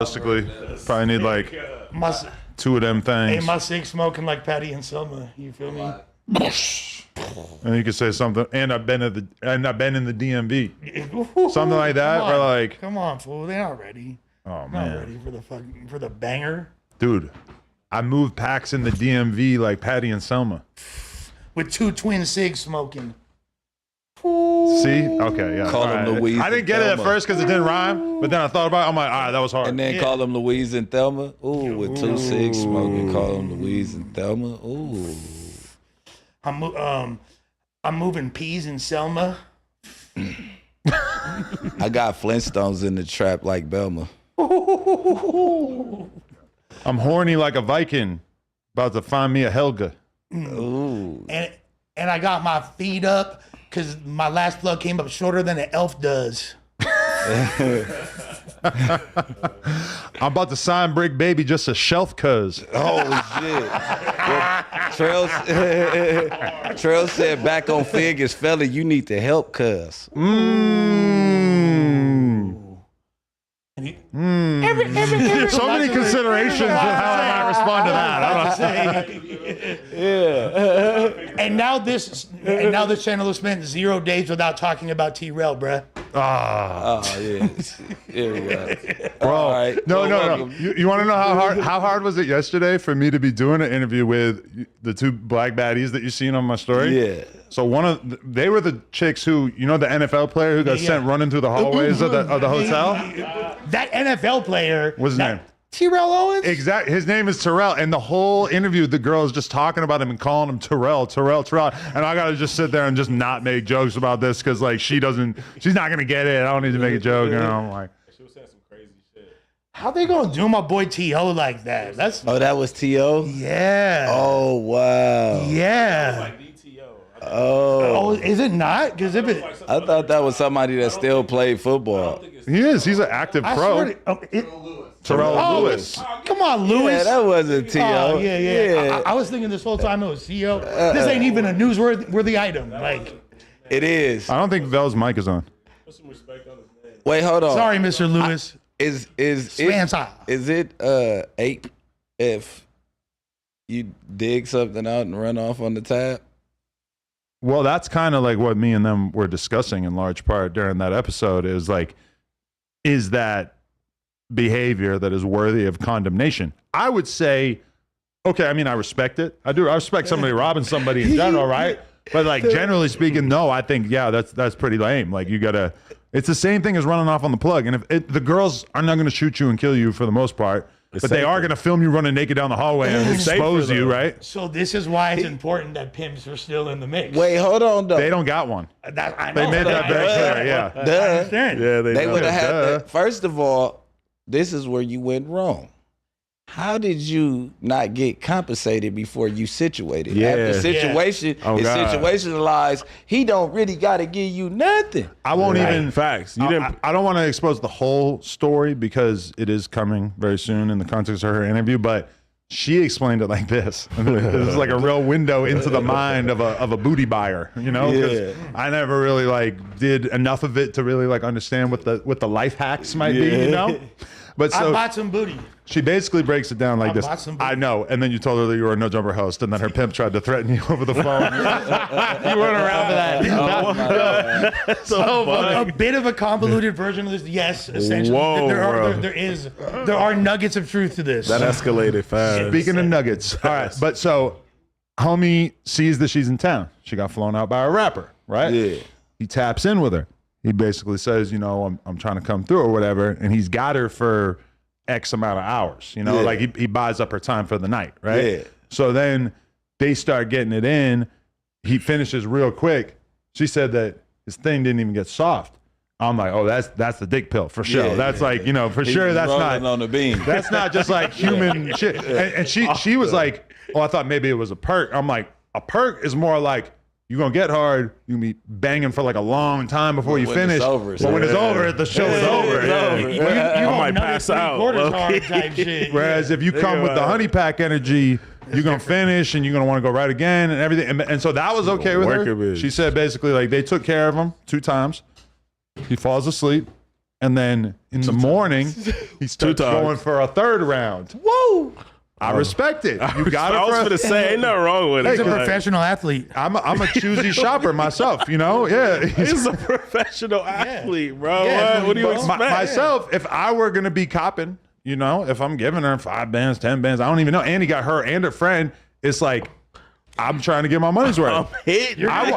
Realistically, probably need like My, 2 of them hey, things. my six smoking like Patty and Selma. You feel me? And you could say something. And I've been in the DMV. Something like that. Or like, come on, fool. They're not ready. oh Not man, ready for the banger dude, I moved packs in the DMV like Patty and Selma. with 2 twin cigs smoking. See? Okay, yeah. Call all them right. Louise I didn't and get it at Thelma. first because it didn't rhyme, but then I thought about it. I'm like, all right, that was hard. And then call them Louise and Thelma. Ooh, with 2 cigs smoking. Call them Louise and Thelma. Ooh. I'm moving peas in Selma. I got Flintstones in the trap like Belma. I'm horny like a Viking, about to find me a Helga. Ooh. And I got my feet up because my last plug came up shorter than an elf does. I'm about to sign Bricc Baby just a shelf cuz. Oh, shit. Well, Trail said back on Figures, fella, you need to help cuz. So many considerations of how I might respond to that. I don't know. And now this channel has spent 0 days without talking about T-Rail, bruh. Ah, Oh, yeah. Here we go. bro. All right. No. Welcome. You want to know how hard was it yesterday for me to be doing an interview with the 2 black baddies that you seen on my story? Yeah. So they were the chicks who, you know, the NFL player who got sent running through the hallways of the hotel. That NFL player. What's his name? T-Rail Owens? Exactly. His name is Terrell. And the whole interview, the girl is just talking about him and calling him Terrell. And I got to just sit there and just not make jokes about this because, like, she's not going to get it. I don't need to make a joke. And I'm like, She was saying some crazy shit. How they gonna do my boy T.O. like that? That's Oh, that was T.O.? yeah. Oh, wow. Yeah. Like DTO. Oh, is it not? Because if it, I thought that was somebody that still played football. he is. He's an active I pro. swear to, Terrell oh, Lewis. come on, Lewis. Yeah, that wasn't T.O. Oh, yeah. I was thinking this whole time it was T.O. This ain't even a newsworthy item. Like, It is. I don't think Vel's mic is on. Put some respect on his name. Wait, hold on. sorry, Mr. Lewis. Is Swanta. it ape if you dig something out and run off on the tab? Well, that's kind of like what me and them were discussing in large part during that episode is like, is that behavior that is worthy of condemnation? I would say, okay, I mean, I respect it. I do. I respect somebody robbing somebody in general, right? But like generally speaking, no, I think, yeah, that's pretty lame. Like you gotta, it's the same thing as running off on the plug. And if the girls are not going to shoot you and kill you for the most part, but they are going to film you running naked down the hallway and expose you, right? So this is why it's important that pimps are still in the mix. Wait, hold on though. They don't got one. I They know. made that very clear, yeah. I Duh. understand. Yeah, They would have had Duh. that. First of all, this is where you went wrong. How did you not get compensated before you situated? Yeah. After situation Oh, is God. situationalized, he don't really got to give you nothing. I won't even. Facts. You didn't. I don't want to expose the whole story because it is coming very soon in the context of her interview, but she explained it like this. It was like a real window into the mind of a booty buyer, you know? 'Cause I never really like did enough of it to really like understand what the life hacks might be, you know? But I so bought some booty. she basically breaks it down like this. bought some booty. I know. And then you told her that you were a no jumper host, and then her pimp tried to threaten you over the phone. You weren't around for that. So A bit of a convoluted version of this. Yes, essentially. Whoa, bro. There are nuggets of truth to this. That escalated fast. Speaking of nuggets. All right. But so homie sees that she's in town. She got flown out by a rapper, right? Yeah. He taps in with her. He basically says, you know, I'm trying to come through or whatever. And he's got her for X amount of hours, you know, Yeah. like he buys up her time for the night, right? Yeah. So then they start getting it in. He finishes real quick. She said that his thing didn't even get soft. I'm like, oh, that's the dick pill for sure. Yeah, That's yeah, like, you know, for He sure was that's rolling not on the beam. that's not just like human shit. And she was like, oh, I thought maybe it was a perk. I'm like, a perk is more like you're gonna get hard, you're gonna be banging for like a long time before you When finish. it's over, but when it's yeah. over, the show is over. It's Yeah. over. You I gonna might nut pass it out, 3/4 low-key. hard type shit. Whereas if you come with the honey pack energy, you're gonna finish and you're gonna want to go right again and everything. And so that was okay with work her. a bitch. She said basically like they took care of him 2 times. He falls asleep. And then in the morning, he starts going for a third round. Whoa. I respect it. You got it. I was going to say, ain't nothing wrong with it. He's a Like, professional athlete. I'm a choosy shopper myself, you know? Yeah. He's a professional athlete, bro. Yeah, what do you bro. expect? Myself, if I were going to be copping, you know, if I'm giving her 5 bands, 10 bands, I don't even know. And he got her and her friend. It's like, I'm trying to get my money's worth. I'm hitting. I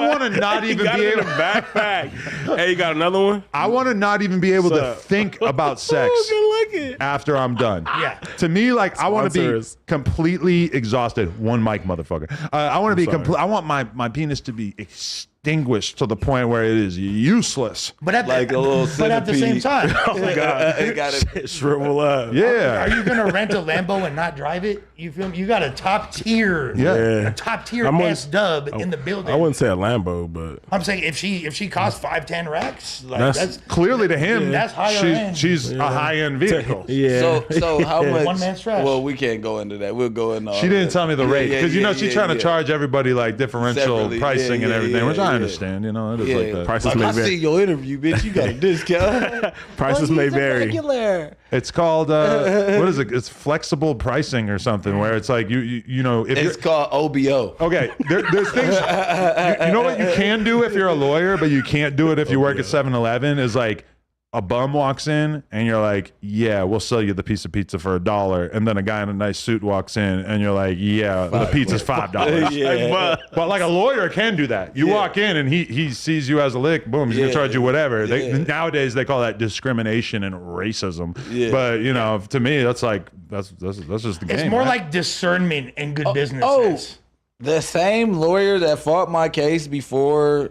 want to not even got be it in able. a backpack. Hey, you got another one? I want to not even be able to What's up? think about sex Oh, good looking. after I'm done. Yeah. To me, like I want to be Sponsors. completely exhausted. One mic, motherfucker. I want to be sorry. complete. I want my penis to be extinguished to the point where it is useless. But at Like a little but at the same centipede. time, Oh, my God. It got it. Shit, shrivel up. are Yeah. you gonna rent a Lambo and not drive it? You feel me? You got a top tier, Yeah. a top tier I'm on- S dub in the building. I wouldn't say a Lambo, but I'm saying if she costs 5-10 racks, like That's- that's Clearly to him, That's higher end. she's a high end vehicle. yeah. So how much? One man's trash. Well, we can't go into that. We'll go into. She didn't tell me the rate because she's trying to yeah. charge everybody like differential Separately. pricing Yeah, and yeah, everything, yeah, which I yeah. understand. You know, it is like that. Prices Like, may I vary. see your interview, bitch. You got a discount. Prices may vary. Regular. It's called what is it? It's flexible pricing or something where it's like you know if It's you're, called OBO. okay, there's things you know what you can do if you're a lawyer, but you can't do it if you work at 7-Eleven is like a bum walks in and you're like, yeah, we'll sell you the piece of pizza for $1, and then a guy in a nice suit walks in and you're like, yeah, the pizza's $5. Yeah. But like a lawyer can do that. You walk in and he sees you as a lick, boom, he's gonna Yeah. charge you whatever. Yeah. Nowadays they call that discrimination and racism. Yeah. But you know, to me, that's like that's just the game. it's more right? like discernment and good business oh. sense. The same lawyer that fought my case before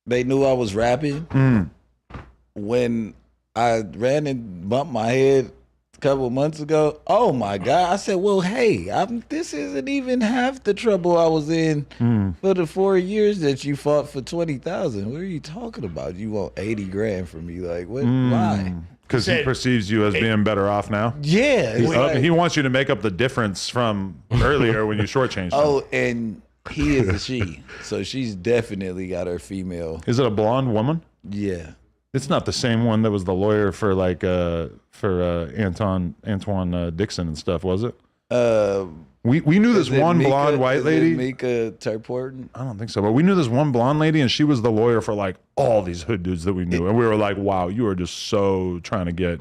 they knew I was rapping, when I ran and bumped my head a couple of months ago, oh my God. I said, well, hey, this isn't even half the trouble I was in for the 4 years that you fought for 20,000. What are you talking about? You want 80 grand from me? Like, what? Why? because he said- perceives you as being better off now. Yeah. it's like- He wants you to make up the difference from earlier when you shortchanged him. oh, and he is a she. So she's definitely got her female. Is it a blonde woman? Yeah. It's not the same one that was the lawyer for like Antoine Dixon and stuff, was it? We knew this Is it one Mika- blonde white is it lady. Mika Terporton? I don't think so, but we knew this one blonde lady, and she was the lawyer for like all these hood dudes that we knew, and we were like, "Wow, you are just so trying to get."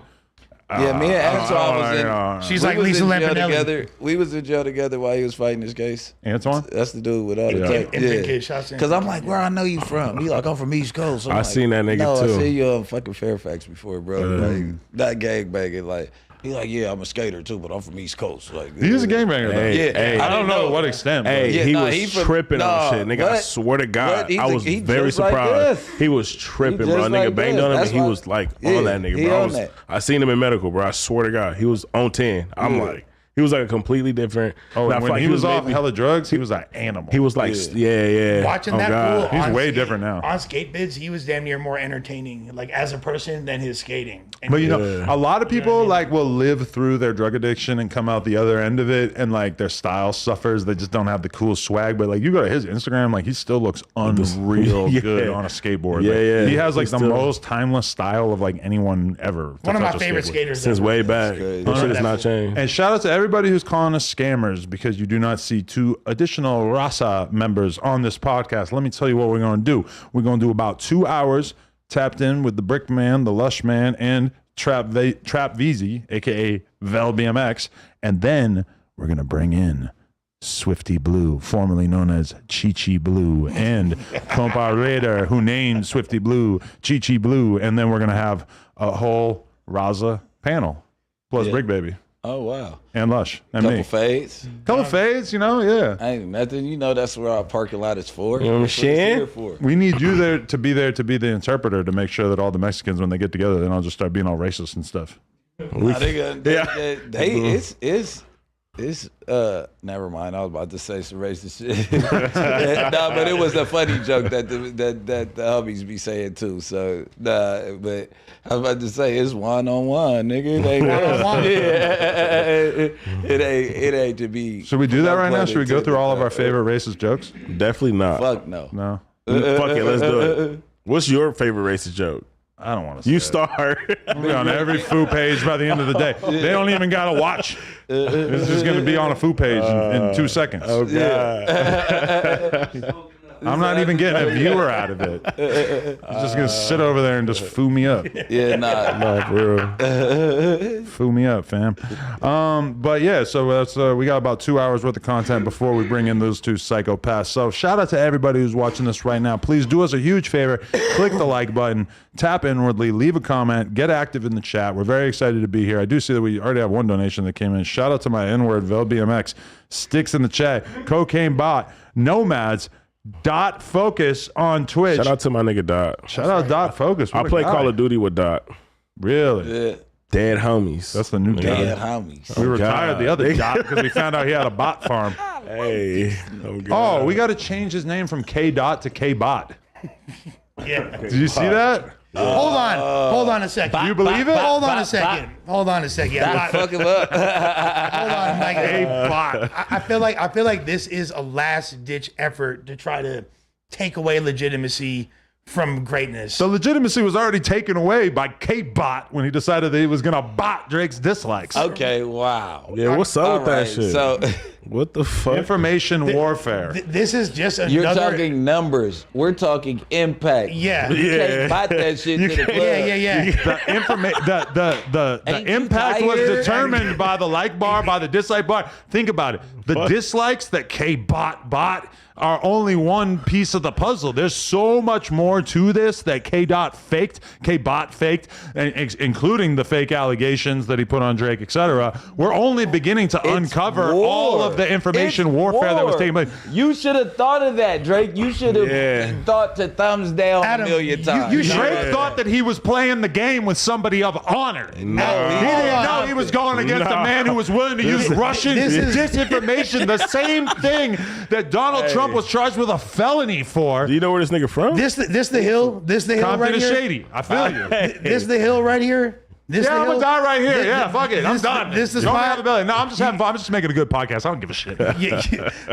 Yeah, me and Antoine was in. She's we like was Lisa in jail Lampanelli. together. We was in jail together while he was fighting this case. Antoine. That's the dude with all the Yeah. tech. And big kid shots in. Because I'm like, where I know you from? He like, I'm from East Coast. I'm I like, seen that nigga no, too. I seen you on fucking Fairfax before, bro. Like, not gangbanging. Like, he like, yeah, I'm a skater too, but I'm from East Coast. Like, He is a gangbanger, though. Hey, Yeah, hey. I don't didn't know to what extent. but- Hey, Yeah, he nah, was he from- tripping nah, on shit. Nigga, I what? swear to God, What? He's I was he very just like surprised. this. He was tripping, He bro. just Nigga like banged this. on him, That's and he why- was like yeah, on that nigga, he bro. on that. I seen him in medical, bro. I swear to God, he was on 10. I'm like, he was like a completely different. Oh, Now, I when feel like he was off maybe- hella drugs, he was an animal. He was like, yeah. Watching Oh, that God. fool He's on way skate- different now. On skate bids, he was damn near more entertaining, like as a person, than his skating. And But you know, Yeah. a lot of people like will live through their drug addiction and come out the other end of it, and like their style suffers. They just don't have the cool swag. But like you go to his Instagram, like he still looks unreal Yeah. good on a skateboard. Yeah, Like, yeah. He has like He's the still- most timeless style of like anyone ever. to one of my touch a favorite skateboard. skaters Since ever. way back. crazy. That shit has That not fool. changed. And shout out to everybody who's calling us scammers because you do not see 2 additional Rasa members on this podcast. Let me tell you what we're going to do. We're going to do about 2 hours tapped in with the Bricc Man, the Lush Man, and Trap VZ, aka Vel BMX. And then we're going to bring in Swifty Blue, formerly known as Chi Blue, and Compa Raider, who named Swifty Blue Chi Blue. And then we're going to have a whole Raza panel, plus Bricc Baby. Oh, wow. And Lush and Couple me. fades. Couple fades, you know, yeah. Ain't nothing. You know that's where our parking lot is for. You know what I'm That's what it's saying? here for. We need you there to be the interpreter to make sure that all the Mexicans, when they get together, they don't just start being all racist and stuff. Nah, it's never mind. I was about to say some racist shit. Nah, but it was a funny joke that the hubbies be saying too. So nah, but I was about to say it's 1-on-1, nigga. It ain't One-on-one. it ain't to be. Should we do that right now? Should we go through all of our favorite racist jokes? Definitely not. Fuck no. No. Fuck it, let's do it. What's your favorite racist joke? I don't want to. You start. Be on every food page by the end of the day. They don't even gotta watch. It's just gonna be on a food page in 2 seconds. Oh God. I'm not even getting a viewer out of it. He's just gonna sit over there and just foo me up. Yeah, nah. No, for real. Foo me up, fam. But yeah, so that's we got about 2 hours worth of content before we bring in those two psychopaths. So shout out to everybody who's watching this right now. Please do us a huge favor. Click the like button, tap inwardly, leave a comment, get active in the chat. We're very excited to be here. I do see that we already have one donation that came in. Shout out to my inward VelBMX. Sticks in the chat. Cocaine Bot. Nomads. Dot Focus on Twitch. Shout out to my nigga Dot. Shout out Dot Focus. I play Call of Duty with Dot. Really? Yeah. Dead homies. That's the new Dot. Dead homies. We retired God. the other Dot because we found out he had a bot farm. Hey. Oh, God. Oh, we got to change his name from K Dot to K Bot. Yeah. Did you see that? Hold on a second. You believe it? Hold on a second. Hold on a second. Yeah, Fuck him up. hold on. Like, K Bot. I feel like this is a last ditch effort to try to take away legitimacy from greatness. The legitimacy was already taken away by K Bot when he decided that he was gonna bot Drake's dislikes. Okay, wow. Yeah, what's up All with that right, shit? So what the fuck? Information warfare. This is just another. you're talking numbers. We're talking impact. Yeah. You can't bot that shit to the club. Yeah. The Ain't you impact was tired? determined by the like bar, by the dislike bar. Think about it. The Fuck. dislikes that K bot are only one piece of the puzzle. There's so much more to this that K bot faked, and including the fake allegations that he put on Drake, etc. We're only beginning to uncover war. all of the information It's warfare that was war. taking place. You should have thought of that, Drake. You should have Yeah. thought to thumbs down Adam, a million times. you should- Drake thought that he was playing the game with somebody of honor. He didn't know he was going against a man who was willing to use Russian this is- disinformation, the same thing that Donald Trump was charged with a felony for. Do you know where this nigga from? This the hill Compton right is here. shady. I feel you. This the hill right here. This Yeah, the I'm hill. gonna die right here. This- Yeah, fuck it. I'm this- done. this is Don't my- have a belly. No, I'm just having fun. I'm just making a good podcast. I don't give a shit. Yeah.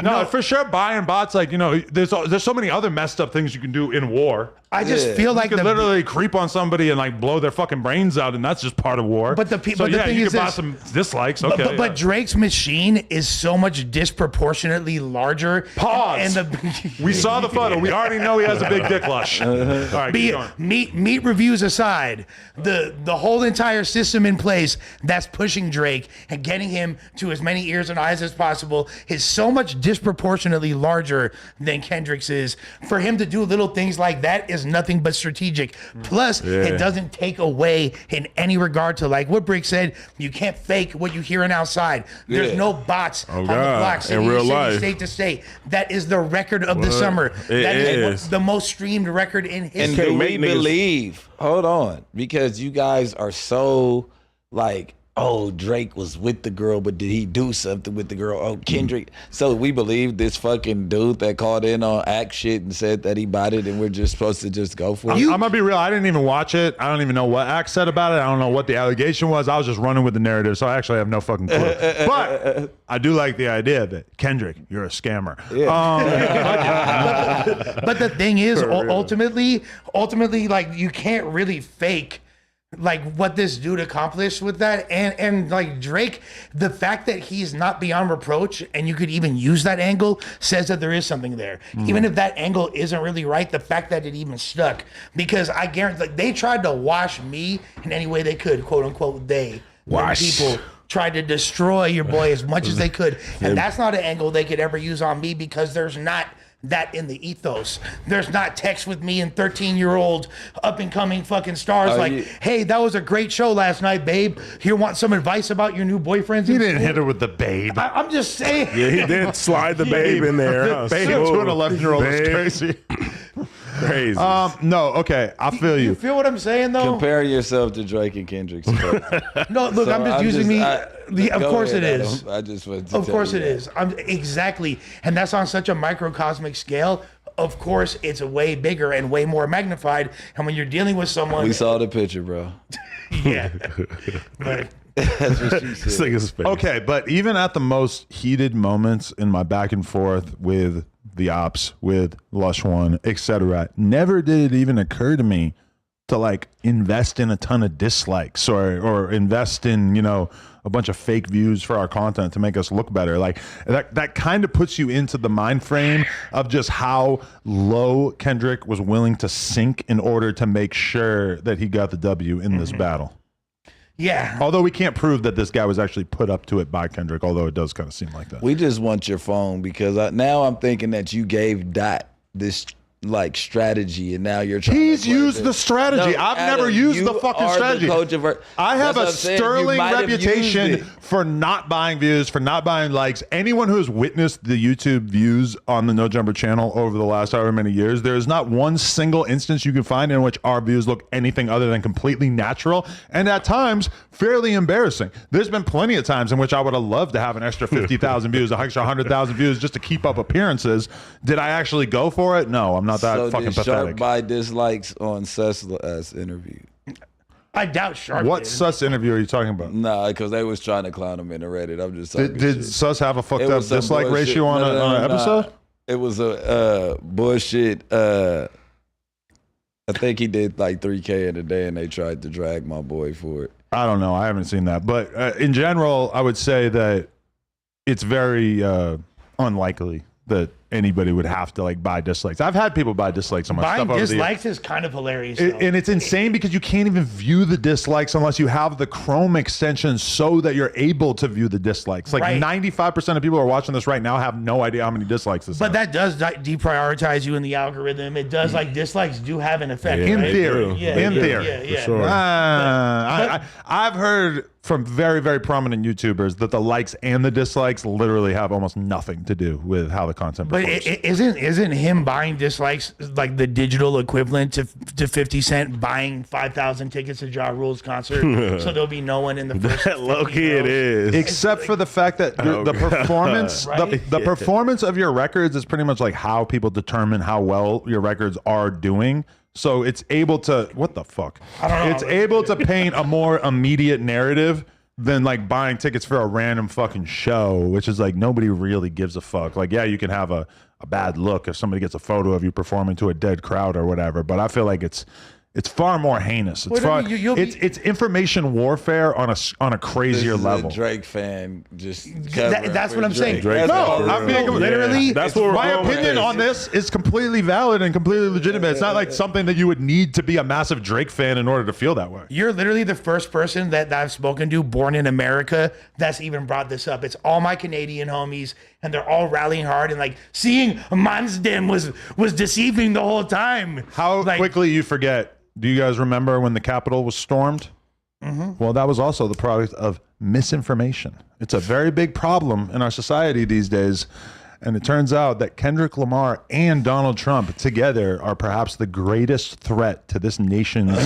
No, for sure, buying bots. Like, there's so many other messed up things you can do in war. I just Yeah. feel You like can literally creep on somebody and like blow their fucking brains out, and that's just part of war. But the so thing you is can buy this- some dislikes. Okay, but Drake's machine is so much disproportionately larger. Pause. And we saw the photo. We already know he has a big dick lush. All right, keep going. meat reviews aside, the whole entire system in place that's pushing Drake and getting him to as many ears and eyes as possible is so much disproportionately larger than Kendrick's is. For him to do little things like that is nothing but strategic. Plus, it doesn't take away in any regard to, like what Bricc said, you can't fake what you hearing outside. There's Yeah. no bots on the God. block, In city to real city, life. state to state. That is the record of the summer. It That is is. the most streamed record in And history. can't do make we niggas- believe? Hold on, because you guys are so like, oh, Drake was with the girl, but did he do something with the girl? Oh, Kendrick. So we believe this fucking dude that called in on act shit and said that he bought it, and we're just supposed to just go for it. I'm gonna be real. I didn't even watch it. I don't even know what Axe said about it. I don't know what the allegation was. I was just running with the narrative, so I actually have no fucking clue. But I do like the idea that Kendrick, you're a scammer. But the thing is, ultimately, like you can't really fake like what this dude accomplished with that, and like Drake, the fact that he's not beyond reproach and you could even use that angle says that there is something there. Even if that angle isn't really right, the fact that it even stuck, because I guarantee, like, they tried to wash me in any way they could, quote unquote. Wash. People tried to destroy your boy as much as they could, and that's not an angle they could ever use on me, because there's not that in the ethos. There's not text with me and 13-year-old up and coming fucking stars hey, that was a great show last night, babe. You want some advice about your new boyfriends? He didn't hit her with the babe. I'm just saying. Yeah, he did slide the babe in there. Huh? Babe to an 11-year-old is Babe. crazy. Crazy. No, okay, I feel You you. feel what I'm saying, though? Compare yourself to Drake and Kendrick's. No, look, I'm just using me. Of course it is. I just wanted to Of tell course you it that. is. Exactly. And that's on such a microcosmic scale. Of course, it's way bigger and way more magnified. And when you're dealing with someone, We saw the picture, bro. yeah. But That's what she This said. nigga's face. Okay, but even at the most heated moments in my back and forth with the ops, with Lush One, etc., never did it even occur to me to like invest in a ton of dislikes or invest in, you know, a bunch of fake views for our content to make us look better. Like that kind of puts you into the mind frame of just how low Kendrick was willing to sink in order to make sure that he got the W in this battle. Yeah. Although we can't prove that this guy was actually put up to it by Kendrick, although it does kind of seem like that. We just want your phone because now I'm thinking that you gave Dot this like strategy, and now you're trying. He's used the strategy. I've never used the fucking strategy. I have a sterling reputation for not buying views, for not buying likes. Anyone who has witnessed the YouTube views on the No Jumper channel over the last however many years, there is not one single instance you can find in which our views look anything other than completely natural, and at times fairly embarrassing. There's been plenty of times in which I would have loved to have an extra 50,000 views, an extra 100,000 views just to keep up appearances. Did I actually go for it? No, I'm not that fucking pathetic. Sharp buy dislikes on Cecil's interview. I doubt Sharp. What Sus interview are you talking about? Nah, because they was trying to clown him in the Reddit. I'm just talking Did shit. Sus have a fucked It up was some dislike bullshit. ratio on an episode? It was a bullshit. I think he did like 3K in a day, and they tried to drag my boy for it. I don't know. I haven't seen that. But in general, I would say that it's very unlikely that anybody would have to like buy dislikes. I've had people buy dislikes on my Buying stuff over the years. dislikes is kind of hilarious. though. And it's insane because you can't even view the dislikes unless you have the Chrome extension so that you're able to view the dislikes. Like Right. 95% of people who are watching this right now have no idea how many dislikes this But has. that does deprioritize you in the algorithm. It does, like, dislikes do have an effect. Yeah, in right? theory. Yeah, in yeah, theory. Yeah, yeah. sure. I've heard from very, very prominent YouTubers that the likes and the dislikes literally have almost nothing to do with how the content But performs. isn't him buying dislikes like the digital equivalent to 50 Cent buying 5,000 tickets to Ja Rule's concert? So there'll be no one in the first. Low 50 key, it rows? is. Except for the fact that the performance, Right? the performance of your records is pretty much like how people determine how well your records are doing. So it's able to, what the fuck? I don't know. It's able to paint a more immediate narrative than like buying tickets for a random fucking show, which is like nobody really gives a fuck. Like, yeah, you can have a bad look if somebody gets a photo of you performing to a dead crowd or whatever, but I feel like it's far more heinous. It's Well, far, you'll be- it's information warfare on a crazier This is level. a Drake fan just That's what I'm saying. Drake. No, For I'm real. being literally. Yeah, that's what we're my going with opinion this. on this is completely valid and completely legitimate. It's not like something that you would need to be a massive Drake fan in order to feel that way. You're literally the first person that I've spoken to born in America that's even brought this up. It's all my Canadian homies, and they're all rallying hard and like seeing Mansden was deceiving the whole time. How Like, quickly you forget. Do you guys remember when the Capitol was stormed? Well, that was also the product of misinformation. It's a very big problem in our society these days. And it turns out that Kendrick Lamar and Donald Trump together are perhaps the greatest threat to this nation's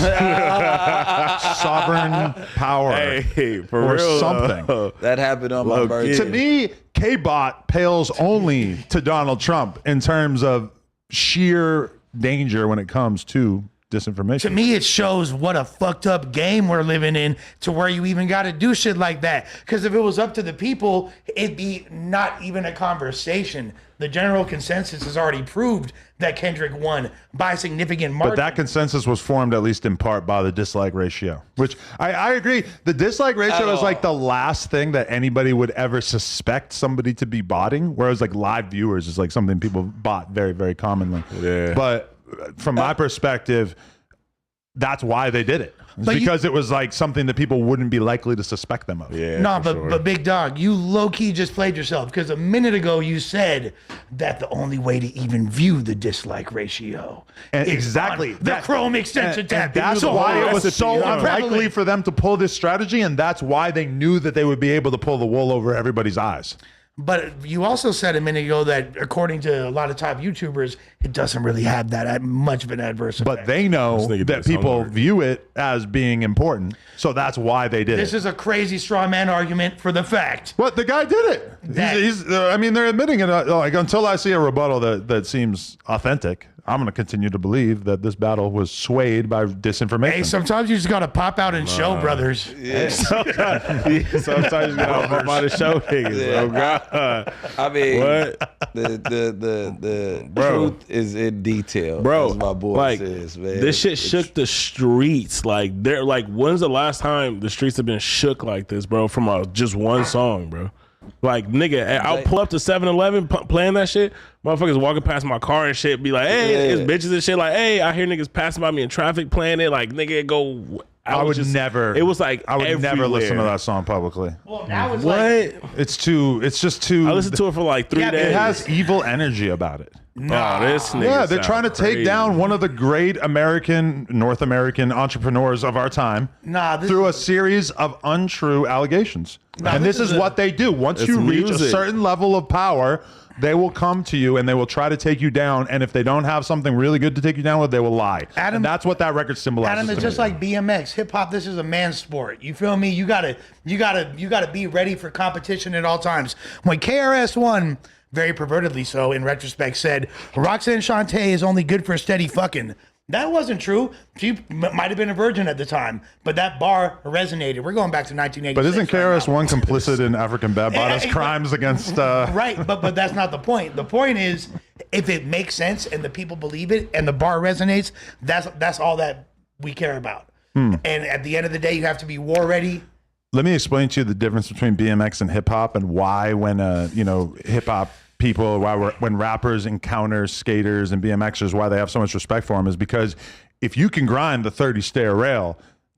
sovereign power Hey, for or real, something. That happened on my Low birthday. key. To me, K-Bot pales only to Donald Trump in terms of sheer danger when it comes to disinformation. to me, it shows what a fucked up game we're living in to where you even got to do shit like that. Because if it was up to the people, it'd be not even a conversation. The general consensus has already proved that Kendrick won by a significant margin. But that consensus was formed at least in part by the dislike ratio, which I agree. The dislike ratio is like the last thing that anybody would ever suspect somebody to be botting, whereas like live viewers is like something people bot very, very commonly. Yeah. But from my perspective, that's why they did it. It's But because it was like something that people wouldn't be likely to suspect them of. Yeah, No, for but sure. but big dog, you low key just played yourself because a minute ago you said that the only way to even view the dislike ratio And is exactly on the Chrome extension and tab. that's So why it was recipe, so huh? unlikely for them to pull this strategy, and that's why they knew that they would be able to pull the wool over everybody's eyes. But you also said a minute ago that according to a lot of top YouTubers, it doesn't really have that much of an adverse effect. But they know nigga did that his people homework. view it as being important, so that's why they did This it. is a crazy straw man argument for the fact. What the guy did it. I mean, they're admitting it. Like until I see a rebuttal that seems authentic, I'm going to continue to believe that this battle was swayed by disinformation. Hey, sometimes you just gotta pop out and show, brothers. Sometimes you gotta pop out and show niggas. Oh God. I mean, What? The Bro. truth is in detail. Bro, as my boy like says, man. this shit shook the streets. Like they're like, when's the last time the streets have been shook like this, bro? From just one song, bro. Like nigga, I'll pull up to 7-Eleven playing that shit. Motherfuckers walking past my car and shit, be like, hey, it's bitches and shit. Like, hey, I hear niggas passing by me in traffic playing it. Like, nigga, go. I would never. It was like I would never everywhere. listen to that song publicly. Well, now it's What? like It's just too. I listened to it for like 3 days. It has evil energy about it. Oh, this nigga Yeah, they're sound trying to take crazy. down one of the great North American entrepreneurs of our time this through a series of untrue allegations. And this is what they do. Once It's you reach a music. certain level of power, they will come to you and they will try to take you down. And if they don't have something really good to take you down with, they will lie. Adam- and that's what that record symbolizes. Adam, it's to just me. like BMX. Hip hop, this is a man's sport. You feel me? You gotta be ready for competition at all times. When KRS-One, very pervertedly so in retrospect, said Roxanne Shante is only good for steady fucking. That wasn't true. She might have been a virgin at the time, but that bar resonated. We're going back to 1986. But isn't right now. KRS-One complicit in African badass Yeah, crimes against? Right, but that's not the point. The point is, if it makes sense and the people believe it and the bar resonates, that's all that we care about. And at the end of the day, you have to be war ready. Let me explain to you the difference between BMX and hip hop, and why when hip hop people, when rappers encounter skaters and BMXers, why they have so much respect for them is because if you can grind the 30 stair rail,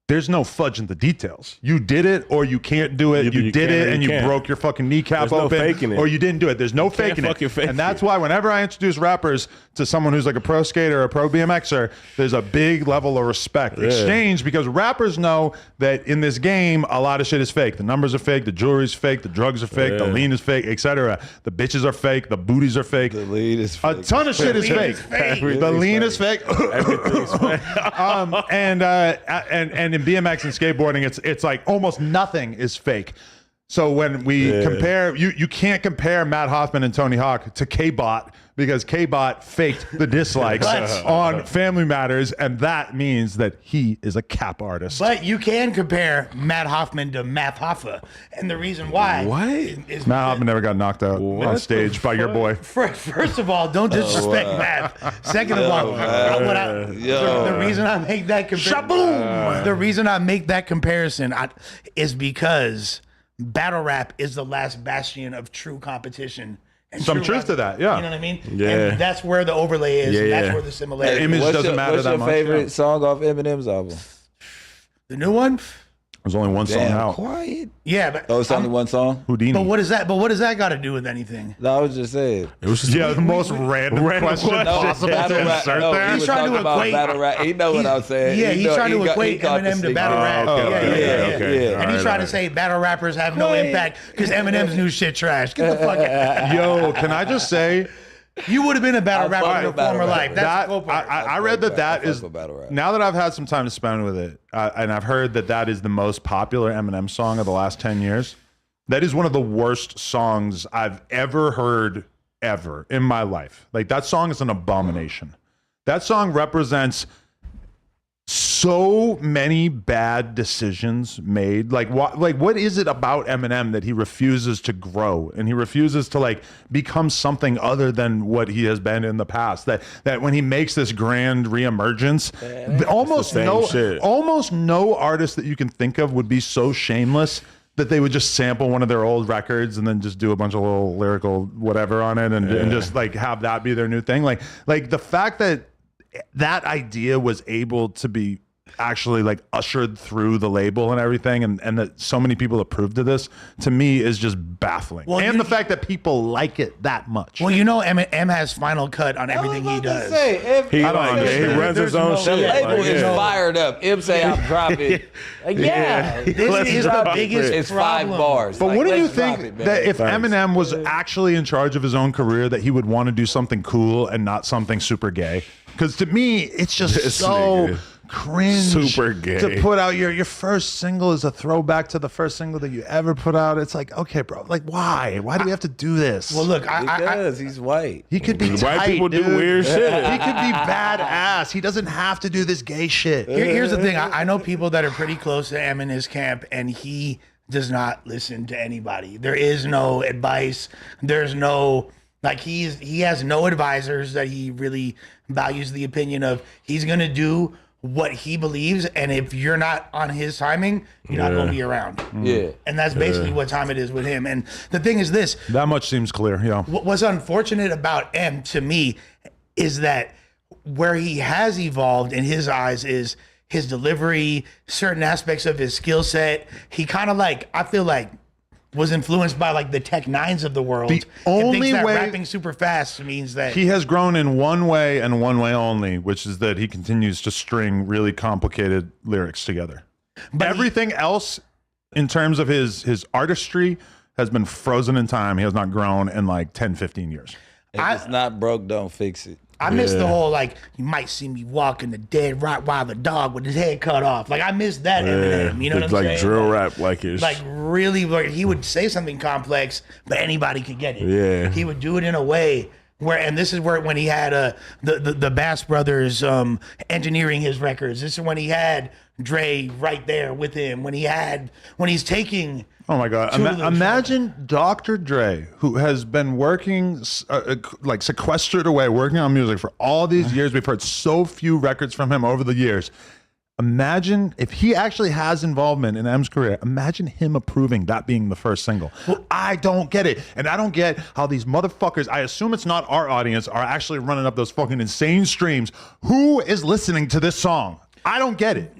there's no fudging the details. You did it or you can't do it. Either You you did can it or and you you can't. broke your fucking kneecap There's no open, faking it. or you didn't do it. There's no faking fucking it. fake And that's it. why whenever I introduce rappers to someone who's like a pro skater or a pro BMXer, there's a big level of respect exchange, because rappers know that in this game, a lot of shit is fake. The numbers are fake, the jewelry's fake, the drugs are fake, the lean is fake, etc. The bitches are fake, the booties are fake. The lead is A fake. ton of shit is lean fake. is fake. The lean is fake. Everything's fake. And in BMX and skateboarding, it's like almost nothing is fake. So when we compare, you can't compare Matt Hoffman and Tony Hawk to K-Bot, because K-Bot faked the dislikes on Family Matters, and that means that he is a cap artist. But you can compare Matt Hoffman to Matt Hoffa. And the reason why is Matt Hoffman never got knocked out on stage by your boy. First of all, don't disrespect Matt. Second of all, the reason I make that comparison, is because battle rap is the last bastion of true competition. And Some true truth rap- to that, yeah. You know what I mean? Yeah. And that's where the overlay is. And that's Yeah. where the similarity Image is. doesn't matter what's that your much, favorite yeah. song off Eminem's album? The new one? There's only one song Damn, out. quiet. Yeah, but Oh, it's only one song? Houdini. But what is that? But what does that got to do with anything? No, I was just saying. It was just Yeah, the most random question question. possible battle to rap. insert No, there. he He's was trying to talking about equate- battle rap. He know what I'm saying. Yeah, He he's know- trying to he got- he equate got the Eminem to signal. battle rap. Oh, Yeah, okay, yeah, yeah. okay. And he's trying to say battle rappers have no impact because Eminem's new shit trash. Get the fuck out. Yo, can I just say, You would have been a battle I rapper fuck in a with battle former rap. life. That's that the cool part. I read that I fuck is with battle rap. now that I've had some time to spend with it, and I've heard that is the most popular Eminem song of the last 10 years. That is one of the worst songs I've ever heard ever in my life. Like, that song is an abomination. That song represents so many bad decisions made. Like what is it about Eminem that he refuses to grow and he refuses to like become something other than what he has been in the past? That when he makes this grand reemergence, almost no artist that you can think of would be so shameless that they would just sample one of their old records and then just do a bunch of little lyrical whatever on it and just like have that be their new thing. Like the fact that idea was able to be actually like ushered through the label and everything, and that so many people approved of this, to me is just baffling. Well, and you- the fact that people like it that much. Well, you know, M has final cut on everything he does. He runs his own The shit. label Like, is yeah. fired up. M say I'm dropping. Like, yeah, This is the biggest it's problem. 5 bars. But Like, wouldn't you let's drop think it, man. that if Thanks. Eminem was actually in charge of his own career, that he would want to do something cool and not something super gay? Because to me, it's just This so nigga. cringe Super gay. to put out your first single is a throwback to the first single that you ever put out. It's like, okay, bro, like why? Why do we have to do this? Well, look, because he's white. he could be White tight, people do dude. weird shit. He could be badass. He doesn't have to do this gay shit. here's the thing. I know people that are pretty close to M in his camp, and he does not listen to anybody. There is no advice. There's no Like he has no advisors that he really values the opinion of. He's gonna do what he believes, and if you're not on his timing, you're not gonna be around. Yeah. And that's basically what time it is with him. And the thing is this: That much seems clear. Yeah. what's unfortunate about M to me is that where he has evolved in his eyes is his delivery, certain aspects of his skill set. He kind of like, I feel like, was influenced by like the Tech Nines of the world. The and only thinks that way- rapping super fast means that He has grown in one way and one way only, which is that he continues to string really complicated lyrics together. But Everything else, in terms of his artistry, has been frozen in time. He has not grown in like 10, 15 years. If it's not broke, don't fix it. I miss the whole like, you might see me walking the dead Rottweiler dog with his head cut off. Like I miss that Eminem. You know what I'm like saying? drill rap, like it's Like really, like he would say something complex, but anybody could get it. Yeah. He would do it in a way where, and this is where when he had the Bass Brothers engineering his records. This is when he had Dre right there with him. When he's taking. Oh my God. Two of those Imagine Dr. Dre, who has been working, like sequestered away, working on music for all these years. We've heard so few records from him over the years. Imagine if he actually has involvement in M's career. Imagine him approving that being the first single. I don't get it. And I don't get how these motherfuckers, I assume it's not our audience, are actually running up those fucking insane streams. Who is listening to this song? I don't get it.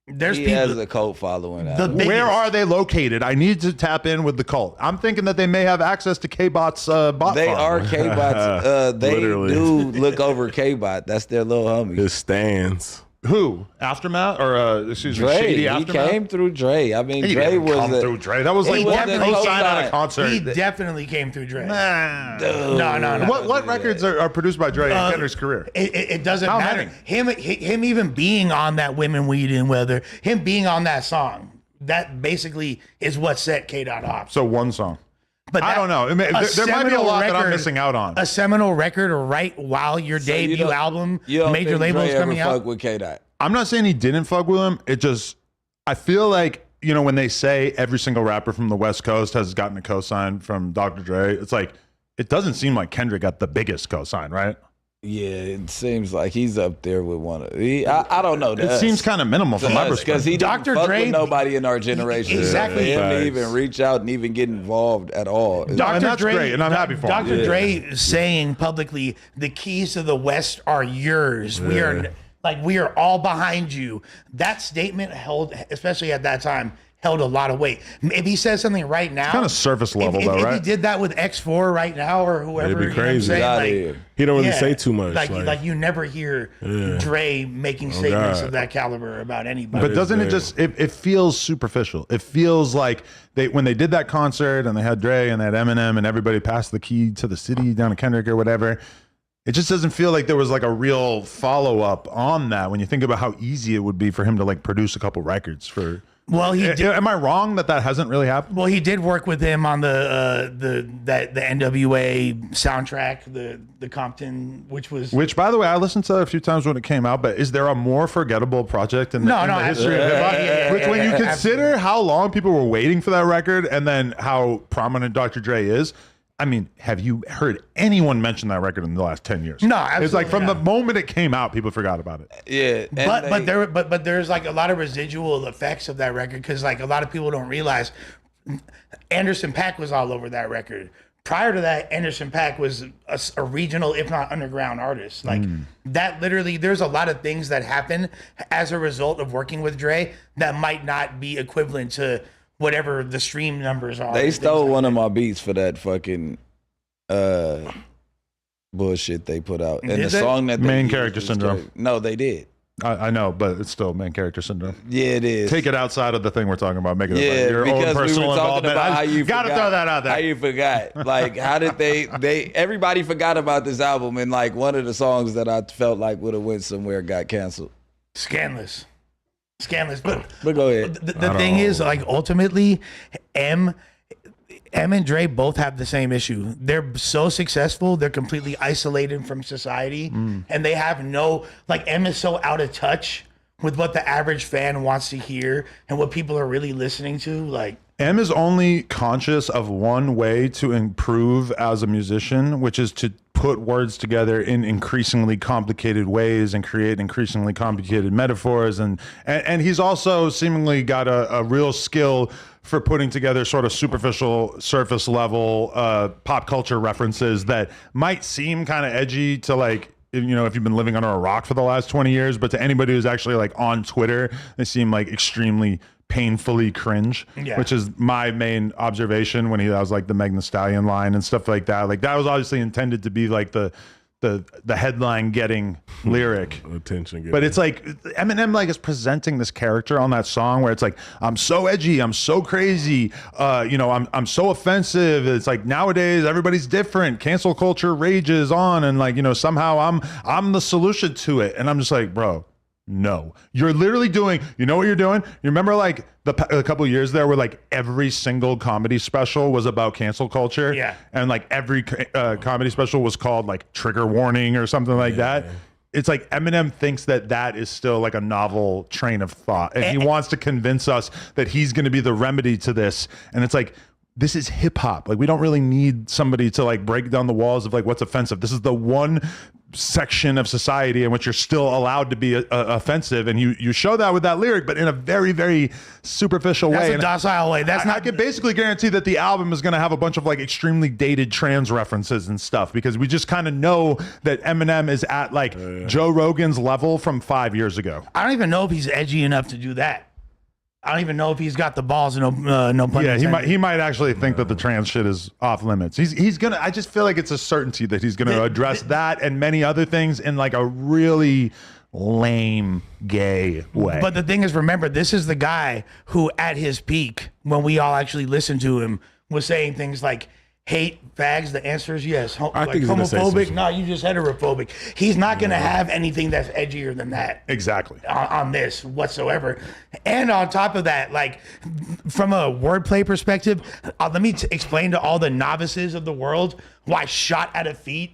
There's He people. has a cult following. The out. biggest- Where are they located? I need to tap in with the cult. I'm thinking that they may have access to K-Bot's bot They farm. are K-Bots. They Literally. do look over K-Bot. That's their little homie. his stands. Who? Aftermath or excuse me, Dre, Shady he Aftermath? came through Dre. I mean, He Dre didn't was come through Dre. That was he like was one the co-sign at a co-sign. concert. He definitely came through Dre. Nah. No. What records are produced by Dre in Kendrick's career? It doesn't How matter. many? Him even being on that Women, Weed, and Weather, him being on that song, that basically is what set K. Dot off. So one song. But I don't know. There might be a seminal lot that I'm record- missing out on. A seminal record right while your So debut you don't- album, you don't major think label Dre is ever coming fuck out. with K-Dot. I'm not saying he didn't fuck with him. It just, I feel like, you know, when they say every single rapper from the West Coast has gotten a cosign from Dr. Dre, it's like, it doesn't seem like Kendrick got the biggest cosign, right? Yeah, it seems like he's up there with one of. I don't know. It seems kind of minimal from my because perspective. he didn't Dr. fuck Dre- with nobody in our generation. Exactly. For him to Facts. even reach out and even get involved at all. And that's great, and I'm happy for him. Dr. Yeah. Dre saying publicly, the keys to the West are yours. We are all behind you. That statement held, especially at that time, held a lot of weight. If he says something right now, kind of surface level, if though, he right? did that with X4 right now or whoever, It'd be you know what I'm crazy. saying? Get outta Like, here. He don't really yeah, say too much. Like you never hear Dre making statements God. of that caliber about anybody. But doesn't it just, it feels superficial. It feels like when they did that concert and they had Dre and they had Eminem and everybody passed the key to the city down to Kendrick or whatever, it just doesn't feel like there was like a real follow-up on that when you think about how easy it would be for him to like produce a couple records for... Well, he did. Am I wrong that hasn't really happened? Well, he did work with him on the NWA soundtrack, the Compton, Which, by the way, I listened to a few times when it came out, but is there a more forgettable project in the, No, in no, the history of absolutely. hip-hop? Yeah, Which, when you consider absolutely. how long people were waiting for that record and then how prominent Dr. Dre is, I mean, have you heard anyone mention that record in the last 10 years? No, It's like absolutely from the not. moment it came out, people forgot about it. Yeah, and But there's like a lot of residual effects of that record because like a lot of people don't realize Anderson .Paak was all over that record. Prior to that, Anderson .Paak was a regional, if not underground artist. Like that literally, there's a lot of things that happen as a result of working with Dre that might not be equivalent to whatever the stream numbers are. They and stole things like one that. of my beats for that fucking bullshit they put out. And Did the they? song that they Main used Character was Syndrome. straight- No, they did. I know, but it's still main character syndrome. Yeah, it is. Take it outside of the thing we're talking about. Make it Yeah, about your own because we personal were talking involvement. about how you gotta forgot. throw that out there. How you forgot? Like, how did they? Everybody forgot about this album, and like one of the songs that I felt like would have went somewhere got canceled. Scandalous. But go ahead. The thing is, like, ultimately, M and Dre both have the same issue. They're so successful, they're completely isolated from society, and they have no, like, M is so out of touch with what the average fan wants to hear and what people are really listening to. Like, M is only conscious of one way to improve as a musician, which is to put words together in increasingly complicated ways and create increasingly complicated metaphors. And he's also seemingly got a real skill for putting together sort of superficial, surface level pop culture references that might seem kind of edgy to like, you know, if you've been living under a rock for the last 20 years, but to anybody who's actually like on Twitter, they seem like extremely painfully cringe, which is my main observation when he has like the Meg Thee Stallion line and stuff like that. Like that was obviously intended to be like the headline getting lyric attention getting. But it's like Eminem like is presenting this character on that song where it's like, I'm so edgy, I'm so crazy, you know, I'm so offensive. It's like nowadays everybody's different, cancel culture rages on, and like, you know, somehow I'm the solution to it. And I'm just like, bro, no, you're literally doing, you know what you're doing? You remember like a couple of years there where like every single comedy special was about cancel culture, and like every comedy special was called like Trigger Warning or something like that. It's like Eminem thinks that is still like a novel train of thought, and he wants to convince us that he's going to be the remedy to this. And it's like, this is hip hop. Like we don't really need somebody to like break down the walls of like what's offensive. This is the one section of society in which you're still allowed to be offensive, and you show that with that lyric, but in a very, very superficial way. That's a docile way. That's not. I can basically guarantee that the album is going to have a bunch of like extremely dated trans references and stuff, because we just kind of know that Eminem is at like Joe Rogan's level from 5 years ago. I don't even know if he's edgy enough to do that. I don't even know if he's got the balls. No pun intended. He might actually think that the trans shit is off limits. He's gonna. I just feel like it's a certainty that he's gonna address that and many other things in like a really lame gay way. But the thing is, remember, this is the guy who, at his peak, when we all actually listened to him, was saying things like, hate fags, the answer is yes. I like think homophobic, no, you just heterophobic. He's not going to have anything that's edgier than that. Exactly. On this whatsoever. And on top of that, like from a wordplay perspective, let me explain to all the novices of the world why Shot at a Feet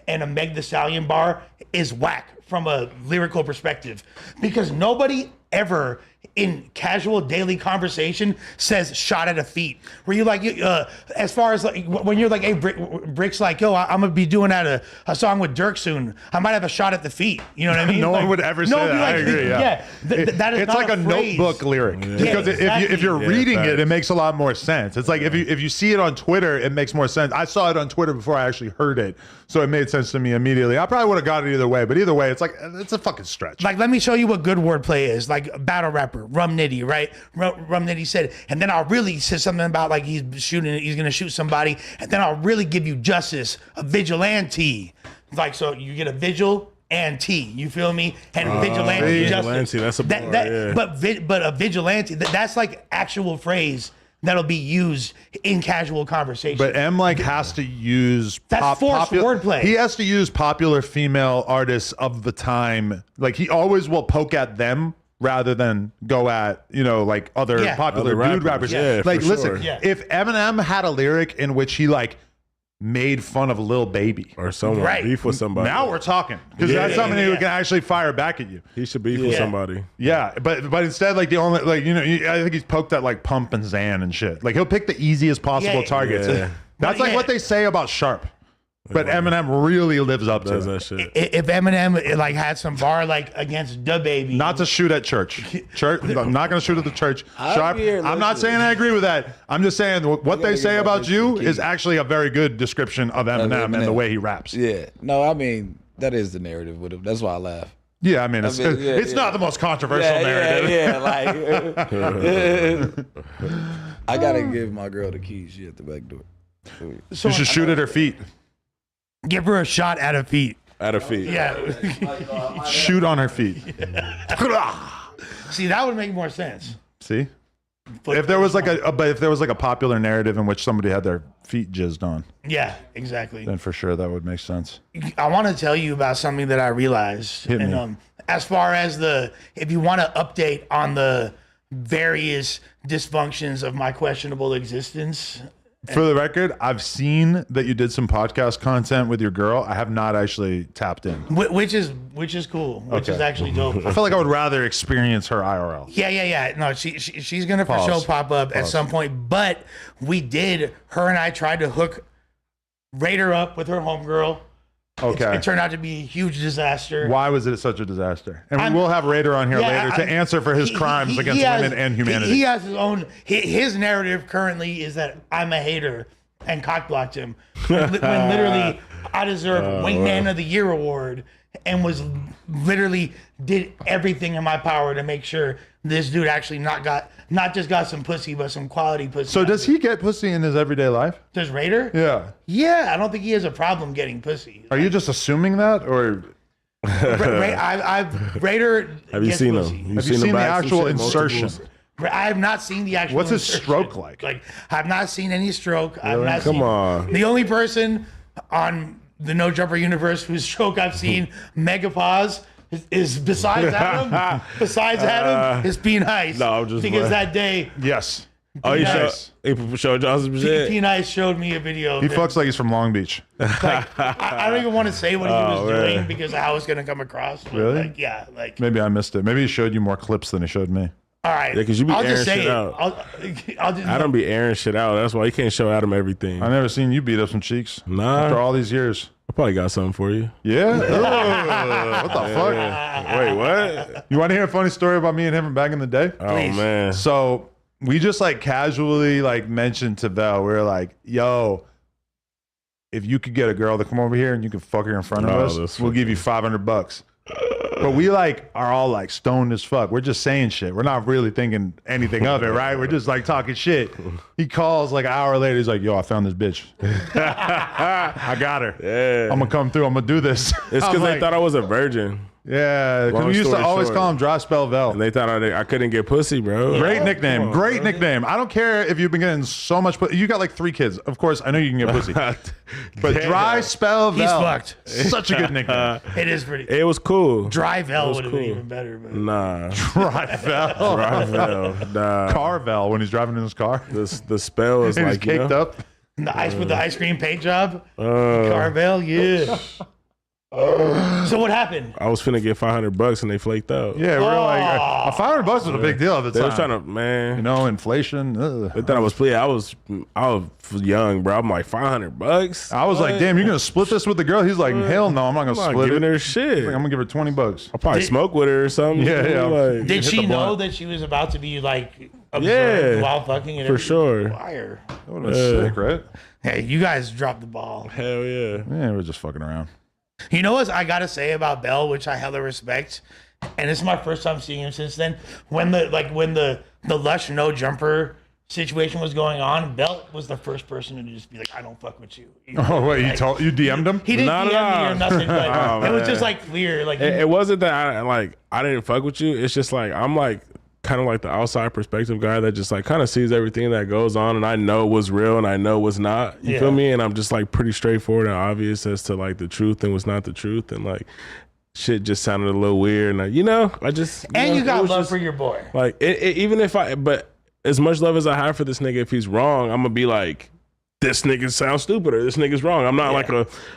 and a Meg Thee Stallion bar is whack from a lyrical perspective. Because nobody ever in casual daily conversation says shot at a feet, where you like, as far as like when you're like, hey, Brick's like, yo, I'm gonna be doing a song with Dirk soon. I might have a shot at the feet. You know what I mean? No like, one would ever say that. Like, I agree. That is it's not like a phrase. notebook lyric, because exactly. if you're reading it makes a lot more sense. It's like if you see it on Twitter, it makes more sense. I saw it on Twitter before I actually heard it, so it made sense to me immediately. I probably would have got it either way, but either way, it's like it's a fucking stretch. Like, let me show you what good wordplay is. Like battle rapper Rum Nitty, right? Rum Nitty said, and then I'll really say something about like he's gonna shoot somebody, and then I'll really give you justice, a vigilante. Like, so you get a vigil and T, you feel me? And vigilante justice. That's a bar, but a vigilante, that's like actual phrase that'll be used in casual conversation. But M like has to use forced wordplay. He has to use popular female artists of the time. Like he always will poke at them rather than go at, you know, like other popular other dude rappers. Yeah, like, for listen, sure. if Eminem had a lyric in which he like made fun of Lil Baby or someone beef with somebody, now we're talking, because that's somebody who can actually fire back at you. He should beef with somebody. Yeah, but instead, like the only, like, you know, I think he's poked at like Pump and Zan and shit. Like he'll pick the easiest possible targets. Yeah. That's like what they say about Sharp. But Eminem really lives up to that shit. If Eminem like had some bar like against DaBaby, not to shoot at church. I'm not going to shoot at the church. Sharp. I'm not saying I agree with that. I'm just saying what they say about you is actually a very good description of Eminem and the way he raps. Yeah. No, I mean, that is the narrative with him. That's why I laugh. Yeah, I mean, it's not the most controversial narrative. Yeah, like I gotta give my girl the keys. She at the back door. So you should shoot at her feet. Give her a shot at her feet. At her feet. Yeah. Shoot on her feet. See, that would make more sense. See? If there was like a popular narrative in which somebody had their feet jizzed on. Yeah, exactly. Then for sure that would make sense. I want to tell you about something that I realized. Hit me. As far as if you want to update on the various dysfunctions of my questionable existence, For the record, I've seen that you did some podcast content with your girl. I have not actually tapped in. Which is cool. Which is actually dope. I feel like I would rather experience her IRL. Yeah. No, she's gonna for Pause. sure pop up at Pause. some point. But her and I tried to hook Raider up with her homegirl. Okay. It turned out to be a huge disaster. Why was it such a disaster? And we will have Raider on here later to answer for his crimes against women and humanity. He has his own. His narrative currently is that I'm a hater and cockblocked him when literally I deserve Wingman of the Year award and was literally did everything in my power to make sure this dude actually not just got some pussy but some quality pussy. So does he get pussy in his everyday life? Does Raider? Yeah. Yeah, I don't think he has a problem getting pussy. Are you just assuming that, or Raider. Have you gets seen pussy. him? have you seen the actual insertion? I have not seen the actual. What's his insertion. stroke like? Like, I've not seen any stroke. I've not Come seen, on. The only person on the No Jumper universe whose stroke I've seen mega pause is besides Adam. Besides Adam, is P Nice. No, I'm just because playing. that day Yes. Oh, you Nice. showed y'all some shit. P Nice showed me a video. He that- fucks like he's from Long Beach. I don't even want to say what he was man. doing because of how it's gonna come across. But Really? Like, yeah. Like. Maybe I missed it. Maybe he showed you more clips than he showed me. All right. Yeah, 'cause you be I'll airing just say shit it. out. I'll just. Adam be airing shit out. That's why he can't show Adam everything. I never seen you beat up some cheeks Nah. after all these years. I probably got something for you. Yeah? Ugh, what the fuck? Wait, what? You want to hear a funny story about me and him from back in the day? Oh Please. man. So we just like casually like mentioned to Vel, we were like, yo, if you could get a girl to come over here and you could fuck her in front of Oh, us, that's we'll give you $500. But we like are all like stoned as fuck. We're just saying shit. We're not really thinking anything of it, right? We're just like talking shit. He calls like an hour later. He's like, yo, I found this bitch. I got her. Yeah. I'm gonna come through. I'm gonna do this. It's I'm because like, they thought I was a virgin. yeah, because Long we used to story always short. call him Dry Spell Vel. And they thought I couldn't get pussy, bro. Great nickname. Great nickname. I don't care if you've been getting so much pussy. You got like 3 kids. Of course, I know you can get pussy. But Damn. Dry Spell He's Vel. fucked. Such a good nickname. It is pretty. It was cool. Dry Vel would have cool. been even better. But. Nah. Dry Vel. Ravel. Nah. Carvel when he's driving in his car. The spell is And he's like, you caked know, up. The ice with the ice cream paint job. Carvel, yeah. So what happened? I was finna get $500 and they flaked out. Yeah, we're like, $500 was a big deal at the They time. was trying to, man. you know, inflation. Ugh. They thought I was I was young, bro. I'm like $500. I was like, damn, you're gonna split this with the girl? He's like, hell no, I'm not gonna I'm not split giving it. her shit. I'm gonna give her $20. I'll probably smoke with her or something. Yeah. Like, Did hit she the know blunt. that she was about to be like observed Yeah, while fucking? And for everything? sure. Liar. That would have been sick, right? Hey, you guys dropped the ball. Hell yeah. Yeah, we're just fucking around. You know what I gotta say about Bell, which I hella respect, and this is my first time seeing him since then. When the Lush no jumper situation was going on, Bell was the first person to just be like, "I don't fuck with you." Oh wait, Like, you DM'd him? He didn't No, DM no. me or nothing, but Oh, it was man. just like clear. Like It wasn't that I didn't fuck with you. It's just like I'm like kind of like the outside perspective guy that just like kind of sees everything that goes on, and I know what's real and I know what's not. You feel me? And I'm just like pretty straightforward and obvious as to like the truth and what's not the truth, and like shit just sounded a little weird. And I just and you it got was love just- for your boy. like even if but as much love as I have for this nigga, if he's wrong, I'm gonna be like, this nigga sounds stupid or this nigga's wrong. I'm not like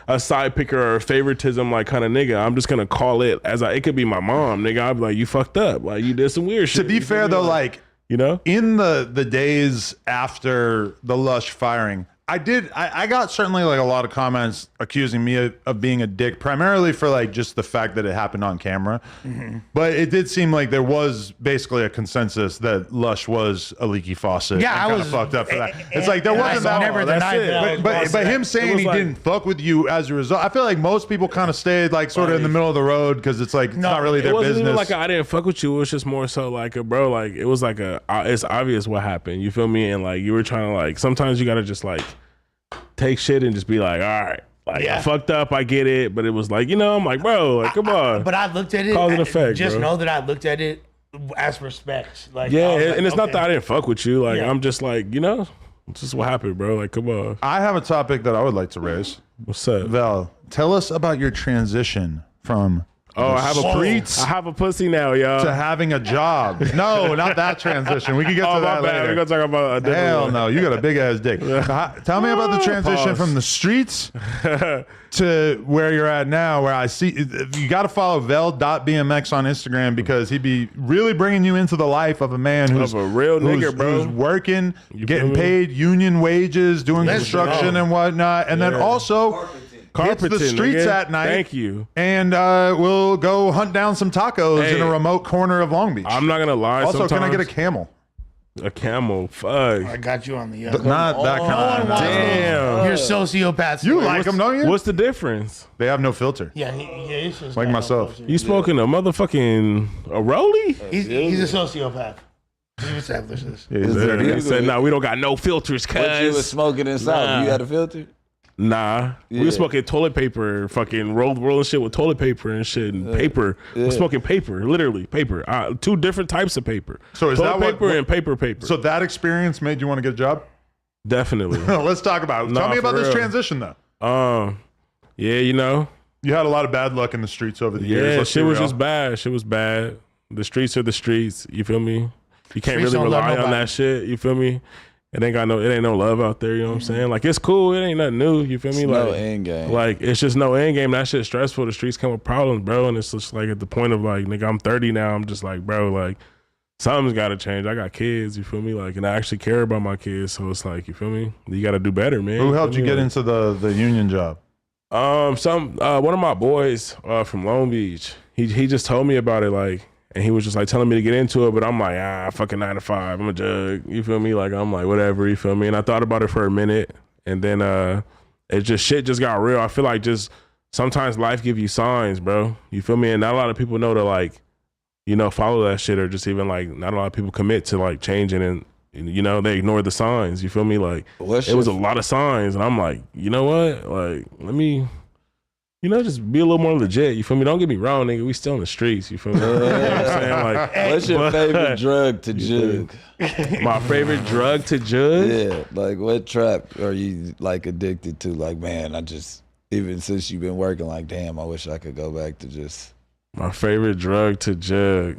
a side picker or a favoritism like kind of nigga. I'm just gonna call it as it could be my mom, nigga. I'd be like, you fucked up, like you did some weird shit. To be You feel fair me? though, like you know, in the days after the Lush firing, I got certainly like a lot of comments accusing me of being a dick, primarily for like just the fact that it happened on camera. But it did seem like there was basically a consensus that Lush was a leaky faucet. Yeah, and I kinda was fucked up for that. It's like there and wasn't I that. never that's denied it. that. But him saying he like- didn't fuck with you as a result, I feel like most people kind of stayed like sort of in the middle of the road because it's like it's not really it their wasn't business. even like I didn't fuck with you. It was just more so like bro, like it was like it's obvious what happened. You feel me? And like you were trying to like sometimes you gotta just like take shit and just be like, all right, like Yeah. I fucked up, I get it, but it was like, you know, I'm like, bro, like come on. But I looked at it. Cause and effect, just bro. know that I looked at it as respect. Like Yeah, I was and like, it's not okay. that I didn't fuck with you. Like Yeah. I'm just like, you know, it's just what happened, bro. Like come on, I have a topic that I would like to raise. what's up? Val, tell us about your transition from Oh, I have a streets I have a pussy now, y'all. to having a job. No, not that transition. We can get to Oh, that my bad. later. We're gonna talk about a different Hell one. no, you got a big ass dick. Tell me about the transition Pause. from the streets to where you're at now, where I see you got to follow vel.bmx on Instagram because he'd be really bringing you into the life of a man who's Of a real nigga, bro. who's working, feel getting me? paid union wages, doing Let's construction go. and whatnot, and then also hits the Carpeting, streets nigga. at night. Thank you. And we'll go hunt down some tacos Hey, in a remote corner of Long Beach. I'm not gonna lie. Also, can I get a sometimes- camel? a camel? Fuck. I got you on the But not that No one kind. wants Damn. those. You're sociopaths. You like them, don't you? What's the difference? They have no filter. Yeah, he's just Like got no myself. filter. You smoking a motherfucking a rollie? He's a sociopath. We've established this. Is there He legal? said, "Nah, we don't got no filters, What you was cuz." smoking inside? Nah. You had a filter? Nah, we Yeah. was smoking toilet paper, fucking rolling shit with toilet paper and shit, and paper. Yeah. We're smoking paper, literally paper. Two different types of paper. So is toilet that what- paper and paper? So that experience made you want to get a job? Definitely. Let's talk about it. Nah, Tell me for about this real. transition, though. Yeah, you know, You had a lot of bad luck in the streets over the years. yeah, Let's shit be was real. just bad. Shit was bad. The streets are the streets. You feel me? You can't Streets really don't love rely on nobody. that shit. You feel me? It ain't no love out there. You know what I'm saying? Like it's cool. It ain't nothing new. You feel me? No Like end game. Like it's just no end game. That shit's stressful. The streets come with problems, bro. And it's just like at the point of like, nigga, I'm 30 now. I'm just like, bro, like something's got to change. I got kids. You feel me? Like, and I actually care about my kids. So it's like, you feel me? You got to do better, man. Who helped feel you me? get Like, into the union job? one of my boys from Long Beach. He just told me about it, like, and he was just like telling me to get into it, but I'm like, fucking 9 to 5. I'm a jug. You feel me? Like I'm like whatever. You feel me? And I thought about it for a minute, and then shit just got real. I feel like just sometimes life give you signs, bro. You feel me? And not a lot of people know to like, you know, follow that shit, or just even like not a lot of people commit to like changing, and you know they ignore the signs. You feel me? Like What's it was a your- lot of signs, and I'm like, you know what? Like let me. You know, just be a little more legit. You feel me? Don't get me wrong, nigga. We still in the streets. You feel me? You know what I'm saying? Like, What's your but- favorite drug to jug? my favorite drug to judge? Yeah, like what trap are you like addicted to? Like, man, I just even since you've been working, like, damn, I wish I could go back to just. My favorite drug to jug.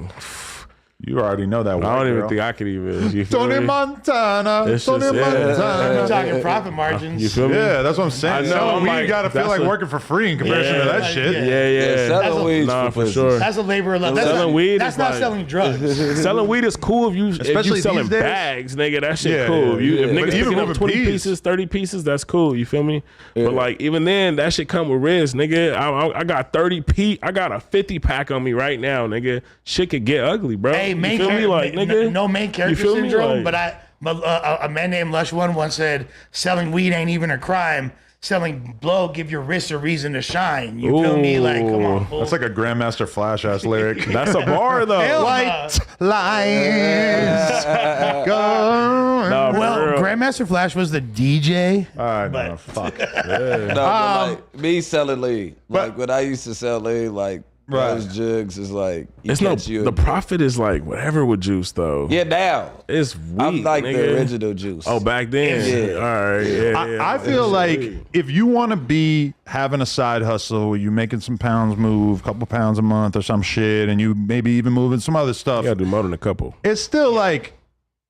You already know that. I don't even think I could even. You feel Tony me? Montana. It's Tony just- yeah. Montana. We're talking profit margins. You feel me? Yeah, that's what I'm saying. I know, Selling I'm weed, like, you gotta feel that's like what- working for free in comparison to Yeah. that shit. Yeah. selling weed Nah, for pussies. sure. That's a labor of love. That's Selling not, weed that's is not like- selling drugs. Selling weed is cool if you Especially selling these days. bags, nigga. That shit Yeah, cool. yeah, If yeah. But niggas even picking up moving 20 peas. pieces, 30 pieces, that's cool. You feel me? But like even then, that shit come with risk, nigga. I got 30 I got a 50 pack on me right now, nigga. Shit could get ugly, bro. Hey, you main feel me? character, Like nigga, no main character feel me? syndrome. Like- But a man named Lush One once said, "Selling weed ain't even a crime. Selling blow give your wrists a reason to shine." You feel me? Like, come on, fool. That's like a Grandmaster Flash ass lyric. that's a bar though. Hell White lines go. Nah, for well, real. Grandmaster Flash was the DJ. I know. Fuck. No, but like me selling lead. Like when I used to sell lead, like Right. those jugs is like you It's no catch you. the profit is like whatever with juice though. Yeah, now It's weak. I'm like nigga. the original juice. Oh, back then. Yeah. All right. Yeah. I feel like if you want to be having a side hustle where you making some pounds move, a couple pounds a month or some shit, and you maybe even moving some other stuff, you gotta do more than a couple. it's still like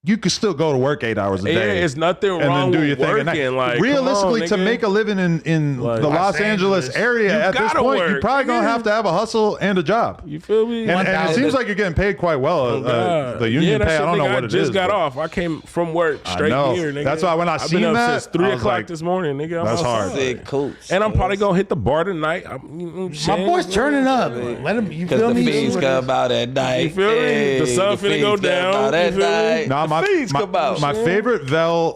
you could still go to work 8 hours a Yeah, day. it's nothing and wrong then do with your thing. And working. Like, realistically, come on, to nigga. make a living in Like, the Los Angeles area You at this gotta point, you're work, probably gonna nigga. have to have a hustle and a job. You feel me? And it 1,000. seems like you're getting paid quite well. God. The union that pay, I shit, don't know nigga, what it is. I just got but off. I came from work straight know. here, nigga. That's why when I I've seen been up that, since 3 I was o'clock like, this morning, nigga. I'm that's hard. outside. Sick coats. And I'm probably gonna hit the bar tonight. My boy's turning up. Let him. You Because feel the me? fees come out at night. You feel me? The sun finna go fees come down. out at You feel me? night. Nah, The fees come out. my favorite Vel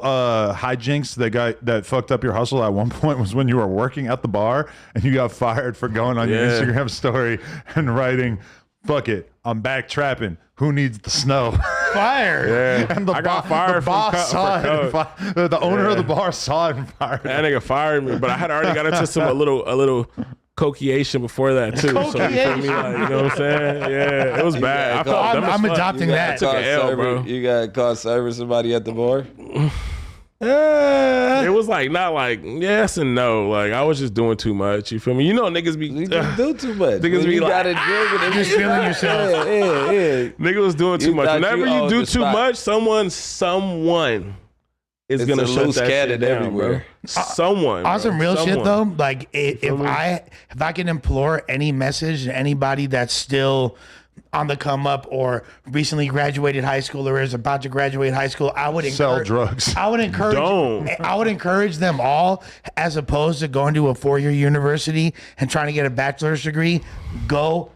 hijinks that fucked up your hustle at one point was when you were working at the bar and you got fired for going on your Yeah. Instagram story and writing, "Fuck it, I'm back trapping. Who needs the snow?" Fire. Yeah. And the I got the fired from boss saw for it. And code. the owner of the bar saw it and fired That him. nigga fired me, but I had already got into a little cocaine before that too. So you feel me? Like, you know what I'm saying? Yeah, it was bad. I felt dumb as I'm fuck. adopting that. took an L, bro. You got caught serving somebody at the bar. It was was like not like yes and no. Like I was just doing too much. You feel me? You know, niggas be You just do too much. Niggas be you like, gotta drink it. Just feeling yourself. Yeah. nigga was doing too You much. thought Whenever you you owned do the too spot. much, someone is It's gonna a shut loose that cannon shit down, everywhere. bro. Someone On some bro. real shit Someone. though, like if I can implore any message to anybody that's still on the come up or recently graduated high school or is about to graduate high school, I would Sell encourage drugs. I would encourage Don't. I would encourage them all, as opposed to going to a 4-year university and trying to get a bachelor's degree. Go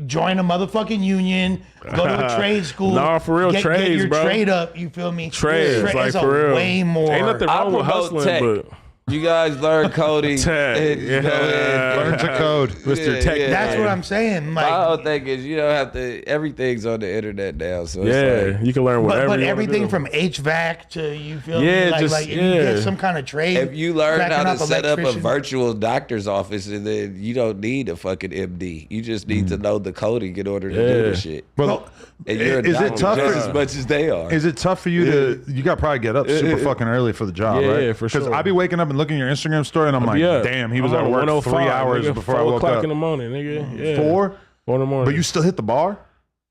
join a motherfucking union. Go to a trade school. Nah, for real, get trades, your bro. trade up. You feel me? Trades, like, it's a for real. way more. Ain't nothing I wrong with promote hustling, tech. but You guys learn coding. Tech, and yeah. go ahead. Learn to code. Mr. Yeah, Tech. yeah. That's what I'm saying. My Like, whole thing is you don't have to. Everything's on the internet now, so yeah, it's like, you can learn whatever. but you wanna everything do. from HVAC to you feel Yeah, me? Like, just- like if you yeah. get some kind of trade. if you learn cracking how to up set up a electrician- virtual doctor's office, and then you don't need a fucking MD. You just need to know the coding in order to do Yeah. the shit. Well, And you're a is it doctor tough? just For, as much as they are? is it tough for you to? You got to probably get up super fucking early for the job, Yeah, right? for Because sure. I be waking up and looking at your Instagram story, and I'm like, Yeah. damn, he was I'm at on work 3 105, hours nigga, before I 4 woke o'clock up. in the morning, nigga. Yeah. 4? 4 in the morning. But you still hit the bar?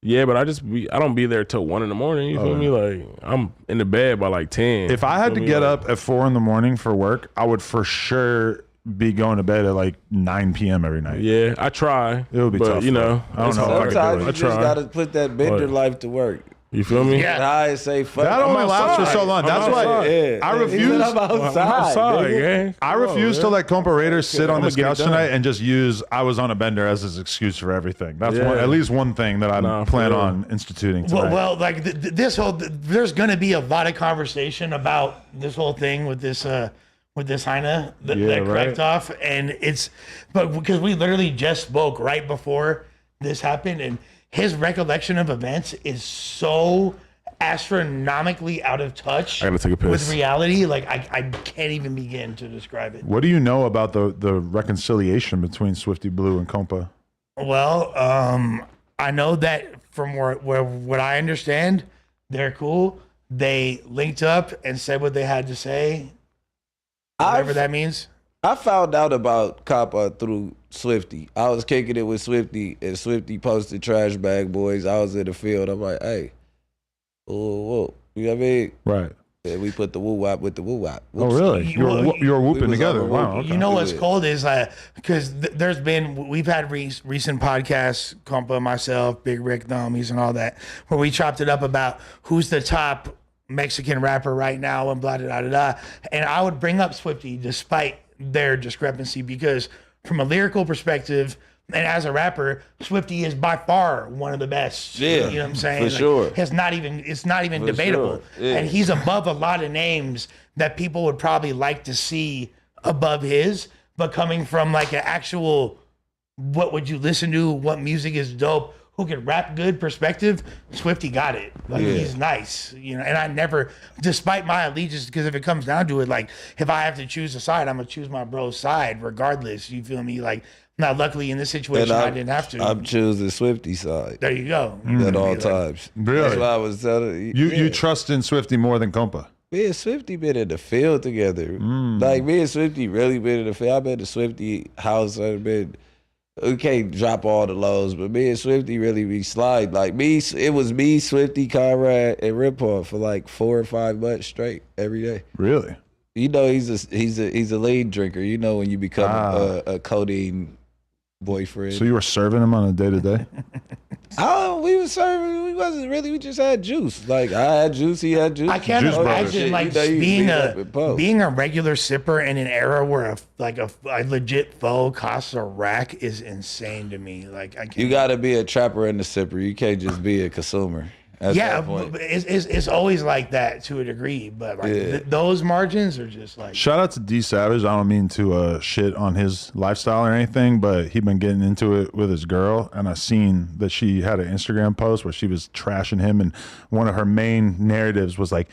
Yeah, but I don't be there till 1 in the morning. You feel me? Like I'm in the bed by like 10. If I had Feel to me? get Like, up at 4 in the morning for work, I would for sure be going to bed at like 9 p.m. every night. yeah, I try. It would be but, tough, You bro. know, I don't it's know if I hard. could do Sometimes it. you I just try. gotta put that bender What? life to work. You feel me? Yeah. And I say fuck. That only I'm lasts for outside. so long. I'm That's why outside. Yeah. I He refuse. said I'm outside. I'm outside, nigga. gang. I Come on, refuse to man. let Compa Raiders sit on I'ma this get it couch done. tonight and just use I was on a bender as his excuse for everything. That's Yeah. at least one thing that I Nah, for plan real. on instituting tonight. well, like this whole, there's going to be a lot of conversation about this whole thing with this Heine that Yeah, cracked right. off, and but because we literally just spoke right before this happened, and his recollection of events is so astronomically out of touch I gotta take a piss. with reality. Like I can't even begin to describe it. What do you know about the reconciliation between Swifty Blue and Compa? Well, I know that from where what I understand, they're cool. They linked up and said what they had to say, whatever that means. I found out about Compa through Swifty. I was kicking it with Swifty, and Swifty posted Trash Bag Boys. I was in the field. I'm like, hey, whoa. You know what I mean? Right. And we put the woo wop with the woo wop. Oh, really? Well, You were whooping was together. on the Wow. whoop. Okay. You know what's Yeah. cold is because we've had recent podcasts, Compa, myself, Big Rick, the homies, and all that, where we chopped it up about who's the top Mexican rapper right now and blah da da da. And I would bring up Swifty despite their discrepancy because from a lyrical perspective and as a rapper, Swifty is by far one of the best. Yeah, you know what I'm saying? for sure. It's not even debatable. sure, yeah. And he's above a lot of names that people would probably like to see above his, but coming from like an actual, what would you listen to? What music is dope? Who can rap good perspective? Swifty got it. Like Yeah. he's nice, you know. And I never, despite my allegiance, because if it comes down to it, like if I have to choose a side, I'm gonna choose my bro's side, regardless. You feel me? Like now, luckily in this situation, I didn't have to. I'm choosing Swifty side There you go. at all times. Really? That's why I was telling You yeah. you trust in Swifty more than Compa? Me and Swifty been in the field together. Like me and Swifty really been in the field. I've been to Swifty house. I've been. We can't drop all the lows, but me and Swifty really be slide. Like me, it was me, Swifty, Conrad, and Ripoff for like 4 or 5 months straight every day. Really? You know he's a lead drinker. You know when you become a codeine boyfriend. So you were serving him on a day to day? Oh, we was serving. We wasn't really. We just had juice. Like I had juice. He had juice. I can't Juice brothers. imagine like You know, you being meet up and post. being a regular sipper in an era where a legit foe costs a rack is insane to me. Like I can't. You got to be a trapper and a sipper. You can't just be a consumer. At yeah, that point. but it's always like that to a degree, but like Yeah. those margins are just like Shout out to D Savage. I don't mean to shit on his lifestyle or anything, but he been getting into it with his girl, and I seen that she had an Instagram post where she was trashing him, and one of her main narratives was like,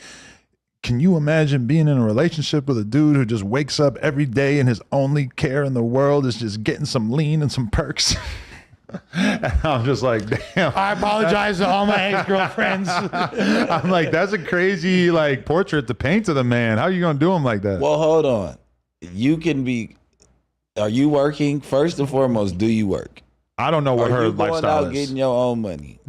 can you imagine being in a relationship with a dude who just wakes up every day and his only care in the world is just getting some lean and some perks? I'm just like, damn. I apologize to all my ex-girlfriends. I'm like, that's a crazy like portrait to paint to the man. How are you gonna do him like that? Well, hold on. You can be. Are you working? First and foremost, do you work? I don't know what Are her you going lifestyle out is. getting your own money?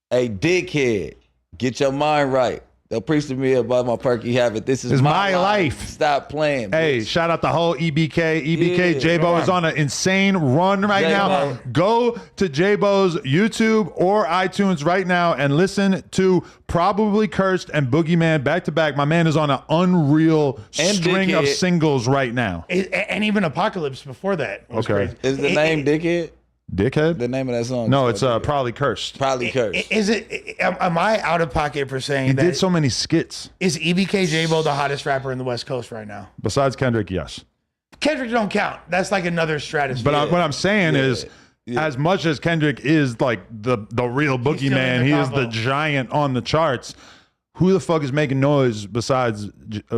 Hey, dickhead, get your mind right. They'll preach to me about my perky habit. This is It's my life. Stop playing. Hey, bitch. shout out the whole EBK. EBK Yeah, J-Bo is on an insane run right now. J-Bo. Go to J-Bo's YouTube or iTunes right now and listen to Probably Cursed and Boogeyman back to back. My man is on an unreal And string of Dickhead. singles right now. And even Apocalypse before that was Okay. crazy. Is the name dickhead? Dickhead? The name of that song? No, it's Probably Cursed. Probably cursed. Is it? Am I out of pocket for saying He that? did so many skits. Is EBK J-Bo the hottest rapper in the West Coast right now? Besides Kendrick, yes. Kendrick don't count. That's like another stratosphere. But what I'm saying is, Yeah. as much as Kendrick is like the real still in boogeyman, the he is combo. the giant on the charts. Who the fuck is making noise besides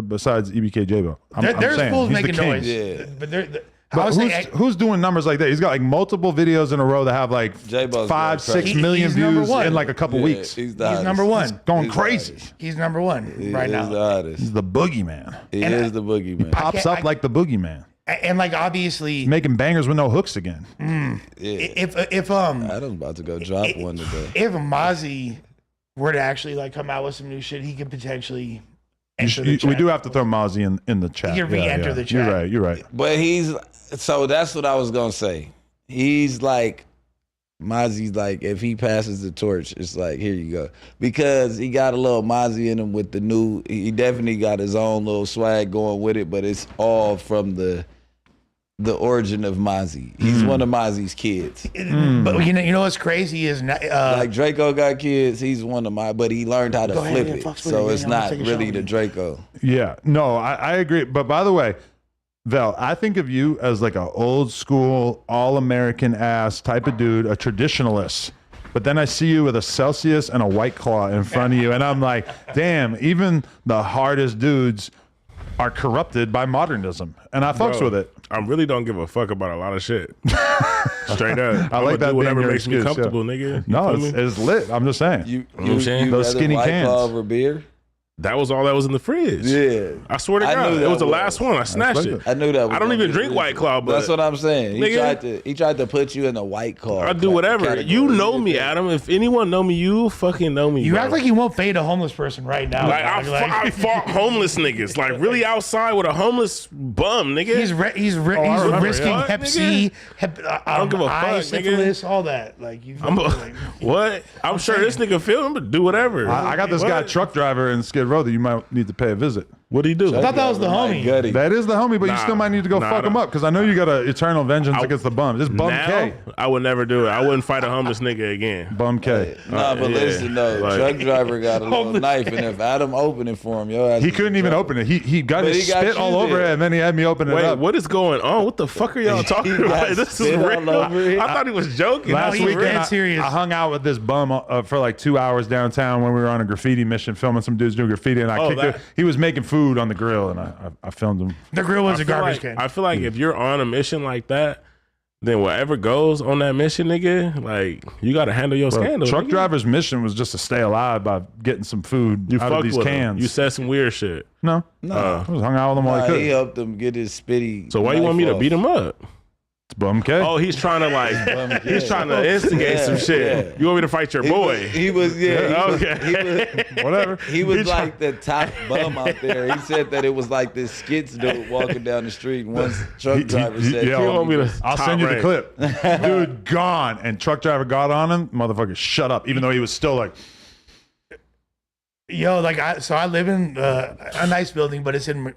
EBK J-Bo? There's saying, fools he's the making king. noise. Yeah. But I But would say who's doing numbers like that? He's got like multiple videos in a row that have like J-Bo's 5, going 6 crazy. million He's number views one. in like a couple Yeah, weeks. He's the he's hottest. number one. Going He's the crazy. hottest. He's number one He right is now. the hottest. He's the boogeyman. He And is the boogeyman. Pops up like the boogeyman. And like obviously, Making bangers with no hooks again. Yeah. if Adam's about to go drop one today. if Mozzie were to actually like come out with some new shit, he could potentially enter the We chat. do have to throw Mozzie in the chat. He can re-enter the chat. You're right. But so that's what I was gonna say. He's like, Mozzie's like, if he passes the torch, it's like, here you go. Because he got a little Mozzie in him with the new, he definitely got his own little swag going with it, but it's all from the origin of Mozzie. He's one of Mozzie's kids. But you know what's crazy is Like Draco got kids, he's one of my, but he learned how to Go ahead flip and it. fuck with So it, it's man. I'm gonna not take a really shot the with Draco. Yeah, no, I agree. But by the way, Vel, I think of you as like an old school, all American ass type of dude, a traditionalist. But then I see you with a Celsius and a White Claw in front of you, and I'm like, damn, even the hardest dudes are corrupted by modernism. And I fucks Bro, with it. I really don't give a fuck about a lot of shit. Straight up. I like that being whatever your makes me excuse, yeah. comfortable, nigga. You No, feel me? it's lit. I'm just saying. You know what I'm saying? rather Those skinny White cans. Claw over beer? That was all that was in the fridge. Yeah. I swear to I God, knew it that was the was. last one. I snatched like it. it. I knew that. Was I don't gonna even be drink the White reason. Claw, but That's what I'm saying. Nigga. He tried to put you in a White Claw. I do whatever. category. You know He me, did that. Adam. If anyone know me, you fucking know me. you bro. act like you won't fade a homeless person right now. Like dog. I fought homeless niggas, like really outside with a homeless bum, nigga. he's remember, risking yeah. Hep C, I don't give a fuck, eye, nigga. syphilis, all that. Like you. What? I'm sure this nigga feel him, but do whatever. I got this guy, What? truck driver in Skid Row, that you might need to pay a visit. What'd he do? I thought that was the homie. Gutty. That is the homie, but you Nah, still might need to go nah, fuck him nah. up, because I know you got an eternal vengeance against the bums. It's Bum Now, K. I would never do it. I wouldn't fight a homeless nigga again. Bum K. Nah, but yeah. listen though, Like- truck driver got a little Homeless knife, and if Adam opened it for him, yo, ass He is couldn't in even trouble. open it. He got But his he got spit you all over there. it, and then he had me open it Wait, up. what is going on? What the fuck are y'all talking He got about? This is spit all real. over it. I thought he was joking. Last he's weekend, dead serious. I hung out with this bum for like 2 hours downtown when we were on a graffiti mission, filming some dudes doing graffiti, and I Oh, kicked that- it. He was making food on the grill, and I filmed him. The grill was a I feel garbage like- can. I feel like if you're on a mission like that, then whatever goes on that mission, nigga, like you got to handle your scandal. Truck nigga. driver's mission was just to stay alive by getting some food You out of fucked these with him. cans. You said some weird shit. no, No, I was hung out with him while nah, I could. he helped him get his spitty. So why you want me to knife beat him up? It's Bum K. Oh, he's trying to like, Bum he's K. trying to instigate Yeah, some shit. yeah. You want me to fight your boy? He was yeah. Okay. Whatever. He was He like the top bum out there. He said that it was like this skits dude walking down the street. And one truck driver said, yeah, You want me to? I'll top send you the rank. clip. Dude, gone. And truck driver got on him. Motherfucker, shut up. Even though he was still like, Yo, like I live in a nice building, but it's in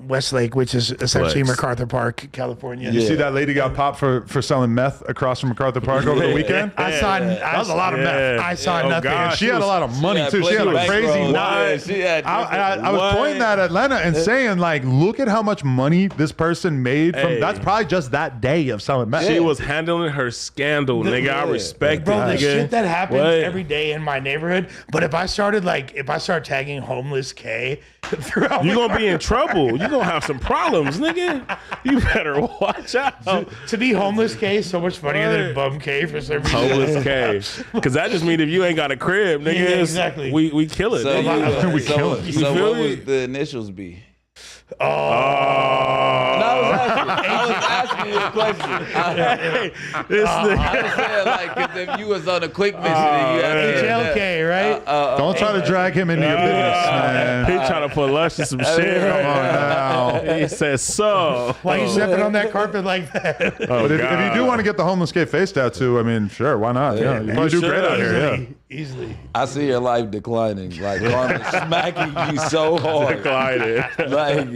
Westlake, which is essentially Flex. MacArthur Park, California. you Yeah. see that lady got popped for selling meth across from MacArthur Park over the weekend? I saw. That was a lot of Yeah. meth. I saw Oh, nothing. gosh. She had a lot of money had too. She had plenty a of crazy bankroll. night. Yeah, she had I was What? pointing that at Lena and saying, like, look at how much money this person made from. Hey. That's probably just that day of selling meth. She was handling her scandal, nigga. I yeah. respect Bro, it, the nigga. shit that happens What? every day in my neighborhood. But if I started like, if I start tagging homeless K throughout, You're gonna be in trouble. You're gonna have some problems, nigga. You better watch out. to be homeless K is so much funnier than bum K for some reason. Homeless K. Because that just means if you ain't got a crib, nigga, Yeah, exactly. we kill it. So, nigga. so feel what me? would the initials be? Oh, And I was asking you a question. This I nigga. was saying, like, 'cause if you was on a quick mission and you had to HLK, right? Don't try to drag him into your business, man. He trying to put Lush in some shit. Come on now. He says so. Why you stepping on that carpet like that? Oh, But if God. you do want to get the homeless kid face tattoo, I mean, sure, why not? Yeah, you probably do should. great out here. Yeah. Easily. I see your life declining. Like, karma's smacking you so hard. Glided. Like,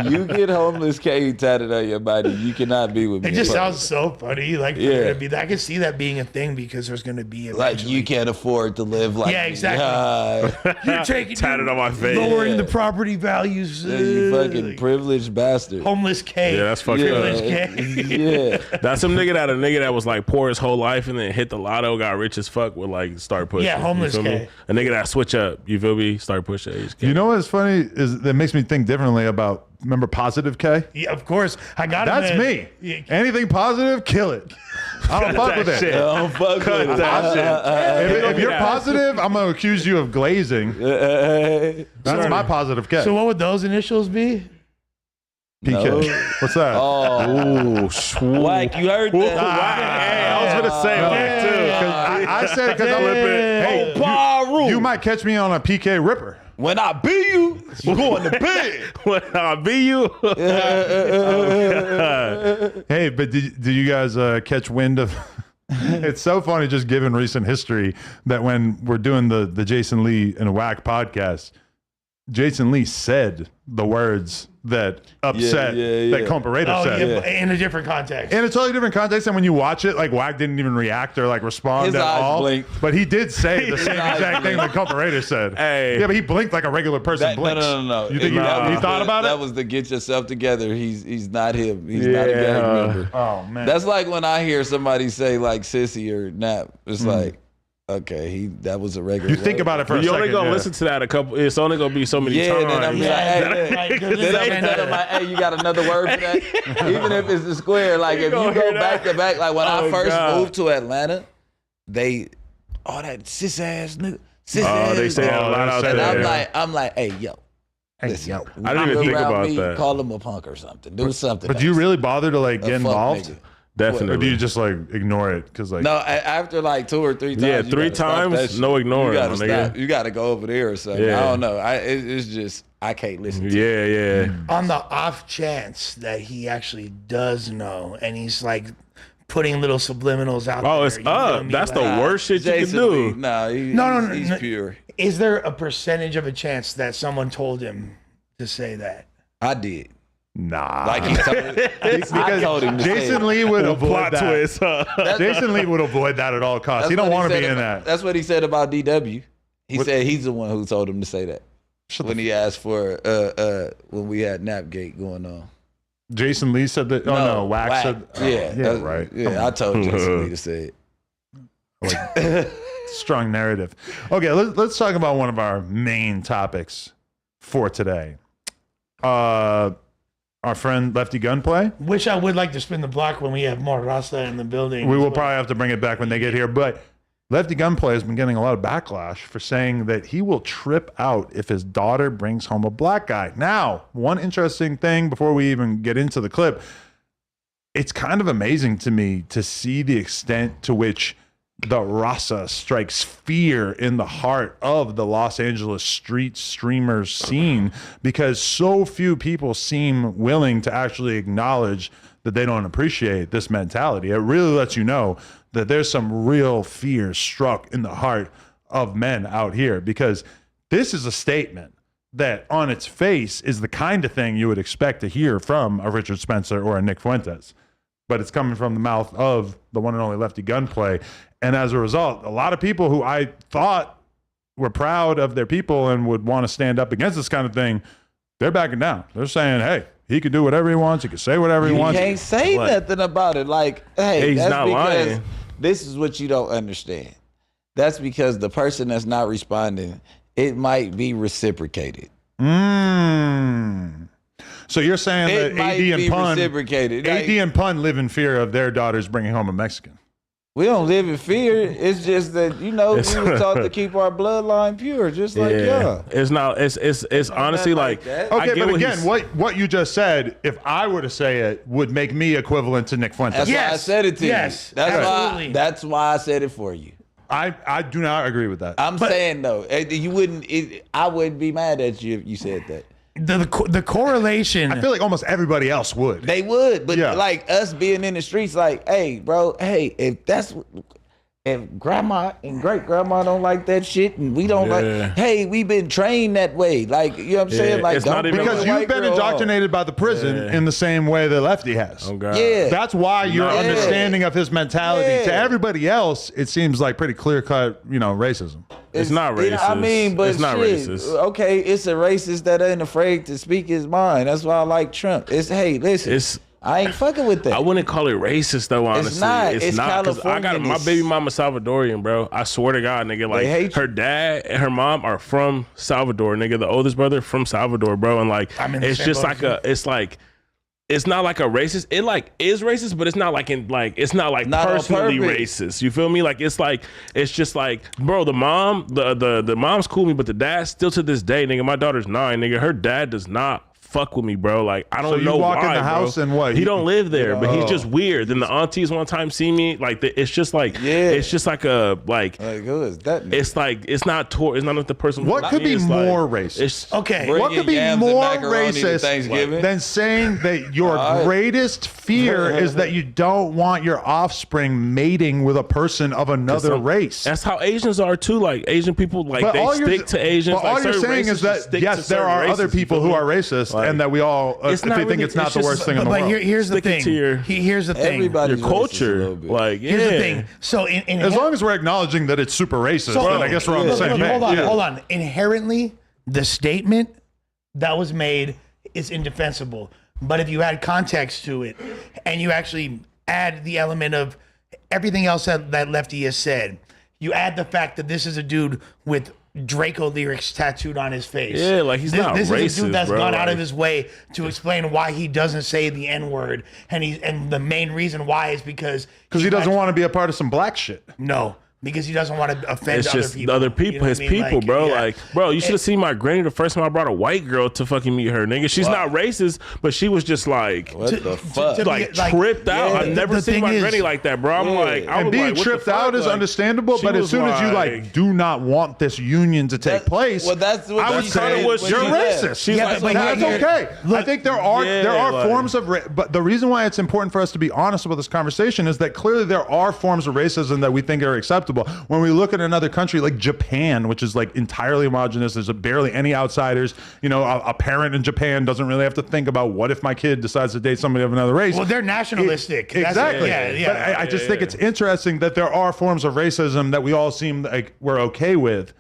you get homeless K tatted on your body, you cannot be with me. It just in public. sounds so funny. Like, for Yeah. there to be, I can see that being a thing because there's going to be Like, you can't afford to live like Yeah, me. exactly. You're taking Tatted on my face. lowering the property values. You fucking privileged bastard. homeless K. Yeah, that's fucked privileged up. K. Yeah. That's some nigga that was like poor his whole life and then hit the lotto, got rich as fuck, would like start pushing. Yeah, homeless You feel me? K. A nigga that switch up, you feel me? Start pushing. You know what's funny is that makes me think differently about, remember Positive K? Yeah, of course. I got That's it. me. Yeah. Anything positive, kill it. I don't fuck with it. shit. Don't fuck Cut with that shit. If you're positive, I'm going to accuse you of glazing. it. That's my Positive K. So what would those initials be? PK. No. What's that? Oh, Ooh, swoop. whack, you heard that? Hey, I was gonna say that too. I said it because I'm hey, Baru. you might catch me on a PK Ripper. When I be you, you going to bed. When I be you. Hey, but do you guys catch wind of? It's so funny, just given recent history, that when we're doing the Jason Lee and a Whack podcast, Jason Lee said the words that upset that Compa Oh, said. yeah, in a different context. In a totally different context, and when you watch it, like Whack didn't even react or like respond His at eyes all. blinked. But he did say the same eyes exact thing that Compa said. Hey. Yeah, but he blinked like a regular person No, blinks. no. You think That you was thought about That it? was the get yourself together. He's not him. He's not a gang member. Oh man, That's like when I hear somebody say like sissy or nap. It's like, okay, that was a regular. you think word. about it for a You second. only gonna yeah. listen to that a couple. It's only gonna be so many Yeah, times. then I'm like, hey, Right, 'cause then it's I'm kinda- telling like, hey, you got another word for that? Even if it's the square, like if gonna you go hear back that? to back, like when I Oh, first God. moved to Atlanta, all that cis ass nigga, cis Oh, ass. they say that a lot out and there. I'm like, hey, yo. Listen, I didn't even you think around about me, that. Call him a punk or something. Do something. But do you nice. really bother to like A get fuck involved, nigga. or do Definitely. you just like ignore it? Because like, No, after like 2 or 3 times. Yeah, you 3 gotta stop times, that shit. no ignoring, You gotta my nigga. stop. You gotta go over there or something. Yeah. I don't know. It's just I can't listen to it. Yeah. On the off chance that he actually does know, and he's like putting little subliminals out there. Oh, it's you feel up. me? That's the Like, worst shit you can Jason do. Lee, nah, No, he's no. pure. Is there a percentage of a chance that someone told him to say that? I did. nah. Like he told, I told him to say Jason it. Lee would avoid Plot that. twist. Huh? Jason Lee would avoid that at all costs. That's He don't what want to said be in about- that. That's what he said about DW. He What- said he's the one who told him to say that when he asked for when we had Napgate going on. Jason Lee said that. Oh no, Wax Whack. said. Oh, Yeah, yeah, that's- right. Yeah, I told Jason Lee to say it. Strong narrative. Okay, let's talk about one of our main topics for today. Our friend Lefty Gunplay. Wish I would like to spin the block when we have more Rasta in the building. We will probably have to bring it back when they get here, but Lefty Gunplay has been getting a lot of backlash for saying that he will trip out if his daughter brings home a black guy. Now, one interesting thing before we even get into the clip, it's kind of amazing to me to see the extent to which the Rasa strikes fear in the heart of the Los Angeles street streamers scene, because so few people seem willing to actually acknowledge that they don't appreciate this mentality. It really lets you know that there's some real fear struck in the heart of men out here, because this is a statement that on its face is the kind of thing you would expect to hear from a Richard Spencer or a Nick Fuentes. But it's coming from the mouth of the one and only Lefty Gunplay. And as a result, a lot of people who I thought were proud of their people and would want to stand up against this kind of thing, they're backing down. They're saying, hey, he can do whatever he wants. He can say whatever he You wants. can't say Like, nothing about it. Like, hey, He's that's not because lying. this is what you don't understand. That's because the person that's not responding it might be reciprocated. So you're saying It that might AD and be Pun, reciprocated. AD and Pun live in fear of their daughters bringing home a Mexican. We don't live in fear. It's just that we was taught to keep our bloodline pure, just like y'all. It's not. It's honestly like that. I Okay, get but again, he's- what you just said, if I were to say it, would make me equivalent to Nick Fuentes. That's why I Yes. said it to Yes. you. Absolutely. That's why I said it for you. I do not agree with that. I'm saying though, you wouldn't. I wouldn't be mad at you if you said that. The correlation. I feel like almost everybody else would. They would, but Yeah. like us being in the streets, like, hey, bro, hey, if grandma and great grandma don't like that shit and we don't like, hey, we've been trained that way. Like, you know what I'm saying? Like, it's not don't even- bring Because the you've white been girl indoctrinated by the prison in the same way that Lefty has. Oh God. Yeah. That's why your Yeah. understanding of his mentality to Yeah. everybody else, it seems like pretty clear cut, racism. It's not you know, I racist. mean, but It's not shit, racist. Okay, it's a racist that ain't afraid to speak his mind. That's why I like Trump. Hey, listen, I ain't fucking with that. I wouldn't call it racist though. Honestly, It's not because I got my Californianness. baby mama Salvadorian, bro. I swear to God, nigga. Like hate her dad and her mom are from Salvador, nigga. The oldest brother from Salvador, bro. And like, I'm in the it's same just boat like as it's like. It's not like a racist. It like is racist, but it's not like it's not like Not on personally purpose. racist. You feel me? Like it's just like, bro, the mom's cool with me, but the dad still to this day, nigga. My daughter's 9, nigga. Her dad does not fuck with me, bro. Like I don't So you know walk why, in the bro. house and what? He don't live there, but he's Oh. just weird. Then the aunties one time see me, like it's just like it's just like a like. Like, who is that? nigga? It's like it's not like the person. What could be It's like- more racist? It's Okay. Bring What your could be yams and more macaroni to racist Thanksgiving? than saying that your All right. greatest fear is that you don't want your offspring mating with a person of another race? That's how Asians are too. Like Asian people, like But they all you're- stick to Asians. But like all you're certain saying races is just that stick to yes, there certain are races, other you people feel who me? are racist, Like, and that we all, it's if not they think really- it's not it's the just- worst thing in the but world. here's the Stick it thing. to your- Here's the thing. Everybody's Your racist a culture, little bit. like Here's the thing. So in As long as we're acknowledging that it's super racist, then I guess we're on the same page. Hold on. Inherently, the statement that was made is indefensible. But if you add context to it, and you actually add the element of everything else that Lefty has said, you add the fact that this is a dude with Draco lyrics tattooed on his face. Yeah, like he's not This is a racist, dude that's bro, gone out of like- his way to explain why he doesn't say the N word, and the main reason why is because Because he doesn't want to be a part of some black shit. No, because he doesn't want to offend It's other just people. other people, You know his what I mean? people, Like, bro. yeah. Like, bro, you should have seen my granny the first time I brought a white girl to fucking meet her, nigga. She's not racist, but she was just like, What the fuck? to be- like like, tripped out. yeah, I've never the seen thing my is- granny like that, bro. I'm like, I And was being like, what the tripped fuck? out is Like, understandable, she but as was soon as you like do not want this union to take place, Well, that's what I would she say said when you're she left. racist. She's Yeah, like, but That's here- okay. I think there are like- forms of, but the reason why it's important for us to be honest about this conversation is that clearly there are forms of racism that we think are acceptable. When we look at another country like Japan, which is like entirely homogenous, there's barely any outsiders. You know, a parent in Japan doesn't really have to think about what if my kid decides to date somebody of another race. Well, they're nationalistic. That's- Exactly. Yeah. But I just think it's interesting that there are forms of racism that we all seem like we're okay with.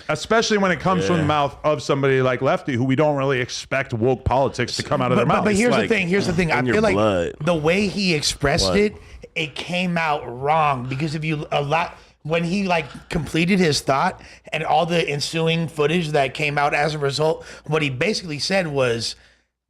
Especially when it comes from the mouth of somebody like Lefty, who we don't really expect woke politics to come out of their mouth. But here's like the thing. Here's the thing. I in your feel like blood. the way he expressed it came out wrong because if you when he like completed his thought and all the ensuing footage that came out as a result, what he basically said was,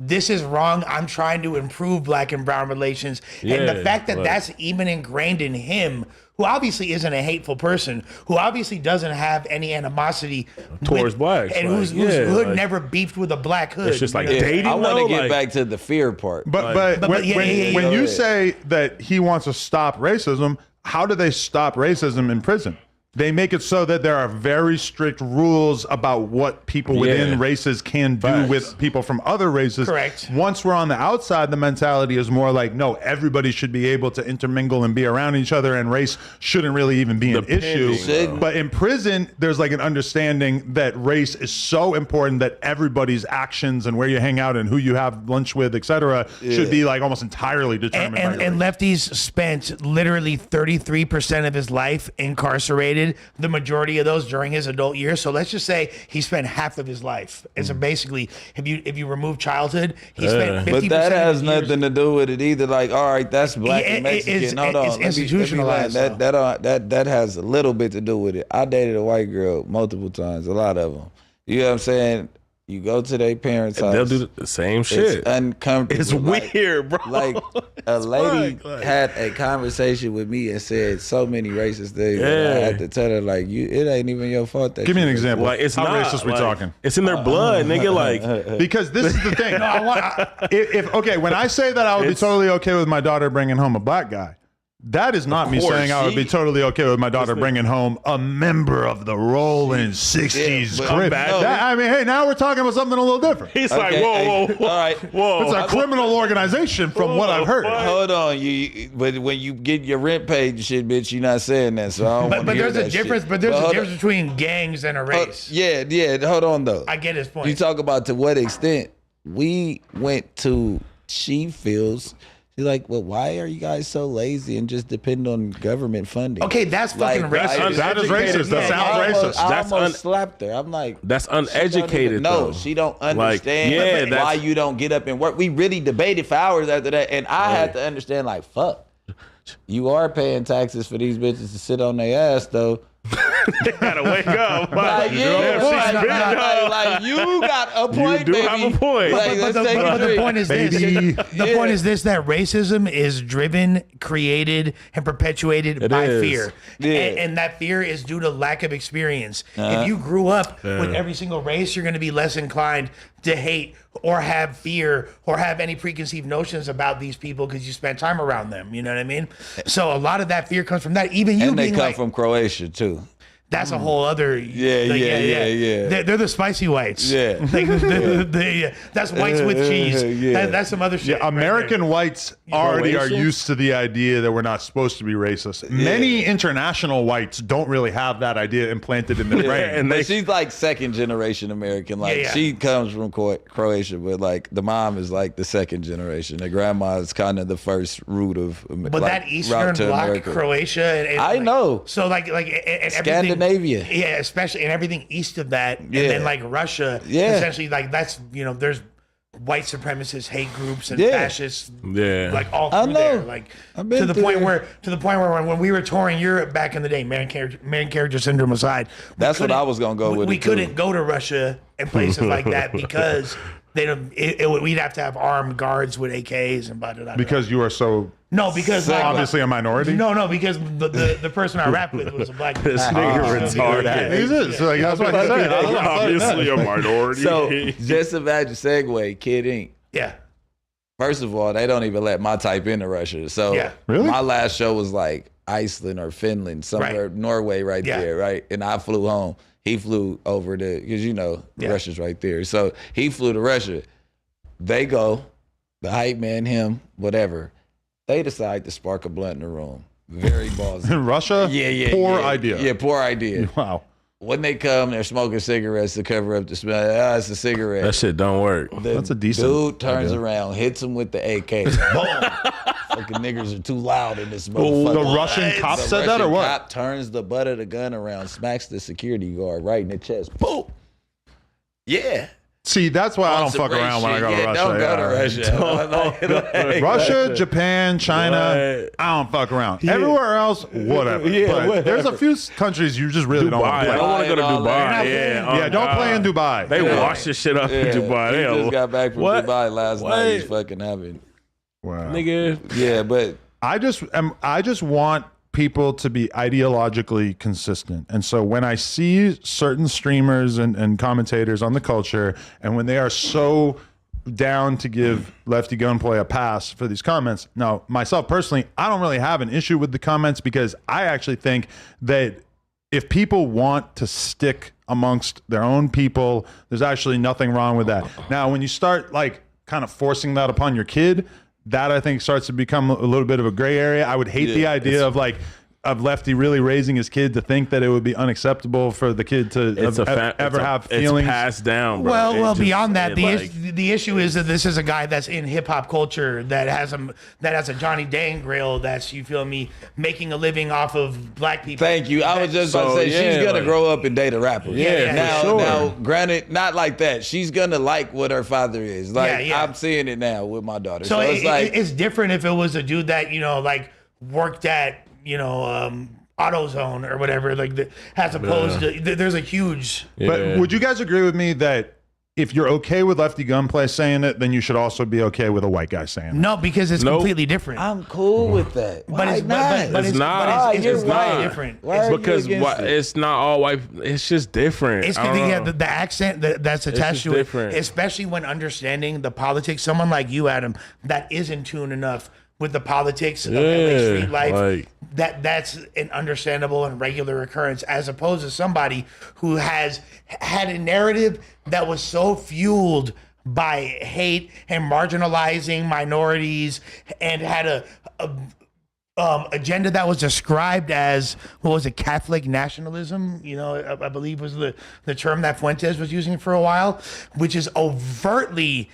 this is wrong. I'm trying to improve black and brown relations. And the Yeah, fact that like- that's even ingrained in him, who obviously isn't a hateful person, who obviously doesn't have any animosity Towards blacks, and like, whose yeah, hood like- never beefed with a black hood. It's just like you know? dating. I want though, to get like- back to the fear part. But But when, yeah, when, yeah, yeah, when go you ahead. say that he wants to stop racism, how do they stop racism in prison? They make it so that there are very strict rules about what people within Yeah. races can do Facts. with people from other races. Correct. Once we're on the outside, the mentality is more like, no, everybody should be able to intermingle and be around each other, and race shouldn't really even be an issue. Shouldn't. But in prison, there's like an understanding that race is so important that everybody's actions and where you hang out and who you have lunch with, etc., should be like almost entirely determined by your And race. Lefty's spent literally 33% of his life incarcerated dated the majority of those during his adult years. So let's just say he spent half of his life. And so basically, if you remove childhood, he spent 50% But that of has his years- nothing to do with it either. Like, all right, that's black and Mexican. Hold on, it's institutionalized, That has a little bit to do with it. I dated a white girl multiple times, a lot of them. You know what I'm saying? You go to their parents' house. They'll do the same It's shit. uncomfortable. It's weird, bro. Like a lady fucked, like- had a conversation with me and said so many racist things. And I had to tell her, like, it ain't even your fault. That Give me you an racist. example. Like, it's How not racist we like, talking? It's in their blood, nigga. Like, Because this is the thing. Okay, when I say that I would be totally okay with my daughter bringing home a black guy, that is not me course, saying I would be she- totally okay with my daughter bringing home a member of the Rolling 60s but- crib. no. I mean, hey, now we're talking about something a little different. he's Okay, like, hey, whoa. all right. Whoa. It's a criminal organization from what I've heard. Hold on, but when you get your rent paid and shit, bitch, you're not saying that. So I don't But wanna hear there's a that difference. shit. But there's a hold difference between gangs and a on. race. Yeah. Hold on though. I get his point. You talk about to what extent we went to. She feels. She's like, well, why are you guys so lazy and just depend on government funding? Okay, that's fucking Like, racist. That is racist. That sounds racist. I That's almost slapped her. I'm like, That's she don't uneducated, even though. know. She don't Like, understand yeah, that's- why you don't get up and work. We really debated for hours after that, and I had to understand, like, fuck, you are paying taxes for these bitches to sit on their ass, though. They gotta wake up. Like, yeah, she's like, big, like, you got a point, do baby. have a point. Like, But let's take a the drink. point is this. Baby. The point is this: that racism is driven, created, and perpetuated by is. fear, Yeah. and that fear is due to lack of experience. If you grew up with every single race, you're going to be less inclined to hate or have fear or have any preconceived notions about these people because you spent time around them. You know what I mean? So a lot of that fear comes from that. Even you And they being come like, from Croatia, too. that's a whole other. Yeah. They're the spicy whites. Yeah. Like, that's whites with cheese. Yeah. That's some other shit. Yeah, American whites already are Croatian? used to the idea that we're not supposed to be racist. Many international whites don't really have that idea implanted in their brain. and But they- she's like second generation American. Like Yeah. she comes from Croatia, but like the mom is like the second generation. The grandma is kind of the first root of. But like, that Eastern route to Bloc, America. Croatia, and I like, know. So like and Scandinavia. everything, yeah, especially and everything east of that, and Yeah. then like Russia, Yeah. essentially like that's there's white supremacist hate groups and Yeah. fascists, Yeah. like all I through know. there, like I've been to the through point there. where when we were touring Europe back in the day, main character syndrome aside, we That's what couldn't- I was gonna go with We it, too. couldn't go to Russia and places like that because they don't. We'd have to have armed guards with AKs and blah blah blah. Because you are so No, because like, obviously a minority. No, because the person I rapped with was a black This dude. nigga retarded. He is. So, like, that's what he said. Obviously a minority. So just imagine segue, Kid Ink. Yeah. First of all, they don't even let my type into Russia. So Yeah. Really? my last show was like Iceland or Finland, somewhere, Right. Norway right Yeah. there, right? And I flew home. He flew over to, because Yeah. Russia's right there. So he flew to Russia. They go, the hype man, him, whatever. They decide to spark a blunt in the room. Very ballsy. In Russia? Poor idea. Yeah, poor idea. Wow. When they come, they're smoking cigarettes to cover up the smell. Ah, it's a cigarette. That shit don't work. The That's a decent dude turns idea. around, hits him with the AK. Boom! Fucking niggers are too loud in this motherfucker. The Russian cop The said that or Russian what? Cop turns the butt of the gun around, smacks the security guard right in the chest. Boom! Yeah. See, that's why I On don't some fuck race around when I shit. go to Yeah, Russia. Don't go to Russia. Russia, Japan, China, Right. I don't fuck around. Everywhere else, whatever. Yeah, But whatever. there's a few countries you just really don't want Dubai. to I play. don't want to go to Dubai and all Dubai. that. Yeah, Yeah, don't play in Dubai. They Yeah. wash this shit up in Dubai. He They just got back from What? Dubai last What? night. He's fucking having. Wow. nigga. Yeah, but I just want people to be ideologically consistent. And so when I see certain streamers and commentators on the culture, and when they are so down to give Lefty Gunplay a pass for these comments. Now, myself personally, I don't really have an issue with the comments because I actually think that if people want to stick amongst their own people, there's actually nothing wrong with that. Now, when you start like kind of forcing that upon your kid, that I think starts to become a little bit of a gray area. I would hate the idea of like of Lefty really raising his kid to think that it would be unacceptable for the kid to ever have feelings. It's passed down, bro. Well, beyond that, the issue is that this is a guy that's in hip hop culture that has a Johnny Dang grill that's, you feel me, making a living off of black people. Thank you. I was just about to say she's gonna grow up and date a rapper. Now, granted, not like that. She's gonna like what her father is. Like I'm seeing it now with my daughter. So it's like it's different if it was a dude that like worked at AutoZone or whatever, like as opposed to there's a huge. But would you guys agree with me that if you're okay with Lefty Gunplay saying it, then you should also be okay with a white guy saying it? No, because it's completely different. I'm cool with that. But it's not. It's not different. It's because it's not all white. It's just different. It's the accent that's attached to it, especially when understanding the politics. Someone like you, Adam, that is in tune enough with the politics of LA street life, that's an understandable and regular occurrence, as opposed to somebody who has had a narrative that was so fueled by hate and marginalizing minorities and had a agenda that was described as, what was it, Catholic nationalism? I believe was the term that Fuentes was using for a while, which is overtly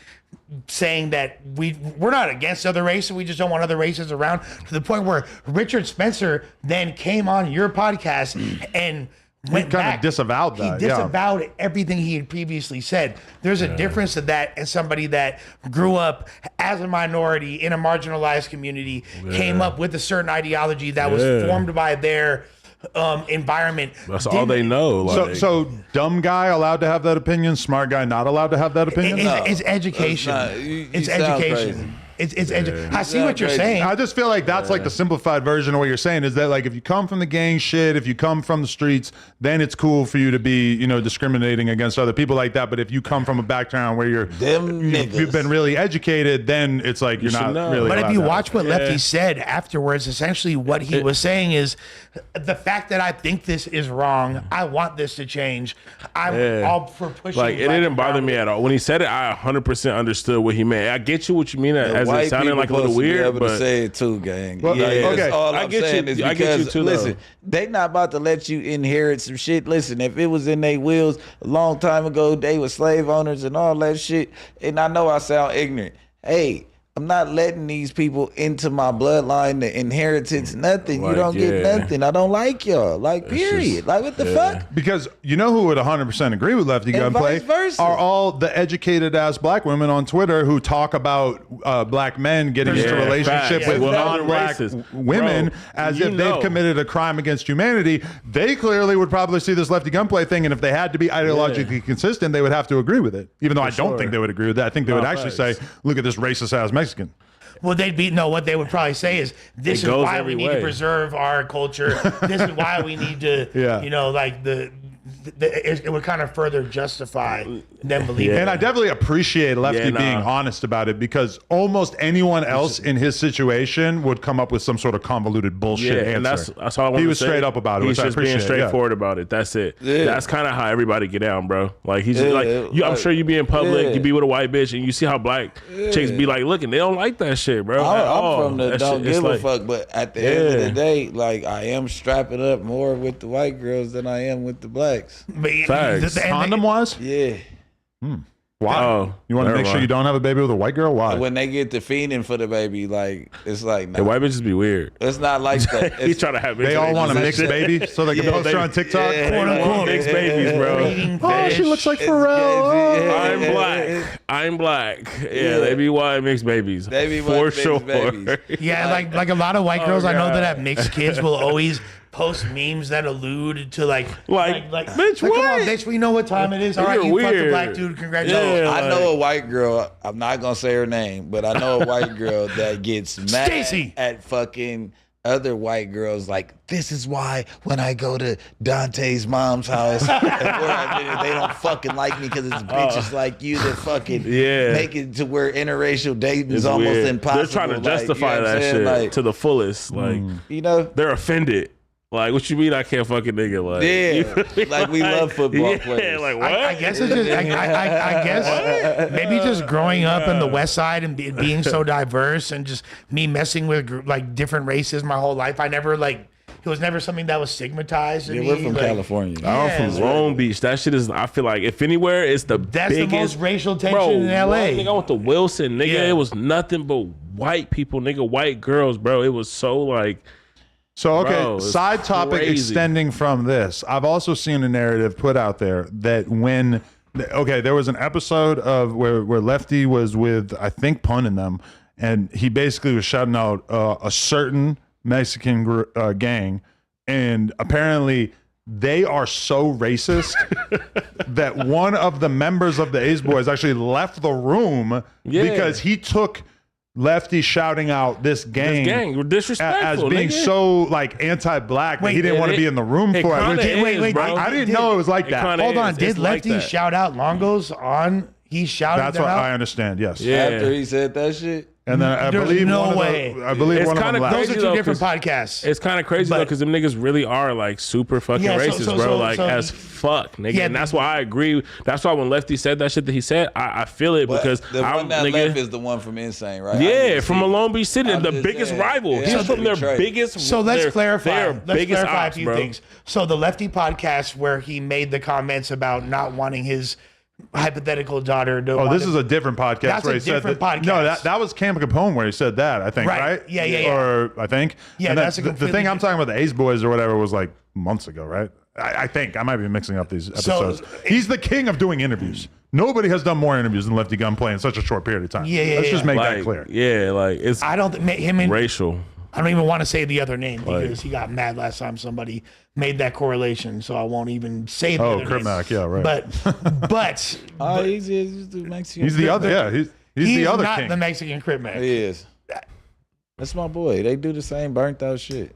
saying that we're not against other races, we just don't want other races around, to the point where Richard Spencer then came on your podcast and went back, disavowed that. He disavowed everything he had previously said. There's a difference to that and somebody that grew up as a minority in a marginalized community, came up with a certain ideology that was formed by their environment. That's all they know. So dumb guy allowed to have that opinion, smart guy not allowed to have that opinion? It's education. It's education. I see what you're saying. I just feel like that's like the simplified version of what you're saying, is that like if you come from the gang shit, if you come from the streets, then it's cool for you to be, discriminating against other people like that. But if you come from a background where you've been really educated, then it's like you're not really. But if you watch what Lefty said afterwards, essentially what he was saying is the fact that I think this is wrong, I want this to change. I'm all for pushing. Like it didn't bother me at all when he said it. I 100% understood what he meant. I get you what you mean as it sounded like a little weird, but to say it too, gang. Well, okay. All I'm saying is because listen, they not about to let you inherit some shit. Listen, if it was in their wills a long time ago, they were slave owners and all that shit. And I know I sound ignorant. Hey, I'm not letting these people into my bloodline, the inheritance, nothing. You don't get nothing. I don't like y'all. Like, period. Like, what the fuck? Because you know who would 100% agree with Lefty Gunplay are all the educated ass black women on Twitter who talk about black men getting into a relationship with non-black women as if they've committed a crime against humanity. They clearly would probably see this Lefty Gunplay thing, and if they had to be ideologically consistent, they would have to agree with it. Even though I don't think they would agree with that. I think they would actually say, look at this racist ass Mexican. Well, what they would probably say is, this is why we need to preserve our culture. This is why we need to, it would kind of further justify them believing. And I definitely appreciate Lefty being honest about it, because almost anyone else in his situation would come up with some sort of convoluted bullshit answer. And that's all I want to say. He was straight up about it. He's just being straightforward about it. That's it. Yeah. That's kind of how everybody get down, bro. Like he's just I'm sure you be in public, you be with a white bitch, and you see how black chicks be like looking. They don't like that shit, bro. I'm from the don't give a fuck, but at the end of the day, like I am strapping up more with the white girls than I am with the blacks. Condom wise? Yeah. Why? Oh, you want to make sure you don't have a baby with a white girl? Why? When they get to fiending for the baby, like it's like the white bitches be weird. It's not like that. He's trying to have. They all want a mixed baby, so they can post her on TikTok. Mixed babies, bro. Oh, she looks like Pharrell. I'm black. Yeah, they be white mixed babies. They be for sure. Yeah, like a lot of white girls I know that have mixed kids will always post memes that allude to like bitch, what? Come on, bitch, we know what time it is. All right, you fucked a black dude. Congratulations. I know a white girl. I'm not gonna say her name, but I know a white girl that gets mad at fucking other white girls. Like, this is why when I go to Dante's mom's house and where I've been, they don't fucking like me because it's bitches like you that fucking make it to where interracial dating is almost impossible. They're trying to justify that shit to the fullest. Like, they're offended. Like, what you mean I can't fucking nigga? Like, like we love football players. Like what? I guess it's just, I guess maybe just growing up in the West Side and being so diverse and just me messing with like different races my whole life. I never like It was never something that was stigmatized. To Yeah, me. we're from Like, California. I'm Yeah. from Long Beach. That shit is. I feel like if anywhere, it's the That's biggest the most racial tension bro, in LA. I think I went to Wilson, nigga. Yeah. It was nothing but white people, nigga, white girls, bro. It was so like. So, okay, Bro, it's side topic crazy. extending from this. I've also seen a narrative put out there that there was an episode of where Lefty was with, I think, Pun and them, and he basically was shouting out a certain Mexican gang, and apparently they are so racist that one of the members of the A's Boys actually left the room because he took Lefty shouting out this gang Disrespectful as being nigga. so like anti-black that he didn't want to be in the room it for it. kinda Which- is, bro. I didn't know it was like that. kinda Hold on, is. did It's like Lefty that. shout out Longos on? He shouted That's them what out? I understand. Yes. Yeah. After he said that shit, And then I There's believe no one way. of them, I believe It's one of kinda them left. Those are crazy two though, different 'cause podcasts. It's kind of crazy though, But- because them niggas really are like super fucking Yeah, so- racist, so- bro. so- like so- as fuck, nigga. Yeah, And that's why I agree. That's why when Lefty said that shit that he said, I feel it but because the I'm one that nigga. left is the one from Insane, right? I Yeah, didn't from see a it. Long Beach City, I'm the just biggest saying. rival. Yeah, He's from their Detroit. biggest. So let's clarify. Their Let's biggest clarify ops, a few bro. things. So the Lefty podcast where he made the comments about not wanting his hypothetical daughter to. Oh, this is a different podcast. That's where a he said different that, podcast. No, that was Camp Capone where he said that. I think, Right. right? Yeah, yeah, yeah. Or I think. Yeah, And then that's a the completely thing I'm talking about. The A's Boys or whatever was like months ago, right? I think I might be mixing up these episodes. He's the king of doing interviews. Nobody has done more interviews than Lefty Gunplay in such a short period of time. Yeah, yeah, Let's just make Like, that clear. yeah, like it's I don't think him and racial. I don't even want to say the other name because he got mad last time somebody made that correlation. So I won't even say the other Crip name. Mac, yeah, right. But Oh, he's the Mexican. He's the other, yeah. He's he's the other not king. the Mexican Crip Mac. He is. That's my boy. They do the same burnt out shit.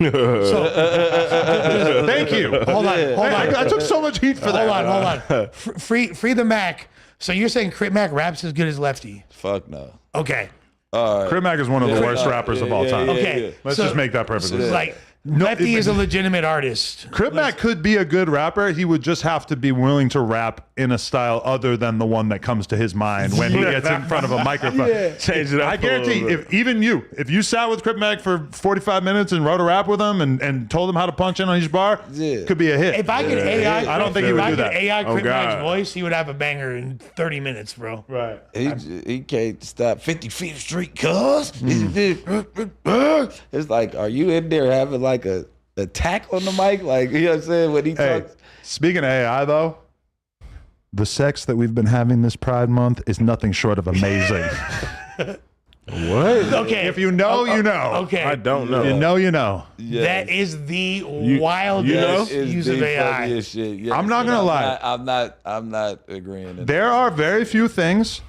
So Thank you. hold on. I took so much heat for that. Hold on. Free the Mac. So you're saying Crip Mac raps as good as Lefty? Fuck no. Okay. Crip Mac is one of the worst rappers of all time. Okay. Let's So- just make that perfectly clear. Like Lefty is a legitimate artist. Crip Mac could be a good rapper. He would just have to be willing to rap in a style other than the one that comes to his mind when he gets in front of a microphone. Change it up. I guarantee, if you sat with Crip Mac for 45 minutes and wrote a rap with him and told him how to punch in on each bar, could be a hit. If I could AI, I don't think he if would I do could that. AI Crip Mac's God. voice, he would have a banger in 30 minutes, bro. Right. He can't stop 50 feet of street, cuz. It's like, are you in there having like a attack on the mic? Like, you know what I'm saying? When he Hey, talks. speaking of AI though, the sex that we've been having this Pride Month is nothing short of amazing. What? Okay. If you know, you know. Okay. I don't know. You know, you know. That is the you wildest know? use of AI. Shit. Yes. I'm not gonna lie. I'm not agreeing. To There are very few things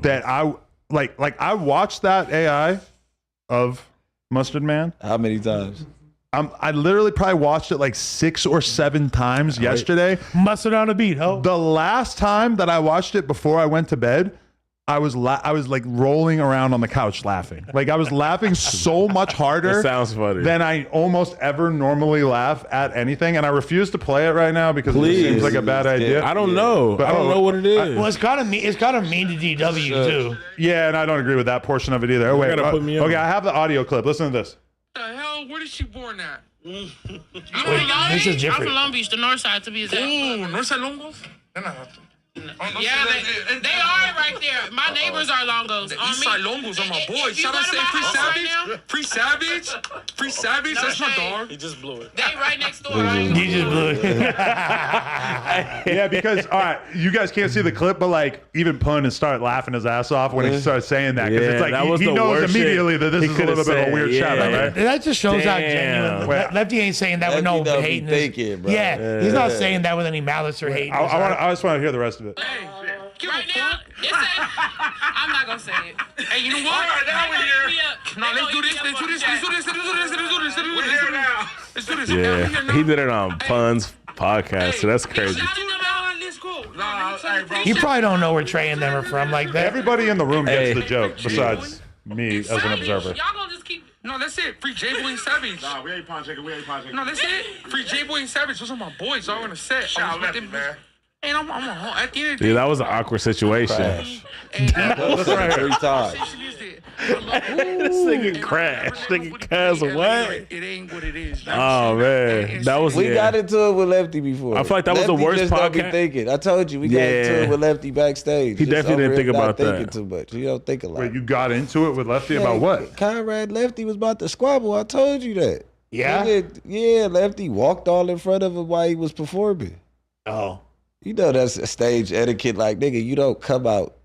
that I like. Like I watched that AI of Mustard Man. How many times? I literally probably watched it like 6 or 7 times yesterday. Mustard on a beat, ho. The last time that I watched it before I went to bed, I was like rolling around on the couch laughing. Like I was laughing so much harder. That sounds funny. Than I almost ever normally laugh at anything, and I refuse to play it right now because it seems like a bad idea. I don't know. But- I don't know what it is. Well, it's kind of mean. It's kind of mean to DW too. Yeah, and I don't agree with that portion of it either. Oh, wait, gotta put me on. okay, I have the audio clip. Listen to this. The hell? Where is she born at? This is I'm different. from Long Beach, the north side to be exact. Oh, Northside Longos? Yeah, they are right there. My neighbors are Longos. The On East me. Side Longos are my If boys. you Shout go out to say my Free house right Savage. now, Free Savage. Free Savage. That's my shade. dog. He just blew it. They right next door. I ain't You just blew it. Yeah, because all right, you guys can't see the clip, but like even Pun has started laughing his ass off when he starts saying that because Yeah, it's like that was he the knows worst immediately shit that this he is a could've little bit of a said, weird yeah. shout out, right? That just shows how Damn. genuine. Lefty ain't saying that with no Lefty don't be hate. thinking, bro. Yeah, he's not saying that with any malice or hate. I just want to hear the rest of it. right now, it's I'm not gonna say it. Hey, you know what? All right, now we're here. No, let's do this. Let's do this. Let's do this. Let's do this. Let's do this. We're here now. Let's do this. Yeah, he did it on Pun's podcast, so that's crazy. Let's go. Nah, hey, bro. You probably don't know where Trey and them are from like that. Everybody in the room gets Hey. the joke besides me as an observer. Y'all gonna just keep. No, that's it. Free J-Boy and Savage. Nah, we ain't punching. We ain't punching. No, that's it. Free J-Boy and Savage. Those are my boys. All on the set. Shout out Lefty, man. And I'm at the end of the Yeah, day. that was an awkward situation. That's right. 3 times. Conversation is that This nigga crashed. Nigga cuz what? It ain't what it is. Oh man, that was We got into it with Lefty before. I feel like that was the Lefty worst just don't be podcast. thinking. I told you we got into it with Lefty backstage. He Just definitely over didn't think him not about that. thinking too much. He don't think a lot. Wait, you got into it with Lefty about what? Conrad Lefty was about to squabble. I told you that. Yeah? Yeah, Lefty walked all in front of him while he was performing. Oh. You know that's a stage etiquette. Like, nigga, you don't come out.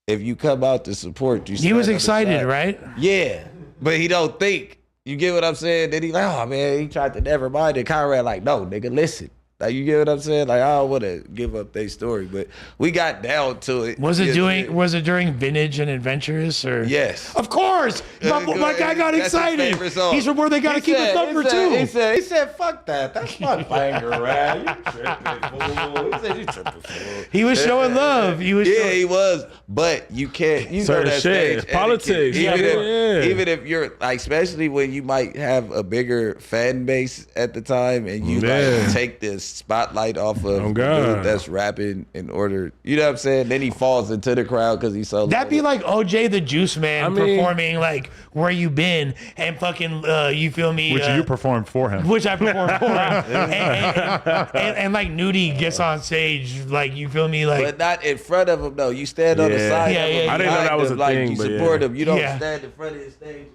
If you come out to support, you He was stand on the excited, side. right? Yeah, but he don't think. You get what I'm saying? Then he like, oh man, he tried to never mind it. Conrad like, no, nigga, listen. Like, you get what I'm saying? Like, I don't want to give up their story, but we got down to it. Was it You know what I'm saying? Was it during Vintage and Adventurous or? Yes. Of course. My guy got That's his excited. favorite song. He's from where they got to He keep said- it number he said- two. He said, fuck that. That's not banger rap. You tripping, fool. He said, you tripping, fool. He was showing love. He was. Yeah, showing, he was, but you can't. You Certain know that shit. stage Politics. etiquette. Yeah. Even if you're like, especially when you might have a bigger fan base at the time, and you Yeah. like take the spotlight off of Oh, the God. dude that's rapping in order. You know what I'm saying? Then he falls into the crowd because he's so. That'd be like OJ the Juice Man I mean- performing like "Where You Been" and fucking you feel me? Which you performed for him. which I performed for him, and like Nudie gets on stage, like you feel me, like But not in front of him though. You stand on the Yeah. side. Yeah, of him, yeah, I didn't know behind that was him, a like, thing, You but support yeah. him. You don't Yeah. stand in front of the stage and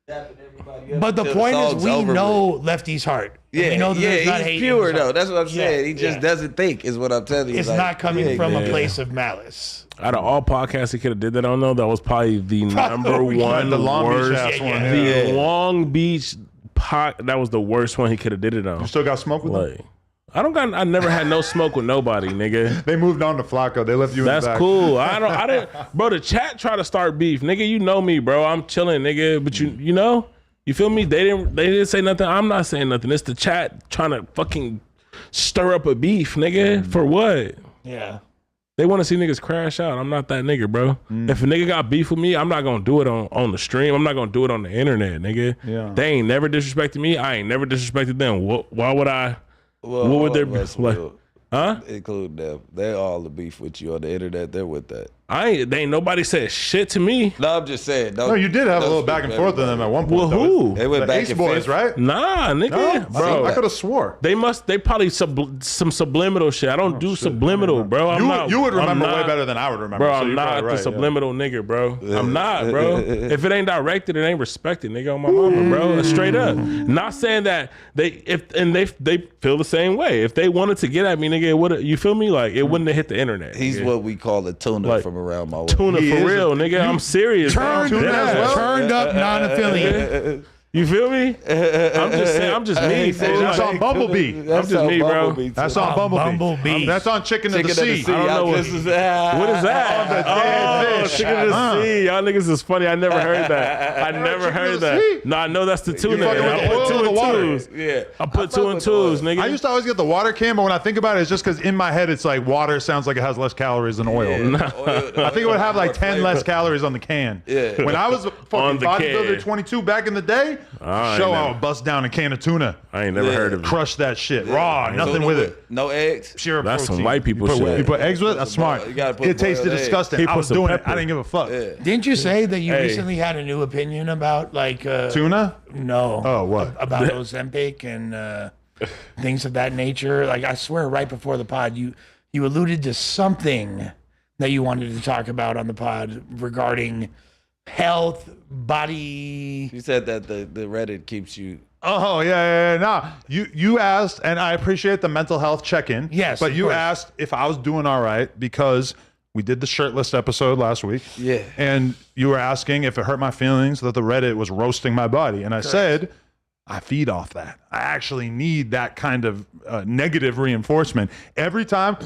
get dapping everybody up. But the until point is, song's we over know with. Lefty's heart. Yeah, we know that there's not hate he's in pure his heart. though. That's what I'm saying. He Yeah, just yeah. doesn't think, is what I'm telling you. It's Like, not coming yeah, from a yeah. place of malice. Out of all podcasts he could have did that on, though, that was probably the number Probably. one The Long Beach worst. ass one. yeah. Yeah. The Long Beach that was the worst one he could have did it on. You still got smoke with them? Like, I never had no smoke with nobody, nigga. They moved on to Flakko. They left you That's in the back. cool. I didn't, bro. The chat try to start beef, nigga. You know me, bro. I'm chilling, nigga. But you know, you feel me? They didn't say nothing. I'm not saying nothing. It's the chat trying to fucking stir up a beef, nigga. For what? Yeah. They want to see niggas crash out. I'm not that nigga, bro. If a nigga got beef with me, I'm not gonna do it on the stream. I'm not gonna do it on the internet, nigga. Yeah. They ain't never disrespected me. I ain't never disrespected them. Why would I? Well, What would there all be? of us Like, will huh? include them. They all the beef with you on the internet. They're with that. They ain't nobody said shit to me. No, I'm just saying. No, you did have a little back and forth with them at one point. Well, though. who? They went The back Ace and Boys, forth. right? Nah, nigga, No, bro. I could have swore. They probably some subliminal shit. I don't do subliminal, bro. You would remember I'm way not- better than I would remember. Bro, so I'm you're not probably the right, yeah. subliminal nigga, bro. I'm not, bro. If it ain't directed, it ain't respected, nigga. On my mama, bro. Straight up. Not saying that they feel the same way. If they wanted to get at me, nigga, it would. You feel me? Like it wouldn't have hit the internet. He's nigga. what we call a tuna Like, from around my way. Tuna He for is real, nigga. I'm serious. Turned, bro. Tuna as well? turned up non-affiliate. You feel me? I'm just saying. I'm just me. Hey, fool. that's Like, on Bumblebee. I'm just me, bro. That's on Bumblebee. Bumblebee. That's on Chicken of the Sea. I don't know what- What is that? the dead fish. Chicken of the sea. Y'all niggas is funny. I never heard that. I never Chicken heard of the that. sea? No, I know that's the tuna. fucking with I the put oil two or the and water? twos. Yeah. I put two and twos, nigga. I used to always get the water can, but when I think about it, it's just because in my head it's like water sounds like it has less calories than oil. I think it would have like 10 less calories on the can. Yeah. When I was a On fucking the bodybuilder can. 22 back in the day, I show ain't I never- would bust down a can of tuna, I ain't never heard of it. crush that shit raw, nothing Tuna with it. No eggs. Pure That's some protein. white people you put, shit. You put eggs with it? That's smart. You gotta put It tasted boiled eggs. disgusting. He I put was some doing it. pepper. I didn't give a fuck. Didn't you say that you Hey. recently had a new opinion about like Tuna? no? Oh, what? About Ozempic and things of that nature? Like I swear, right before the pod, you alluded to something that you wanted to talk about on the pod regarding health, body. You said that the Reddit keeps you. Oh yeah. Nah, you asked, and I appreciate the mental health check-in. Yes, but of you course. asked if I was doing all right because we did the shirtless episode last week. Yeah. and you were asking if it hurt my feelings that the Reddit was roasting my body, and I said I feed off that. I actually need that kind of negative reinforcement every time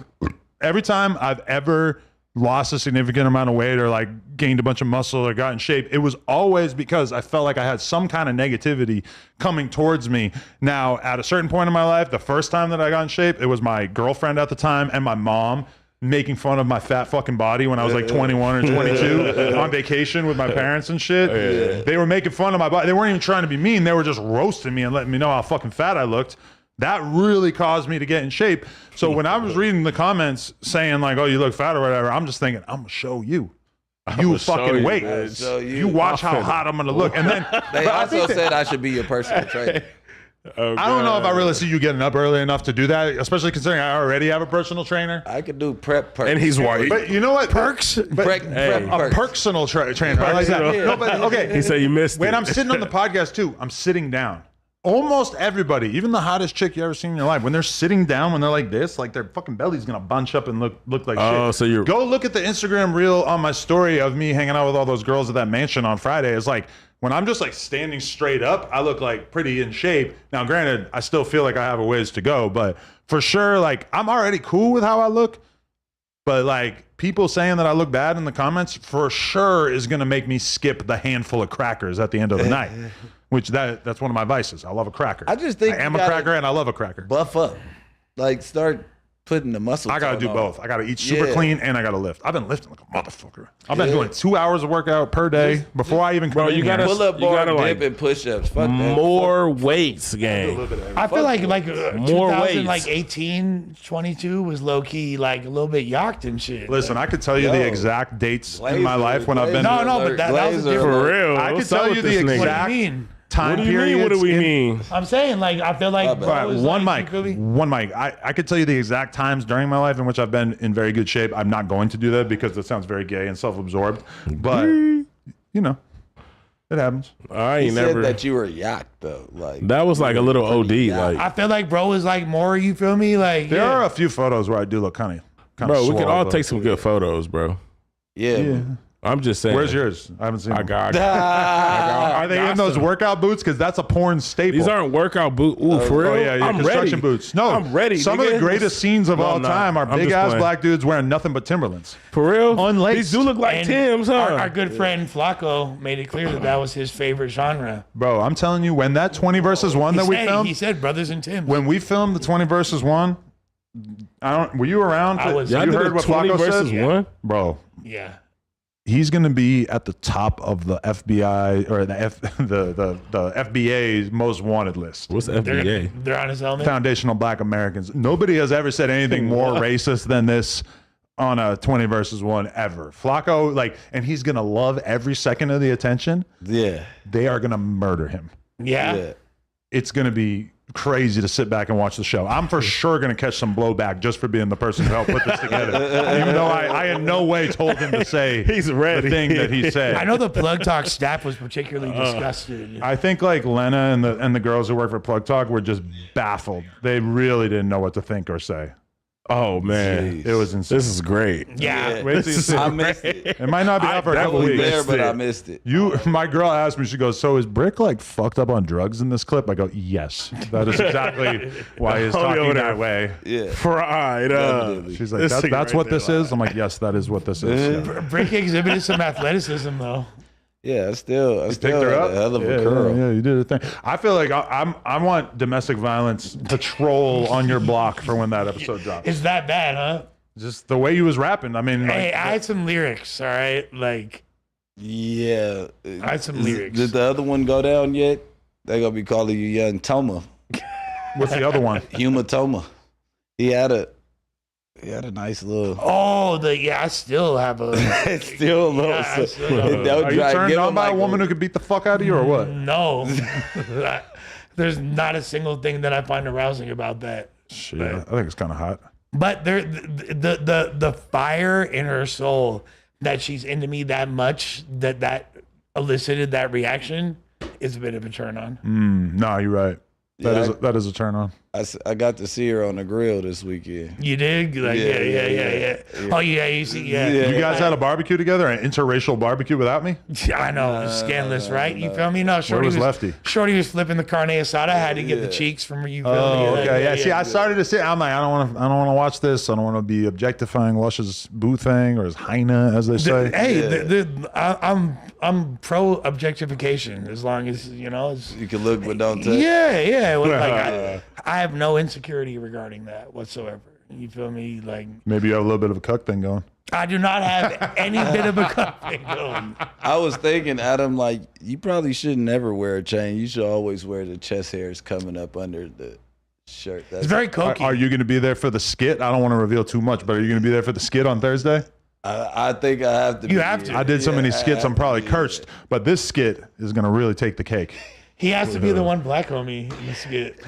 I've ever lost a significant amount of weight or like gained a bunch of muscle or got in shape, it was always because I felt like I had some kind of negativity coming towards me. Now, at a certain point in my life, the first time that I got in shape, it was my girlfriend at the time and my mom making fun of my fat fucking body when I was like 21 or 22 on vacation with my parents and shit. They were making fun of my body. They weren't even trying to be mean. They were just roasting me and letting me know how fucking fat I looked. That really caused me to get in shape. So when I was reading the comments saying like, oh, you look fat or whatever, I'm just thinking, I'm gonna show you. You will show fucking you, wait. man. So You watch how hot I'm gonna look, and then They but I also think that- said I should be your personal trainer. Oh, I don't know if I God. really see you getting up early enough to do that, especially considering I already have a personal trainer. I could do prep perks. And he's white. But you know what? Perks? But Prep Hey. a perks. personal trainer. I like that. Personal. No, but okay. He said you missed When it. I'm sitting on the podcast too, I'm sitting down. Almost everybody, even the hottest chick you ever seen in your life, when they're sitting down, when they're like this, like their fucking belly's gonna bunch up and look like Oh, shit. so you're- Go look at the Instagram reel on my story of me hanging out with all those girls at that mansion on Friday. It's like when I'm just like standing straight up, I look like pretty in shape. Now, granted, I still feel like I have a ways to go, but for sure, like I'm already cool with how I look. But like people saying that I look bad in the comments for sure is gonna make me skip the handful of crackers at the end of the night. Which that's one of my vices. I love a cracker. I just think I am you a gotta cracker and I love a cracker. Buff up. Like start putting the muscle. I gotta tone do on. both. I gotta eat super Yeah. clean and I gotta lift. I've been lifting like a motherfucker. I've been doing 2 hours of workout per day before I even come Bro, in you here. gotta- Pull up You bar, gotta, dip, like, and push ups. Fuck that. More weights, gang. I feel like More 2000, weights. like 18, 22 was low key like a little bit yacked and shit. Listen, I could tell you the Yo. exact dates in Glazer, my life when I've been. No, no, but that was a Glazer. different. For real. I could What's tell up you with the this nigga? What do exact you mean? time What do you mean? periods. What do we in- mean? I'm saying like I feel like bro Right, was one like, mic. you feel me? One mic. I could tell you the exact times during my life in which I've been in very good shape. I'm not going to do that because that sounds very gay and self-absorbed. But you know, it happens. I He ain't said never. that you were yacked though. Like That was like a little OD. yacked. Like, I feel like bro was like more. You feel me? Like There yeah. are a few photos where I do look kind of. bro, we could all take some good photos, bro. yeah. I'm just saying. Where's yours? I haven't seen. I them. got. Are they in those some. workout boots? Because that's a porn staple. These aren't workout boots. Ooh, for real? Oh yeah, I'm construction ready. boots. No, I'm ready. Some of nigga. the greatest scenes of No, all I'm not. time are I'm big just ass playing. black dudes wearing nothing but Timberlands. For real? Unlaced. These do look like And Tim's, huh? our good friend Flakko made it clear that was his favorite genre. Bro, I'm telling you, when that 20 versus 1 that we filmed, He said brothers and Tims. when we filmed the 20 versus 1, were you around? I was. You Y'all did heard a what 20 Flakko versus said? 1? Bro, yeah. he's going to be at the top of the FBI or the FBA's most wanted list. What's FBA? They're on his helmet. Foundational Black Americans. Nobody has ever said anything more racist than this on a 20 versus 1 ever. Flakko, like, and he's going to love every second of the attention. Yeah. They are going to murder him. Yeah. Yeah. It's going to be crazy to sit back and watch the show. I'm for sure going to catch some blowback just for being the person who helped put this together. Even though I in no way told him to say He's ready. the thing that he said. I know the Plug Talk staff was particularly disgusted. I think like Lena and the girls who work for Plug Talk were just baffled. They really didn't know what to think or say. Oh, man. Jeez. It was insane. This is great. Yeah. Wait till you see I it. missed it. It might not be out for a I couple was weeks. there, but it. I missed it. My girl asked me, she goes, so is Bricc like fucked up on drugs in this clip? I go, yes. That is exactly why he's Hold me talking over that there. way. Yeah. Fried. Definitely. She's like, This that's thing right what there, this is? I'm like, yes, that is what this is. Yeah. Bricc exhibited some athleticism though. Yeah, I still Picked her had up. a hell of a yeah, curl. Yeah, you did a thing. I feel like I want domestic violence patrol on your block for when that episode drops. It's that bad, huh? Just the way he was rapping. I mean, like, Hey, I had some lyrics, all right? Like, Yeah. I had some lyrics. Did the other one go down yet? They're gonna be calling you Young Toma. what's the other one? Humatoma. He had a nice little I still have a. still a little Yeah, I still have a- Are you turned on by a woman who could beat the fuck out of you or what? No. There's not a single thing that I find arousing about that. Shit, I think it's kind of hot. But the fire in her soul that she's into me that much that elicited that reaction is a bit of a turn on. No, you're right. Yeah, That is a turn on. I got to see her on the grill this weekend. You did? Like, yeah. Oh yeah, you see, yeah. You guys had a barbecue together, an interracial barbecue without me? I know, scandalous, right? You feel me? No, Shorty was Lefty? Shorty was flipping the carne asada. I had to get the cheeks from you. Feel Oh, me? Like, okay. Yeah. See, I started to say, I'm like, I don't want to watch this. I don't want to be objectifying Lush's boo thing or his Heine, as they say. Hey, I'm pro objectification as long as it's, You can look but don't touch. yeah. Like, I have no insecurity regarding that whatsoever. You feel me? Like, Maybe you have a little bit of a cuck thing going. I do not have any bit of a cupping going. I was thinking, Adam, like, you probably shouldn't ever wear a chain. You should always wear the chest hairs coming up under the shirt. It's That's very Are cokey. you going to be there for the skit? I don't want to reveal too much, but are you going to be there for the skit on Thursday? I think I have to. You have to. I did so Yeah, many I skits, I'm have to probably be, cursed. But this skit is going to really take the cake. He has to be the one black homie in the skit.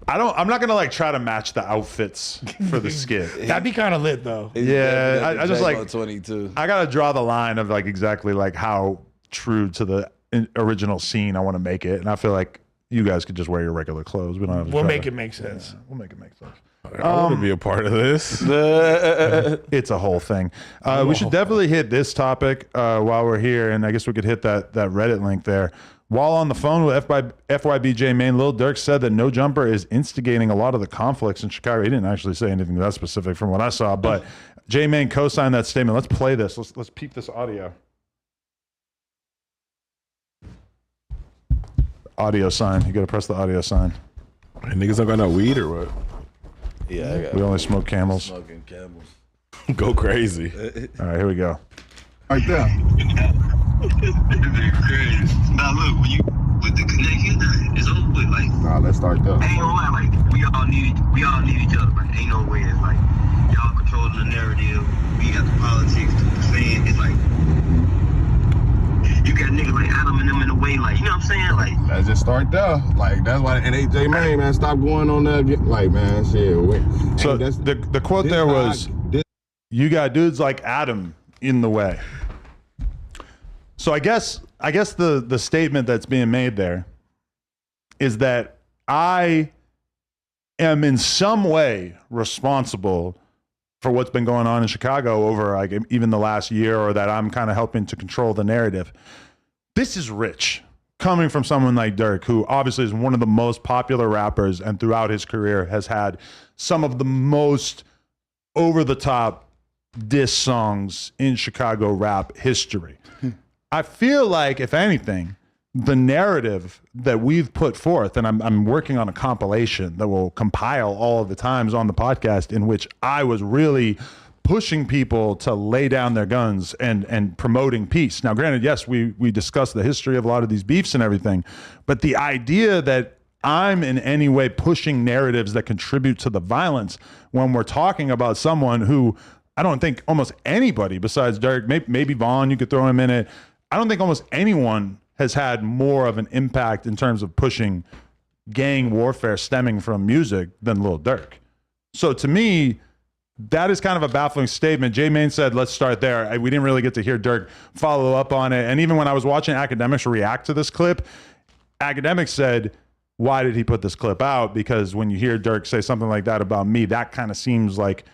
I'm not going to like try to match the outfits for the skit. That'd be kind of lit though. He's Yeah, definitely I just J-Mo like 22. I got to draw the line of like exactly like how true to the original scene I want to make it. And I feel like you guys could just wear your regular clothes. We don't have to We'll try make to- it make sense. We'll make it make sense. I want to be a part of this. It's a whole thing. We should definitely hit this topic while we're here, and I guess we could hit that Reddit link there. While on the phone with FYBJ Main, Lil Durk said that No Jumper is instigating a lot of the conflicts in Chicago. He didn't actually say anything that specific from what I saw, but J Main co-signed that statement. Let's play this. Let's peep this audio. Audio sign. You got to press the audio sign. Hey, niggas don't got no weed or what? Yeah, I got We only smoke Camels. smoking Camels. Go crazy. All right, here we go. Right there. Now look, when you with the connection, it's over with. Like, Nah, let's start there. ain't no lie. Like, we all need each other. Like, ain't no way. It's like y'all controlling the narrative. We got the politics, the saying. It's like you got niggas like Adam and them in the way. Like, you know what I'm saying? Like, Let's just start there. Like, that's why, and AJ, man, stop going on there. Like, man, shit. So that's, the quote there was, "You got dudes like Adam in the way." So I guess the statement that's being made there is that I am in some way responsible for what's been going on in Chicago over like even the last year, or that I'm kind of helping to control the narrative. This is rich coming from someone like Durk, who obviously is one of the most popular rappers and throughout his career has had some of the most over the top diss songs in Chicago rap history. I feel like, if anything, the narrative that we've put forth, and I'm working on a compilation that will compile all of the times on the podcast in which I was really pushing people to lay down their guns and promoting peace. Now, granted, yes, we discussed the history of a lot of these beefs and everything, but the idea that I'm in any way pushing narratives that contribute to the violence when we're talking about someone who I don't think almost anybody besides Durk, maybe Vaughn, you could throw him in it. I don't think almost anyone has had more of an impact in terms of pushing gang warfare stemming from music than Lil Durk. So to me, that is kind of a baffling statement. J Main said, let's start there. We didn't really get to hear Durk follow up on it. And even when I was watching Academics react to this clip, Academics said, why did he put this clip out? Because when you hear Durk say something like that about me, that kind of seems like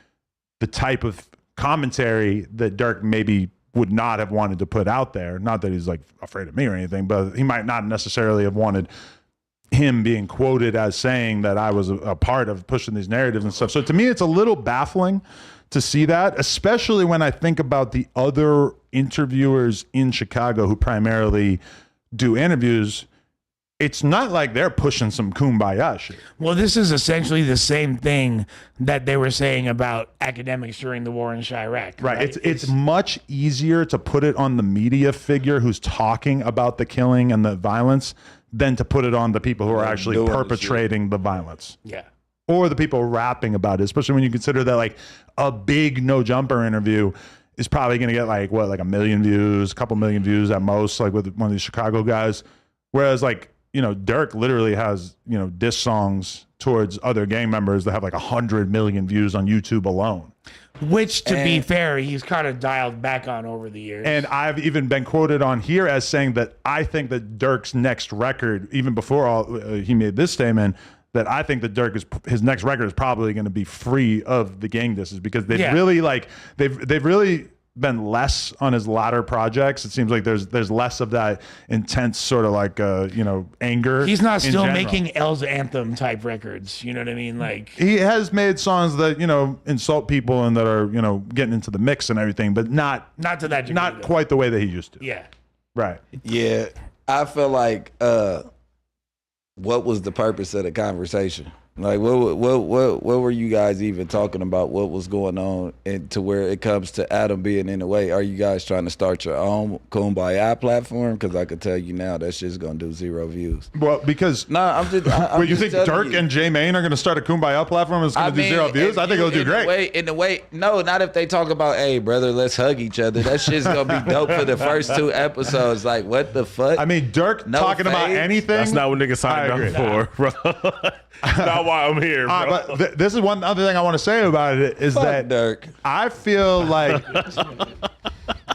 the type of commentary that Durk maybe would not have wanted to put out there. Not that he's like afraid of me or anything, but he might not necessarily have wanted him being quoted as saying that I was a part of pushing these narratives and stuff. So to me, it's a little baffling to see that, especially when I think about the other interviewers in Chicago who primarily do interviews. It's not like they're pushing some kumbaya shit. Well, this is essentially the same thing that they were saying about academics during the war in Chirac. Right. It's much easier to put it on the media figure who's talking about the killing and the violence than to put it on the people who are actually perpetrating the violence. Yeah. Or the people rapping about it, especially when you consider that like a big No Jumper interview is probably going to get like 1 million views, a couple million views at most, like with one of these Chicago guys. Whereas like, Durk literally has, diss songs towards other gang members that have like 100 million views on YouTube alone. Which, to be fair, he's kind of dialed back on over the years. And I've even been quoted on here as saying that I think that Durk's next record, even before he made this statement, that I think that his next record is probably going to be free of the gang disses, because they've really been less on his latter projects. It seems like there's less of that intense sort of like anger. He's not still general. making L's Anthem type records. You know what I mean? Like, he has made songs that insult people and that are getting into the mix and everything, but not to that degree, not though. quite the way that he used to. Yeah. Right. Yeah, I feel like what was the purpose of the conversation? Like what were you guys even talking about? What was going on, and to where it comes to Adam being in the way? Are you guys trying to start your own Kumbaya platform? Because I could tell you now that shit's gonna do 0 views. Well, because I'm just. wait, you think Dirk and J Mane are gonna start a Kumbaya platform? It's gonna do 0 views. I think it'll do great. In the way, no, not if they talk about, hey brother, let's hug each other. That shit's gonna be dope for the first 2 episodes. Like what the fuck? I mean, Dirk talking about anything. That's not what niggas signed up for, bro. That's not why I'm here, bro. But this is one other thing I want to say about it is that Dirk. I feel like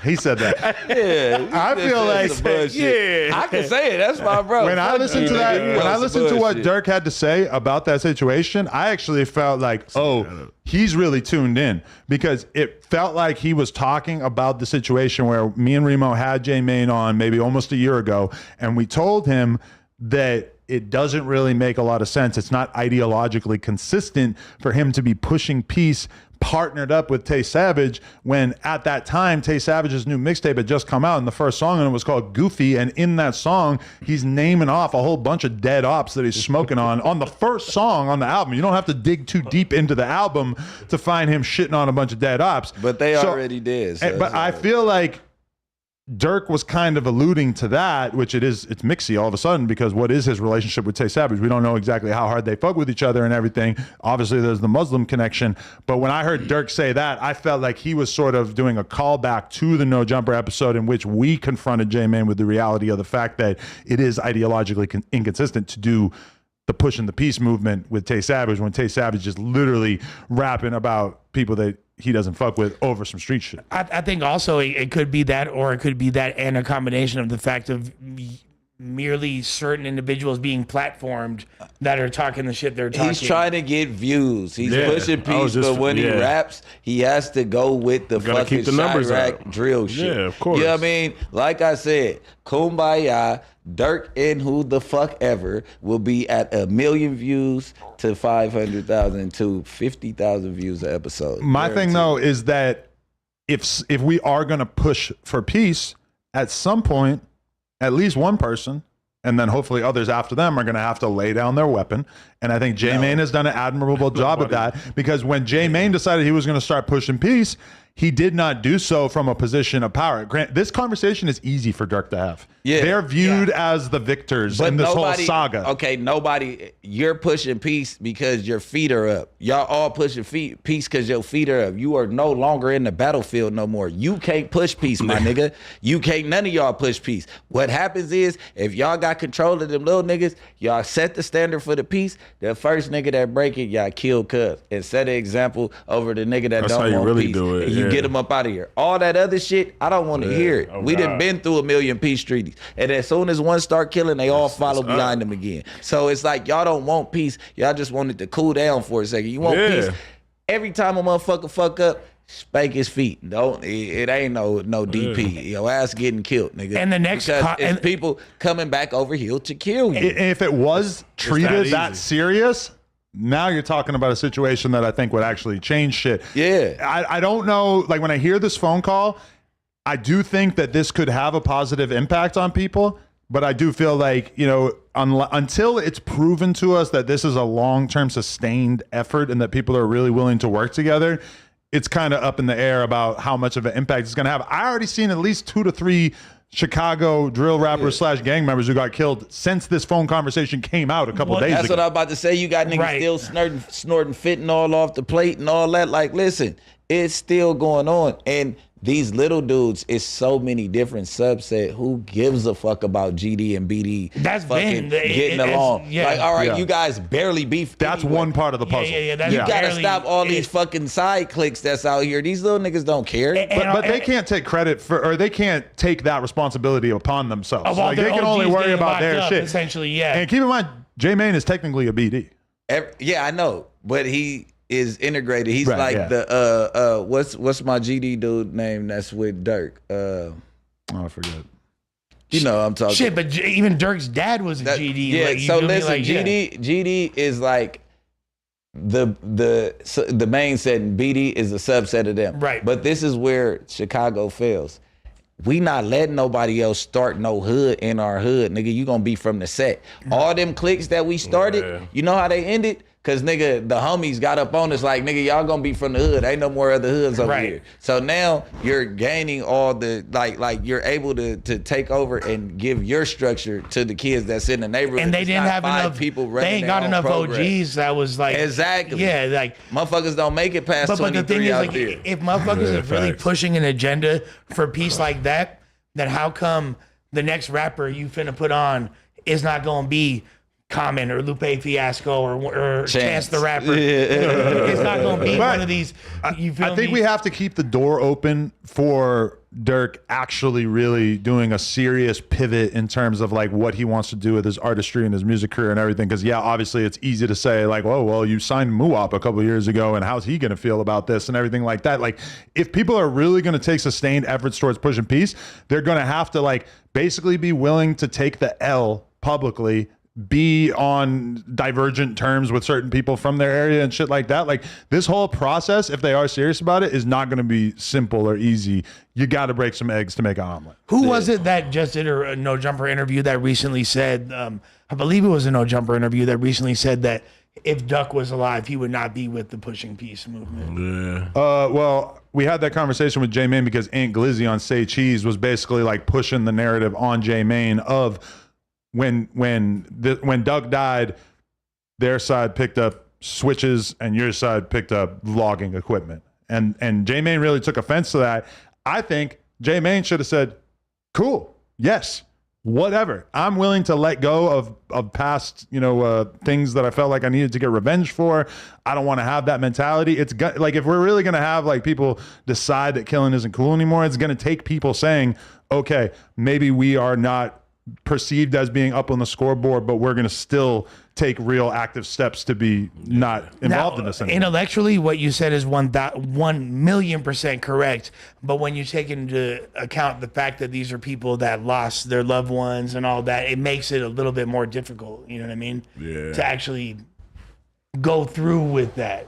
he said that. Yeah, I feel like I can say it. That's my bro. When I listened to that, when I listened to what Dirk had to say about that situation, I actually felt like, oh, he's really tuned in, because it felt like he was talking about the situation where me and Remo had J Mane on maybe almost a year ago, and we told him that it doesn't really make a lot of sense. It's not ideologically consistent for him to be pushing peace partnered up with Tay Savage, when at that time Tay Savage's new mixtape had just come out, and the first song and it was called Goofy, and in that song he's naming off a whole bunch of dead ops that he's smoking on the first song on the album. You don't have to dig too deep into the album to find him shitting on a bunch of dead ops, but they already did. So but I feel like Dirk was kind of alluding to that, which it's mixy all of a sudden, because what is his relationship with Tay Savage? We don't know exactly how hard they fuck with each other and everything. Obviously, there's the Muslim connection. But when I heard Dirk say that, I felt like he was sort of doing a callback to the No Jumper episode in which we confronted J Mane with the reality of the fact that it is ideologically inconsistent to do the push and the peace movement with Tay Savage when Tay Savage is literally rapping about people that he doesn't fuck with over some street shit. I think also it could be that, or it could be that and a combination of the fact of merely certain individuals being platformed that are talking the shit they're talking. He's trying to get views. He's pushing peace, but when he raps, he has to go with the fucking Chirac drill shit. Yeah, of course. You know what I mean? Like I said, Kumbaya, Dirk and who the fuck ever will be at 1 million views to 500,000 to 50,000 views an episode. My thing though is that if we are going to push for peace, at some point, at least one person, and then hopefully others after them, are going to have to lay down their weapon. And I think J Mane has done an admirable job of that, because when J Mane decided he was going to start pushing peace, he did not do so from a position of power. Grant, this conversation is easy for Dirk to have. Yeah, they're viewed as the victors in this whole saga. Okay, you're pushing peace because your feet are up. Y'all all pushing peace because your feet are up. You are no longer in the battlefield no more. You can't push peace, my nigga. None of y'all push peace. What happens is, if y'all got control of them little niggas, y'all set the standard for the peace. The first nigga that break it, y'all kill cuz, and set an example over the nigga that don't want really peace. Do it. And you get them up out of here. All that other shit, I don't want to hear it. We done been through 1 million peace treaties. And as soon as one start killing, they all follow behind them again. So it's like, y'all don't want peace. Y'all just want it to cool down for a second. You want peace. Every time a motherfucker fuck up, spank his feet. It ain't no DP. Your ass getting killed, nigga. And the next it's people coming back over here to kill you. If it was treated that serious, now you're talking about a situation that I think would actually change shit. Yeah. I don't know. Like, when I hear this phone call, I do think that this could have a positive impact on people, but I do feel like, until it's proven to us that this is a long-term sustained effort and that people are really willing to work together, it's kind of up in the air about how much of an impact it's going to have. I already seen at least 2 to 3 Chicago drill rappers / gang members who got killed since this phone conversation came out a couple days ago. That's what I'm about to say. You got niggas still snorting fentanyl off the plate and all that. Like, listen, it's still going on. And these little dudes, it's so many different subsets. Who gives a fuck about GD and BD? That's fucking getting along. Like, all right, you guys barely beef. That's anyway. one part of the puzzle. You gotta stop all these fucking side clicks that's out here. These little niggas don't care. But they can't take credit for, or they can't take that responsibility upon themselves. Like, they can only worry about their shit. Essentially, yeah. And keep in mind, J Mane is technically a BD. Yeah, I know, but he is integrated. He's the what's my GD dude name that's with Dirk? I forget. You know what I'm talking. Shit, but even Dirk's dad was a GD. Yeah, like, so listen, like, GD is like the main set, and BD is a subset of them. Right. But this is where Chicago fails. We not letting nobody else start no hood in our hood, nigga. You gonna be from the set. All them cliques that we started, you know how they ended? Cause nigga, the homies got up on us like, nigga, y'all gonna be from the hood. Ain't no more other hoods over here. So now you're gaining all the like you're able to take over and give your structure to the kids that's in the neighborhood. And they didn't have enough people. They ain't got enough OGs. That was like exactly. Yeah, like motherfuckers don't make it past 23 but the thing is, out like, there. if motherfuckers are really pushing an agenda for peace like that, then how come the next rapper you finna put on is not gonna be Common or Lupe Fiasco or Chance the Rapper? It's not gonna be one of these. You feel I think we have to keep the door open for Dirk actually really doing a serious pivot in terms of like what he wants to do with his artistry and his music career and everything. Because yeah, obviously it's easy to say like, oh well, you signed Muwap a couple of years ago, and how's he going to feel about this and everything like that. Like, if people are really going to take sustained efforts towards pushing peace, they're going to have to like basically be willing to take the L publicly, be on divergent terms with certain people from their area and shit like that. Like, this whole process, if they are serious about it, is not going to be simple or easy. You got to break some eggs to make an omelet. Who was it that just did a No Jumper interview that recently said, I believe it was a No Jumper interview that recently said that if Duck was alive, he would not be with the Pushing Peace movement. Yeah. Well, we had that conversation with J Mane because Aunt Glizzy on Say Cheese was basically like pushing the narrative on J Mane of when Doug died, their side picked up switches and your side picked up logging equipment. And J Mane really took offense to that. I think J Mane should have said, cool, yes, whatever. I'm willing to let go of past, things that I felt like I needed to get revenge for. I don't want to have that mentality. It's like, if we're really going to have like people decide that killing isn't cool anymore, it's going to take people saying, okay, maybe we are not perceived as being up on the scoreboard, but we're going to still take real active steps to be not involved in this anymore. Intellectually, what you said is 1,000,000% correct. But when you take into account the fact that these are people that lost their loved ones and all that, it makes it a little bit more difficult. You know what I mean? Yeah. To actually go through with that.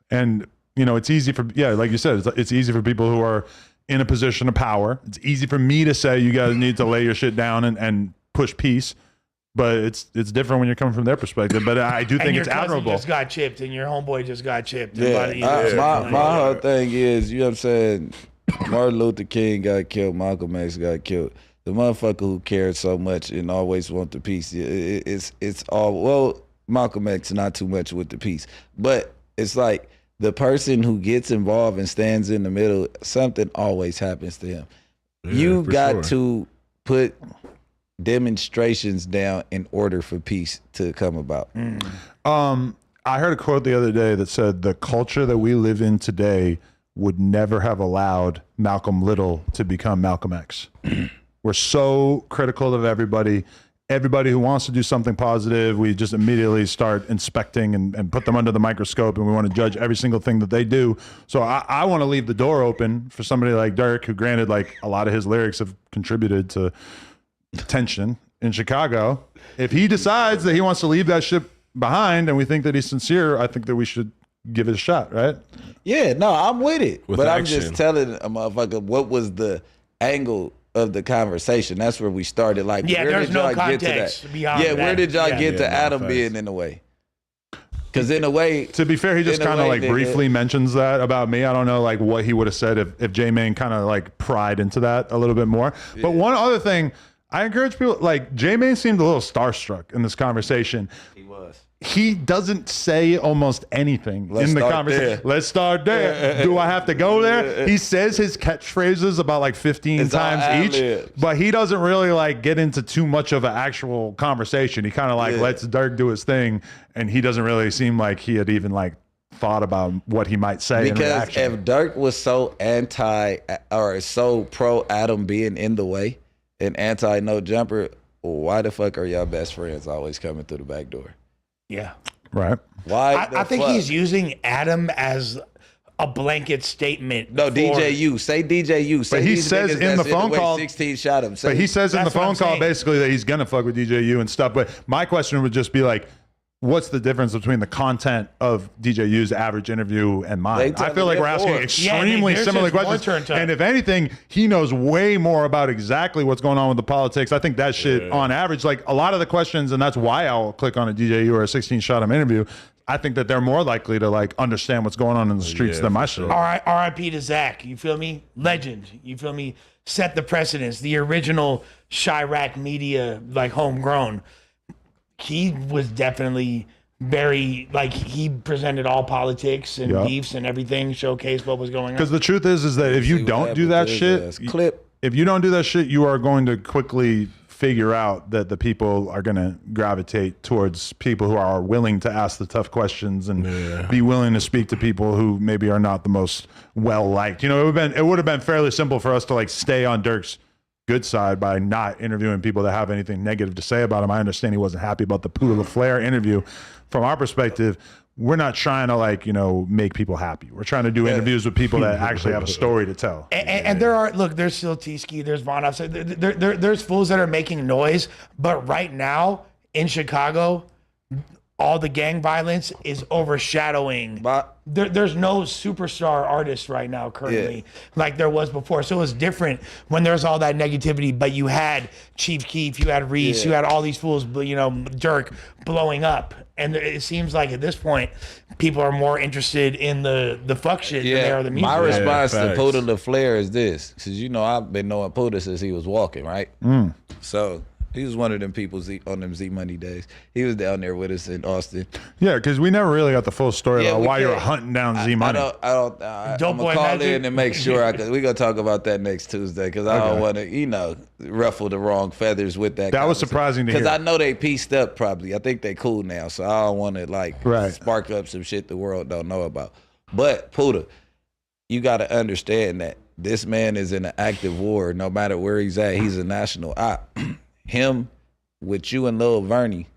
And, it's easy for, like you said, it's easy for people who are in a position of power. It's easy for me to say you guys need to lay your shit down and push peace, but it's different when you're coming from their perspective. But I do think it's admirable. Just got chipped, and your homeboy just got chipped. Yeah, my whole thing is, you know what I'm saying, Martin Luther King got killed, Malcolm X got killed. The motherfucker who cared so much and always want the peace, it's all, well, Malcolm X not too much with the peace, but it's like, the person who gets involved and stands in the middle, something always happens to him. Yeah, you got to put demonstrations down in order for peace to come about. I heard a quote the other day that said the culture that we live in today would never have allowed Malcolm Little to become Malcolm X. We're so critical of everybody who wants to do something positive. We just immediately start inspecting and put them under the microscope, and we want to judge every single thing that they do. So I want to leave the door open for somebody like Dirk, who granted, like, a lot of his lyrics have contributed to tension in Chicago. If he decides that he wants to leave that shit behind and we think that he's sincere, I think that we should give it a shot, right? Yeah, no, I'm with it. With but action. I'm just telling a motherfucker what was the angle of the conversation. That's where we started. Like, where there's did y'all no get to context that? beyond that. Where did y'all get to no Adam facts. being in the way? Because in a way, to be fair, he just kind of like briefly mentions that about me. I don't know like what he would have said if J Mane kind of like pried into that a little bit more. Yeah. But one other thing, I encourage people, like, J Mane seemed a little starstruck in this conversation. He was. He doesn't say almost anything in the conversation. Let's start there. Do I have to go there? He says his catchphrases about like 15 times each, but he doesn't really like get into too much of an actual conversation. He kind of like lets Dirk do his thing, and he doesn't really seem like he had even like thought about what he might say. Because if Dirk was so anti or so pro Adam being in the way and anti No Jumper, why the fuck are y'all best friends always coming through the back door? Yeah. Right. Why? I think he's using Adam as a blanket statement. No, DJU. Say DJU. Say but he says in the phone call, 16 shot him. But he says in the phone call basically that he's going to fuck with DJU and stuff. But my question would just be like, what's the difference between the content of DJU's average interview and mine? I feel like we're asking extremely similar questions. And if anything, he knows way more about exactly what's going on with the politics. I think that shit on average, like a lot of the questions, and that's why I'll click on a DJU or a 16 shot interview. I think that they're more likely to like understand what's going on in the streets than my shit. R.I.P. to Zach. You feel me? Legend. You feel me? Set the precedence. The original Chirac media, like homegrown. He was definitely very like he presented all politics and beefs and everything, showcased what was going on. Because the truth is that if you don't do that shit, if you don't do that shit, you are going to quickly figure out that the people are going to gravitate towards people who are willing to ask the tough questions and be willing to speak to people who maybe are not the most well liked. You know, it would have been fairly simple for us to like stay on Dirk's good side by not interviewing people that have anything negative to say about him. I understand he wasn't happy about the Poodle LaFleur interview. From our perspective, we're not trying to like, you know, make people happy. We're trying to do interviews with people that actually have a story to tell. And there are, look, there's still T-Ski, there's Von Offset, there's fools that are making noise, but right now in Chicago, all the gang violence is overshadowing. There's no superstar artist right now currently like there was before. So it was different when there's all that negativity, but you had Chief Keef, you had Reese, you had all these fools, you know, Dirk blowing up. And it seems like at this point, people are more interested in the fuck shit than they are the music. My response to Poodle LaFleur is this, because you know I've been knowing Poodle since he was walking, right? So he was one of them people on them Z Money days. He was down there with us in Austin. Yeah, because we never really got the full story about why you were hunting down Z Money. Dope I'm Boy gonna call Magic. in and make sure we're gonna talk about that next Tuesday because I don't want to, you know, ruffle the wrong feathers with that. That was surprising to hear. Because I know they pieced up probably. I think they cool now, so I don't want to like spark up some shit the world don't know about. But Puda, you got to understand that this man is in an active war. No matter where he's at, he's a national op. Him with you and Lil Vernie,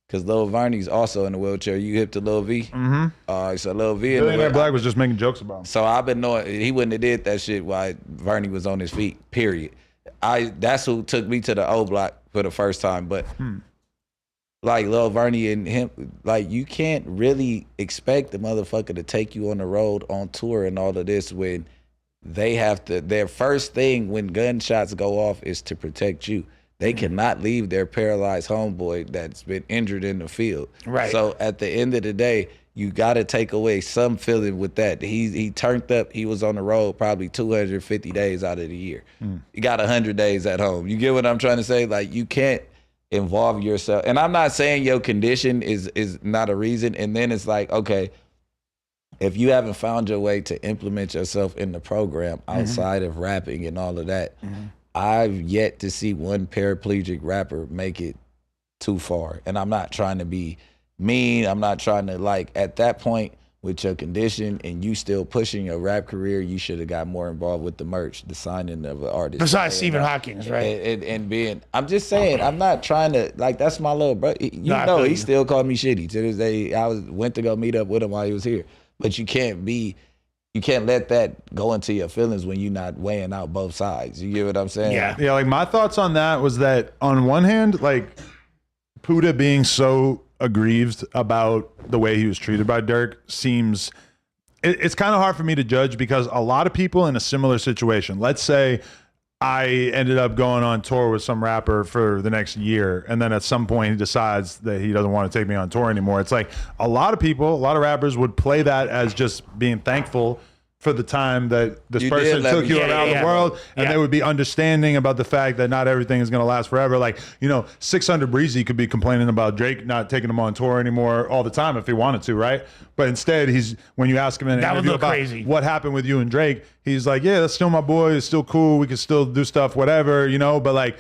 because Lil Vernie's also in the wheelchair. You hip to Lil V? Mm-hmm. All right, so Lil V. Billionaire Black was just making jokes about him. So I've been knowing he wouldn't have did that shit while Vernie was on his feet, period. That's who took me to the O Block for the first time. But like Lil Vernie and him, like you can't really expect the motherfucker to take you on the road on tour and all of this when they have to, their first thing when gunshots go off is to protect you. They cannot leave their paralyzed homeboy that's been injured in the field. Right. So at the end of the day, you got to take away some feeling with that. He turned up. He was on the road probably 250 days out of the year. He got 100 days at home. You get what I'm trying to say? Like you can't involve yourself. And I'm not saying your condition is not a reason. And then it's like, okay, if you haven't found your way to implement yourself in the program outside of rapping and all of that, I've yet to see one paraplegic rapper make it too far. And I'm not trying to be mean. I'm not trying to like, at that point with your condition and you still pushing your rap career, you should have got more involved with the merch, the signing of the artist. Besides Stephen Hawkins, right? And being, I'm just saying, I'm not trying to, like, that's my little brother. You know, he still called me shitty. To this day, went to go meet up with him while he was here. But you can't let that go into your feelings when you're not weighing out both sides. You get what I'm saying? Yeah, like my thoughts on that was that on one hand, like Puda being so aggrieved about the way he was treated by Dirk seems, it's kind of hard for me to judge because a lot of people in a similar situation, let's say I ended up going on tour with some rapper for the next year, and then at some point he decides that he doesn't want to take me on tour anymore. It's like a lot of people, a lot of rappers would play that as just being thankful for the time that this person took you around the world, and they would be understanding about the fact that not everything is going to last forever. Like, you know, 600 Breezy could be complaining about Drake not taking him on tour anymore all the time if he wanted to, right? But instead, when you ask him in an interview about what happened with you and Drake, he's like, yeah, that's still my boy. It's still cool. We can still do stuff, whatever, you know? But like,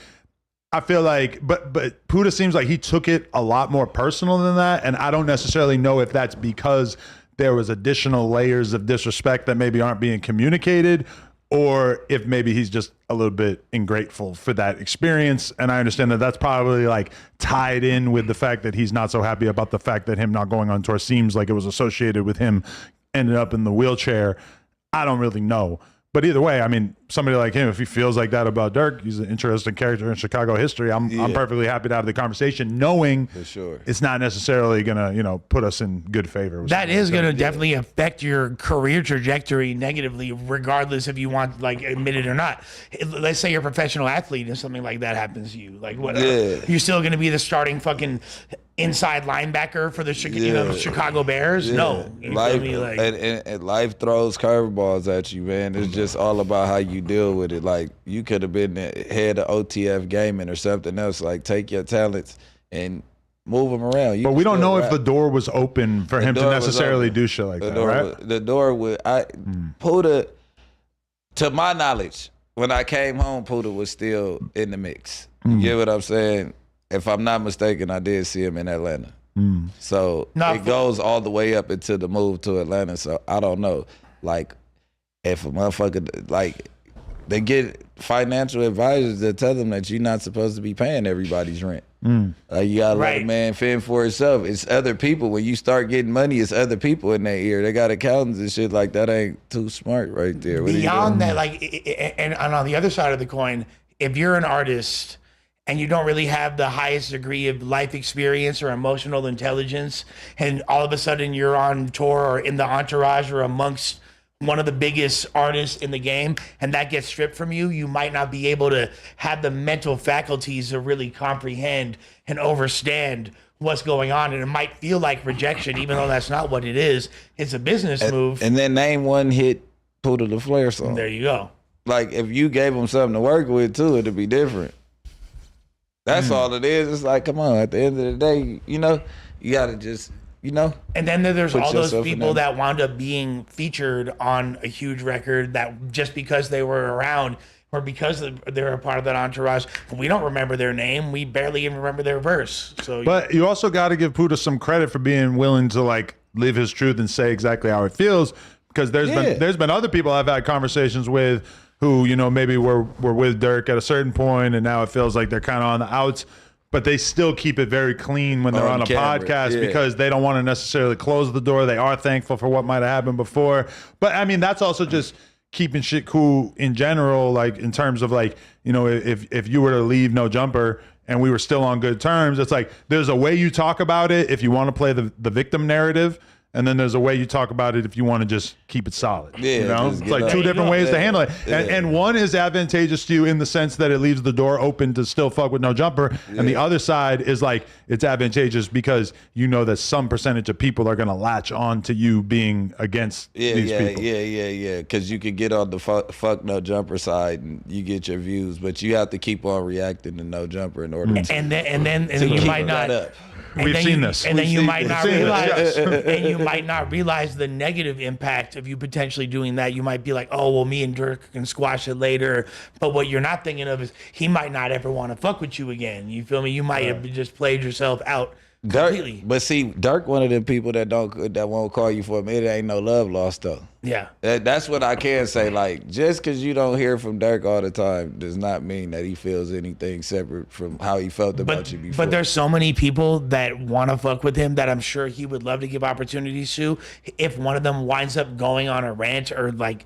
I feel like, but Puda seems like he took it a lot more personal than that. And I don't necessarily know if that's because there was additional layers of disrespect that maybe aren't being communicated, or if maybe he's just a little bit ungrateful for that experience. And I understand that that's probably like tied in with the fact that he's not so happy about the fact that him not going on tour seems like it was associated with him ending up in the wheelchair. I don't really know. But either way, I mean, somebody like him, if he feels like that about Dirk, he's an interesting character in Chicago history. I'm perfectly happy to have the conversation, knowing it's not necessarily gonna, you know, put us in good favor. That is gonna definitely affect your career trajectory negatively, regardless if you want, like, admit it or not. Let's say you're a professional athlete and something like that happens to you. Like, what? You're still gonna be the starting fucking inside linebacker for the Chicago Bears. Yeah. No, you life, feel me? Like, and life throws curveballs at you, man. It's just all about how you deal with it. Like, you could have been the head of OTF gaming or something else. Like, take your talents and move them around. But we don't know if the door was open for him to necessarily do shit like that, right? The door would. Puda, to my knowledge, when I came home, Puda was still in the mix. You get what I'm saying? If I'm not mistaken, I did see him in Atlanta. So it goes all the way up into the move to Atlanta. So I don't know. Like, if a motherfucker, like, they get financial advisors that tell them that you're not supposed to be paying everybody's rent. Like, you gotta let a man fend for himself. It's other people. When you start getting money, it's other people in their ear. They got accountants and shit like that. Ain't too smart right there. Beyond that, like, and on the other side of the coin, if you're an artist and you don't really have the highest degree of life experience or emotional intelligence, and all of a sudden you're on tour or in the entourage or amongst one of the biggest artists in the game, and that gets stripped from you, you might not be able to have the mental faculties to really comprehend and understand what's going on. And it might feel like rejection, even though that's not what it is. It's a business move. And then name one hit Puda the Flare song. There you go. Like, if you gave him something to work with too, it'd be different. That's all it is. It's like, come on, at the end of the day, you know, you gotta just, you know. And then there's all those people that wound up being featured on a huge record that just because they were around or because they're a part of that entourage, we don't remember their name. We barely even remember their verse. So, but you also got to give Puda some credit for being willing to, like, live his truth and say exactly how it feels, because there's been other people I've had conversations with who, you know, maybe were with Dirk at a certain point and now it feels like they're kind of on the outs, but they still keep it very clean when they're on a podcast because they don't want to necessarily close the door. They are thankful for what might have happened before. But I mean, that's also just keeping shit cool in general, like, in terms of, like, you know, if you were to leave No Jumper and we were still on good terms, it's like there's a way you talk about it if you want to play the victim narrative. And then there's a way you talk about it if you want to just keep it solid. Yeah, you know, it's like two different ways to handle it. And one is advantageous to you in the sense that it leaves the door open to still fuck with No Jumper. And the other side is like, it's advantageous because you know that some percentage of people are going to latch on to you being against these people. Yeah. Because you could get on the fuck No Jumper side and you get your views, but you have to keep on reacting to No Jumper in order to and then you might not. We've seen this. And then you might not realize, and you might not realize the negative impact of you potentially doing that. You might be like, oh, well, me and Dirk can squash it later. But what you're not thinking of is he might not ever want to fuck with you again. You feel me? You might have just played yourself out completely. But see, Dirk, one of them people that won't call you for a minute. Ain't no love lost though. Yeah, that's what I can say. Like, just because you don't hear from Dirk all the time does not mean that he feels anything separate from how he felt about you before. But there's so many people that want to fuck with him that I'm sure he would love to give opportunities to. If one of them winds up going on a rant or like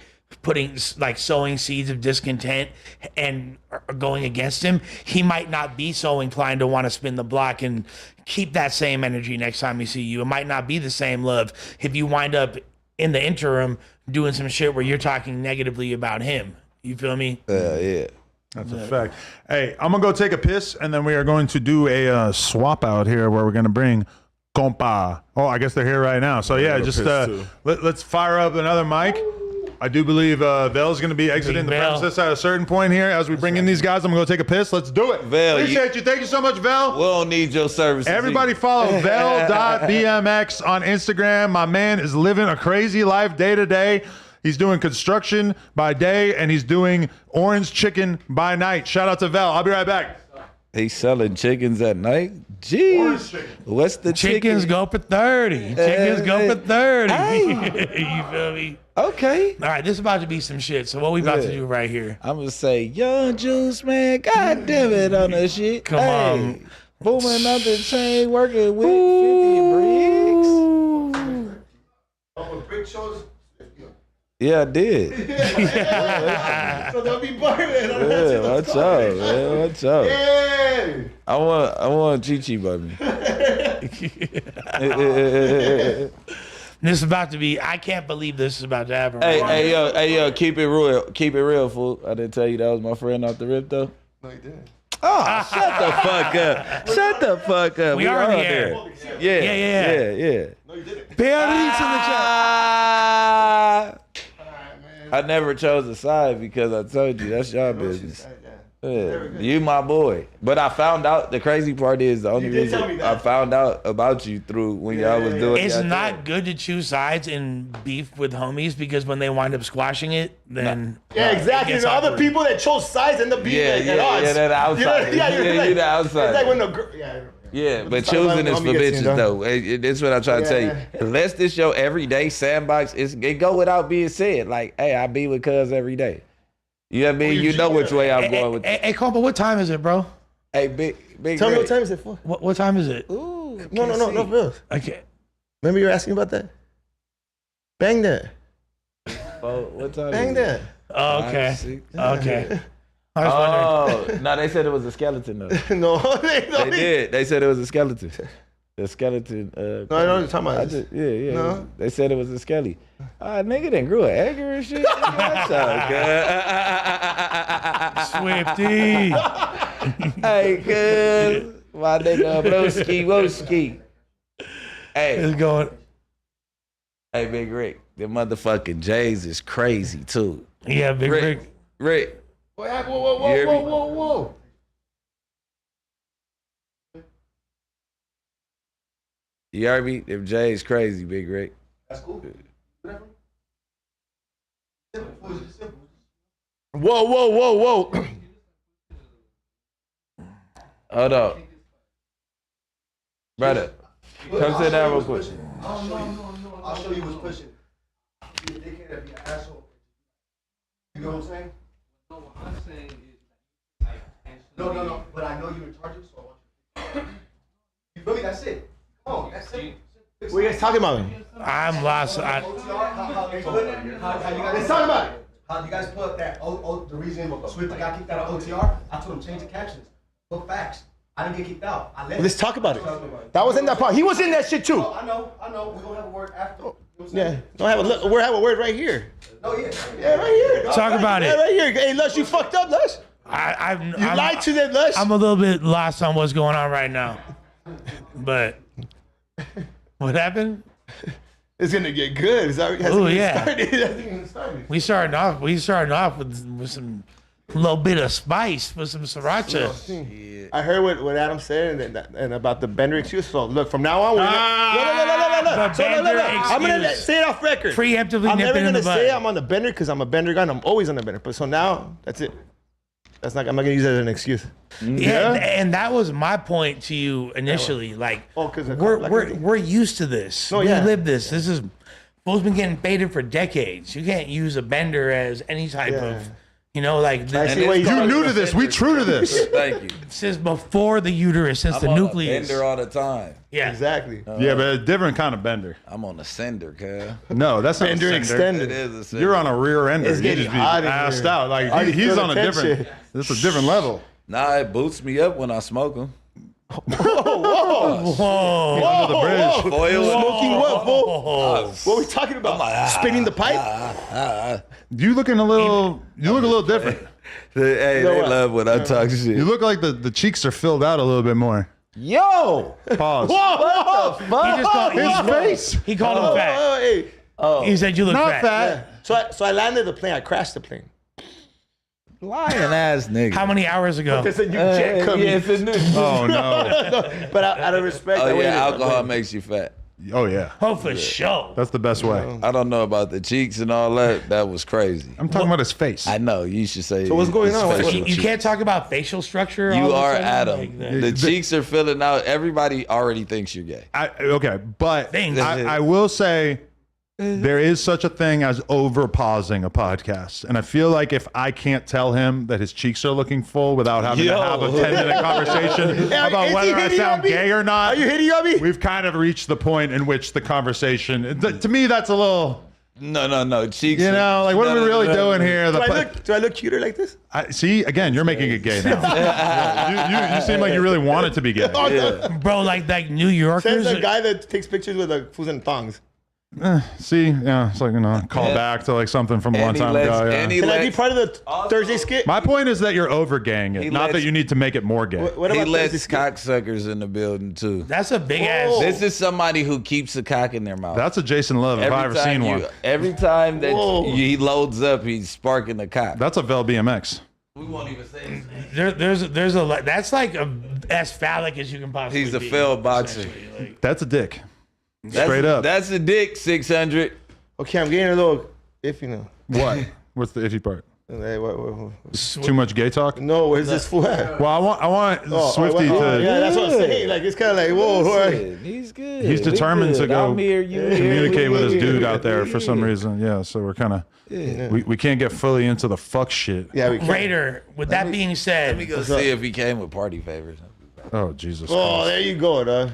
sowing seeds of discontent and going against him, he might not be so inclined to want to spin the block and keep that same energy next time we see you. It might not be the same love if you wind up in the interim doing some shit where you're talking negatively about him. You feel me? Yeah. That's a fact. Hey, I'm going to go take a piss, and then we are going to do a swap out here where we're going to bring Compa. Oh, I guess they're here right now. So, yeah, just let's fire up another mic. I do believe Vel's going to be exiting the premises at a certain point here. As we bring in these guys, I'm going to go take a piss. Let's do it. Vel, appreciate you. Thank you so much, Vel. We don't need your services. Everybody follow Vel.bmx on Instagram. My man is living a crazy life day to day. He's doing construction by day, and he's doing orange chicken by night. Shout out to Vel. I'll be right back. He's selling chickens at night? Jeez. What's the chickens go for 30. Chickens go for 30. You feel me? Okay. All right, this is about to be some shit. So what we about to do right here? I'm going to say, Young Juice, man, God damn it on that shit. Come on. Booming up the chain, working with 50 bricks. Oh, Bricc shows. Yeah, I did. So they'll be burning. Yeah, watch out, man. Watch out. Yeah. I want Chi-Chi by me. This is about to be, I can't believe this is about to happen. Hey, yo, keep it real, fool. I didn't tell you that was my friend off the rip, though. No, you didn't. Oh, shut the fuck up. Shut the fuck up. We are on the air. Yeah. No, you didn't. Bearings in the chat. I never chose a side because I told you that's your business. Yeah, you my boy. But I found out, the crazy part is the only reason I found out about you through when y'all was doing It's not good to choose sides in beef with homies because when they wind up squashing it, then Yeah, exactly. The other people that chose sides end up being at odds. Yeah, they're the outside. You're the outside. It's like when but choosing is for bitches though. That's what I try to tell you. Unless this your everyday sandbox, it go without being said. Like, hey, I be with cuz every day. You know what I mean? You know which way I'm going with this. Hey, Compa, what time is it, bro? Hey, big. Tell me what time is it for? What time is it? Ooh, No, bills. Okay. Remember you were asking about that? Bang that. Oh, what time? Bang that. Oh, okay. Okay. I was wondering. No, they said it was a skeleton though. No, They did. They said it was a skeleton. The skeleton. No, I know what you're talking about. Yeah. No. They said it was a skelly. Nigga done grew an egg and shit. That's all good. Swifty. Hey, cuz. My nigga, Broski. Hey. It's going. Hey, Big Rick. The motherfucking Jays is crazy too. Yeah, Big Rick. Rick. What happened? Whoa. You heard me? Them Jays crazy, Big Rick. That's cool. Whoa. Hold up. Brother, come sit down real quick. I'll show you what's pushing. Be a dickhead and be an asshole. You know what I'm saying? No, what I'm saying is No. But I know you're in charge of it, so I want you. You feel me? That's it. Come on, that's it. What are you guys talking about? I'm lost. Let's talk about it. How you guys put that? The reason Swifty got kicked out of OTR, I told him change the captions. Put facts. I didn't get kicked out. Let's talk about it. That was in that part. He was in that shit too. I know. We're gonna have a word after. Yeah. Don't have a look. We're having a word right here. Oh yeah. Yeah, right here. Talk about it. Yeah, right here. Hey, Lush, you fucked up, Lush. I'm lied to them, Lush. I'm a little bit lost on what's going on right now. But what happened? It's gonna get good. Oh yeah. We started off with some little bit of spice with some sriracha. I heard what Adam said and about the bender excuse. So look, from now on, we're I'm gonna say it off record. Preemptively I'm never nipping in the gonna say bud. I'm on the bender because I'm a bender guy and I'm always on the bender. But so now that's it. I'm not gonna use it as an excuse. Yeah, and that was my point to you initially. Like, because we're used to this. We live this. This is Fool's been getting baited for decades. You can't use a bender as any type of, like. You new to this. We true to this. Thank you. Since before the uterus, since the nucleus. Bender all the time. Yeah, exactly. Yeah, but a different kind of bender. I'm on a sender, cuz. No, that's not bender a sender. extended. It is a sender. You're on a rear ender. It's You getting just be hot in assed here. out. Like Are you he's feeling on a different. tension? This is a different level. Nah, it boosts me up when I smoke them. Whoa. Under the bridge. Foil. Smoking what, fool? Oh. What are we talking about? Spinning the pipe? You looking a little. You look a little different. Hey, they love when I talk shit. You look like the cheeks are filled out a little bit more. Yo! Pause. Whoa! He just called His face. He called him fat. Hey. He said you look Not fat. fat. So I landed the plane. I crashed the plane. Lying ass nigga. How many hours ago? There's a new jet coming. Yeah, it's a new. Oh no. But out of respect, I Oh waited. yeah, alcohol makes you fat. Oh yeah. Oh, for sure. That's the best way. I don't know about the cheeks and all that. That was crazy. I'm talking about his face. I know. You should say. So what's going his on? facial You cheeks. can't talk about facial structure. You all of a are sudden, Adam. like that. The cheeks are filling out. Everybody already thinks you're gay. Okay, but Thanks. I will say there is such a thing as over pausing a podcast, and I feel like if I can't tell him that his cheeks are looking full without having to have a 10-minute conversation about whether I sound gay or not, Are you hitting on me? we've kind of reached the point in which the conversation. To me, that's a little. No. Cheeks. Like what are we really doing here? Do I look cuter like this? See, again, you're making it gay now. you seem like you really want it to be gay. Bro, like New Yorkers. Says the guy that takes pictures with fools and thongs. See, yeah, it's like, call back to like something from a long time ago. Yeah. Can I be part of the Thursday skit? My point is that you're over gaying it, not that you need to make it more gay. What about lets cocksuckers in the building too. That's a big ass. This is somebody who keeps a cock in their mouth. That's a Jason Love if I ever seen one. Every time that he loads up, he's sparking the cock. That's a Vel BMX. We won't even say There's a that's like as phallic as you can possibly. He's a be, failed boxer. That's a dick. Straight up. That's a dick. 600. Okay, I'm getting a little iffy now. What? What's the iffy part? Hey, what? Too much gay talk? No, where's this fool at? Well, I want Swifty to. Yeah, that's what I'm saying. Like it's kind of like whoa. He's good. He's determined to go communicate with his dude out there for some reason. reason. Yeah, so we're kind of we can't get fully into the fuck shit. Yeah, we can't. Raider. With that being said, Let me go see if he came with party favors. Oh Jesus! Oh, there you go, dog.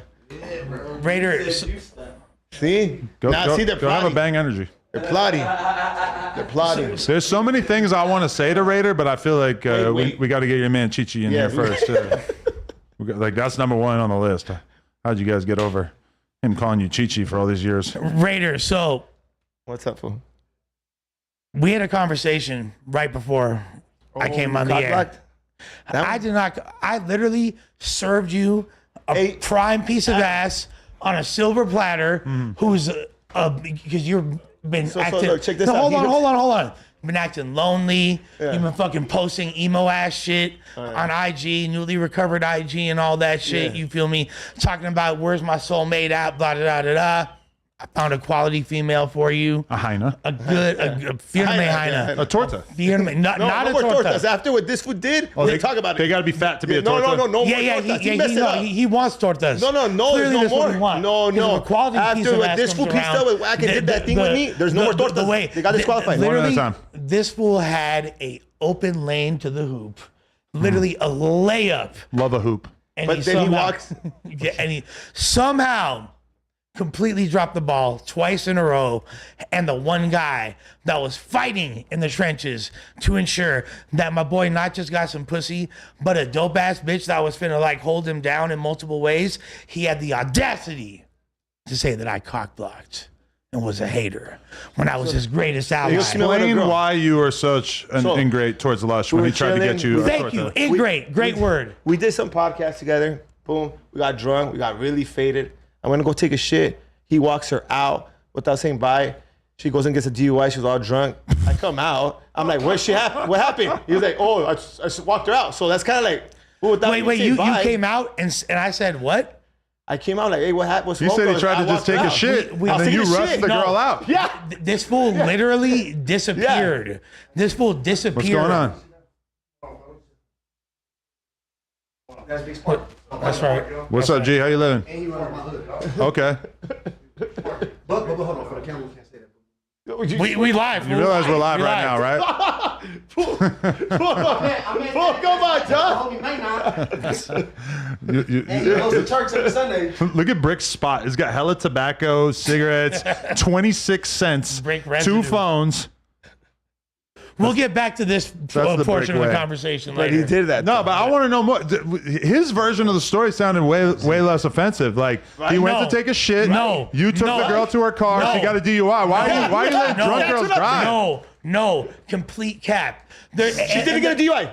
Raider. See? Go they're have a bang energy. They're plotting. They're plotting. There's so many things I want to say to Raider, but I feel like we got to get your man Chichi in here first. Like that's number one on the list. How'd you guys get over him calling you Chichi for all these years? Raider. So what's up, fool? We had a conversation right before I came on the air. I did not. I literally served you a prime piece of ass on a silver platter. Who's because you've been acting. So look, check this out. Hold on. You've been acting lonely. Yeah. You've been fucking posting emo ass shit on IG, newly recovered IG, and all that shit. Yeah. You feel me? Talking about where's my soulmate at? Blah da da da da. I found a quality female for you. A Heina. A firme Heina. A torta. Not a torta. After what this food did, they talk about it. They got to be fat to be a torta. No. He wants tortas. No, Clearly there's no more. No. After this fool pieced up with Wack and did that thing with me, there's no more tortas. They got disqualified. Literally, this fool had a open lane to the hoop. Literally a layup. Love a hoop. And but then he walks. And he somehow completely dropped the ball twice in a row, and the one guy that was fighting in the trenches to ensure that my boy not just got some pussy, but a dope ass bitch that was finna like hold him down in multiple ways, he had the audacity to say that I cock blocked and was a hater when I was his greatest ally. Explain why you were such an ingrate towards Lush when he tried to get you. Thank you. Ingrate. Great word. We did some podcasts together. Boom. We got drunk. We got really faded. I'm going to go take a shit. He walks her out without saying bye. She goes and gets a DUI. She was all drunk. I come out. I'm like, where's she at? What happened? He was like, oh, I just walked her out. So that's kind of like, well, wait, you came out and I said, what? I came out like, hey, what happened? You said he tried to just take a shit, and then you rushed the girl out. Yeah. This fool literally disappeared. Yeah. This fool disappeared. What's going on? That's Big Spark. That's right. What's up, G? How you living? And he runs my hood. Okay. But hold on, for the camera, we can't say that. We live. You realize we're live right now, right? Come on, John. Look at Brick's spot. It's got hella tobacco, cigarettes, 26 cents, 2 phones. We'll get back to this portion of the conversation later. But he did that. No, but I want to know more. His version of the story sounded way less offensive. Like he went to take a shit. No, you took the girl to her car. She got a DUI. Why are you letting drunk girls drive? No, complete cap. She didn't get a DUI.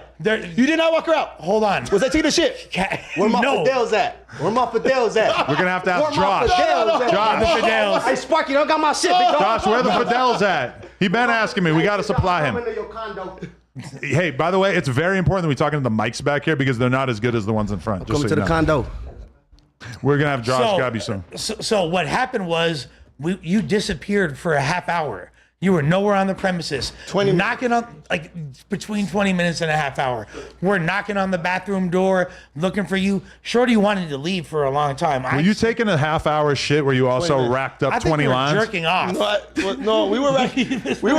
You did not walk her out. Hold on. Was I taking a shit? Where my Fidel's at? We're gonna have to ask Josh. Josh. Hey, Sparky, don't got my shit, big dog. Josh, where the Fidel's at? He been asking me. We got to supply him. Hey, by the way, it's very important that we talking to the mics back here because they're not as good as the ones in front. Come to the condo. We're gonna have Josh grab you soon. So what happened was you disappeared for a half hour. You were nowhere on the premises. Knocking on, like, between 20 minutes and a half hour. We're knocking on the bathroom door, looking for you. Shorty wanted to leave for a long time. Were you taking a half-hour shit where you also racked up 20 lines? Jerking off. No, we were racking. we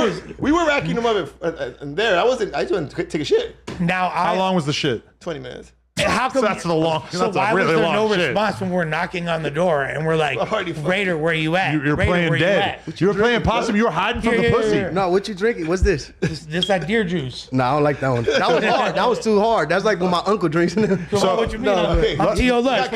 were racking them up and there. I didn't take a shit. Now, how long was the shit? 20 minutes. How come? That's the long. So that's why a really was there long no shit. response when we're knocking on the door and we're like, Raider, where you at? You're Raider, playing where dead. You were playing possum. You were hiding from the pussy. No, what you drinking? What's this? This that deer juice. No, I don't like that one. That was hard. That was too hard. That's like when my uncle drinks. So what you mean? I'm T.O. Lush.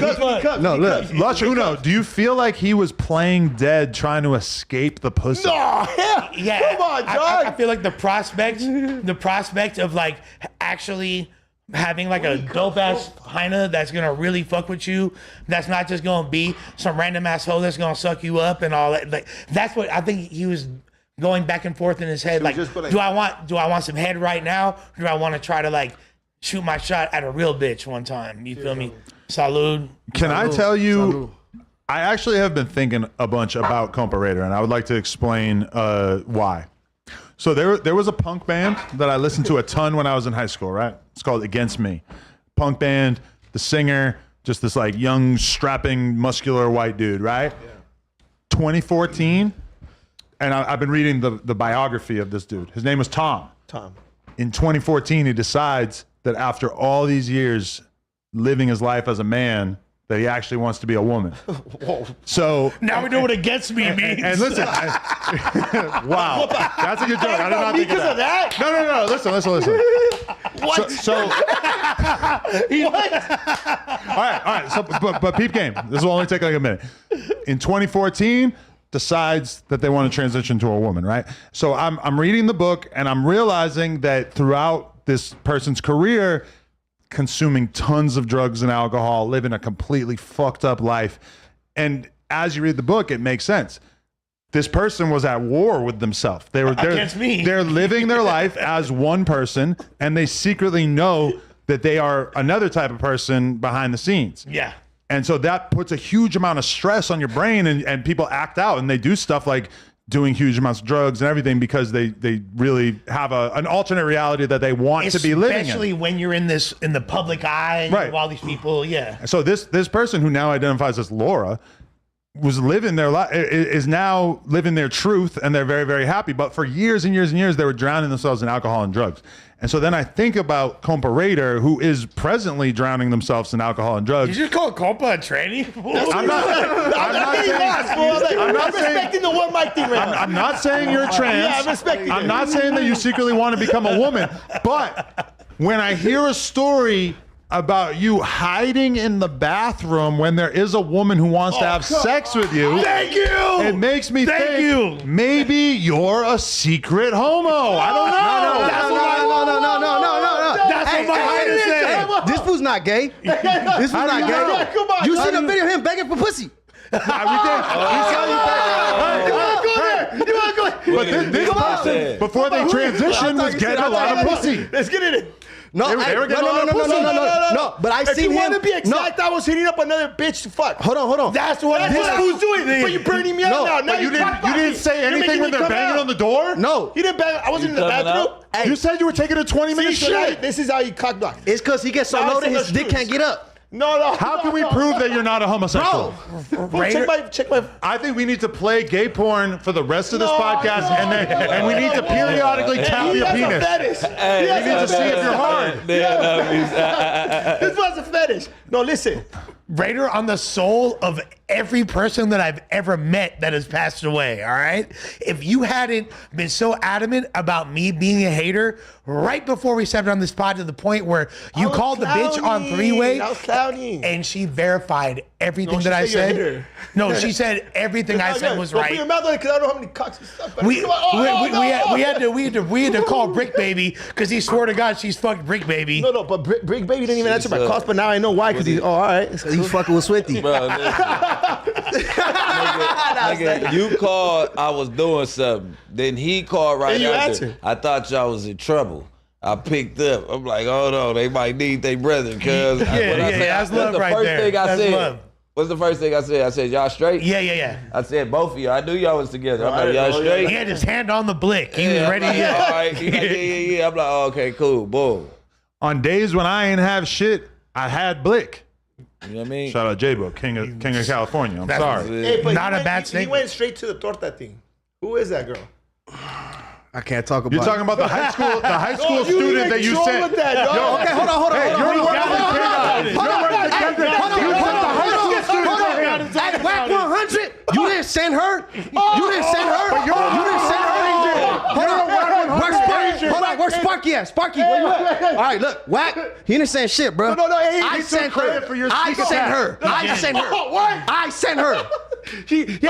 No, look. Lush Uno, do you feel like he was playing dead trying to escape the pussy? No, hell. Yeah, Come on, John. I feel like the prospect of like actually having like a dope ass hyena that's gonna really fuck with you, that's not just gonna be some random asshole that's gonna suck you up and all that. Like that's what I think he was going back and forth in his head. Like, do I want some head right now? Or do I want to try to like shoot my shot at a real bitch one time? You feel me? Salud. Can I tell you? I actually have been thinking a bunch about Compa Raider, and I would like to explain why. So there was a punk band that I listened to a ton when I was in high school, right? It's called Against Me. Punk band, the singer, just this like young, strapping, muscular white dude, right? Yeah. 2014, and I've been reading the biography of this dude. His name was Tom. In 2014, he decides that after all these years living his life as a man, that he actually wants to be a woman. So now we know what Against Me means. And listen, wow, that's a good joke. I did not think of that. No. Listen. What? All right. So, but peep game. This will only take like a minute. In 2014, decides that they want to transition to a woman, right? So I'm reading the book and I'm realizing that throughout this person's career, consuming tons of drugs and alcohol, living a completely fucked up life. And as you read the book, it makes sense. This person was at war with themselves. They're Against me. They're living their life as one person, and they secretly know that they are another type of person behind the scenes. Yeah. And so that puts a huge amount of stress on your brain, and people act out and they do stuff like doing huge amounts of drugs and everything because they really have an alternate reality that they want to be living in. Especially when you're in the public eye and you have all these people, yeah. So this person who now identifies as Laura was living their life, is now living their truth, and they're very, very happy. But for years and years and years, they were drowning themselves in alcohol and drugs. And so then I think about Compa Raider, who is presently drowning themselves in alcohol and drugs. Did you call Compa a tranny? I'm respecting the one mic thing right now. I'm not saying you're trans. Yeah, I'm respecting I'm not saying that you secretly want to become a woman. But when I hear a story about you hiding in the bathroom when there is a woman who wants to have sex with you. Thank you. It makes me think maybe you're a secret homo. I don't know. No. That's what my hyena said. This fool's not gay. This fool's not gay. You seen a video of him begging for pussy? We did. But this person, before they transitioned, was getting a lot of pussy. Let's get it. No, they were getting a lot of pussy. No. But I seen him. If you want to be exact, I was hitting up another bitch to fuck. Hold on. That's what this fool's doing. But you're burning me out now. But you didn't say anything when they're banging on the door? No. You didn't bang. I wasn't in the bathroom. You said you were taking a 20-minute shit. This is how you cock block. It's because he gets so loaded, his dick can't get up. No. How can we prove that you're not a homosexual? Check my. I think we need to play gay porn for the rest of this podcast, and we need to periodically count your penis. We need to see if you're hard. This was a fetish. No, listen. Raider on the soul of every person that I've ever met that has passed away, all right? If you hadn't been so adamant about me being a hater right before we stepped on this pod to the point where you called the bitch on three-way and she verified everything that I said. No, she said everything I said was right. Open your mouth because I don't know how many cocks and stuff. We had to call Bricc Baby because he swore to God she's fucked Bricc Baby. No, but Bricc Baby didn't even answer my calls, but now I know why because he's all right. He's fucking with Swifty. Bro, nigga, you called, I was doing something. Then he called right after. I thought y'all was in trouble. I picked up. I'm like, oh no, they might need their brother. Cause that's love right there. That's love. What's the first thing I said? I said, y'all straight? Yeah. I said, both of y'all. I knew y'all was together. I'm like, y'all straight? He had his hand on the blick. He was ready. All right. He's like, yeah. I'm like, oh, okay, cool. Boom. On days when I ain't have shit, I had blick. You know what I mean? Shout out J-Book, King of California. I'm sorry. Hey, but not a bad he statement. went straight to the torta thing. Who is that girl? I can't talk about. You're talking about the high school student that you sent. With that, dog. Okay, hold on. Hey, you're At WAC 100, you didn't send her. You didn't send her. You didn't send her. Hold on. Where's Sparky at? Sparky, where you at? All right, look, WAC. He didn't send shit, bro. No. I sent her. I sent her. What? I sent her.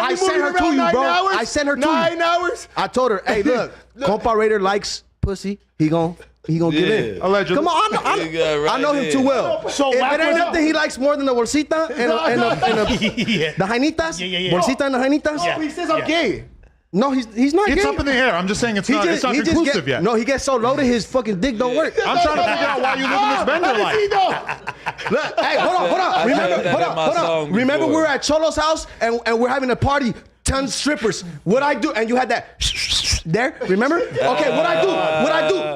I sent her to you, bro. I sent her to you. 9 hours. I told her, hey, look, Compa Raider likes pussy. He gon' give in. Allegedly. Come on, I know him too well. So if WAC it ain't was nothing he likes more than the bolsita and the jainitas, bolsita and the jainitas. Oh, he says I'm gay. No, he's not It's gay. up in the air. I'm just saying it's not conclusive yet. No, he gets so loaded his fucking dick don't work. I'm trying to figure out why you live in this bender life. Look, hey, hold on. Remember we were at Cholo's house and we're having a party. Tons of strippers. What I do, and you had that there. Remember? Okay, what I do?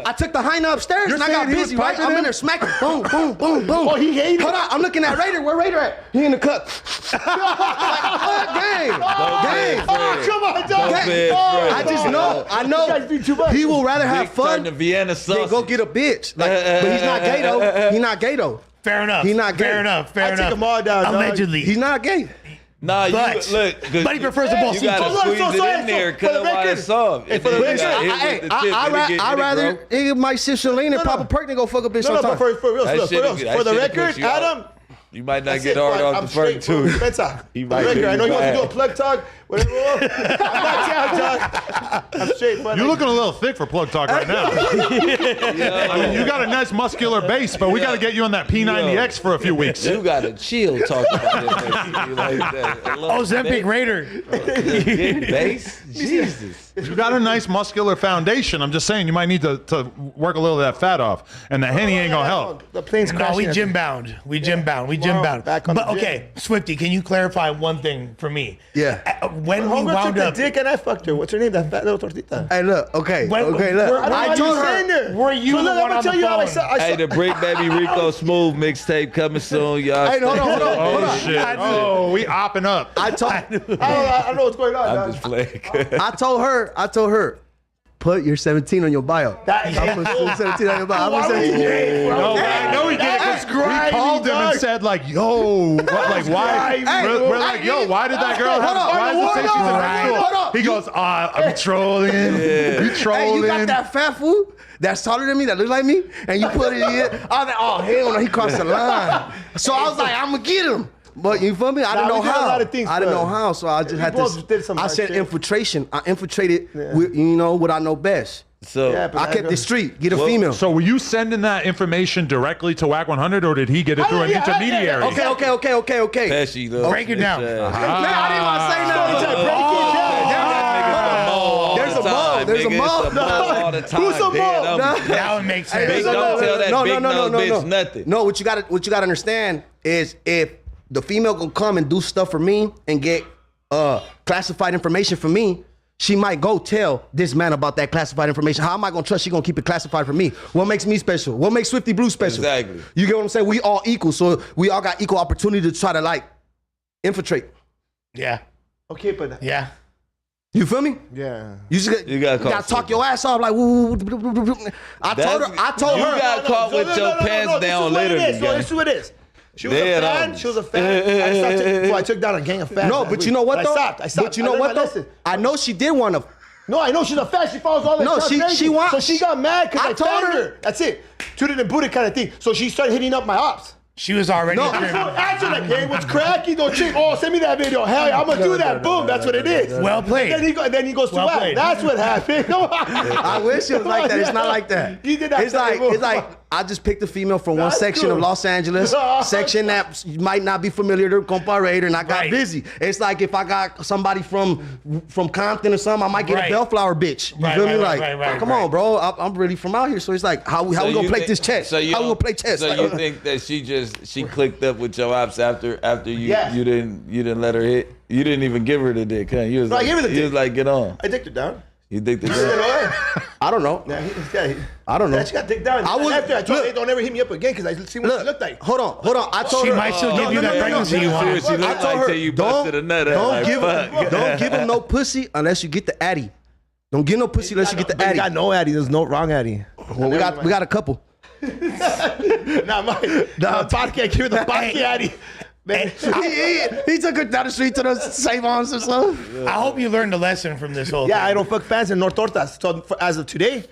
I took the hyena upstairs and I got busy. Right? I'm in there smacking. Boom. Oh, he hated. Hold on, I'm looking at Raider. Where Raider at? He in the cut. Gang. Oh, come on, dog. I just know. I know. He will rather have fun The Vienna than sausage. go get a bitch. Like, but he's not gay though. He's not gay though. Fair enough. He not gay. Fair enough. I took them all down, dog. Allegedly. He's not gay. Nah, But- you look. but he prefers the ball You seat. gotta So squeeze look, it in there, cut it while it's soft. for the record, I rather it might sit Shalane and pop a perk than go fuck a bitch No, sometime. but for real, That look, shit- for that the shit record, puts you out. Adam. You might not That's get it, hard bro. off I'm the straight, first two. That's all. He For might the record, be I know you want to do a back. plug talk. Whatever. I'm not down, dog. I'm straight. But You're looking a little thick for plug talk right now. I mean, you got a nice muscular base, but we got to get you on that P90X for a few weeks. You gotta chill talking about that like that. Ozempic Raider. Base? Jesus. You got a nice muscular foundation. I'm just saying you might need to work a little of that fat off, and the Henny ain't gonna help. The plane's No, crashing. we gym bound. We gym bound. back on But the gym. okay, Swifty, can you clarify one thing for me? Yeah. When we Homegirl took wound the up, dick and I fucked her. What's her name? That fat little tortita. Hey, look. Okay. When- Okay. Look. we're- I told saying her. there. were you So the look, one I'm gonna on tell the you how I phone? saw. Hey, the Bricc Baby Rico Smooth mixtape coming soon, y'all. Hey, hold on. Oh shit! Oh, we opping up. I told I don't know what's going on. I'm dog. just playing. I told her, put your 17 on your bio. I put 17 on your bio. I put 17. No, I know he did. That's grimy, We called him and dog. said like, "Yo, what, like why?" grimy. We're like, "Yo, why did that girl have? Why does it say she's in high school?" Hold on. He goes, "I'm trolling. You Hey, trolling." you got that fat fool that's taller than me, that looks like me, and you put it in. I was like, oh, hell no, he crossed the line. So I was like, I'm going to get him. But you feel me? I didn't Nah, know we did a how. lot of things, I didn't bro. know how, so I just had both did to. some I hard said shit. infiltration. I infiltrated, with, what I know best. So, Yeah, but I that kept girl- the street, get a female. So were you sending that information directly to WAC 100, or did he get it through an Yeah, intermediary? Okay. Pesci, look. Break it down. Man, I didn't want to say nothing. There's a mole. There's a mole. All the time. Who's a mole? Now it makes sense. Big, don't tell that big nose bitch nothing. No, what you gotta understand is if the female gonna come and do stuff for me and get classified information for me, she might go tell this man about that classified information. How am I gonna trust she gonna keep it classified for me? What makes me special? What makes Swifty Blue special? Exactly. You get what I'm saying? We all equal, so we all got equal opportunity to try to like infiltrate. Yeah. Okay, but Yeah. You feel me? yeah. You just You gotta call talk your ass off like. Woo, I told her. You got caught with your pants down literally. This is what it is. She was Dead a fan. on. She was a fan. I stopped before I took down a gang of fans. No, but you know what though? I stopped. But you know what though? I know she did want to. No, I know she's a fan. She follows all that No, stuff. she wants. So she got mad because I I told told her. her. That's it. Tooted and booted kind of thing. So she started hitting up my ops. She was already. No. There's no answer like, hey, what's cracking? Don't chick. Oh, send me that video. Hell yeah, I'm gonna do that. Boom. That's what it is. Well played. Then he goes to Well WAC. played. That's what happened. I wish it was like that. It's not like that. You did that. It's like I just picked a female from one That's section cool. of Los Angeles, section that might not be familiar to Compa Raider, and I got Right. busy. It's like if I got somebody from Compton or something, I might get Right. a Bellflower bitch. You Right, feel me? right, Like, right, come right. on, bro. I'm really from out here, so it's like how we gonna play this chess? How we gonna play chess? So you think that she clicked up with your ops after you Yes. you didn't let her hit? You didn't even give her the dick, huh? You was No, I like, gave her the you dick. was like, get on. I dicked her down. You think the You know dick? what? I don't know. Yeah, I don't know. Yeah, she got dicked down. I would- After I told her, look. hey, don't ever hit me up again because I see what she looked like. Hold on. I told She her. might still give you that pregnancy you See want. what she I looked told like her, till you busted a nut out. don't Like, give fuck. don't give him no pussy unless you get the addy. Don't get no pussy unless you get the But you addy. got no addy. There's no wrong addy. Well, we got a couple. Nah, podcast. Give the podcast addy. He took her down the street to the Save-Ons or something. I hope you learned a lesson from this whole thing. Yeah, I don't fuck fans and no tortas. So as of today,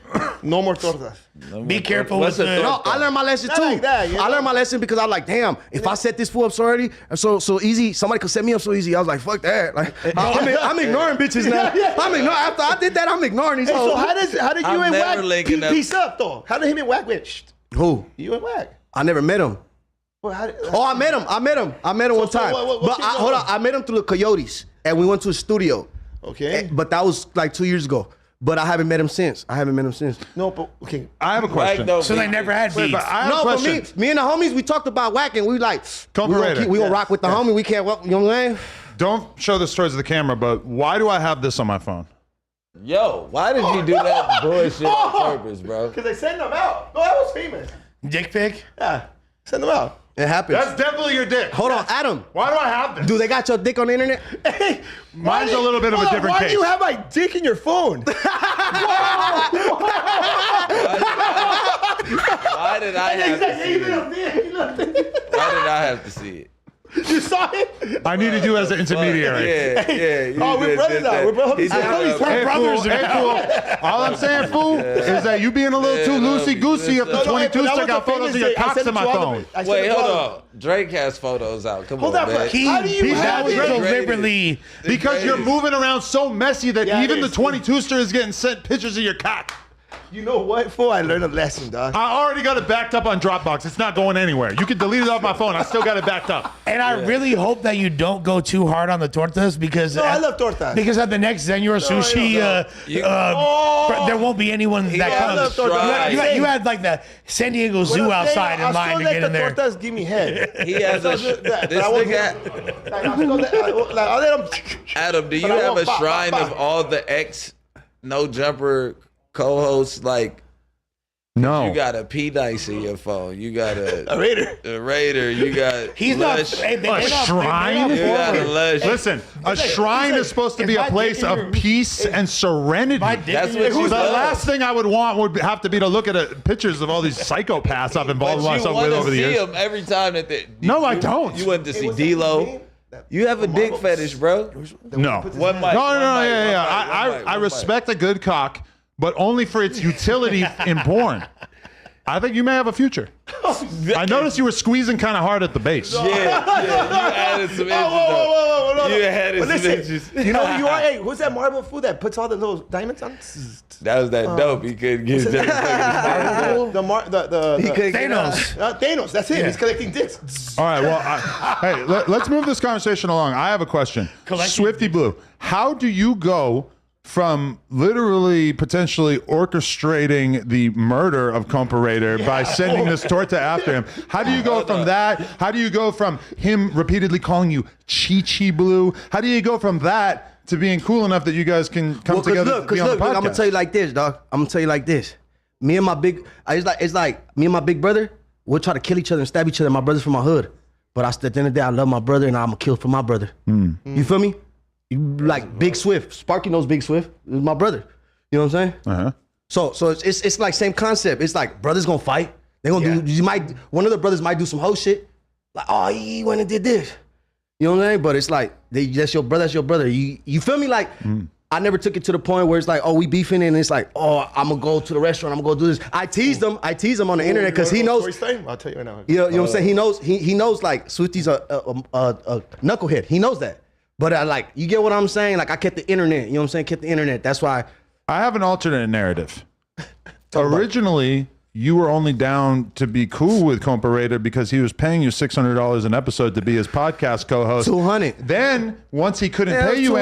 no more tortas. Be careful What's with a the... No, I learned my lesson Not too. like that, you I know? learned my lesson because I was like, damn, if I set this fool up so early, so easy, somebody could set me up so easy. I was like, fuck that. Like, I'm ignoring bitches now. I'm ignoring. After I did that, I'm ignoring these Hey, hoes. so how did you I'm and never Wack linking up. piece up though? How did him and Wack went? Who? You and Wack. I never met him. Well, how did, Oh, I met him one time. what But came hold up? on, I met him through the Coyotes, and we went to a studio. Okay. But that was like 2 years ago. But I haven't met him since. No, but okay. I have a question. So they never had beef. But I have a No, but question. me and the homies, we talked about whacking. We like, Compa we gonna rock with the homie. We can't, you know what I'm saying? Don't show this towards the camera, but why do I have this on my phone? Yo, why did you do that bullshit on purpose, bro? Because they send them out. No, that was famous. Dick pic? Yeah, send them out. It happens. That's definitely your dick. Hold on, Adam. Why do I have this? Do they got your dick on the internet? Hey, Mine's a little bit of a different Why case. do you have my dick in your phone? Why did I have to see it? Why did I have to see it? You saw it? I needed you as an intermediary. Yeah. Oh, we're brothers now. We're brothers. He I know did he's that. Hey, brothers fool, hey, fool. All I'm saying, fool, is that you being a little too loosey-goosey if the No, 22s took out photos of your cocks in my phone. Wait, hold on. Drake has photos out. Come Hold on, on, man. bro. How do you That have was it? deliberately... Because you're moving around so messy that Yeah, it even the is. 22ster is getting sent pictures of your cock. You know what, fool? I learned a lesson, dog. I already got it backed up on Dropbox. It's not going anywhere. You can delete it off my phone. I still got it backed up. And I really hope that you don't go too hard on the tortas because... No, I love tortas. Because at the next Senor Sushi, there won't be anyone that I comes. love tortas. You had like the San Diego Zoo outside in line to get in there. Tortas give me head. He has a. This nigga. Adam, do you But I have won't a shrine of all the ex No Jumper co-hosts? Like, No. you got a P Dice in your phone. You got A Raider. a Raider. You got He's not. Lush. Hey, they're A not- shrine? they're You not got a forward. Lush. Listen, a shrine is supposed to be if a my place dick in of your- peace and serenity. My dick That's in what your- you The love. last thing I would want would have to be to look at pictures of all these psychopaths I've involved But you myself want with to over the see years. him every time that they. No, I don't. You want to see D-Lo. You have a dick fetish, bro. No. One mic. No, yeah. I respect a good cock, but only for its utility in porn. I think you may have a future. I noticed you were squeezing kind of hard at the base. Yeah, you added some inches. though. You added some inches. You know who you are? Hey, who's that marble fool that puts all the little diamonds on? That was that dope. He couldn't get The Thanos. Thanos. That's him. He's collecting dicks. All right, well, hey, let's move this conversation along. I have a question. Swifty Blue, how do you go from literally potentially orchestrating the murder of Compa by sending this torta after him? How do you go from that? How do you go from him repeatedly calling you Chi Blue? How do you go from that to being cool enough that you guys can come together to be on the podcast? I'm gonna tell you like this, dog. I'm gonna tell you like this. Me and my big, it's like me and my big brother. We'll try to kill each other and stab each other. My brother's from my hood, but at the end of the day, I love my brother and I'm gonna kill for my brother. You feel me? You like Big Swift. Sparky knows Big Swift. It's my brother. You know what I'm saying? Uh-huh. So it's like same concept. It's like brothers gonna fight. They gonna do. One of the brothers might do some whole shit. Like, oh, he went and did this. You know what I'm saying? But it's like that's your brother. That's your brother. You feel me? Like I never took it to the point where it's like, oh, we beefing and it's like, oh, I'm gonna go to the restaurant. I'm gonna go do this. I teased him on the internet because he knows. I'll tell you right now. You know what I'm saying? He knows like Swifty's a knucklehead. He knows that. But I like, you get what I'm saying? Like I kept the internet. You know what I'm saying? Kept the internet. That's why. I have an alternate narrative. Originally, you were only down to be cool with Compa because he was paying you $600 an episode to be his podcast co-host. $200. Then once he couldn't pay you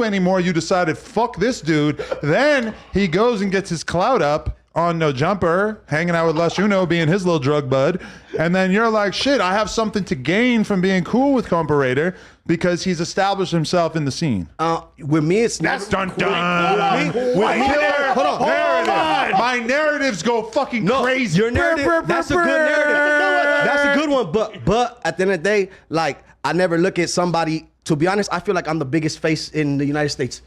anymore, you decided, fuck this dude. Then he goes and gets his clout up on No Jumper, hanging out with Lush being his little drug bud. And then you're like, shit, I have something to gain from being cool with Compa because he's established himself in the scene. With me, it's That's done. Hold on. Narrative. My narratives go fucking crazy. Your narrative, that's a good narrative. That's a good one. But at the end of the day, like I never look at somebody. To be honest, I feel like I'm the biggest face in the United States.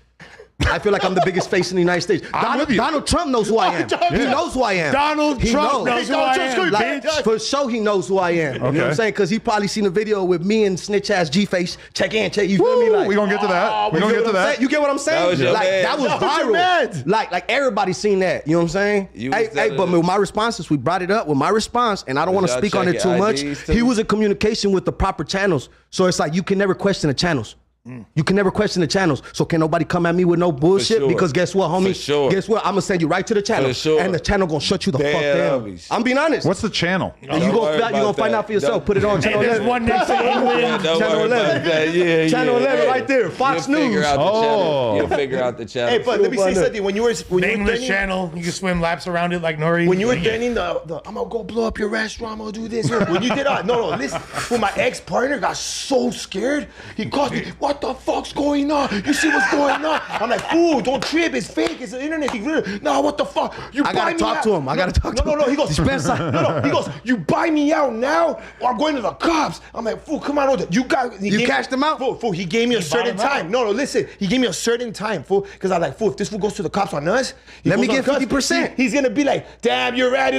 I feel like I'm the biggest face in the United States. Donald Trump knows who I am. He knows who I am. Donald Trump knows who I am. Like, for sure, he knows who I am. You know what I'm saying? Because he probably seen a video with me and snitch ass G-Face. Check. You feel me? Like, we gonna get to that. We gonna get to that. You get what I'm saying? That was viral. Like everybody seen that. You know what I'm saying? Hey, but with my responses, we brought it up with my response, and I don't want to speak on it too much. He was in communication with the proper channels, so it's like you can never question the channels. You can never question the channels. So can nobody come at me with no bullshit? Because guess what, homie? Guess what? I'm gonna send you right to the channel, and the channel gonna shut you the fuck down. I'm being honest. What's the channel? You gonna find out for yourself. Put it on channel 11. There's one next to England. Channel 11. Channel 11 right there. Fox News. You'll figure out the channel. Hey, but let me say something. When you were English channel, you can swim laps around it like Nori. When you were training the I'm gonna go blow up your restaurant, I'm gonna do this. When you did no, listen. When my ex-partner got so scared, he called me, what the fuck's going on? You see what's going on? I'm like, fool, don't trip, it's fake, it's the internet. No, what the fuck? I gotta talk to him. No, he goes, no, he goes, you buy me out now or I'm going to the cops. I'm like, fool, come on, you cashed him out? Fool, he gave me a certain time. No, listen, he gave me a certain time, fool, because I'm like, fool, if this fool goes to the cops on us, let me get 50%. He's gonna be like, damn, you're right.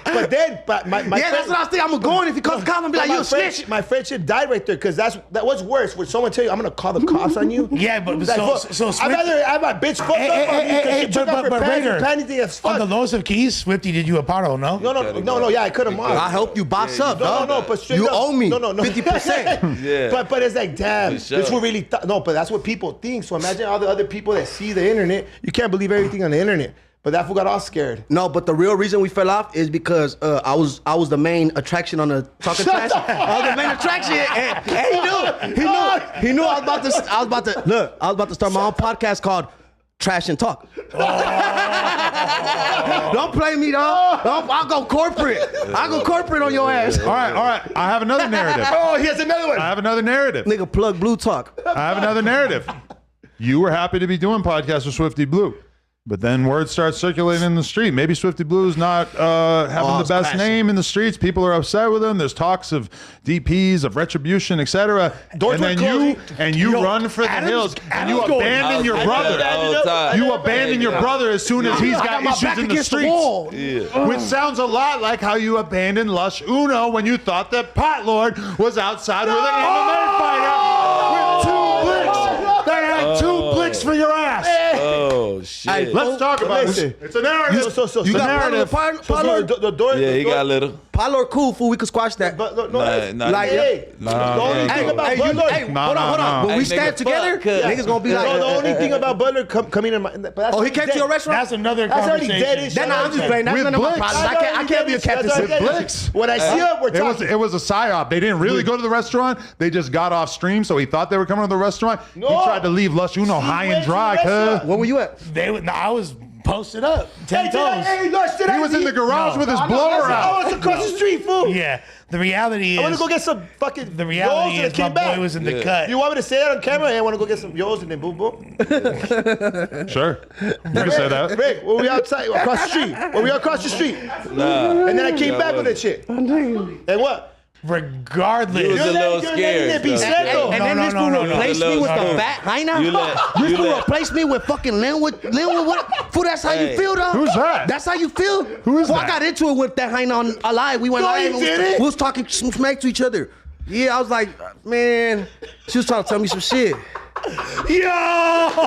But then, my that's what I was thinking. I'm gonna go in if he calls the cops and be like, you a snitch. My friendship died right there, because that was worse. When someone tell you, I'm gonna call the cops on you. Yeah, but so I'd rather have my bitch fucked up on me because she took off her pants. On the lows of keys, Swifty did you a paro, no? No, yeah, I cut him off. I helped you boss up, dog. No, but straight you up. owe me 50%. Yeah. But it's like, damn, this will really, no, but that's what people think. So imagine all the other people that see the internet. You can't believe everything on the internet. But that fool got all scared. No, but the real reason we fell off is because I was the main attraction on the Talking Trash. I was the main attraction, and he knew I was about to start my own podcast called Trash and Talk. Don't play me, dog. I'll go corporate. I'll go corporate on your ass. All right. I have another narrative. Oh, he has another one. I have another narrative. Nigga, plug Blue Talk. I have another narrative. You were happy to be doing podcasts with Swifty Blue. But then word starts circulating in the street. Maybe Swifty Blue is not having the best name in the streets. People are upset with him. There's talks of DPs, of retribution, etc. And then you run for the hills and you abandon your brother. You abandon your brother as soon as he's got issues in the streets. Which sounds a lot like how you abandoned Lush Uno when you thought that Pot Lord was outside with an MMA fighter with 2 Briccs. They had 2 Briccs for your ass. Oh shit! Let's talk about this. It's a narrative. You got narrative. The door. Yeah, he got a little. Pilot cool, fool. We could squash that. But Hold on. When we stand together, niggas gonna be like. The only thing about Butler coming in my. Oh, he came to your restaurant. That's another That's already conversation. dead. Then I'm just playing. That's none of my problems. I can't be a captain. With Bricc. When I see him, we're talking. It was a psyop. They didn't really go to the restaurant. They just got off stream, so he thought they were coming to the restaurant. He tried to leave Lush Uno high and dry. Where were you at? I was posted up, 10 toes. He was in the garage with his blower out. Oh, it's across the street, fool. Yeah, the reality is. I want to go get some fucking. The reality Yo's is my boy was in the cut. You want me to say that on camera? Hey, I want to go get some Yo's and then boom, boom. Sure, you can say that. Bricc, were we outside across the street? Were we across the street? Nah. And then I came back with that shit. And what? Regardless, You was a little scared. And then this fool replaced me with the fat hyena. This fool replaced me with fucking Linwood. What? Fool, that's how you feel, though? Who's that? That's how you feel? Who is that? I got into it with that hyena on Alive. We went live. We was talking some smack to each other. Yeah, I was like, man, she was trying to tell me some shit. Yo!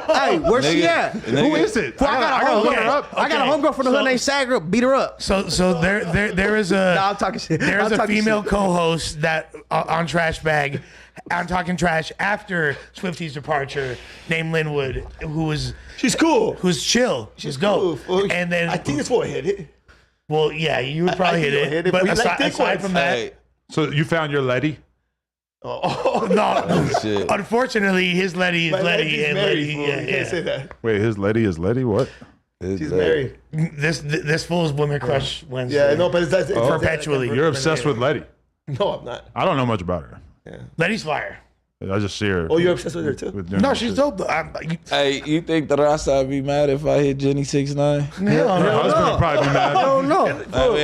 Hey, where's she at? Who is it? I got a homegirl from the hood named Sagra. Beat her up. So there is a. Nah, I'm talking shit. There is a female co-host that on Trash Bag. I'm talking trash after Swifty's departure, named Linwood, She's cool. Who's chill. She's dope. Cool. And then I think it's what hit it. Well, yeah, you would probably hit it. But aside from that, so you found your Letty? Oh no! Shit. Unfortunately, his Letty is Letty, and Letty. You can't say that. Wait, his Letty is Letty? What? She's married. This fool's women crush Wednesday. Yeah, no, but it's perpetually. You're obsessed with Letty. No, I'm not. I don't know much about her. Yeah. Letty's fire. I just see her. Oh, you're obsessed with her too? No, she's dope. Hey, you think the Rasta would be mad if I hit Jenny 6ix9ine? Her husband would probably be mad. I don't know.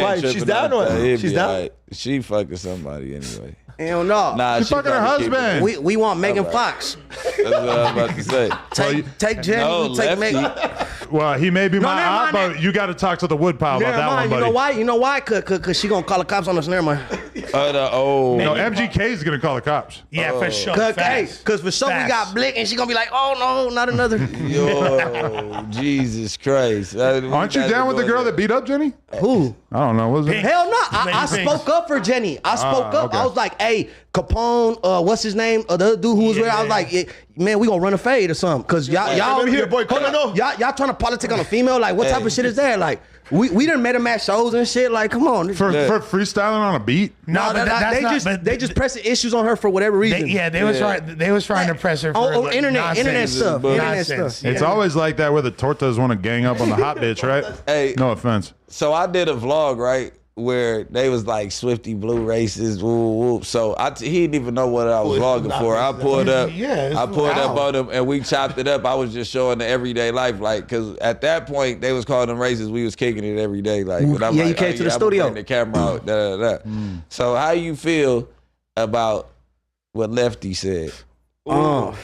Why? She's down or she's down? She fucking somebody anyway. Hell no. Nah, She's she fucking her probably keep it. husband. We want Megan Fox. That's what I was about to say. Take Jenny. No, we take Lefty. Megan. Well, he may be my never aunt, mind but you got to talk to the woodpile about Never that mind. one, buddy. You know why? Cause she gonna call the cops on us. Never mind. No, MGK is gonna call the cops. Yeah, for sure. Cause for sure we got Blick, and she gonna be like, oh no, not another. Yo, Jesus Christ. Aren't you down with the girl that beat up Jenny? Who? I don't know. Was it? Hell no. I spoke up for Jenny. I spoke up. okay. I was like, hey, Capone, what's his name? The other dude who was there. I was like, man, we gonna run a fade or something. Cause y'all over here, boy, y'all trying to politic on a female. Like, what type of shit is that? Like, we done met him at shows and shit. Like, come on. For freestyling on a beat? No, but they just pressing issues on her for whatever reason. They was trying to press her for on internet stuff. It's always like that where the tortas want to gang up on the hot bitch, right? Hey, no offense. So I did a vlog, right, where they was like Swifty blue racist, woo woo. So he didn't even know what I was vlogging for. I pulled up on him and we chopped it up. I was just showing the everyday life, like, cause at that point they was calling them racist. We was kicking it every day, like. But I'm you like, came to the studio. The camera out. So how you feel about what Lefty said? Would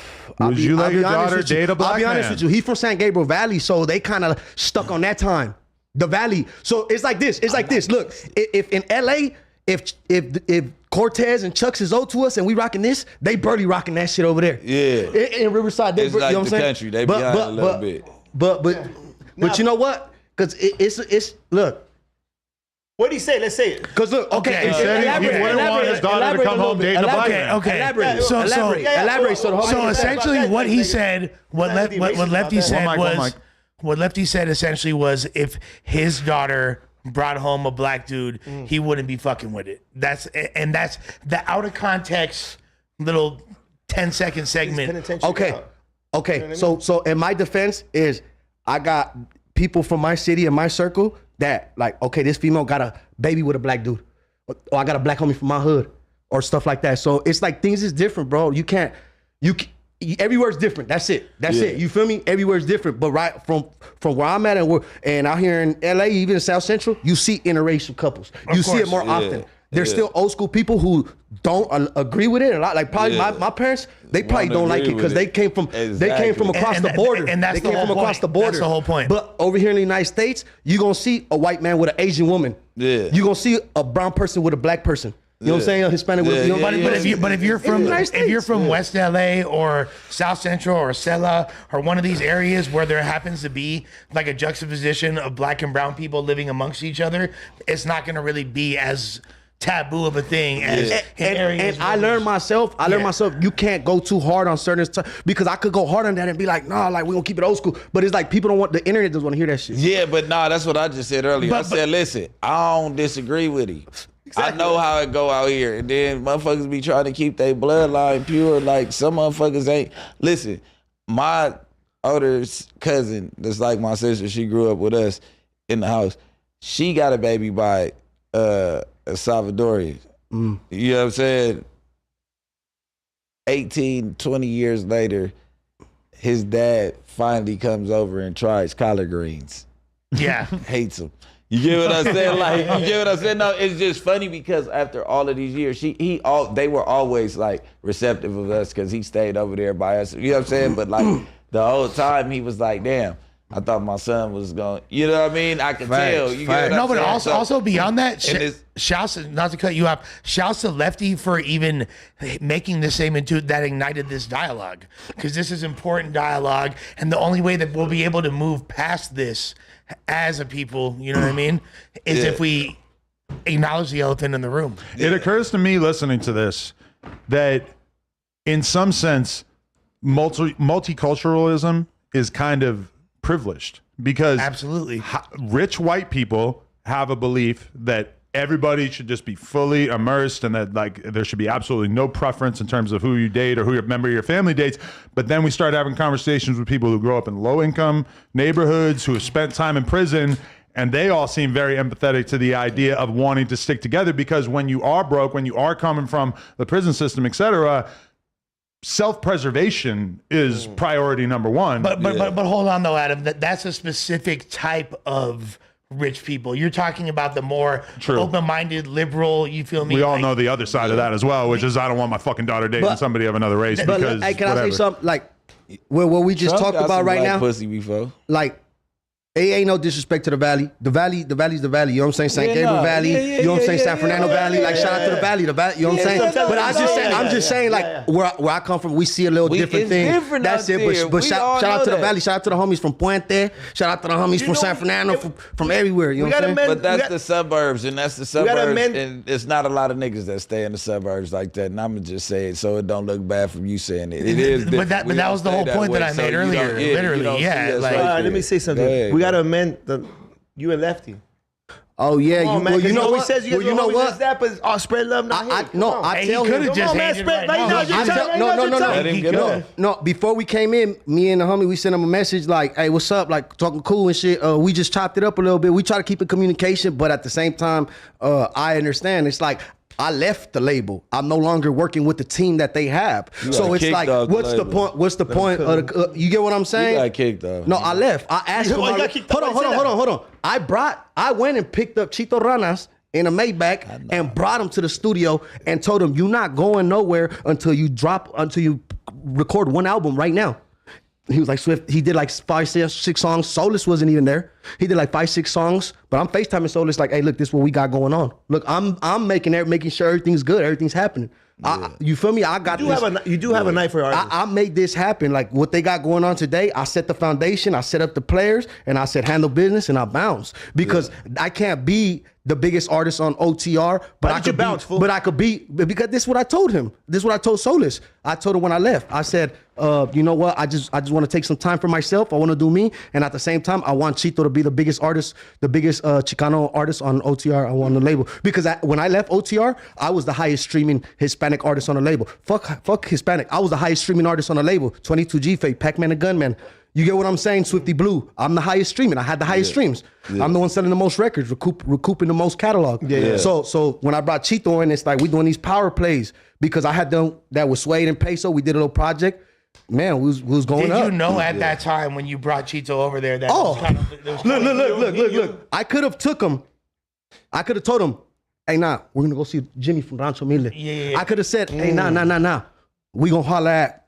you let your daughter date a black man? I'll be honest with you. He's from San Gabriel Valley, so they kind of stuck on that time. The Valley. So it's like this. Look, if in LA, if Cortez and Chucks is owed to us and we rocking this, they barely rocking that shit over there. Yeah. In Riverside, they it's like you know the what I'm country. saying? They behind a little bit. But you know what? Because it's look. What did he say? Let's say it. Because look, okay. He said he wouldn't want his daughter to come home dating a black man. Okay. Elaborate. So essentially, what he said, what Lefty said essentially was, if his daughter brought home a black dude, he wouldn't be fucking with it. That's the out of context little 10-second segment. Okay. So in my defense is, I got people from my city and my circle that like, okay, this female got a baby with a black dude, or I got a black homie from my hood, or stuff like that. So it's like, things is different, bro. Everywhere's different. That's it. You feel me? Everywhere's different. But right from where I'm at and out here in LA, even in South Central, you see interracial couples. You see it more often. There's still old school people who don't agree with it a lot. Like probably my parents, they probably don't like it because they came from across the border. And that's the whole point. That's the whole point. But over here in the United States, you're gonna see a white man with an Asian woman. Yeah. You're gonna see a brown person with a black person. You know what I'm saying? A Hispanic with But if you're from West LA or South Central or Sela or one of these areas where there happens to be like a juxtaposition of black and brown people living amongst each other, it's not gonna really be as taboo of a thing as areas. And I learned myself, you can't go too hard on certain stuff, because I could go hard on that and be like, nah, like we gonna keep it old school. But it's like, people don't want, the internet doesn't want to hear that shit. Yeah, but nah, that's what I just said earlier. I said, listen, I don't disagree with him. Exactly. I know how it go out here, and then motherfuckers be trying to keep their bloodline pure. Like, some motherfuckers ain't. Listen, my older cousin, that's like my sister, she grew up with us in the house. She got a baby by a Salvadorian. You know what I'm saying? 18, 20 years later, his dad finally comes over and tries collard greens. Yeah. Hates them. You get what I'm saying? Like, you get what I'm saying? No, it's just funny because after all of these years, they were always like receptive of us because he stayed over there by us. You know what I'm saying? But like the whole time he was like, damn, I thought my son was going, you know what I mean? I could tell. You get what I'm but saying? also beyond that, shouts, not to cut you off, shouts to Lefty for even making this statement that ignited this dialogue. Because this is important dialogue, and the only way that we'll be able to move past this as a people, you know what I mean, is if we acknowledge the elephant in the room. It occurs to me listening to this that in some sense, multiculturalism is kind of privileged, because absolutely rich white people have a belief that everybody should just be fully immersed and that like there should be absolutely no preference in terms of who you date or who your member of your family dates. But then we start having conversations with people who grow up in low income neighborhoods, who have spent time in prison, and they all seem very empathetic to the idea of wanting to stick together, because when you are broke, when you are coming from the prison system, etc., self-preservation is priority number one. But hold on though, Adam, that's a specific type of rich people. You're talking about the more True. open-minded, liberal. You feel me? We all Like, know the other side of that as well, which is I don't want my fucking daughter dating But- somebody of another race But because hey, can I whatever. say something? Like, what we just Trump talked got about some right black now, pussy before. like, it ain't no disrespect to the valley. The valley's the valley. You know what I'm saying? San Yeah, Gabriel nah. Valley. Yeah, yeah, you know what I'm saying? yeah, San Fernando yeah, Valley. Like, yeah, shout out to the valley. The valley. You know what I'm Yeah, saying? yeah, But I just yeah, say, I'm just saying, like, where I come from, we see a little different it's thing. different That's out it. there. But We shout all out know to the that. valley. Shout out to the homies from Puente. Shout out to the homies from San Fernando, from everywhere. You know what I'm saying? But that's the suburbs, and that's the gotta suburbs, amend- and it's not a lot of niggas that stay in the suburbs like that. And I'm gonna just say it so it don't look bad from you saying it. It is, But different. We that don't was the stay whole point way, that I so made you earlier. don't- you Literally, don't see yeah, us like- right Let there. me say something. Go ahead, We bro. gotta amend you and Lefty. Oh, yeah. Come on, man, Well, you 'cause know he always what? says you Well, guys you know always what? this, that, but spread love, not hate. Come on. Hey, tell he could him. have just man, hated spread right right now. now. I Your tell- time, no, right no, now, no, your no. time. Let him He get could. up. No, before we came in, me and the homie, we sent him a message like, hey, what's up? Like, talking cool and shit. We just chopped it up a little bit. We try to keep in communication, but at the same time, I understand. It's like, I left the label. I'm no longer working with the team that they have. So got it's kicked like, off the what's the label. point? What's the point of the, you get what I'm saying? You got kicked off. No, I left. I asked for Oh, you my, got kicked hold off. on, Why hold you on, say hold on, hold on. I went and picked up Chito Ranas in a Maybach and brought him to the studio and told him, you're not going nowhere until you record one album right now. He was like, Swift, he did like 5, 6 songs. Solus wasn't even there. He did like 5, 6 songs. But I'm FaceTiming Solus like, hey, look, this is what we got going on. Look, I'm making sure everything's good, everything's happening. You feel me? I got this. You do have a night for artists. I made this happen. Like what they got going on today, I set the foundation, I set up the players, and I said handle business, and I bounce. Because I can't be the biggest artist on OTR, but Why did you bounce, fool? But I could be, because this is what I told him. This is what I told Solus. I told him when I left. I said, you know what? I just want to take some time for myself. I want to do me, and at the same time, I want Chito to be the biggest artist, the biggest Chicano artist on OTR. I want the label because when I left OTR, I was the highest streaming Hispanic artist on the label. Fuck Hispanic. I was the highest streaming artist on the label. 22G Fake, Pac-Man and Gunman. You get what I'm saying? Swifty Blue. I'm the highest streaming. I had the highest streams. I'm the one selling the most records, recouping the most catalog. So when I brought Chito in, it's like we doing these power plays because I had done that with Suede and Peso. We did a little project. Man, we was going Did up. you know at that time when you brought Chito over there that it Oh, was kind of, it was kind of- look. I could have took him. I could have told him, hey, we're gonna go see Jimmy from Rancho Mille. Yeah. I could have said, hey, nah. We gonna holler at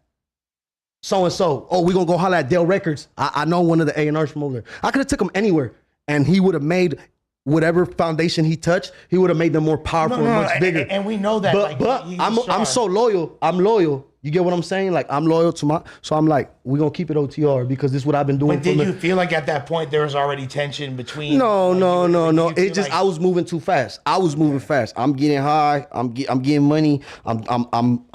so-and-so. Oh, we gonna go holler at Dell Records. I know one of the A&Rs from over there. I could have took him anywhere, and he would have made whatever foundation he touched, he would have made them more powerful and much bigger. And we know that. But he's I'm strong. so loyal. I'm loyal. You get what I'm saying? Like I'm loyal to so I'm like, we're gonna keep it OTR because this is what I've been doing. But did you feel like at that point there was already tension between? No. It It just I was moving too fast. I was moving fast. I'm getting high. I'm getting money. I'm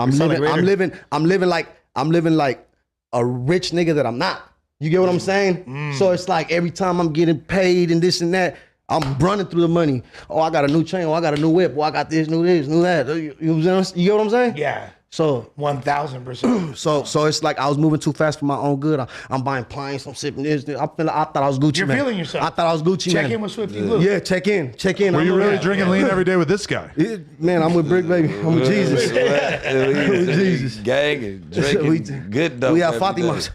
living like a rich nigga that I'm not. You get what I'm saying? So it's like every time I'm getting paid and this and that, I'm running through the money. Oh, I got a new chain. Oh, I got a new whip. Oh, I got this, new that. You get what I'm saying? Yeah. So 1000%. So it's like I was moving too fast for my own good. I'm buying pints. I'm sipping this. I thought I was Gucci. You're man. feeling yourself. I thought I was Gucci. Check man. in with Swifty Blue. Yeah, check in. Were you really drinking lean every day with this guy? Man, I'm with Bricc, baby. I'm with Jesus. I'm with Jesus. Gang and drinking good dope. We have every Fatima. day.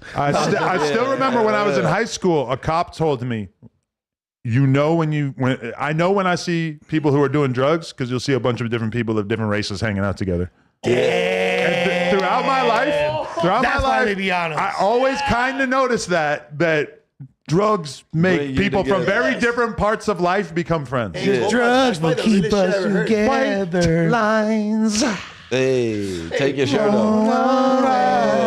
I still remember when I was in high school, a cop told me, you know when I know when I see people who are doing drugs because you'll see a bunch of different people of different races hanging out together. And throughout my life, to be honest. I always kind of noticed that drugs make Bring you people from together. very different parts of life become friends. Yeah. Drugs will keep us together. Lines. Hey, take your shirt off.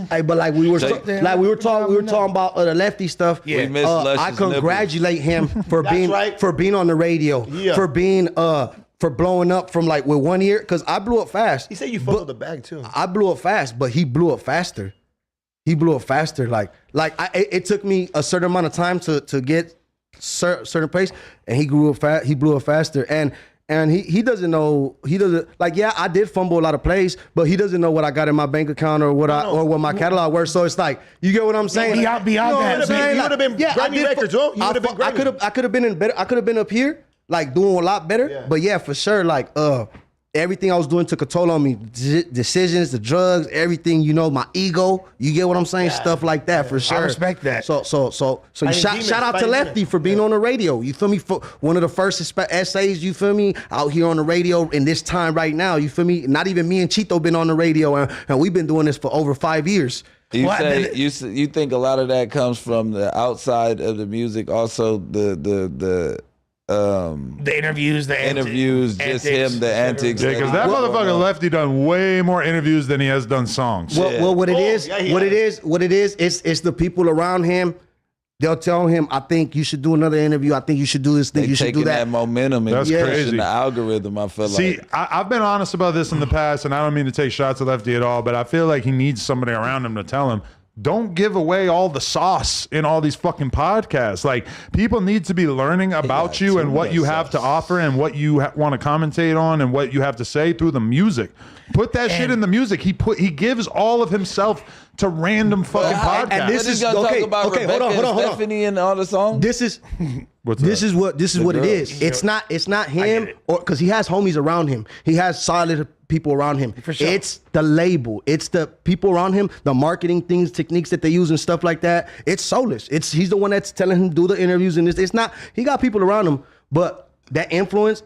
Hey, but like we were Take- talking about the lefty stuff. We miss Lush's I congratulate him for right. for being on the radio, Yeah. for being for blowing up from like with 1 year because I blew up fast. He said you fucked with the bag too. I blew up fast, but he blew up faster. He blew up faster. It took me a certain amount of time to get certain pace, and he grew up fast. He blew up faster, and he doesn't know. He doesn't like. Yeah, I did fumble a lot of plays, but he doesn't know what I got in my bank account or what my catalog worth. So it's like, you get what I'm saying? Beyond You know what that, I'm saying? you would've been Grammy records, oh. You would've been Grammy. I could have been in better. I could have been up here, like doing a lot better. Yeah. But yeah, for sure, like everything I was doing took a toll on me. Decisions, the drugs, everything, you know, my ego. You get what I'm saying? Stuff like that for sure. I respect that. So shout out to Lefty for being on the radio. You feel me? For one of the first essays, you feel me? Out here on the radio in this time right now, you feel me? Not even me and Chito been on the radio, and we've been doing this for over 5 years. You think a lot of that comes from the outside of the music, also the interviews, just him, the antics. Yeah, because that motherfucker Lefty done way more interviews than he has done songs. Well, what it is, it's the people around him. They'll tell him, I think you should do another interview. I think you should do this thing. You should do that. Momentum and crazy. The algorithm, I feel like. See, I've been honest about this in the past, and I don't mean to take shots at Lefty at all, but I feel like he needs somebody around him to tell him, don't give away all the sauce in all these fucking podcasts. Like, people need to be learning about you and what you have to offer and what you want to commentate on and what you have to say through the music. Put that shit in the music. He gives all of himself to random fucking podcasts. And this is gonna talk about Rebecca and Stephanie and all the songs. This is what it is. It's not him, or because he has homies around him. He has solid people around him. For sure. It's the label. It's the people around him, the marketing things, techniques that they use and stuff like that. It's soulless. He's the one that's telling him to do the interviews and this. It's not. He got people around him, but that influence.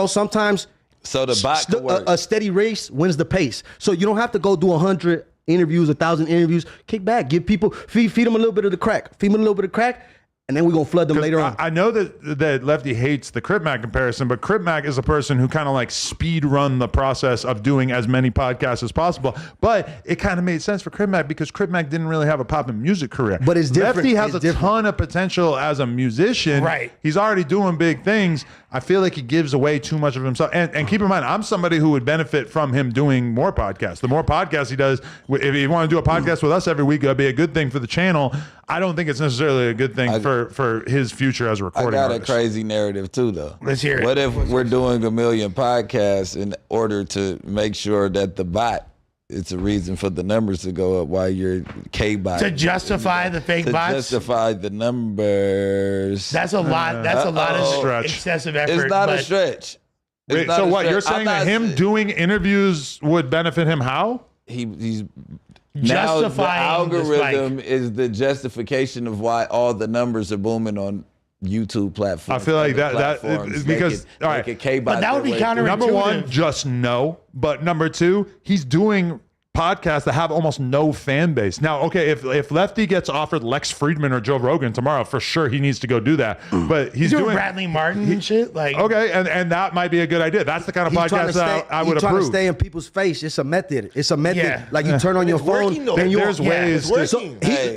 Sometimes. So the bot a steady race wins the pace. So you don't have to go do 100 interviews, 1,000 interviews. Kick back, give people feed them a little bit of the crack. Feed them a little bit of crack, and then we're gonna flood them later on. I know that Lefty hates the Crip Mac comparison, but Crip Mac is a person who kind of like speed run the process of doing as many podcasts as possible. But it kind of made sense for Crip Mac because Crip Mac didn't really have a popping music career. But it's different. Lefty has a ton of potential as a musician. Right. He's already doing big things. I feel like he gives away too much of himself. And keep in mind, I'm somebody who would benefit from him doing more podcasts. The more podcasts he does, if you want to do a podcast with us every week, that'd be a good thing for the channel. I don't think it's necessarily a good thing for his future as a recording artist. I got artist. a crazy narrative too, though. Let's hear it. What if we're doing 1 million podcasts in order to make sure that the bot, it's a reason for the numbers to go up while you're K-bot. To justify the fake bots? To justify the numbers. That's a lot. That's a lot of stretch. Excessive effort. It's not a stretch. Wait, so what, you're saying that him doing interviews would benefit him how? He's justifying now the algorithm is the justification of why all the numbers are booming on YouTube platforms. I feel like that because all right, but that would be counterintuitive. Number one, just no. But number two, he's doing podcasts that have almost no fan base. Now, okay, if Lefty gets offered Lex Friedman or Joe Rogan tomorrow, for sure he needs to go do that. But he's doing Bradley Martin and shit. Like, okay, and that might be a good idea. That's the kind of podcast that I would he's trying approve. to stay in people's face. It's a method. It's a method. Yeah. Like you turn on your phone, then there's ways.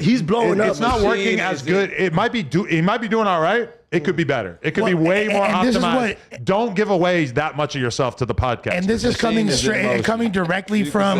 He's blowing up. It's not working as good. It might be doing all right. It could be better. It could be way more optimized. Don't give away that much of yourself to the podcast. And this is coming directly from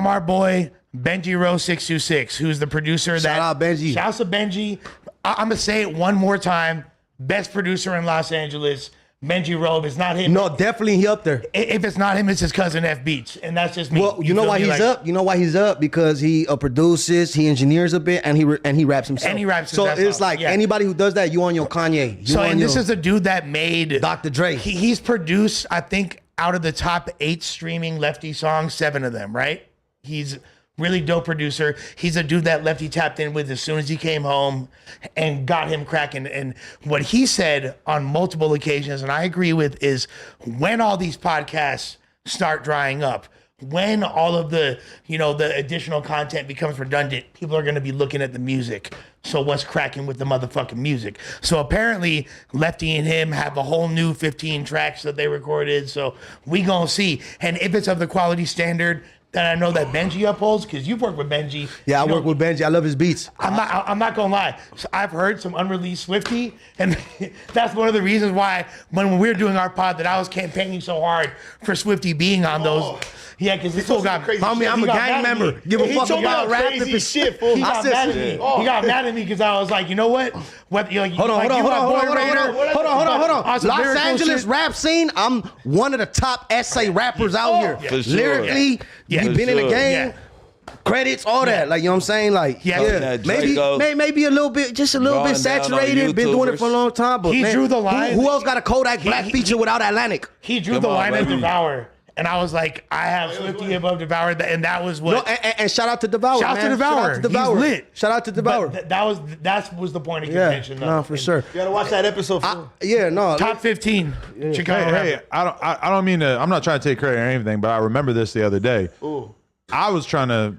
our boy Benji Rowe 626, who's the producer. Shout out Benji. Shouts to Benji. I'm gonna say it one more time. Best producer in Los Angeles. Benji Rowe. If it's not him, no, definitely he up there. If it's not him, it's his cousin F Beats, and that's just me. Well, you know why he's up. You know why he's up? Because he produces, he engineers a bit, and he raps himself. And he raps. So it's like anybody who does that, you on your Kanye. This is a dude that made Dr. Dre. He's produced, I think, out of the top 8 streaming Lefty songs, 7 of them. Right? He's really dope producer. He's a dude that Lefty tapped in with as soon as he came home and got him cracking. And what he said on multiple occasions, and I agree with, is when all these podcasts start drying up, when all of the additional content becomes redundant, people are going to be looking at the music. So what's cracking with the motherfucking music? So apparently Lefty and him have a whole new 15 tracks that they recorded. So we gonna see. And if it's of the quality standard that I know that Benji upholds, because you've worked with Benji. Yeah, I work with Benji. I love his beats. I'm not gonna lie. So I've heard some unreleased Swifty, and that's one of the reasons why when we were doing our pod that I was campaigning so hard for Swifty being on those. Yeah, because this fool got crazy. Homie, I'm a gang member. Give a fuck about rap crazy shit, fool. He got mad at me. He got mad at me because I was like, you know what? Hold on. Los Angeles rap scene, I'm one of the top essay rappers out here. For sure. Lyrically, we've been in the game. credits, all that. Like, you know what I'm saying? Like, Yeah. maybe a little bit, just a little bit saturated. Been doing it for a long time, but He drew the line. Who else got a Kodak Black feature without Atlantic? He drew the line at Devour. And I was like, I have Swifty above Devour, and that was what. No, and shout out to Devour. Shout out to Devour. Shout out to Devour. He's lit. Shout out to Devour. That was the point of contention. No, for sure. You gotta watch that episode. Top 15. Chicago. Hey, I don't mean to. I'm not trying to take credit or anything, but I remember this the other day. Ooh. I was trying to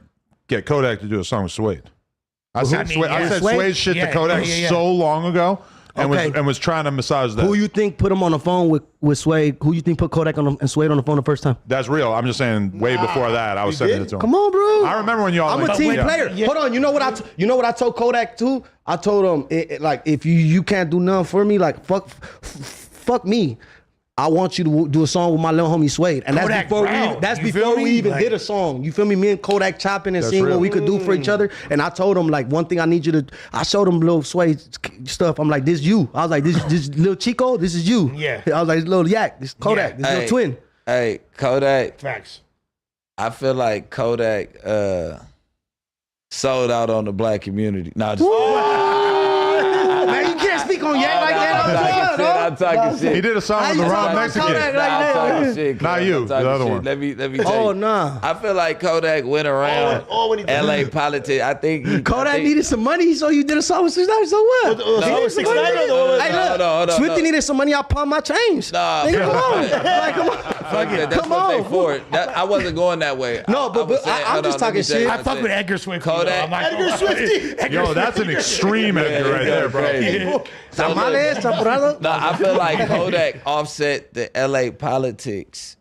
get Kodak to do a song with Suede. I said Suede? Suede shit to Kodak so long ago, and was trying to massage that. Who you think put him on the phone with Suede? Who you think put Kodak on and Suede on the phone the first time? That's real. I'm just saying. Way before that, I was sending it to him. Come on, bro. I remember when y'all. I'm a team player. Hold on. You know what I told Kodak too? I told him like if you can't do nothing for me, like fuck me. I want you to do a song with my little homie Suede, and that's before we even did a song. You feel me? Me and Kodak chopping and seeing what we could do for each other. And I told him like one thing I need you to. I showed him little Suede stuff. I'm like, this you. I was like, this little Chico. This is you. Yeah. I was like, this little Yak. This Kodak. This little twin. Hey, Kodak. Facts. I feel like Kodak sold out on the black community. Man, you can't speak on Yak like that. I'm talking shit. He did a song with the wrong Mexican. I'm talking shit. Not you, the other one. Let me tell you. Nah. I feel like Kodak went around LA politics. I think Kodak needed some money, so you did a song with 6 9 So what? Hey, look, Swifty needed some money. I pawned my change. Nah, nigga, come on. Like, come on. That's what they for. I wasn't going that way. No, but I'm just talking shit. I fuck with Edgar Swifty. Kodak. Edgar Swifty. Yo, that's an extreme Edgar right there, bro. I feel like Kodak offset the LA politics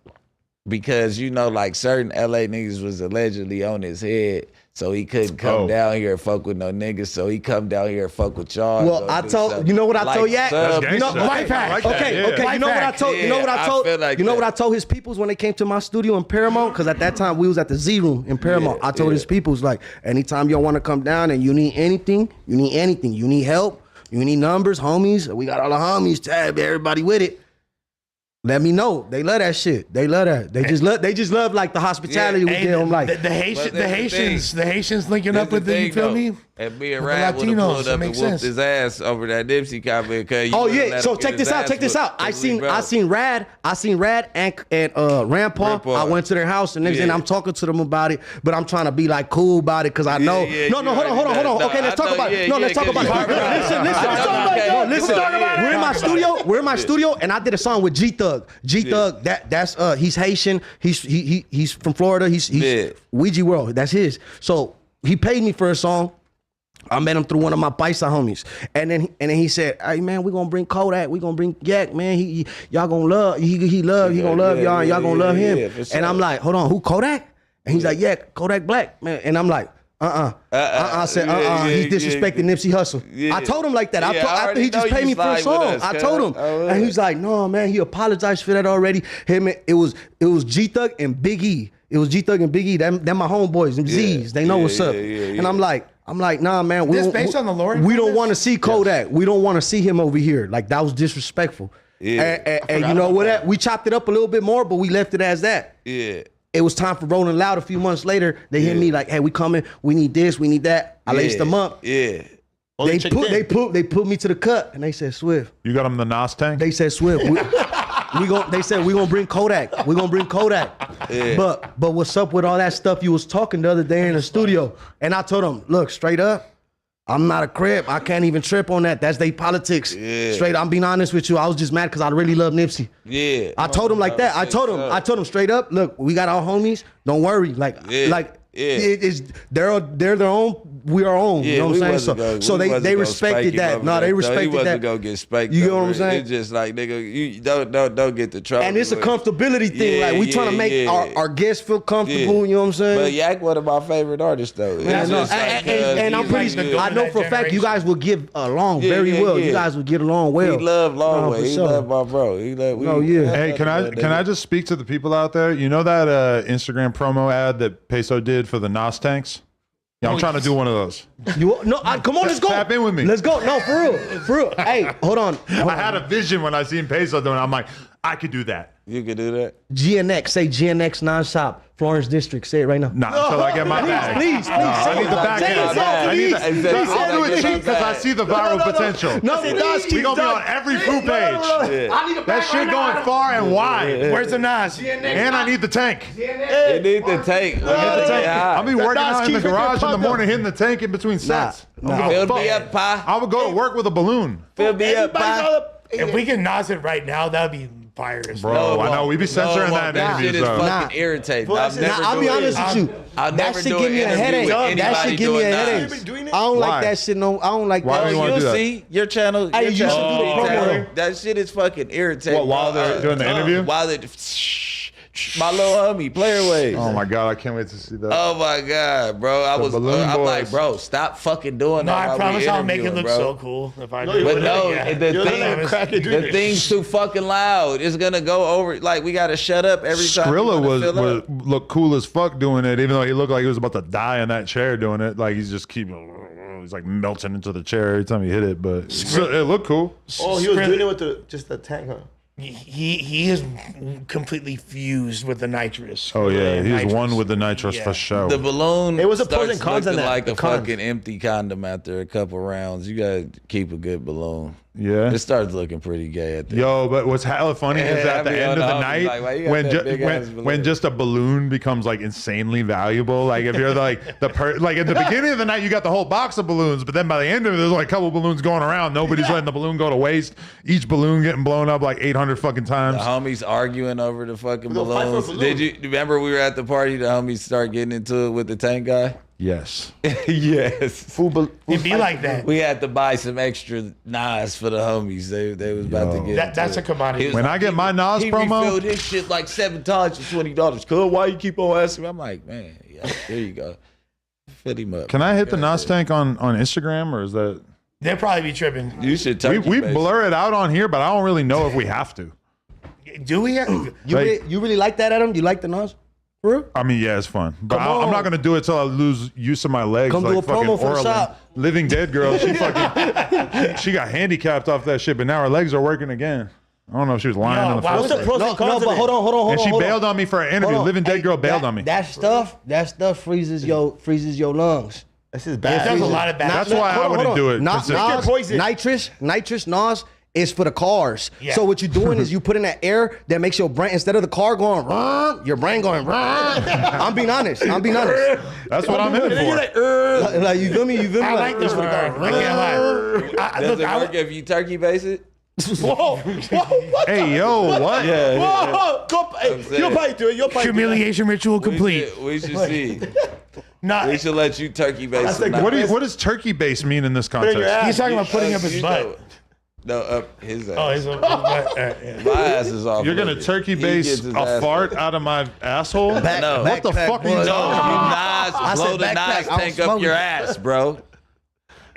because like certain LA niggas was allegedly on his head, so he couldn't come down here and fuck with no niggas. So he come down here and fuck with y'all. Well, I told you know what I told Yak. You know, okay. You know what I told. You know what I told. You know what I told his peoples when they came to my studio in Paramount, because at that time we was at the Z Room in Paramount. I told his peoples like, anytime y'all want to come down and you need anything, you need help. You need numbers, homies. We got all the homies. Tab everybody with it. Let me know. They love that shit. They love that. They just love like the hospitality we give them. Like the Haitians linking up with the, you feel me? And me and Rad would have pulled up and whooped his ass over that Nipsey comment. Oh yeah. So check this out. I seen Rad and Rampaw. I went to their house and then I'm talking to them about it, but I'm trying to be like cool about it because I know. No, hold on. Okay, let's talk about it. No, let's talk about it. Listen. We're in my studio, and I did a song with G Thug. That's he's Haitian. He's from Florida. He's Ouija World. That's his. So he paid me for a song. I met him through one of my Paisa homies, and then he said, "Hey man, we gonna bring Kodak. We gonna bring Yak, man. Y'all gonna love. He gonna love y'all. And y'all gonna love him." Yeah, sure. And I'm like, "Hold on, who Kodak?" And he's like, "Yeah, Kodak Black, man." And I'm like, I said, he's disrespecting Nipsey Hussle. I told him like that. After he just paid me for a song, I told him, and he's like, "No, man, he apologized for that already." It was G Thug and Big E. It was G Thug and Big E. Them my homeboys, them Z's. They know what's up. And I'm like, nah, man. We don't want to see Kodak. We don't want to see him over here. Like that was disrespectful. Yeah. And you know what? We chopped it up a little bit more, but we left it as that. Yeah. It was time for Rolling Loud a few months later. They hit me like, "Hey, we coming. We need this. We need that." I laced them up. Yeah. They put me to the cut, and they said, "Swift." You got them in the Nas tank? They said, "Swift." They said we gonna bring Kodak. We gonna bring Kodak. Yeah. But what's up with all that stuff you was talking the other day in the studio? And I told them, look, straight up, I'm not a crip. I can't even trip on that. That's they politics. Yeah. Straight, I'm being honest with you. I was just mad because I really love Nipsey. Yeah. I told him like that. I told him straight up, look, we got our homies. Don't worry. They're their own. We are own. Yeah, you know what I'm saying? So they respected that. No, they respected that. He wasn't gonna get spanked. You know what I'm saying? It's just like, nigga, you don't get the trouble. And it's a comfortability thing. Like we trying to make our guests feel comfortable. You know what I'm saying? But Yak, one of my favorite artists though. And I'm pretty sure. I know for a fact you guys will get along very well. You guys will get along well. He love Longway. He love my bro. Hey, can I just speak to the people out there? You know that Instagram promo ad that Peso did for the Nas tanks? Yeah, I'm trying to do one of those. Come on, let's go. Tap in with me. Let's go. No, for real. Hey, hold on. I had a vision when I seen Peso doing it. I'm like, I could do that. You could do that. GNX, say GNX nonstop. Florence District. Say it right now. Not until I get my bag. Please. I need the back end. I need I'll do it cheap because I see the viral potential. No, we gonna be on every fruit page. I need a That shit going far and wide. Where's the Nas? And I need the tank. You need the tank. I'll be working out in the garage in the morning, hitting the tank in between sets. Fill me up, Pa. I would go to work with a balloon. Fill me up, Pa. If we can Nas it right now, that'd be fire. Bro, I know. We be censoring that in That shit interviews, is though. fucking irritating. I'll be honest with you. I'll That never shit do give an me a interview headache. with That anybody shit give me a doing headache. Nas. I don't Why? like that shit. No, I don't like Why that. do you wanna You'll do that? see your channel. Hey, your you should channel do the be promo. tagged. That shit is fucking irritating. What, while they're doing the interview? While they, my little homie, player ways. Oh my God, I can't wait to see that. Oh my God, bro! I'm balloon like, boys. bro, stop fucking doing No, that. I while promise we I'll make it interviewing, look bro. so cool if I do. But no, Yeah. the thing's too fucking loud. It's gonna go over. Like we gotta shut up every time. Skrilla we wanna fill was up. looked cool as fuck doing it, even though he looked like he was about to die in that chair doing it. Like he's just he's like melting into the chair every time he hit it. But it looked cool. Oh, he was doing it with just the tank, huh? He is completely fused with the nitrous. Oh yeah, he's Nitrous. one with the nitrous Yeah. for sure. The balloon. It was a pros and starts cons on looking that. like The a cons. fucking empty condom after a couple rounds. You gotta keep a good balloon. Yeah. It starts looking pretty gay at the Yo, but what's hella funny is Yeah, at the I be end on of the the night like, why you got when that big ass balloon? when just a balloon becomes like insanely valuable. Like if you're like like at the beginning of the night you got the whole box of balloons, but then by the end of it there's like a couple balloons going around. Nobody's letting the balloon go to waste. Each balloon getting blown up like 800 fucking times. The homies arguing over the fucking We'll fight for balloons. balloons. Did you remember we were at the party? The homies start getting into it with the tank guy. Yes. Yes. It'd be like that. We had to buy some extra Nas for the homies. They was about to get. That's a commodity. When I get my Nas he promo, refilled his shit like 7 times for $20. Cuz why you keep on asking me? I'm like, man, yeah, there you go. Fill him up. can I hit the Nas tank on Instagram or is that They'll probably be tripping. You should we turkey base. blur it out on here, but I don't really know if we have to. Do we? You really like that, Adam? You like the Nas? For real? I mean, yeah, it's fun, but Come I'm on. not gonna do it till I lose use of my legs. Come like do a fucking promo for the Orlin. shop. Living Dead girl, she fucking she got handicapped off that shit, but now her legs are working again. I don't know if she was lying No, in the why first was the place. pros No, and cons no, of but it? hold on. And she hold bailed on me for an interview. Living Dead girl bailed on me. That stuff freezes your lungs. This is It bad. does a lot of bad. That's why I wouldn't do it. consistently. Nitrous Nas is for the cars. Yeah. So what you're doing is you put in that air that makes your brain, instead of the car going, your brain going, I'm being honest. That's what I'm in it for. Like, you feel me? I like this one. I can't lie. Does it work if you turkey base it? Whoa, what? Hey, yo, what? Whoa, go, hey, you'll probably do it. You'll probably do it. Humiliation ritual complete. We should see. Nah, We should let you turkey base it. What does turkey base mean in this Put it in your context? ass. he's talking about putting up his butt. No, up his ass. Oh, his butt. Yeah. My ass is off. You're gonna limits. turkey He base gets his a ass fart lit. out of my asshole? No. What the fuck are you No, talking about? you blow the said backpack. Nas I was tank up smoking. your ass, bro.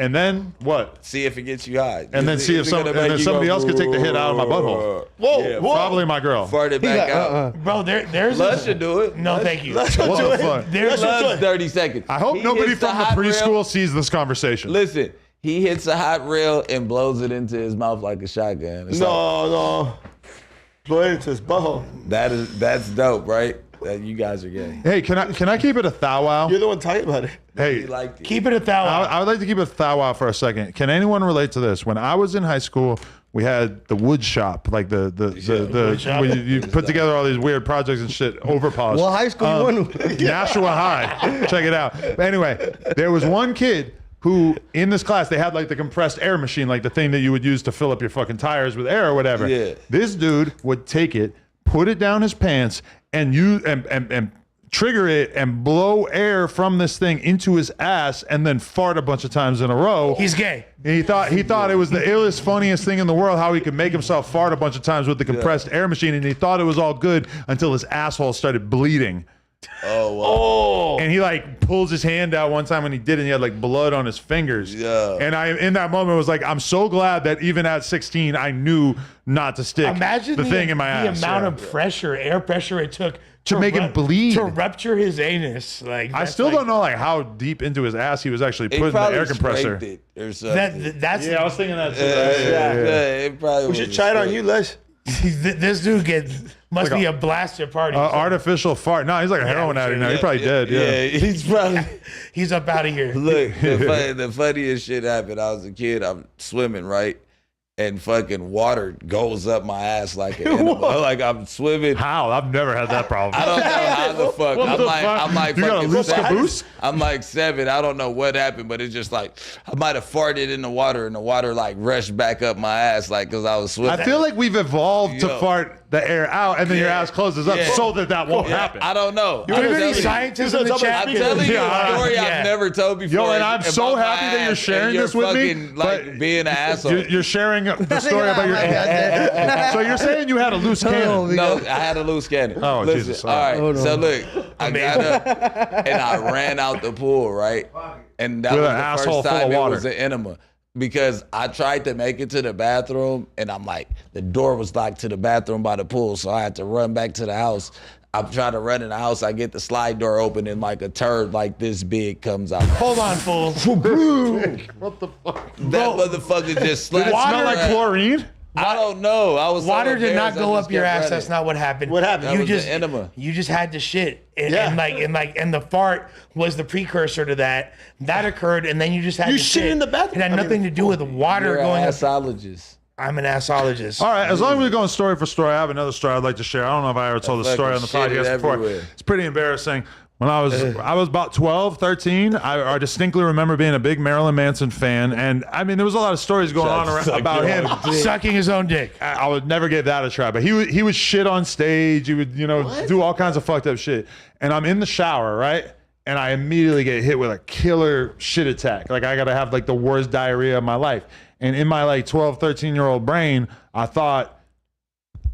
And then what? See if it gets you high. And then see if somebody else could take the hit out of my butthole. Whoa, Probably my girl. Fart it back out. Bro, there's Lush should do it. No, thank you. What the fuck? There's Lush 30 seconds. I hope He nobody hits from the hot preschool rail. sees this conversation. Listen, he hits a hot rail and blows it into his mouth like a shotgun. It's like, No. Blow it into his butthole. that's dope, right? That you guys are gay. Hey, can I keep it a thou wow? You're the one talking about it. Hey, He liked it. keep it a thousand. I would like to keep it a thou wow for a second. Can anyone relate to this? When I was in high school, we had the wood shop, like the wood shop. where you put together all these weird projects and shit. Overpause. What high school you went to? Nashua High. Check it out. But anyway, there was one kid who in this class they had like the compressed air machine, like the thing that you would use to fill up your fucking tires with air or whatever. Yeah. This dude would take it, put it down his pants, and and trigger it and blow air from this thing into his ass and then fart a bunch of times in a row. He's gay. And he thought it was the illest, funniest thing in the world how he could make himself fart a bunch of times with the compressed air machine, and he thought it was all good until his asshole started bleeding. Oh, wow. And he like pulls his hand out one time when he did it, and he had like blood on his fingers. Yeah. And I in that moment was like, I'm so glad that even at 16 I knew not to stick Imagine the thing in my ass. the amount of pressure, air pressure it took To make him bleed. to rupture his anus. Like I that's still like, don't know like how deep into his ass he was actually He putting the probably air compressor. scraped it or something. That's Yeah, I was thinking that too. Yeah, it probably We should try it on you, Les. this dude gets Must like be a blasted party. artificial fart. No, he's like a heroin addict now. He's probably dead. Yeah. He's probably. He's up out of here. Look, the funniest shit happened. I was a kid. I'm swimming, right? And fucking water goes up my ass like an animal. Like I'm swimming. How? I've never had that problem. I don't know how the fuck. I'm like you got a fucking loose 7. caboose? I'm like 7. I don't know what happened, but it's just like I might have farted in the water and the water like rushed back up my ass like because I was swimming. I feel like we've evolved to fart the air out and then your ass closes up so that won't happen. I don't know. Do we have any scientists in the chat? I'm telling you a story I've never told before. Yo, and I'm so happy that you're sharing this with me. Like being an asshole. You're sharing the story about your. So you're saying you had a loose cannon? No, I had a loose cannon. Oh, listen, Jesus. All right, so look, I got up and I ran out the pool, right? And that With was an the asshole first full time of it water. was an enema. Because I tried to make it to the bathroom and I'm like, the door was locked to the bathroom by the pool, so I had to run back to the house. I'm trying to run in the house. I get the slide door open and like a turd like this big comes out. Hold on, fool. What the fuck? That motherfucker just slid. Did it smell like chlorine? I don't know. I was Water so did not embarrassed, go I up just your kept ass. running. That's not what happened. What happened? That You was just the enema. You just had to shit, and the fart was the precursor to that. That occurred, and then you just had You to shit in the bathroom? It had nothing to do with water You're going an up. assologist. I'm an assologist. All right, as long as we're going story for story, I have another story I'd like to share. I don't know if I ever told this story on the fucking shit podcast before. everywhere. It's pretty embarrassing. When I was about 12, 13, I distinctly remember being a big Marilyn Manson fan. And I mean, there was a lot of stories going on about him. Sucking his own dick. I would never give that a try, but he would shit on stage. He would, do all kinds of fucked up shit. And I'm in the shower, right? And I immediately get hit with a killer shit attack. Like I got to have like the worst diarrhea of my life. And in my like 12, 13-year-old brain, I thought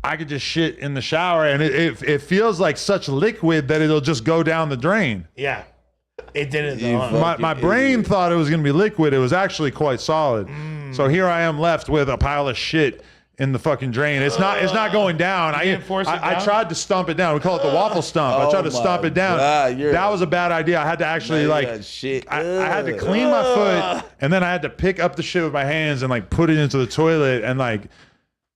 I could just shit in the shower and it feels like such liquid that it'll just go down the drain. Yeah. It didn't. My brain thought it was going to be liquid. It was actually quite solid. So here I am left with a pile of shit in the fucking drain. It's not going down. I tried to stomp it down. We call it the waffle stomp. I tried to stomp it down. That was a bad idea. I had to actually I had to clean my foot and then I had to pick up the shit with my hands and like put it into the toilet and like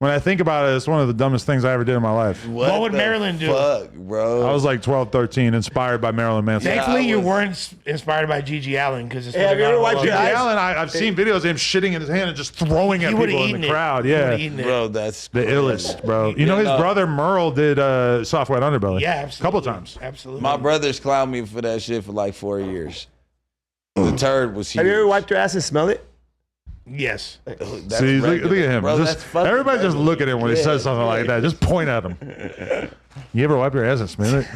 when I think about it, it's one of the dumbest things I ever did in my life. What would Marilyn do? Fuck, bro. I was like 12, 13, inspired by Marilyn Manson. Thankfully, you weren't inspired by Gigi Allen because it's. Have you ever wiped your eyes? Allen, I've seen videos of him shitting in his hand and just throwing at people in the crowd. Yeah, bro, that's the illest, bro. You know his brother Merle did Soft White Underbelly. Yeah, absolutely. A couple times. Absolutely. My brothers clowned me for that shit for like 4 years. The turd was huge. Have you ever wiped your ass and smell it? Yes. See, look at him. Bro, Everybody just look at him when he says something like that. Just point at him. You ever wipe your ass and smell it?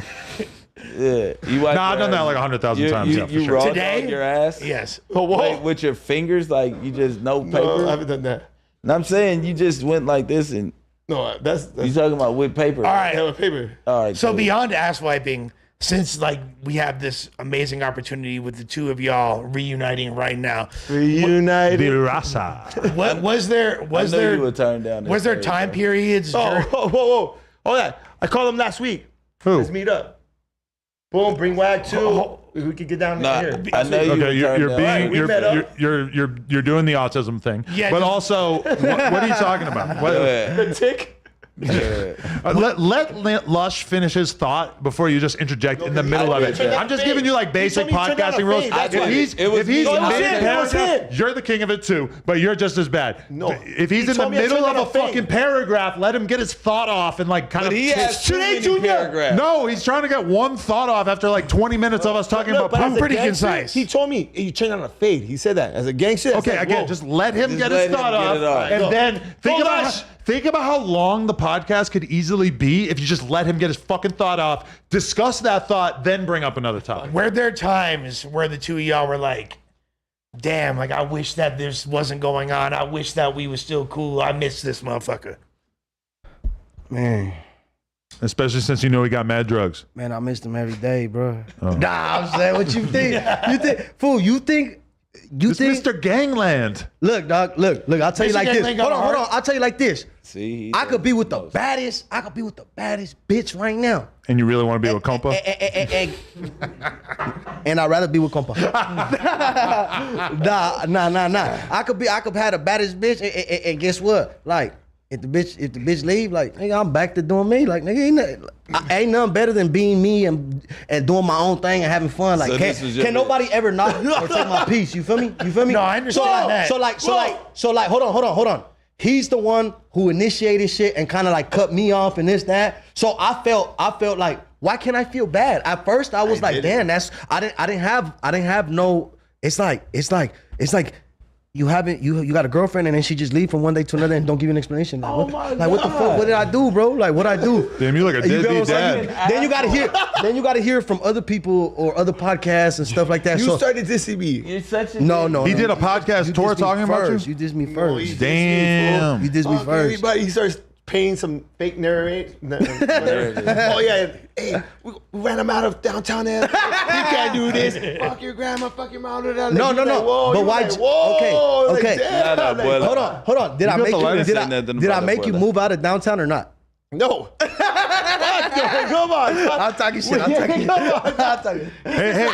Yeah. You wipe I've done that like 100,000 times. Yeah, for sure. raw Today? dog your ass? Yes. Wait, with your fingers, like you just no paper? No, I haven't done that. And I'm saying you just went like this and No, that's you talking about with paper. All right. yeah, with paper. All right. So cool. beyond ass wiping, since like we have this amazing opportunity with the two of y'all reuniting right now, Reunited. The Rasa. what was there? I knew you would turn down. Was there time periods? Whoa. Oh, yeah. I called him last week. Who? Let's meet up. Boom, bring WAG too. We could get down Nah, here. I know you. Okay, would you're turn down. being we met up. you're doing the autism thing. Yeah, but just- also, what are you talking about? What, Yeah. The tick. let Lush finish his thought before you just interject in the middle of it. I'm just giving you like basic told me you turned down podcasting a rules. fade. That's If why. he's It was me. mid No, it was him. It was him. paragraph, you're the king of it too, but you're just as bad. No. If he's He in the told me I middle turned of down a a fucking fade. paragraph, let him get his thought off and like kind But of. he has too Today, many Junior. paragraphs. No, he's trying to get one thought off after like 20 minutes of us talking Look, about. but as a pretty gangster, concise. He told me you turned on a fade. He said that as a gangster. I Okay, said, again, whoa. just let him Just get let his him thought get it off. and Go. then think Go, about Lush. think about how long the podcast could easily be if you just let him get his fucking thought off, discuss that thought, then bring up another topic. Were there times where the two of y'all were like, damn, like I wish that this wasn't going on. I wish that we was still cool. I miss this motherfucker. Man, Especially since you know he got mad drugs. I missed him every day, bro. Oh. Nah, I'm saying what you think. You think, fool? You think? It's Mr. Gangland. Look, dog. Look. I'll tell you Mr. like this. Gangland got Hold on. hard. I'll tell you like this. See, I could be with the baddest. I could be with the baddest bitch right now. And you really want to be with Compa? And I'd rather be with Compa. nah. I could have the baddest bitch, and guess what? Like, If the bitch leave, like, nigga, I'm back to doing me. Like, nigga, ain't nothing better than being me and doing my own thing and having fun. Like, So can nobody ever knock or take my piece? You feel me? No, I understand that. So like, hold on. He's the one who initiated shit and kind of like cut me off and this, that. So I felt like, why can't I feel bad? At first I was like, damn, I didn't have no. It's like you got a girlfriend and then she just leave from one day to another and don't give you an explanation. Like, what the fuck? What did I do, bro? Like, what I do? Damn, you like a deadbeat dad. Then you gotta hear from other people or other podcasts and stuff like that. You So started dissing me. You're such a no. He did a podcast tour talking about you? You dissed me first. Damn. You dissed me first. Everybody, he starts paying some fake narrative. Oh yeah, hey, we ran him out of downtown LA. You can't do this. Fuck your grandma, fuck your mom. No. Like, whoa, But why? like, whoa, Okay. Like, damn, Nah, like, boy, Hold on. Did I make you? Did I make you move out of downtown or not? no. Come on. I'm talking shit. I'm talking. Hey.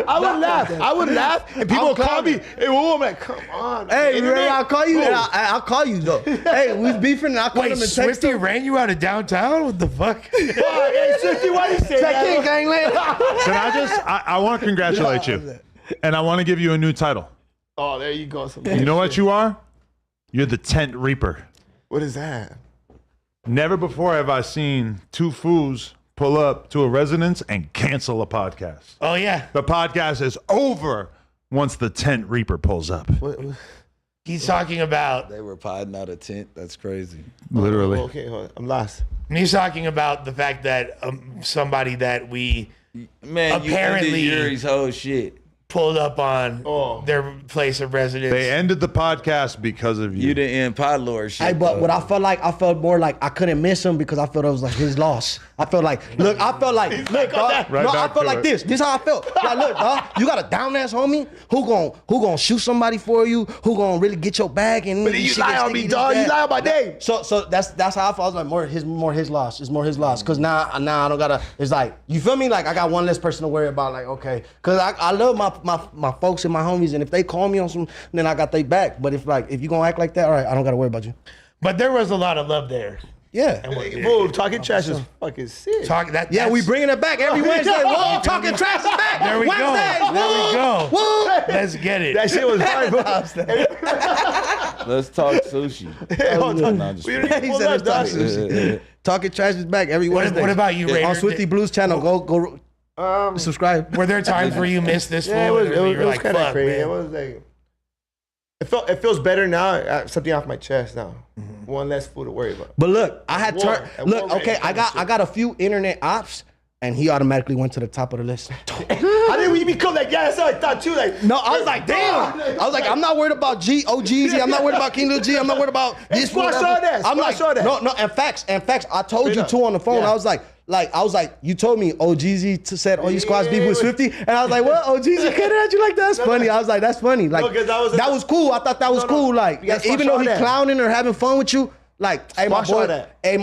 I would laugh, and people would call me. Hey, whoa, I'm like, come on. Hey, Internet? remember I'll call you. I'll call you though. Hey, we was beefing. And I'll call Wait, him and text Swifty him. ran you out of downtown? What the fuck? Hey, Swifty, why you say Check that? in, gangland. Can I want to congratulate you. And I want to give you a new title. Oh, there you go. You know what you are? You're the Tent Reaper. What is that? Never before have I seen two fools pull up to a residence and cancel a podcast. Oh, yeah. The podcast is over once the Tent Reaper pulls up. He's talking about, They were potting out a tent. That's crazy. Literally. Okay, hold on. I'm lost. he's talking about the fact that somebody that we Man, Apparently- you ended Yuri's whole shit. pulled up on their place of residence. They ended the podcast because of you. You didn't end Podlord shit. Hey, but though. what I felt more like I couldn't miss him because I felt it was like his loss. I felt like, dog, Right I back felt to like it. this. This how I felt. Like, look, dog, you got a down ass homie who gon' shoot somebody for you, who gon' really get your back and But you lie on me, dog. You lie on my name. So that's how I felt. I was like more his loss. It's more his loss. Cause now I don't gotta. It's like, you feel me? Like I got one less person to worry about. Like, okay, cause I love my folks and my homies, and if they call me on some, then I got they back. But if you gonna act like that, all right, I don't gotta worry about you. But there was a lot of love there. Yeah. Whoa, talking trash is fucking sick. We bringing it back every Wednesday. Whoa, talking trash is back. There we go. Wednesdays, There we go. woo. Let's get it. That shit was hard, bro. Let's talk sushi. He said it's talking sushi. Talking trash is back every Wednesday. What about you, Raider? On Swifty Blues channel, go subscribe. Were there times where you missed this? Yeah, it fool? was You were like, kind of fuck, crazy. man. It was like, it feels better now. Something off my chest now. One less food to worry about. But look, I had War. turned. Look, okay, I got a few internet ops, and he automatically went to the top of the list. How did we become that guy? That's how I thought too. Like, No, I was like, damn. I was like, I'm not worried about OGZ. I'm not worried about King Lil G. I'm not worried about this. Squash whatever. all that. I'm like, Squash all that. no. And facts. I told Straight you up. too on the phone. Yeah. I was like, you told me OGZ said, oh, you squash beef with Swifty, and I was like, well, OGZ came at you like that. That's funny. I was like, that's funny. Like, 'cause that was cool. I thought that was cool. Like, You gotta even squash though all he that. clowning or having fun with you, like, hey, my Squash all boy, that. hey,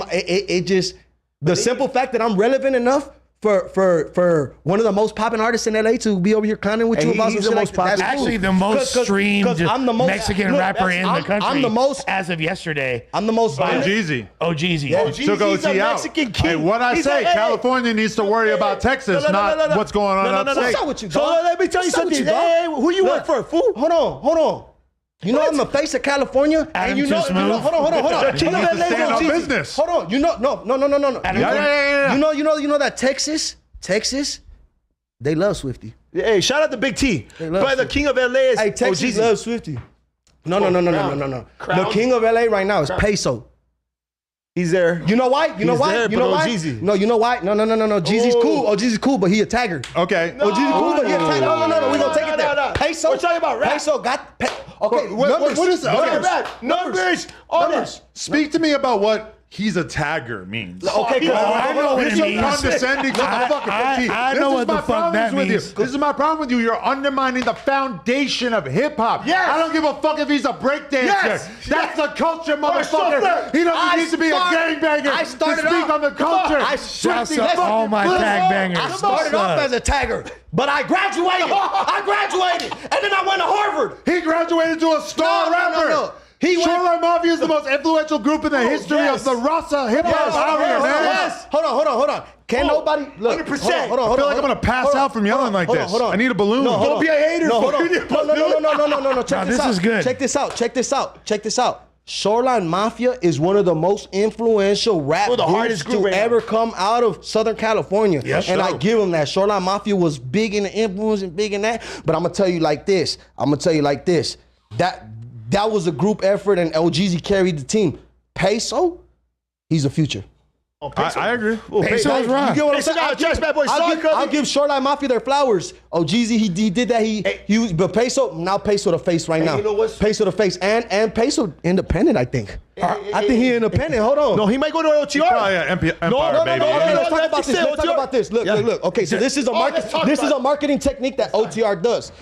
it just the simple fact that I'm relevant enough. For one of the most popping artists in LA to be over here clowning with you about some he's shit the like most that, that's popular. Actually, cool. the most streamed I'm the most- Mexican look, rapper in the I'm country. the most- as of yesterday. I'm the most. Jeezy. Oh, Jeezy. Yeah. Took Jeezy's OT a out. Mexican king. Hey, what I He's say, like, hey, California needs to worry about Texas, not what's going on What's upstate. up with you, So dog? let me tell you What's up with something. dog? Hey, who you work for, fool? Hold on. You know I'm the face of California, Adam and you Too know. Smooth. Hold on. King of needs to LA, stand on OGZ. business. Hold on. You know, no. Adam Yeah. You know that Texas, they love Swifty. Hey, shout out to Big T. love But the Swifty. king of LA is Hey, Texas OGZ. loves Swifty. No. The Crown. king of LA right now is Peso. He's there. You know why? You know He's why? there, You know but why? OGZ. No, you know why? No. Jeezy's Oh. cool. OGZ's cool, but he a tagger. Okay. OGZ's cool, but he a tagger. No. We gonna take it there. No. Peso. We're talking about rap. Peso got. Okay, What is that? Okay, Numbers. rap. Numbers. All that. Speak to me about what he's a tagger means. Okay, I know what You're it so means. condescending to the fucking petite. I This know is what the my fuck problem that with means. you. This is my problem with you. You're undermining the foundation of hip hop. Yes. I don't give a fuck if he's a breakdancer. Yes. That's the culture, motherfucker. sir. He doesn't I need to be started- a gangbanger I started to speak off- on the culture. Shouts Swifty, out fucking all my flip. tag bangers. I started off as a tagger, but I graduated. And then I went to Harvard. He graduated to a star rapper. No. Shoreline Mafia is the most influential group in the history of the Rasa hip hop out here, man. Yes. Hold on. Can nobody look? 100%. Hold on. I feel like I'm gonna pass out from yelling like this. I need a balloon. Don't be a hater. No, hold on. No. Check this this out. is good. Check this out. Shoreline Mafia is one of the most influential rap the groups hardest group to right now. ever come out of Southern California. Yes, and sir. I give them that. Shoreline Mafia was big in the influence and big in that. But I'm gonna tell you like this. That was a group effort, and LGZ carried the team. Peso, he's a future. I agree. Peso is right. You get what I'm saying? I'll give Shoreline Mafia their flowers. Oh, Jeezy, he did that. He was, but Peso the face right now. you know what's- Peso the face, and Peso independent. I think. I think he independent. Hold on. No, he might go to OTR. Oh, yeah, Empire, baby. Okay, let's talk about this. Let's Let's talk about this. Look. Okay, so this is a marketing technique that OTR does.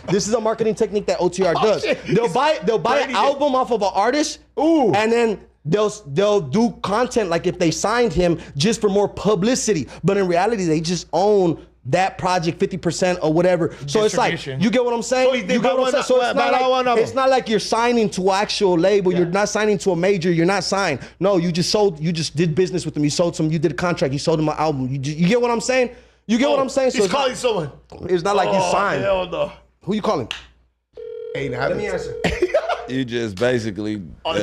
They'll buy an album off of an artist, and then they'll do content like if they signed him just for more publicity. But in reality, they just own that project 50% or whatever. So it's like, Distribution. you get what I'm saying? So You get what I'm saying? So it's not like you're signing to an actual label. You're not signing to a major. You're not signed. No, you just did business with them. You sold some. You did a contract. You sold them an album. You get what I'm saying? You get what I'm saying? So He's it's not- calling someone. It's not like you signed. Hell no. Who you calling? Hey, now let me answer. You just basically a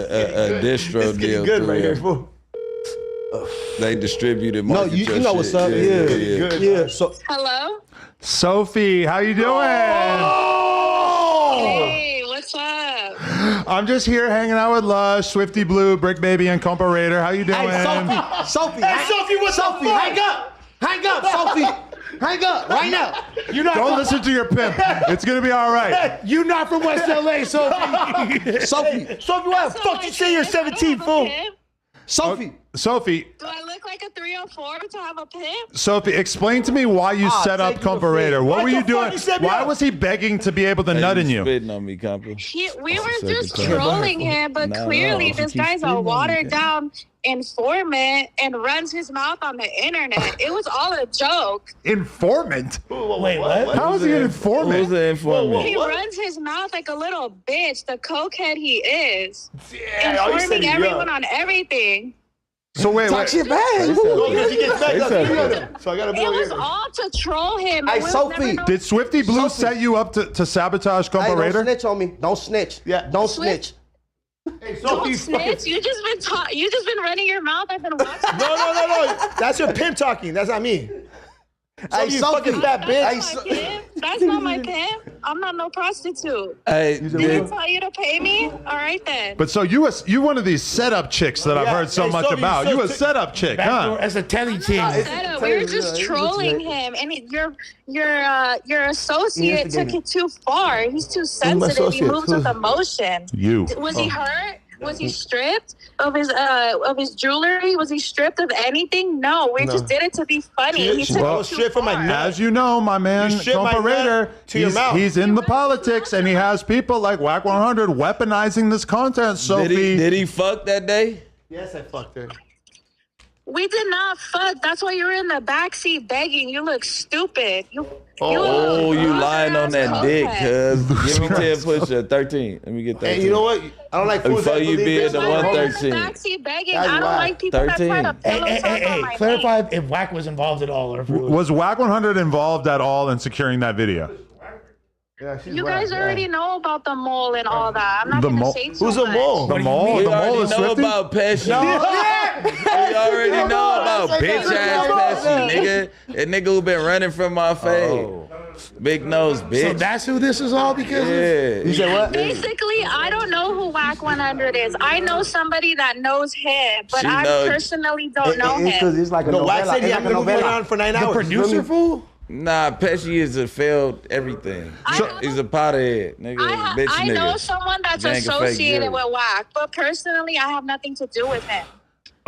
distro deal. Good through right here, him. fool. They distributed No, market you your know what's shit. up. Yeah. Good. So Hello? Sophie, how you doing? Hey, what's up? I'm just here hanging out with Lush, Swifty Blue, Bricc Baby, and Compa Raider. How you doing? Hey, Sophie. Hey, Sophie, what's up? Hang up, Sophie. Hang up right now. You're not Don't listen to your pimp. It's gonna be all right. You not from West LA, Sophie. Sophie. Sophie, why the fuck you say you're 17, fool? Sophie. Sophie, Do I look like a 304 to have a pimp? Sophie, explain to me why you set up take you to Compa Raider. What What were the you fuck doing? you set me Why up? was he begging to be able to nut in you? Spitting on me, Compa. We were Second just time. trolling him, but No, clearly no, this she guy's keeps a spitting on me. watered down informant and runs his mouth on the internet. It was all a joke. Informant? Wait, what? How is he an Who's informant? the informant? He runs his mouth like a little bitch, the cokehead he is. Yeah, you said Informing he everyone young. on everything. So wait. Talk shit back. No, because he gets back up. They You know said- that. So I gotta be It over was here. all to troll him. Hey, It was Sophie, never no- Did Swifty Blue Sophie. set you up to sabotage Hey, Compa don't Raider? snitch on me. Don't snitch. Yeah. Don't snitch. Hey, Don't Sophie, snitch. You just been running your mouth. I've been watching. No. That's your pimp talking. That's not me. Hey, you Sophie. fucking fat bitch. Hey, That's my pimp. That's not my pimp. I'm not no prostitute. Hey, Did I tell you to pay me? All right then. But so you one of these setup chicks that I've Yeah. heard so Hey, much Sophie, about. so You a t- setup chick, Backdoor huh? as a telly team. We were just trolling him, and your associate took it too far. He's too sensitive. He associate? moves with emotion. You. Was he hurt? Was he stripped of his jewelry? Was he stripped of anything? No, we just did it to be funny. He took Well, it too straight from my far. neck. As you know, my man, You shit my Compa Raider, nut to your mouth. he's in the politics and he has people like Whack 100 weaponizing this content, Sophie. did he fuck that day? Yes, I fucked her. We did not fuck. That's why you were in the backseat begging. You look stupid. Oh, you lying on that dick, cuz. cuz. Give me 10 push-ups. 13. Let me get 13. Hey, you know what? I don't like fools Before that you believe be bitches. in the Why are you in 113. the backseat begging? That's I don't why. like people that try to 13. pillow talk on my Clarify name. if Wack was involved at all. Or if it was, Was Whack 100 involved at all in securing that video? Yeah, she's You whack, guys yeah. already know about the mole and all that. I'm not The gonna mole? say too Who's a much. mole? The mole? We The mole already is know Swifty? about Pesci. We already know about bitch ass Pesci, nigga. That nigga who been running from my face. Big nose, so bitch. that's who this is all because of? Yeah. You said what? Basically, I don't know who Whack 100 is. I know somebody that knows him, but She I knows- personally don't know Because him. it's like a No, Wax novella. said, It's yeah, like I'm a gonna move novella. around for 9 The hours. producer fool? Nah, Pesci is a failed everything. He's a Potterhead, nigga. Bitch I nigga. know someone that's Dang, a fake associated Jew. with Whack, but personally, I have nothing to do with him.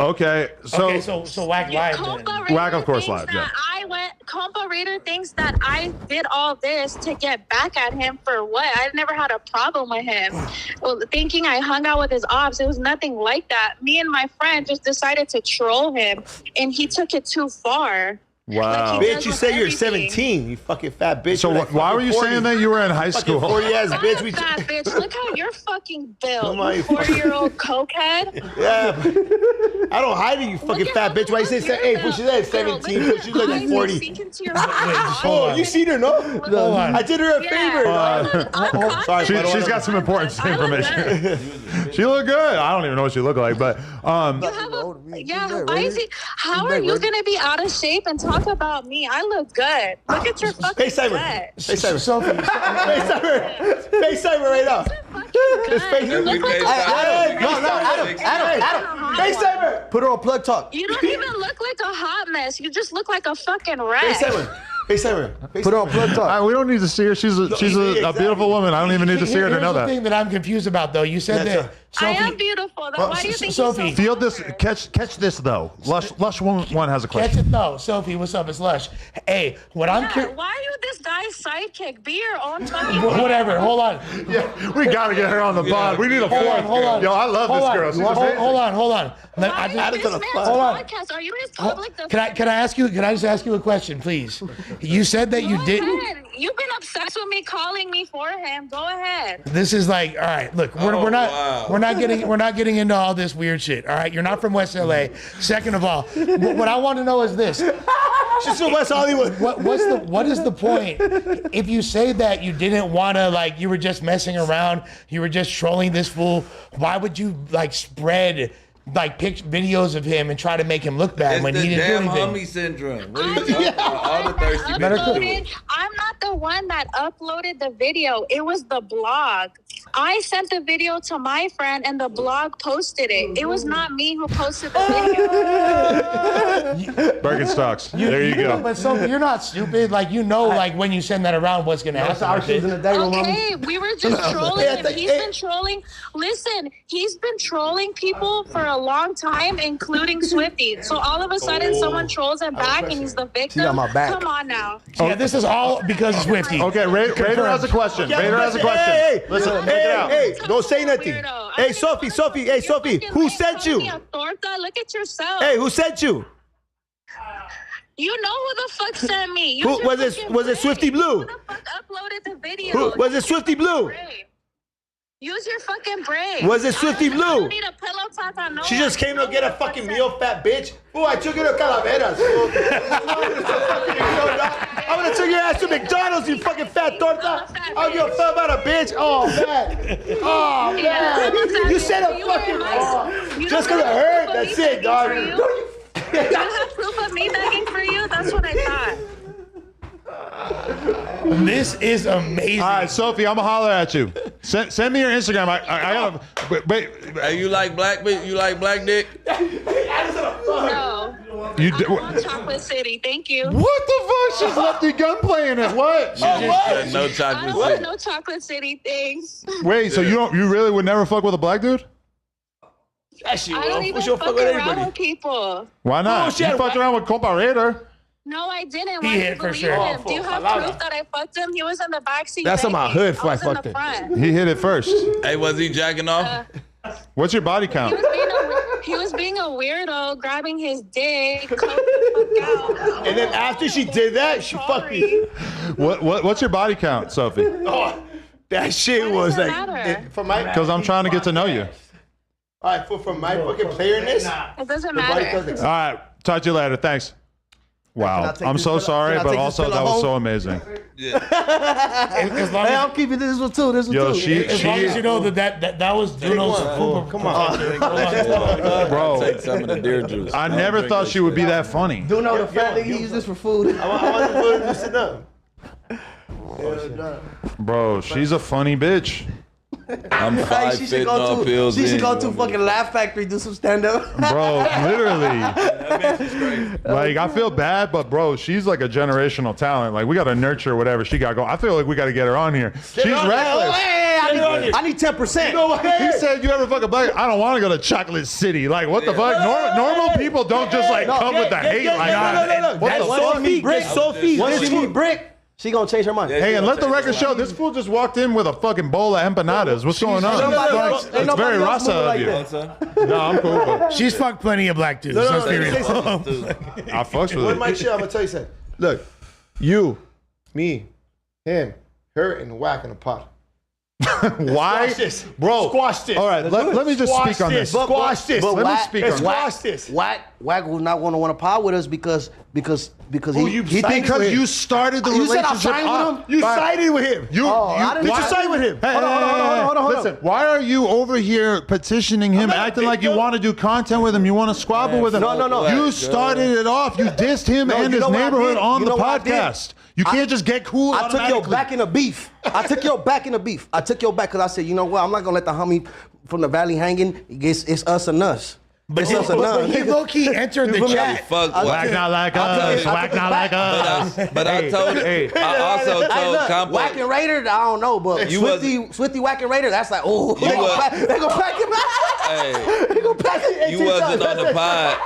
Okay, so, Okay, so Wack lied then. Compa Raider Whack, of course, thinks lied, yeah. that Compa Raider thinks that I did all this to get back at him for what? I never had a problem with him. Well, thinking I hung out with his ops, it was nothing like that. Me and my friend just decided to troll him, and he took it too far. Wow. Like, Bitch, you say you're 17. You fucking fat bitch. So You're like why were you 40. saying that you were in high Fucking school? 40-ass I'm bitch. a fat bitch. Look how you're fucking built. Come on, You you fucking- 40-year-old cokehead. Yeah. I don't hide it, you fucking fat bitch. Why you say, hey, push it at 17, push you look like 40. Oh, you seen her, no? Hold on. I did her a favor. Sorry, She's got some important information. She looked good. I don't even know what she looked like, but How are you gonna be out of shape and talk about me? I look good. Look at your fucking gut. FaceTimer right now. Adam. FaceTimer. Put her on plug talk. You don't even look like a hot mess. You just look like a fucking wreck. FaceTimer. Put her on plug talk. we don't need to see her. She's a beautiful woman. I don't even need to see her to know that. Here's the thing that I'm confused about, though. You said that. I Sophie, am beautiful. Why do you think Sophie, you're so Feel this. Catch this though. Lush one has a catch question. it though. Sophie, what's up? It's Lush. Hey, what I'm curious. Why are you this guy's sidekick? Be your own fucking. Whatever. Hold on. Yeah, we gotta get her on the pod. We need a fourth. Hold on. Yo, I love this girl. She's amazing. Hold on. Why is this man's hold on. podcast? Are you his public Can I ask you? Can I just ask you a question, please? You said that you didn't. You've been obsessed with me calling me for him. Go ahead. This is like, all right. Look, we're not getting into all this weird shit. All right, you're not from West LA. Second of all, what I want to know is this: She's from West Hollywood. What is the point? If you say that you didn't want to, like, you were just messing around, you were just trolling this fool, why would you like spread like videos of him and try to make him look bad when he didn't do anything? Homie syndrome. What are you talking about? All the thirsty bitches do it. I'm not the one that uploaded the video. It was the blog. I sent the video to my friend and the blog posted it. It was not me who posted the video. Birkenstocks. There you go. But so you're not stupid. Like, you know, like when you send that around, what's gonna happen? Okay, we were just trolling him. He's been trolling. Listen, he's been trolling people for a long time, including Swifty. So all of a sudden, someone trolls him back, and he's the victim. got my back. Come on now. Yeah, this is all because of Swifty. Okay, Raider has a question. Raider has a question. Hey, Listen, make it out. Hey, don't say nothing. Hey, Sophie. Hey, Sophie. Who sent you? Look at yourself. Hey, who sent you? You know who the fuck sent me? Who was it? Was it Swifty Blue? Who the fuck uploaded the video? Was it Swifty Blue? Use your fucking brain. Was it Swifty I Blue? don't need a pillow talk on no She one. just came to get a fucking meal, fat bitch. Oh, I took her to Calaveras. I'm gonna take your ass to McDonald's, you fucking fat torta. I don't give a fuck about a bitch. Oh, man. Oh, man. You said a fucking... just because I heard, that's it, dog. You have proof of me begging for you? That's what I thought. This is amazing. All right, Sophie, I'm gonna holler at you. Send me your Instagram. I gotta wait. Hey, you like black dick? No. You I want Chocolate City. Thank you. What the fuck? She's Lefty Gun playing it. What? No I chocolate don't want city. no Chocolate City things. Wait, so you really would never fuck with a black dude? I don't even fuck around with people. Why not? Oh, you fucked around with Compa Raider. No, I didn't. He Why hit do for you sure. believe him? Do you have proof that I fucked him? He was in the backseat. That's in my begging. hood if I was in fucked the him. front. He hit it first. Hey, was he jacking off? What's your body count? He was being a weirdo, grabbing his dick, coke the fuck out. And then after she did that, she fucked me. What's your body count, Sophie? Oh, that shit Why was does it like... matter? For my... Because I'm trying to get to know you. All right, for my fucking playerness... It doesn't body matter. doesn't- All right, talk to you later. Thanks. Wow, take I'm this so fella- sorry, can I but take this also fella that was home? so amazing. As long Hey, as, I'm keeping this one too. This one Yo, too. as long as you know that was Bruno's fupa. Come on. Bro, Take some of the deer juice. I never thought she would be that funny. Do know the fat nigga use this for food. I want the food to sit up. Bro, she's a funny bitch. I'm Hey, 5 she should go fentanyl to pills she should in. go to fucking Laugh Factory, do some stand up. Bro, literally. Like, I feel bad, but bro, she's like a generational talent. Like, we got to nurture whatever she got going. I feel like we got to get her on here. She's reckless. Hey, I need 10%. You know what? He said, you ever fuck a black? I don't want to go to Chocolate City. Like, what the fuck? Normal people don't just like come with the hate like that. No. What the fuck? Sophie, Bricc. She gonna change her mind. Hey, and let the record show, this fool just walked in with a fucking bowl of empanadas. What's going on? It's very Rasa of you. No, I'm cool. But She's fucked plenty of black dudes. Let's be real. I fucks with With it. my shit, I'm gonna tell you something. Look, you, me, him, her, and Whack in a pot. Why? Squash this. Bro. Squash this. All right, let me just Squash speak on this. Squash this. But Let me Wack- speak on this. Squash this. Wack will not want to pod with us because Who you he sided thinks with? Because you started the You said I relationship sided with up. him? You sided with him. I didn't Did you side side with him? Hey, Hold on. Listen, why are you over here petitioning him, not a acting like you victim. want to do content with him? You want to squabble with him? No. You started it off. You dissed him No, and you his know what I neighborhood did? on You the know what I did? podcast. You can't just get cool. I took your automatically. back in the beef. I took your back in the beef. I took your back because I said, you know what? I'm not gonna let the homie from the valley hanging. It's us and us. But It's he, us and us. but he low-key entered the chat. Fuck Whack not like us. Whack not like us. But I told I also Hey, told look, Compa. Wack and Raider, I don't know, but You Swifty Wack and Raider, that's like, oh, they was- gonna pack him out. Hey, They gonna pack him. you wasn't on the pod.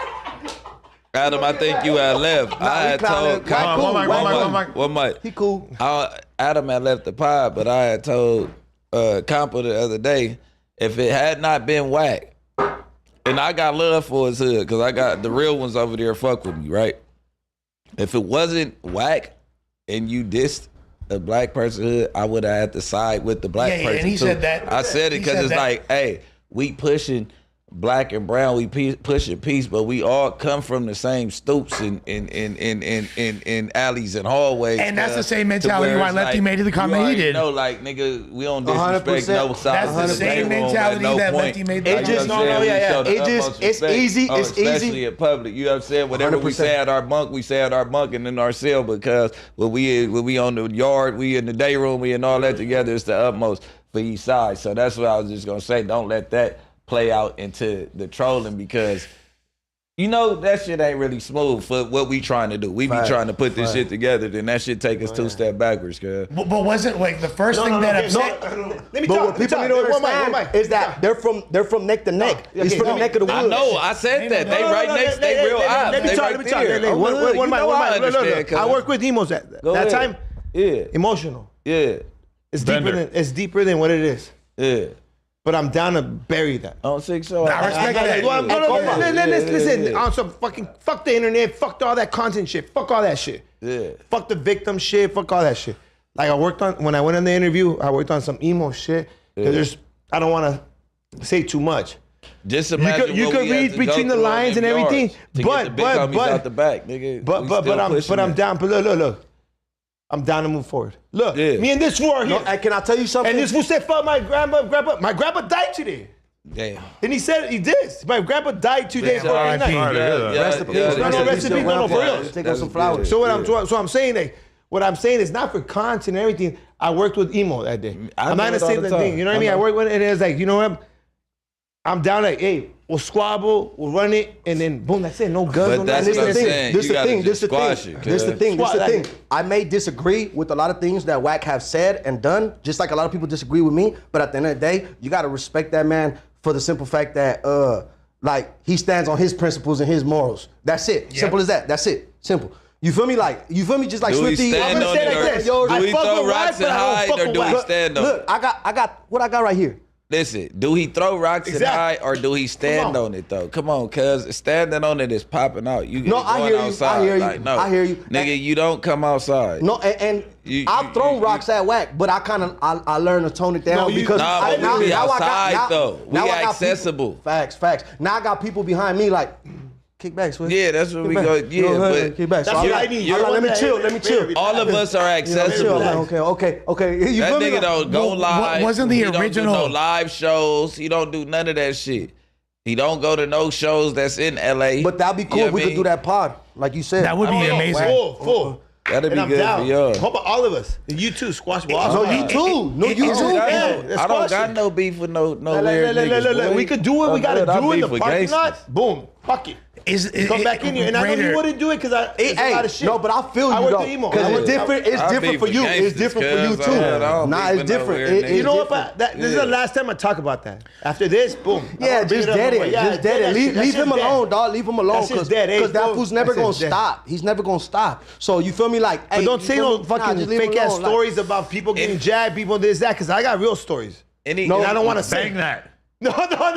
Adam, I think you had left. I had told Wack Compa. cool, Wack cool. One mic. He cool. Adam had left the pod, but I had told Compa the other day, if it had not been Wack, and I got love for his hood, because I got the real ones over there fuck with me, right? If it wasn't Wack and you dissed a black person hood, I would have had to side with the black person. And he too. said that. I said it He because said it's that. like, hey, we pushing black and brown, we pushing peace, but we all come from the same stoops in alleys and hallways. And that's the same to mentality where why it's Lefty made it the comment he did. No, like, nigga, we don't disrespect 100%. no side. That's the same mentality that Lefty made the It comment. just, It's easy. It's especially easy. in public. You know what I'm saying? Whatever we 100%. say at our bunk, we say at our bunk and in our cell, because when we on the yard, we in the day room, we and all that together, it's the utmost for each side. So that's what I was just gonna say. Don't let that play out into the trolling, because you know that shit ain't really smooth for what we trying to do. We be trying to put this shit together, then that shit take us 2 steps backwards, cuz. But wasn't like the first thing that upset. Let me But talk. what people need to understand is that they're from neck to neck. It's from the neck of the woods. I know, I said that. They right next, they real eyes. Let me They talk. right Let me talk. there. One mic. I Look. understand, I work with emos at Go that ahead. time. Yeah, Emotional. yeah, It's Bender. deeper than what it is. yeah. But I'm down to bury that. I don't think so. I respect that. Well, listen. Yeah. On some fucking fuck the internet. Fuck all that content shit. Fuck all that shit. Yeah. Fuck the victim shit. Fuck all that shit. Like when I went on the interview, I worked on some emo shit. Cause I don't want to say too much. Just imagine you what could we had read to between go the through on lines them and everything, yards to but- get the big homies out the back, nigga. But I'm down. But look. I'm down to move forward. Look, me and this fool are here. Can I tell you something? And this fool said, fuck my grandpa. My grandpa died today. Damn. And he said he did. My grandpa died 2 days before the night. Rest in peace. Rest in peace. No, for real. Take us some flowers. So I'm saying, like, what I'm saying is not for content and everything. I worked with emo that day. I'm not gonna say the thing. You know what I mean? I worked with it, and it's like, you know what? I'm down like, hey, we'll squabble, we'll run it, and then boom, that's it. No guns. But no that's nothing. what I'm saying. This You the gotta thing. This just the squash thing. it, This the cuz. thing. This the Squash thing. it. I may disagree with a lot of things that Wack have said and done, just like a lot of people disagree with me. But at the end of the day, you gotta respect that man for the simple fact that, like, he stands on his principles and his morals. That's it. Simple as that. That's it. Simple. You feel me? Like, you feel me? Just like Do we Swifty. stand on it, or do we throw rocks and hide, or do we stand on it? Look, I got what I got right here. Listen, do he throw rocks and hide, or do he stand Come on it though? Come on, cuz standing on it is popping out. You No, I going hear you. outside. I hear you. Like, no. I hear you. Nigga, you don't come outside. No, and I've thrown rocks at Wack, but I learned to tone it down because Nah, but we be outside though. We now I got accessible. people- facts. Now I got people behind me like, kick back, Swift. Yeah, that's what Kick we back. go. You Yeah, know, but kick back. That's So what I'm I like, need. I'm like, let me chill. all of us are accessible. Okay. You That feel me? nigga don't go live. wasn't the He original- don't do no live shows. He don't do none of that shit. He don't go to no shows that's in LA. But that'd be cool if we could do that pod, like you said. That would be amazing. Full. That'd be And I'm good down. for y'all. Hope all of us. And you too, Squash. No, you too. No, you too. I don't got no beef with no weird niggas. Look, boy. we could do what we I'm gotta good. I do in beef the with parking gangsters. lot. Boom. Fuck it. come back in here. And I know you wouldn't do it because it's a lot of shit. No, but I feel you I went though. through emo. Because it's different. It's different for you. It's different for you too. Nah, it's different. You know what? This is the last time I talk about that. After this, boom. Yeah, just dead it. Just dead it. Leave him alone, dog. Leave him alone. Because that fool's never gonna stop. He's never gonna stop. So you feel me? Like, but don't say no fucking fake ass stories about people getting jabbed, people this, that, because I got real stories. And I don't want to say that. No.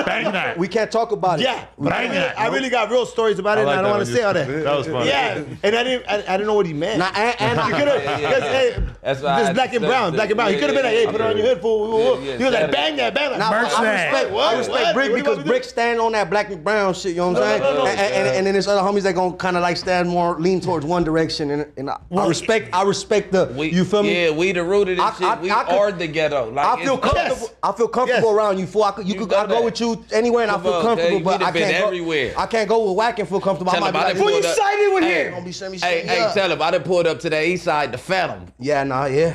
Bang that. We can't talk about it. Yeah, but I really got real stories about it, and I don't want to say all that. That was funny. Yeah, and I didn't know what he meant. Nah, and he could have, this black and brown. He could have been like, hey, put it on your hood, fool. He was like, bang that. Nah, I respect Bricc because Bricc stand on that black and brown shit. You know what I'm saying? And then there's other homies that gonna kind of like stand more, lean towards one direction. And I respect the. You feel me? Yeah, we the root of this shit. We are the ghetto. I feel comfortable. I feel comfortable around you. Fool, I go with you anywhere and I feel comfortable, but I can't go everywhere. I can't go with Whack and feel comfortable. I might be like, who you sided with here? Hey, tell him I done pulled up to the east side to Phantom. Yeah,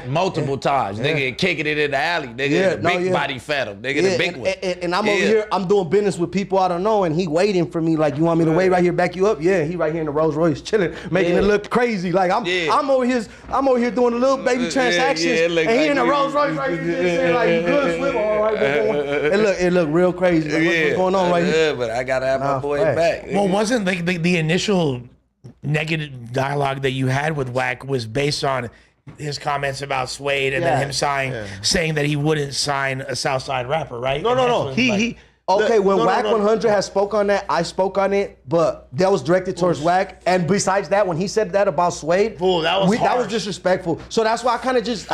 multiple times. Nigga kicking it in the alley. Nigga, the big body Phantom. Nigga, the big one. And I'm over here, I'm doing business with people I don't know, and he waiting for me. Like, you want me to wait right here, back you up? Yeah, he right here in the Rolls Royce chilling, making it look crazy. Like I'm over here doing a little baby transaction, and he in the Rolls Royce right here, saying like, you good, swim, all right, it look real crazy. Like, what's going on right here? But I gotta have my boy back. Well, wasn't the initial negative dialogue that you had with Whack was based on his comments about Suede and then him saying that he wouldn't sign a Southside rapper, right? No. When Whack 100 has spoke on that, I spoke on it, but that was directed towards Whack. And besides that, when he said that about Suede, that was disrespectful. So that's why I kind of just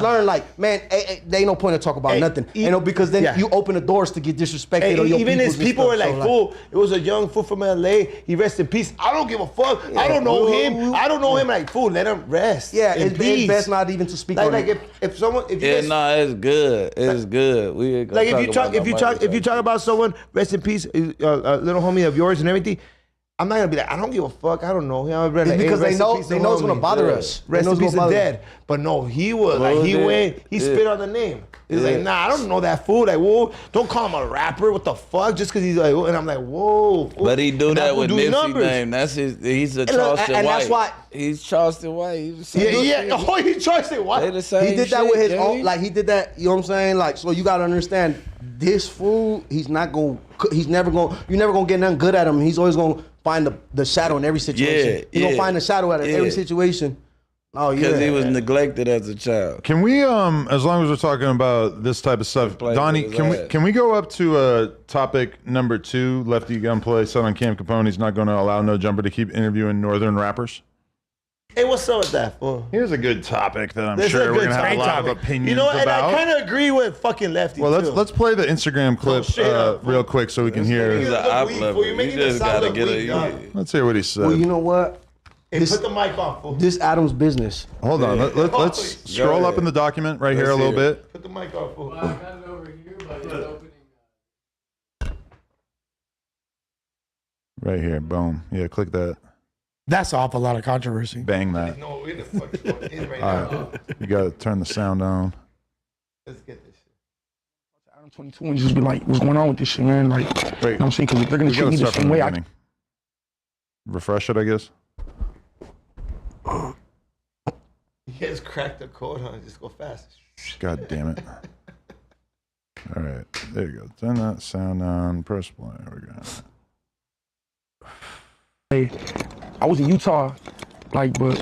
learned, like, man, there ain't no point to talk about nothing, because then you open the doors to get disrespected. Or even his people were like, fool, it was a young fool from LA. He rest in peace. I don't give a fuck. I don't know him. I don't know him. Like, fool, let him rest. Yeah, it's best not even to speak on it. Like, if someone, it's good. It's good. We like if you talk about someone, rest in peace, a little homie of yours and everything, I'm not gonna be like, I don't give a fuck, I don't know him. Like, because they know it's gonna bother us. Rest in peace is dead. But no, he was like, he spit on the name. He's like, nah, I don't know that fool. Like, whoa, don't call him a rapper. What the fuck? Just because he's like, and I'm like, whoa. But he do that with Nipsey name. That's he's a Charleston White. And that's why he's Charleston White. He's Charleston White. He did that with his own, like he did that. You know what I'm saying? Like, so you gotta understand, this fool, you're never gonna get nothing good at him. He's always gonna find the shadow in every situation. He's gonna find the shadow at every situation. Oh yeah, because he was neglected as a child. Can we, as long as we're talking about this type of stuff, Donnie, can we go up to topic number 2? Lefty Gunplay said on Cam Capone he's not going to allow No Jumper to keep interviewing Northern rappers. Hey, what's up with that, fool? Here's a good topic that I'm sure we're going to have a lot of opinions about. You know what? And I kind of agree with fucking Lefty. Well, let's play the Instagram clip real quick so we can hear. He's an op level. You just gotta get it. Let's hear what he said. Well, you know what? Hey, put the mic on, fool. This Adam's business. Hold on. Let's scroll up in the document right here a little bit. Put the mic on, fool. Well, I got it over here, but it's opening. Right here. Boom. Yeah, click that. That's off a lot of controversy. Bang that. No, we're in the fuck in right now. All right. You got to turn the sound on. Let's get this shit. Adam 22 and just be like, what's going on with this shit, man? Like, wait, you know what I'm saying? Because if they're going to treat me the same way, refresh it, I guess. You guys cracked the code, huh? Just go fast. God damn it. All right. There you go. Turn that sound on. Press play. There we go. Hey, I was in Utah, like, but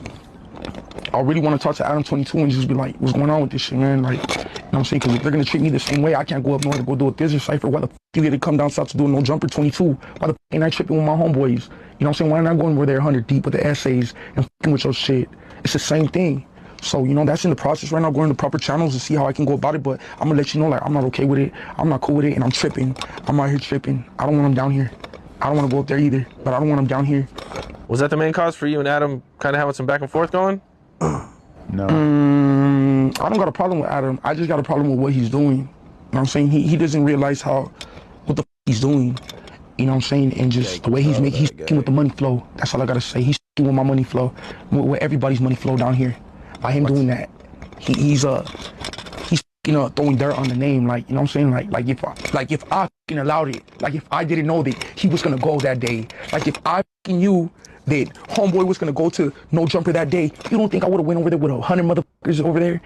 I really want to talk to Adam 22 and just be like, what's going on with this shit, man? Like, you know what I'm saying? Because if they're going to treat me the same way, I can't go up north to go do a business cipher. Why the f you get to come down south to do a No Jumper 22? Why the f ain't I tripping with my homeboys? You know what I'm saying? Why not going where they're 100 deep with the essays and f***ing with your shit? It's the same thing. So, you know, that's in the process right now, going to proper channels to see how I can go about it. But I'm going to let you know, like, I'm not okay with it. I'm not cool with it, and I'm tripping. I'm out here tripping. I don't want them down here. I don't want to go up there either, but I don't want them down here. Was that the main cause for you and Adam kind of having some back and forth going? No. I don't got a problem with Adam. I just got a problem with what he's doing. You know what I'm saying? He doesn't realize what the f he's doing. You know what I'm saying? And just the way he's f***ing with the money flow. That's all I got to say. He's f***ing with my money flow, with everybody's money flow down here. By him doing that, he's throwing dirt on the name, like, you know what I'm saying? Like if I fucking allowed it, like if I didn't know that he was gonna go that day, like if I fucking knew that homeboy was gonna go to No Jumper that day, you don't think I would have went over there with 100 motherfuckers over there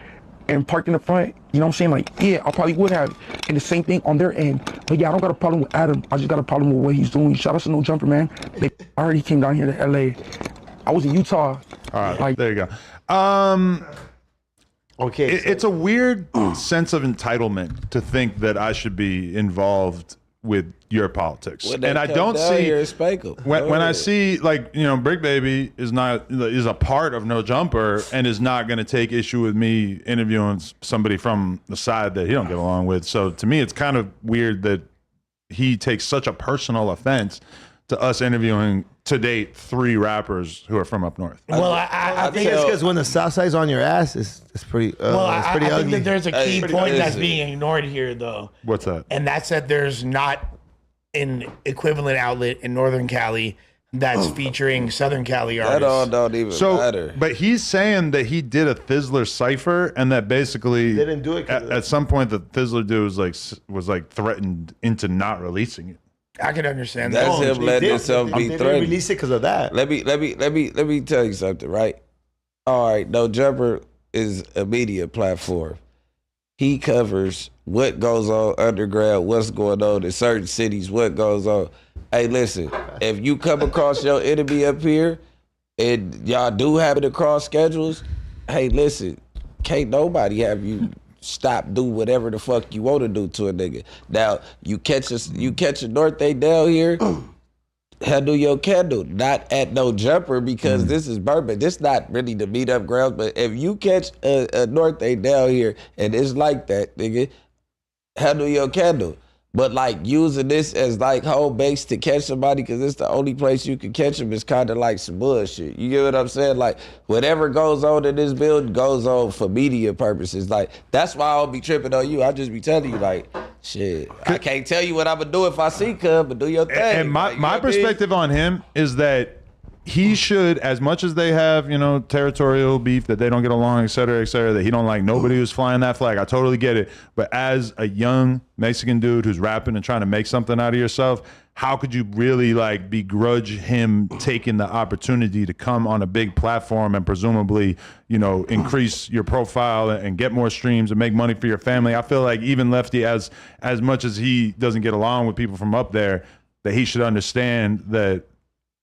and parked in the front? You know what I'm saying? Like, yeah, I probably would have. And the same thing on their end. But yeah, I don't got a problem with Adam. I just got a problem with what he's doing. Shout out to No Jumper, man. They already came down here to LA. I was in Utah. All right, like, there you go. Okay, it's a weird sense of entitlement to think that I should be involved with your politics, and I don't see when I see, like, Bricc Baby is a part of No Jumper and is not going to take issue with me interviewing somebody from the side that he don't get along with. So to me, it's kind of weird that he takes such a personal offense to us interviewing to date 3 rappers who are from up north. Well, I think it's because when the South Side's on your ass, it's pretty. I ugly. think that there's a key point that's being ignored here, though. What's that? And that's that there's not an equivalent outlet in Northern Cali that's featuring Southern Cali artists. That all don't even matter. But he's saying that he did a Thizzler cipher, and that basically They didn't do it at some point the Thizzler dude was like threatened into not releasing it. I can understand That's that. him letting himself be They threatened. didn't release it because of that. Let me tell you something, right? All right, No Jumper is a media platform. He covers what goes on underground, what's going on in certain cities, what goes on. Hey, listen, if you come across your enemy up here and y'all do have it across schedules, hey, listen, can't nobody have you stop, do whatever the fuck you want to do to a nigga. Now, you catch a North Day down here, handle your candle, not at No Jumper, because this is Bourbon. This not really the meetup grounds, but if you catch a North Day down here and it's like that, nigga, handle your candle. But like using this as like home base to catch somebody because it's the only place you can catch them is kind of like some bullshit. You get what I'm saying? Like whatever goes on in this building goes on for media purposes. Like that's why I don't be tripping on you. I just be telling you like, shit, I can't tell you what I'm gonna do if I see Cub, but do your thing. And my perspective on him is that he should, as much as they have, territorial beef, that they don't get along, et cetera, that he don't like nobody who's flying that flag. I totally get it. But as a young Mexican dude who's rapping and trying to make something out of yourself, how could you really like begrudge him taking the opportunity to come on a big platform and presumably, increase your profile and get more streams and make money for your family? I feel like even Lefty, as much as he doesn't get along with people from up there, that he should understand that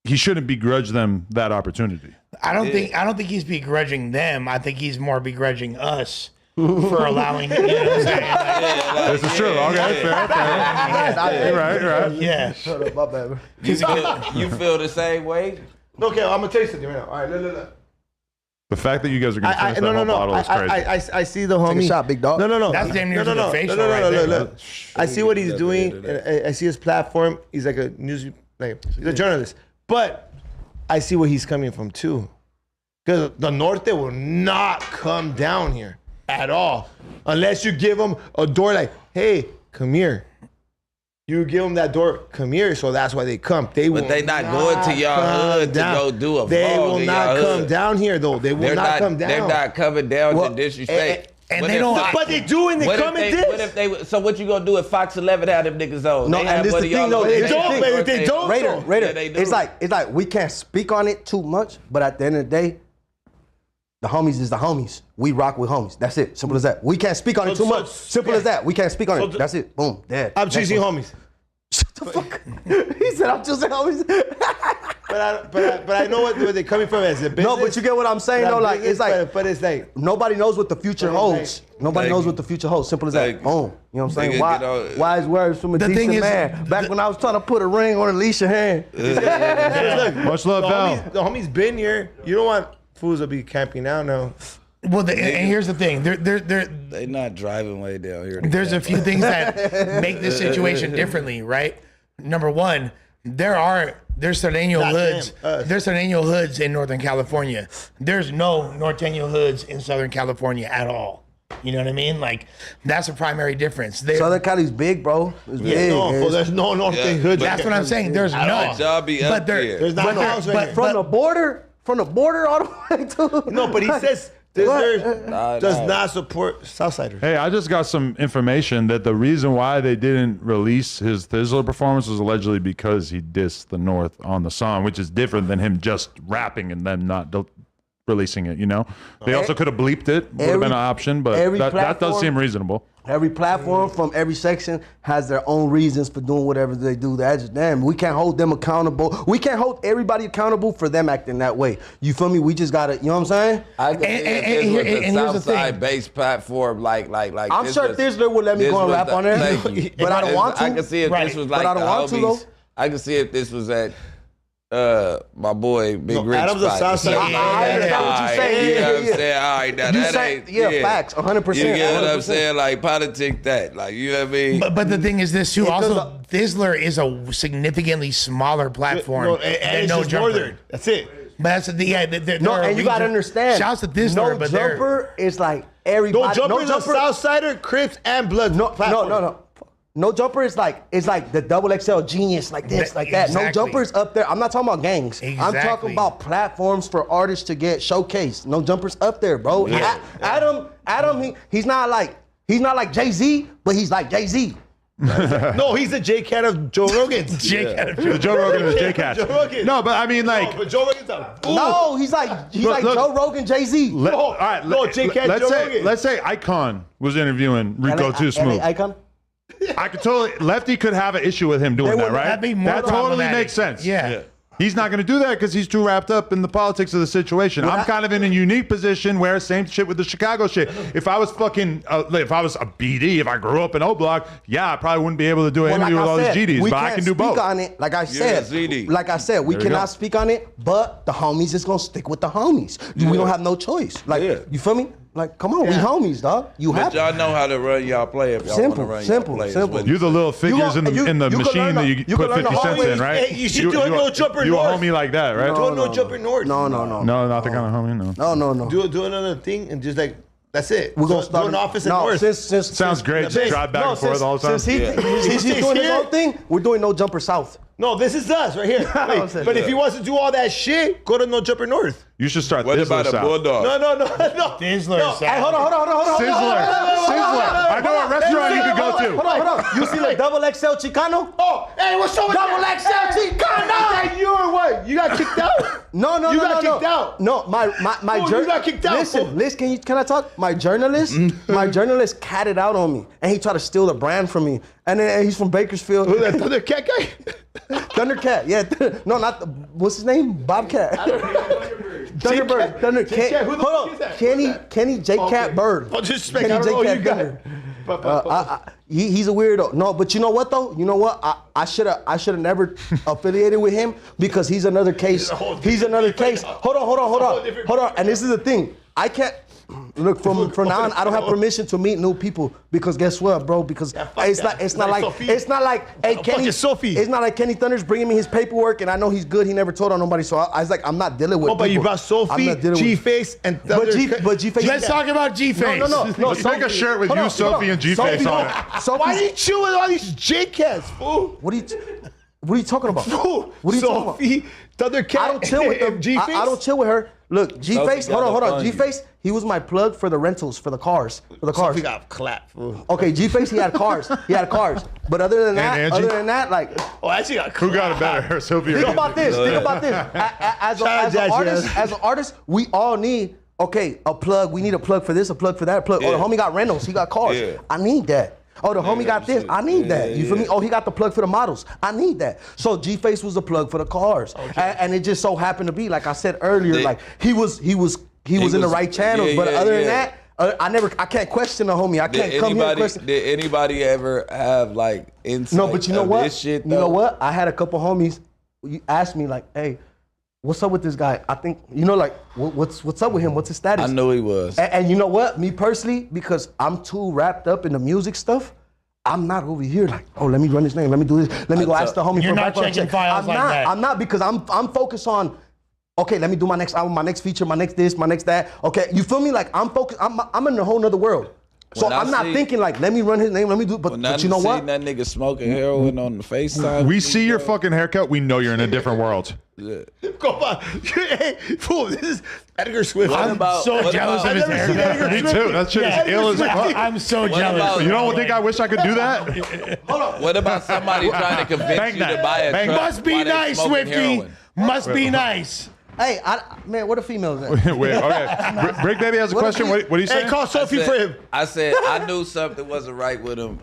he shouldn't begrudge them that opportunity. I don't think he's begrudging them. I think he's more begrudging us for allowing. You know what I'm saying? This is true. Okay, fair. You're right. Yeah. Shut up, my bad. You feel the same way? Okay, I'm gonna tell you something right now. All right, look. The fact that you guys are going to finish that whole bottle is crazy. I see the homie. Take a shot, big dog. No. That's damn near to the facial right there. Look. I see what he's doing. And I see his platform. He's like he's a journalist. But I see where he's coming from too. Because the Norte will not come down here at all. Unless you give them a door like, hey, come here. You give them that door, come here, so that's why they come. But they not going to y'all hood to go do a vlog. They will not come down here, though. They will not come down. They're not coming down to disrespect. And they don't. But they do, and they come and this. What if they? So what you gonna do if Fox 11 had them niggas on? No, and this the thing though. They don't. Raider. They do. It's like we can't speak on it too much, but at the end of the day, the homies is the homies. We rock with homies. That's it. Simple as that. We can't speak on it too much. Simple as that. We can't speak on it. That's it. Boom. Dead. I'm choosing homies. Shut the fuck. He said I'm choosing homies. But I know where they're coming from as a business. No, but you get what I'm saying though. Like it's like, but it's like nobody knows what the future holds. Nobody knows what the future holds. Simple as that. Boom. You know what I'm saying? Wise words from a decent man. Back when I was trying to put a ring on Alicia's hand. Look, much love, Val. The homie's been here. You don't want fools to be camping out now. Well, and here's the thing. They not driving way down here. There's a few things that make this situation differently, right? Number one, there's Sereno hoods. There's Sereno hoods in Northern California. There's no Norteño hoods in Southern California at all. You know what I mean? Like, that's a primary difference. Southern Cali's big, bro. It's big. No, there's no Norteño hoods. That's what I'm saying. There's none. There's not no house right here. From the border all the way to. No, but he says Thizzler does not support Southsiders. Hey, I just got some information that the reason why they didn't release his Thizzler performance was allegedly because he dissed the North on the song, which is different than him just rapping and then not releasing it, you know? They also could have bleeped it, would have been an option, but that does seem reasonable. Every platform from every section has their own reasons for doing whatever they do. That's just damn. We can't hold them accountable. We can't hold everybody accountable for them acting that way. You feel me? We just gotta, you know what I'm saying? I can see if this was a Southside based platform, like. I'm sure Thizzler would let me go and rap on there, but I don't want to. I can see if this was like but I don't want to though. I can see if this was at my boy Big Rich. Adam's a Southside. I understand what you're saying. You know what I'm saying? All right, now that ain't. Facts, 100%. You get what I'm saying? Like, politic that. Like, you know what I mean? But the thing is this, too. Also, Thizzler is a significantly smaller platform than No Jumper. Northern. That's it. But that's the no, and you got to understand. Shouts to Thizzler, No but Jumper is like everybody. No Jumper is a Southsider, Crips, and Blood. No. No Jumper is like the double XL genius, like this, like that. No Jumper is up there. I'm not talking about gangs. I'm talking about platforms for artists to get showcased. No Jumper's up there, bro. Yeah. Adam, he's not like Jay-Z, but he's like Jay-Z. No, he's the J-Cat of Joe Rogan. The Joe Rogan of the J-Cat. No, but I mean, like, but Joe Rogan's a no, he's like Joe Rogan, Jay-Z. All right, no, J-Cat, Joe Rogan. Let's say Icon was interviewing Rico Too Smooth. Icon. I could Lefty could have an issue with him doing that, right? That totally makes sense. Yeah. He's not going to do that because he's too wrapped up in the politics of the situation. I'm kind of in a unique position where same shit with the Chicago shit. If I was if I was a BD, if I grew up in O Block, yeah, I probably wouldn't be able to do an interview with all these GDs, but I can do both. On it, like I said, we cannot speak on it, but the homies is going to stick with the homies. We don't have no choice. Like, you feel me? Like, come on, we homies, dog. But y'all know how to run y'all play if y'all want to run y'all play. Simple. You're the little figures in the machine that you put 50 cents in, right? Hey, you should do a No Jumper North. You a homie like that, right? Do a No Jumper North. No. No, not the kind of homie, no. No. Do another thing and just like, that's it. We're going to start an office in North. Sounds great. Just drive back and forth all the time. Since he's doing his own thing, we're doing No Jumper South. No, this is us right here. But if he wants to do all that shit, go to No Jumper North. You should start What Thizzler about a South. Bulldog? No. Thizzler South. Hey, hold on. Sizzler. I know a restaurant you could go to. Hold on. You see the double XL Chicano? Oh, hey, what's up with Double XL Chicano? Is that you or what? You got kicked out? No. You got kicked out? No, my you got kicked out. Listen, can I talk? My journalist catted out on me, and he tried to steal the brand from me. And then he's from Bakersfield. Who, that Thundercat guy? Thundercat, yeah. No, not the, what's his name? Bobcat. Thunderbird. Thundercat. Who the fuck is that? Kenny J. Cat Bird. Oh, disrespect. I don't know you got. He's a weirdo. No, but you know what though? You know what? I should have never affiliated with him because he's another case. He's another case. Hold on. And this is the thing. I can't. Look, from now on, I don't have permission to meet new people because guess what, bro? Because it's not like hey Kenny. It's not like Kenny Thunder's bringing me his paperwork and I know he's good. He never told on nobody, so I was like, I'm not dealing with. Oh, but you brought Sophie, G-Face, and Thunder. But G-Face. Let's talk about G-Face. No. Let's make a shirt with you, Sophie, and G-Face on it. So why are you chewing with all these J-Cats, fool? What are you talking about? Fool. What are you talking about? Sophie, Thundercat. I don't chill with them. G-Face. I don't chill with her. Look, G-Face. Hold on. G-Face. He was my plug for the rentals for the cars. Sophie got clapped. Fool. Okay, G-Face. He had cars. But other than that, like. Oh, actually got clapped. Who got it better, Sophie? Think about this. As an artist, we all need. Okay, a plug. We need a plug for this, a plug for that, a plug. Yeah. Oh, the homie got rentals. He got cars. Yeah. I need that. Oh, the homie got this. I need that. You feel me? Oh, he got the plug for the models. I need that. So G-Face was the plug for the cars, and it just so happened to be, like I said earlier, like he was in the right channels. But other than that, I can't question the homie. I can't come here and question. Did anybody ever have like insight? No, but you know what? This shit, you know what? I had a couple homies. You asked me like, hey, what's up with this guy? I think, like, what's up with him? What's his status? I knew he was. And you know what? Me personally, because I'm too wrapped up in the music stuff, I'm not over here like, oh, let me run his name. Let me do this. Let me go ask the homie. You're not checking files like that. I'm not because I'm focused on, okay, let me do my next album, my next feature, my next this, my next that. Okay, you feel me? Like I'm focused. I'm in a whole nother world. So I'm not thinking like, let me run his name, let me do. But you know what? That nigga smoking heroin on the FaceTime. We see your fucking haircut. We know you're in a different world. Yeah. Compa, hey, fool, this is Edgar Swift. I'm so jealous of his haircut. Me too. That shit is ill as fuck. I'm so jealous. You don't think I wish I could do that? Hold on. What about somebody trying to convince you to buy a truck? Must be nice, Swifty. Must be nice. Hey, man, where the females at? Wait, okay. Bricc Baby has a question. What are you saying? Hey, call Sophie for him. I said I knew something wasn't right with him.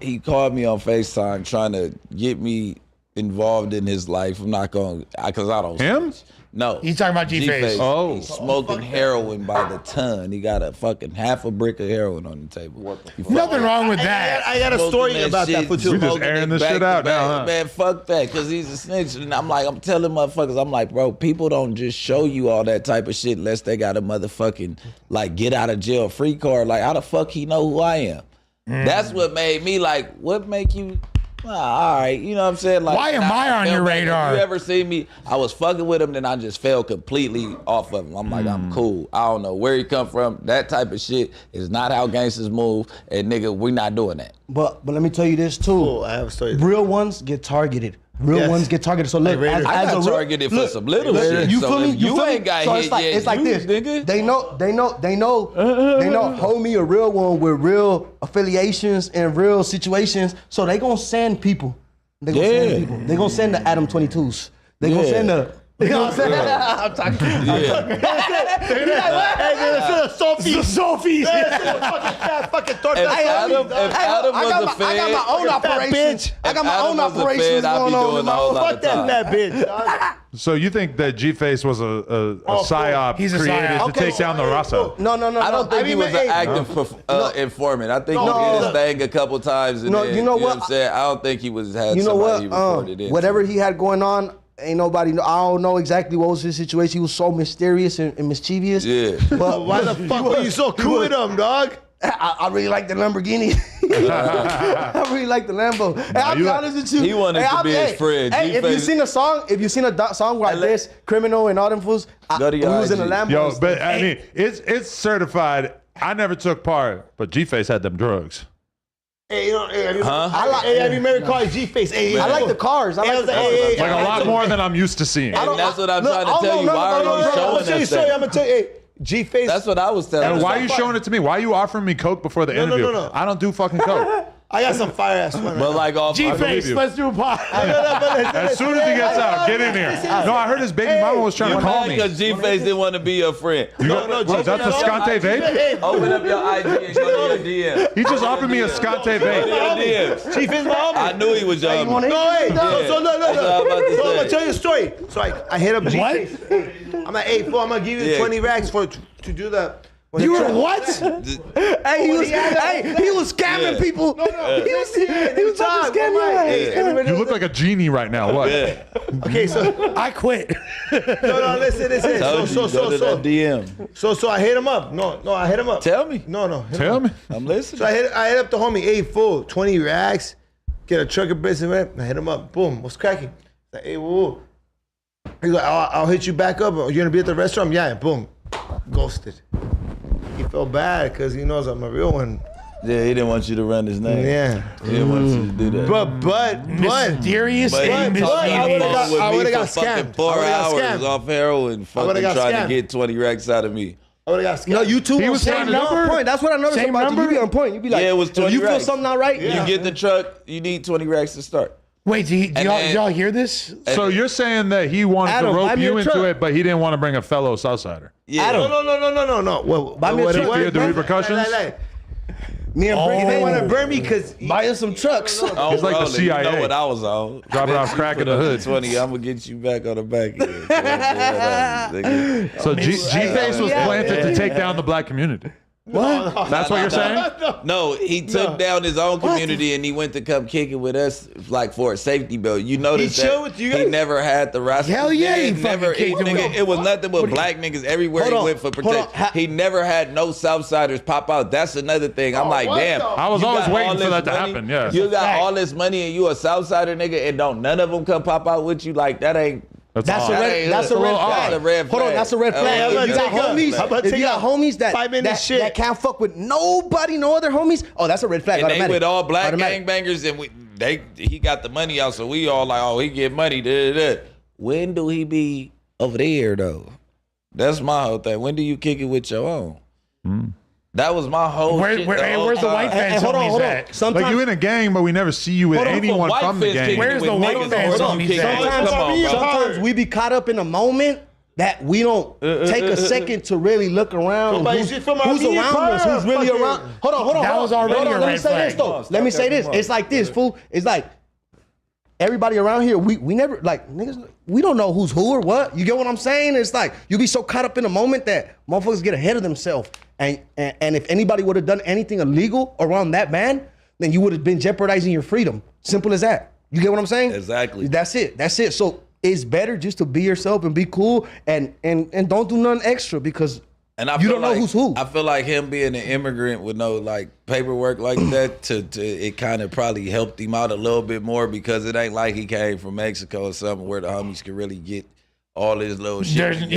He called me on FaceTime trying to get me involved in his life. I'm not going because I don't. Him? No. He's talking about G-Face. Oh. He's smoking heroin by the ton. He got a fucking half a brick of heroin on the table. Nothing wrong with that. I got a story about that for We just airing this shit out now, huh? Man, fuck that, because he's a snitch. And I'm telling motherfuckers, I'm like, bro, people don't just show you all that type of shit unless they got a motherfucking, like, get out of jail free card. Like, how the fuck he know who I am? That's what made me like, what make you... all right, you know what I'm saying? Like, why am I on your radar? You ever see me? I was fucking with him, then I just fell completely off of him. I'm like, I'm cool. I don't know where he come from. That type of shit is not how gangsters move. And nigga, we not doing that. But let me tell you this too. Oh, I have a story. Real ones get targeted. Real ones get targeted. So look, I got targeted for some little shit. You so feel me? You ain't got so hit yet. It's like this. Nigga. They know. Homie, a real one with real affiliations and real situations. So they gonna send people. They gonna send people. They gonna send the Adam 22s. They gonna send the. You know what I'm saying? I'm talking. Sophie's. Fucking torta. Adam was a fed, I got my own operations. I got my own operations going on. Fuck that fat bitch. So you think that G-Face was a psyop He's a created psyop. to take down the Rasa? No. I don't think he was an active informant. I think he did his thing a couple times. And then, you know what? I'm saying? I don't think he had you know somebody what? he reported in. Whatever he had going on, ain't nobody. I don't know exactly what was his situation. He was so mysterious and mischievous. Yeah. But Why the fuck were you so cool with him, dog? I really like the Lamborghini. I really like the Lambo. Hey, I'll be honest with you. He wanted to be his friend. Hey, if you seen a song like this, Criminal and all them fools, we was in a Lambo. Yo, but I mean, it's certified. I never took part, but G-Face had them drugs. Hey, have you married Carl G-Face? Hey, I like the cars. I like the cars. Like a lot more than I'm used to seeing. And that's what I'm trying to tell you. Why are you showing us that? I'm gonna tell you. Hey, G-Face. That's what I was telling And you. why are you showing it to me? Why are you offering me coke before the interview? No. I don't do fucking coke. I got some fire ass one. But like off G-Face, let's do a pod. As soon as he gets out, get in here. No, I heard his baby mama was trying to call me. Because G-Face didn't want to be your friend. What, that's the Scante vape? Open up your IG and go to your DM. He just offered me a Scante vape. G-Face my homie. I knew he was your homie. So look. That's what I was about to So I'm say. gonna tell you a story. So I hit up G-Face. I'm like, hey, fool, I'm gonna give you 20 racks to do the. You were what? He was scamming people. No. He was about to scam you. You look like a genie right now. What? Okay, so I quit. no, listen. So DM. So I hit him up. No, I hit him up. Tell me. No. Tell me. I'm listening. So I hit up the homie. Hey, fool, 20 racks. Get a truck of business, man. I hit him up. Boom. What's cracking? Like, hey, whoa. He's like, I'll hit you back up. You're gonna be at the restaurant? Yeah. Boom. Ghosted. He felt bad because he knows I'm a real one. Yeah, he didn't want you to run his name. Yeah. He didn't want you to do that. But Mysterious and I would've got scammed. 4 hours off heroin, fucking got trying scammed. to get 20 racks out of me. I would've got scammed. No, you two. He was trying to on point. That's what I noticed about you. You be on point. You be like, Yeah, it was 20 you feel racks. something not right? You get the truck, you need 20 racks to start. Wait, do y'all hear this? So you're saying that he wanted Adam, to buy rope me a you into truck. it, but he didn't want to bring a fellow Southsider. Yeah. No. Well, Buy me a truck. Fear the repercussions? Me and Bricc, They want to burn me because buying some trucks. Oh, He's like the Roland, You know CIA. what I was on. Dropping off crack in the hood. 20, I'm going to get you back on the back end. So G-Face was planted to take down the black community. What? That's what you're saying? No, he took down his own community and he went to come kick it with us, like for a safety belt. You notice He that chilled with you he guys? never had the roster. Hell yeah, he never. fucking kicked it with Nigga, him. it was nothing but black niggas everywhere Hold he on, went for hold on. protection. He never had no Southsiders pop out. That's another thing. I'm like, damn. I was you always got waiting all for this that to money, happen, yeah. You got Fact. all this money and you a Southsider nigga and don't none of them come pop out with you. Like that ain't. That's a red. That's a red flag. Hold on, that's a red flag. If you got homies, if you got homies that can't fuck with nobody, no other homies, oh, that's a red flag. And automatic. they with all black Automatic. gangbangers, and he got the money out, so we all like, oh, he get money. When do he be over there though? That's my whole thing. When do you kick it with your own? That was my whole shit. Where's the white fans homies at? Like you in a gang, but we never see you with anyone from the gang. Where's the white fans homies at? Sometimes we be caught up in a moment that we don't take a second to really look around. Who's around us? Who's really around? Hold on. That was already a Let me red say flag. this though. Let me say this. It's like this, fool. It's like everybody around here, we never, like, niggas, we don't know who's who or what. You get what I'm saying? It's like you be so caught up in a moment that motherfuckers get ahead of themselves. And if anybody would have done anything illegal around that man, then you would have been jeopardizing your freedom. Simple as that. You get what I'm saying? Exactly. That's it. So it's better just to be yourself and be cool and don't do nothing extra because you don't know who's who. I feel like him being an immigrant with no like paperwork like that, it kind of probably helped him out a little bit more because it ain't like he came from Mexico or something where the homies could really get all this little shit.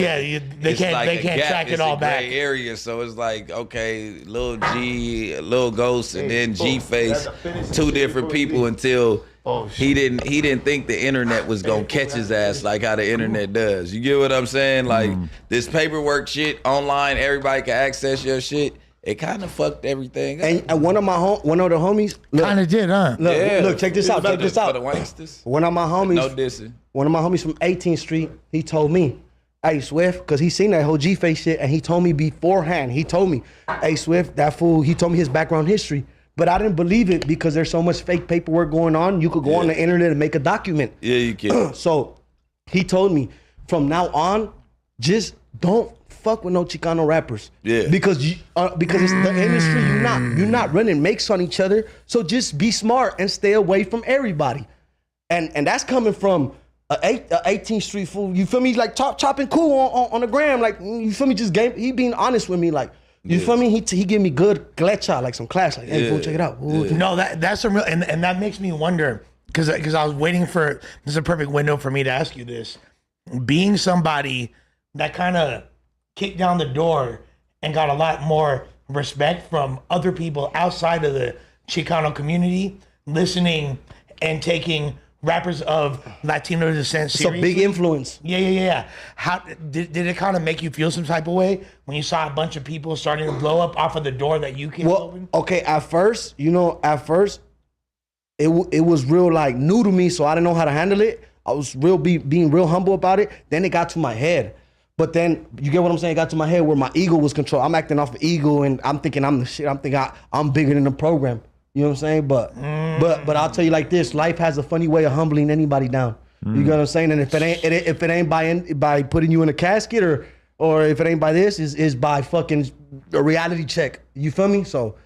They can't track it all back. It's a gray area, so it's like, okay, Lil G, Lil Ghost, and then G Face, two different people until he didn't think the internet was gonna catch his ass like how the internet does. You get what I'm saying? Like this paperwork shit online, everybody can access your shit. It kind of fucked everything up. And one of the homies kind of did, huh? Look, check this out. For the wanksters. One of my homies, no dissing. One of my homies from 18th Street, he told me, hey, Swift, because he seen that whole G-Face shit, and he told me beforehand, he told me, hey, Swift, that fool, he told me his background history, but I didn't believe it because there's so much fake paperwork going on. You could go on the internet and make a document. Yeah, you can. So he told me, from now on, just don't fuck with no Chicano rappers. Yeah. Because it's the industry. You're not running makes on each other. So just be smart and stay away from everybody. And that's coming from a 18th Street fool. You feel me? Like chopping cool on the gram. Like, you feel me? He being honest with me. Like, you feel me? He give me good glecha, like some class. Like, hey, fool, check it out. No, that's a real, and that makes me wonder because I was waiting for, this is a perfect window for me to ask you this. Being somebody that kind of kicked down the door and got a lot more respect from other people outside of the Chicano community, listening and taking rappers of Latino descent seriously. It's a big influence. Yeah. How did it kind of make you feel some type of way when you saw a bunch of people starting to blow up off of the door that you came open? Okay, at first, it was real like new to me, so I didn't know how to handle it. I was being real humble about it. Then it got to my head. But then, you get what I'm saying? It got to my head where my ego was controlled. I'm acting off of ego and I'm thinking I'm the shit. I'm thinking I'm bigger than the program. You know what I'm saying? But I'll tell you like this, life has a funny way of humbling anybody down. You get what I'm saying? And if it ain't by putting you in a casket or if it ain't by this, is by fucking a reality check. You feel me? So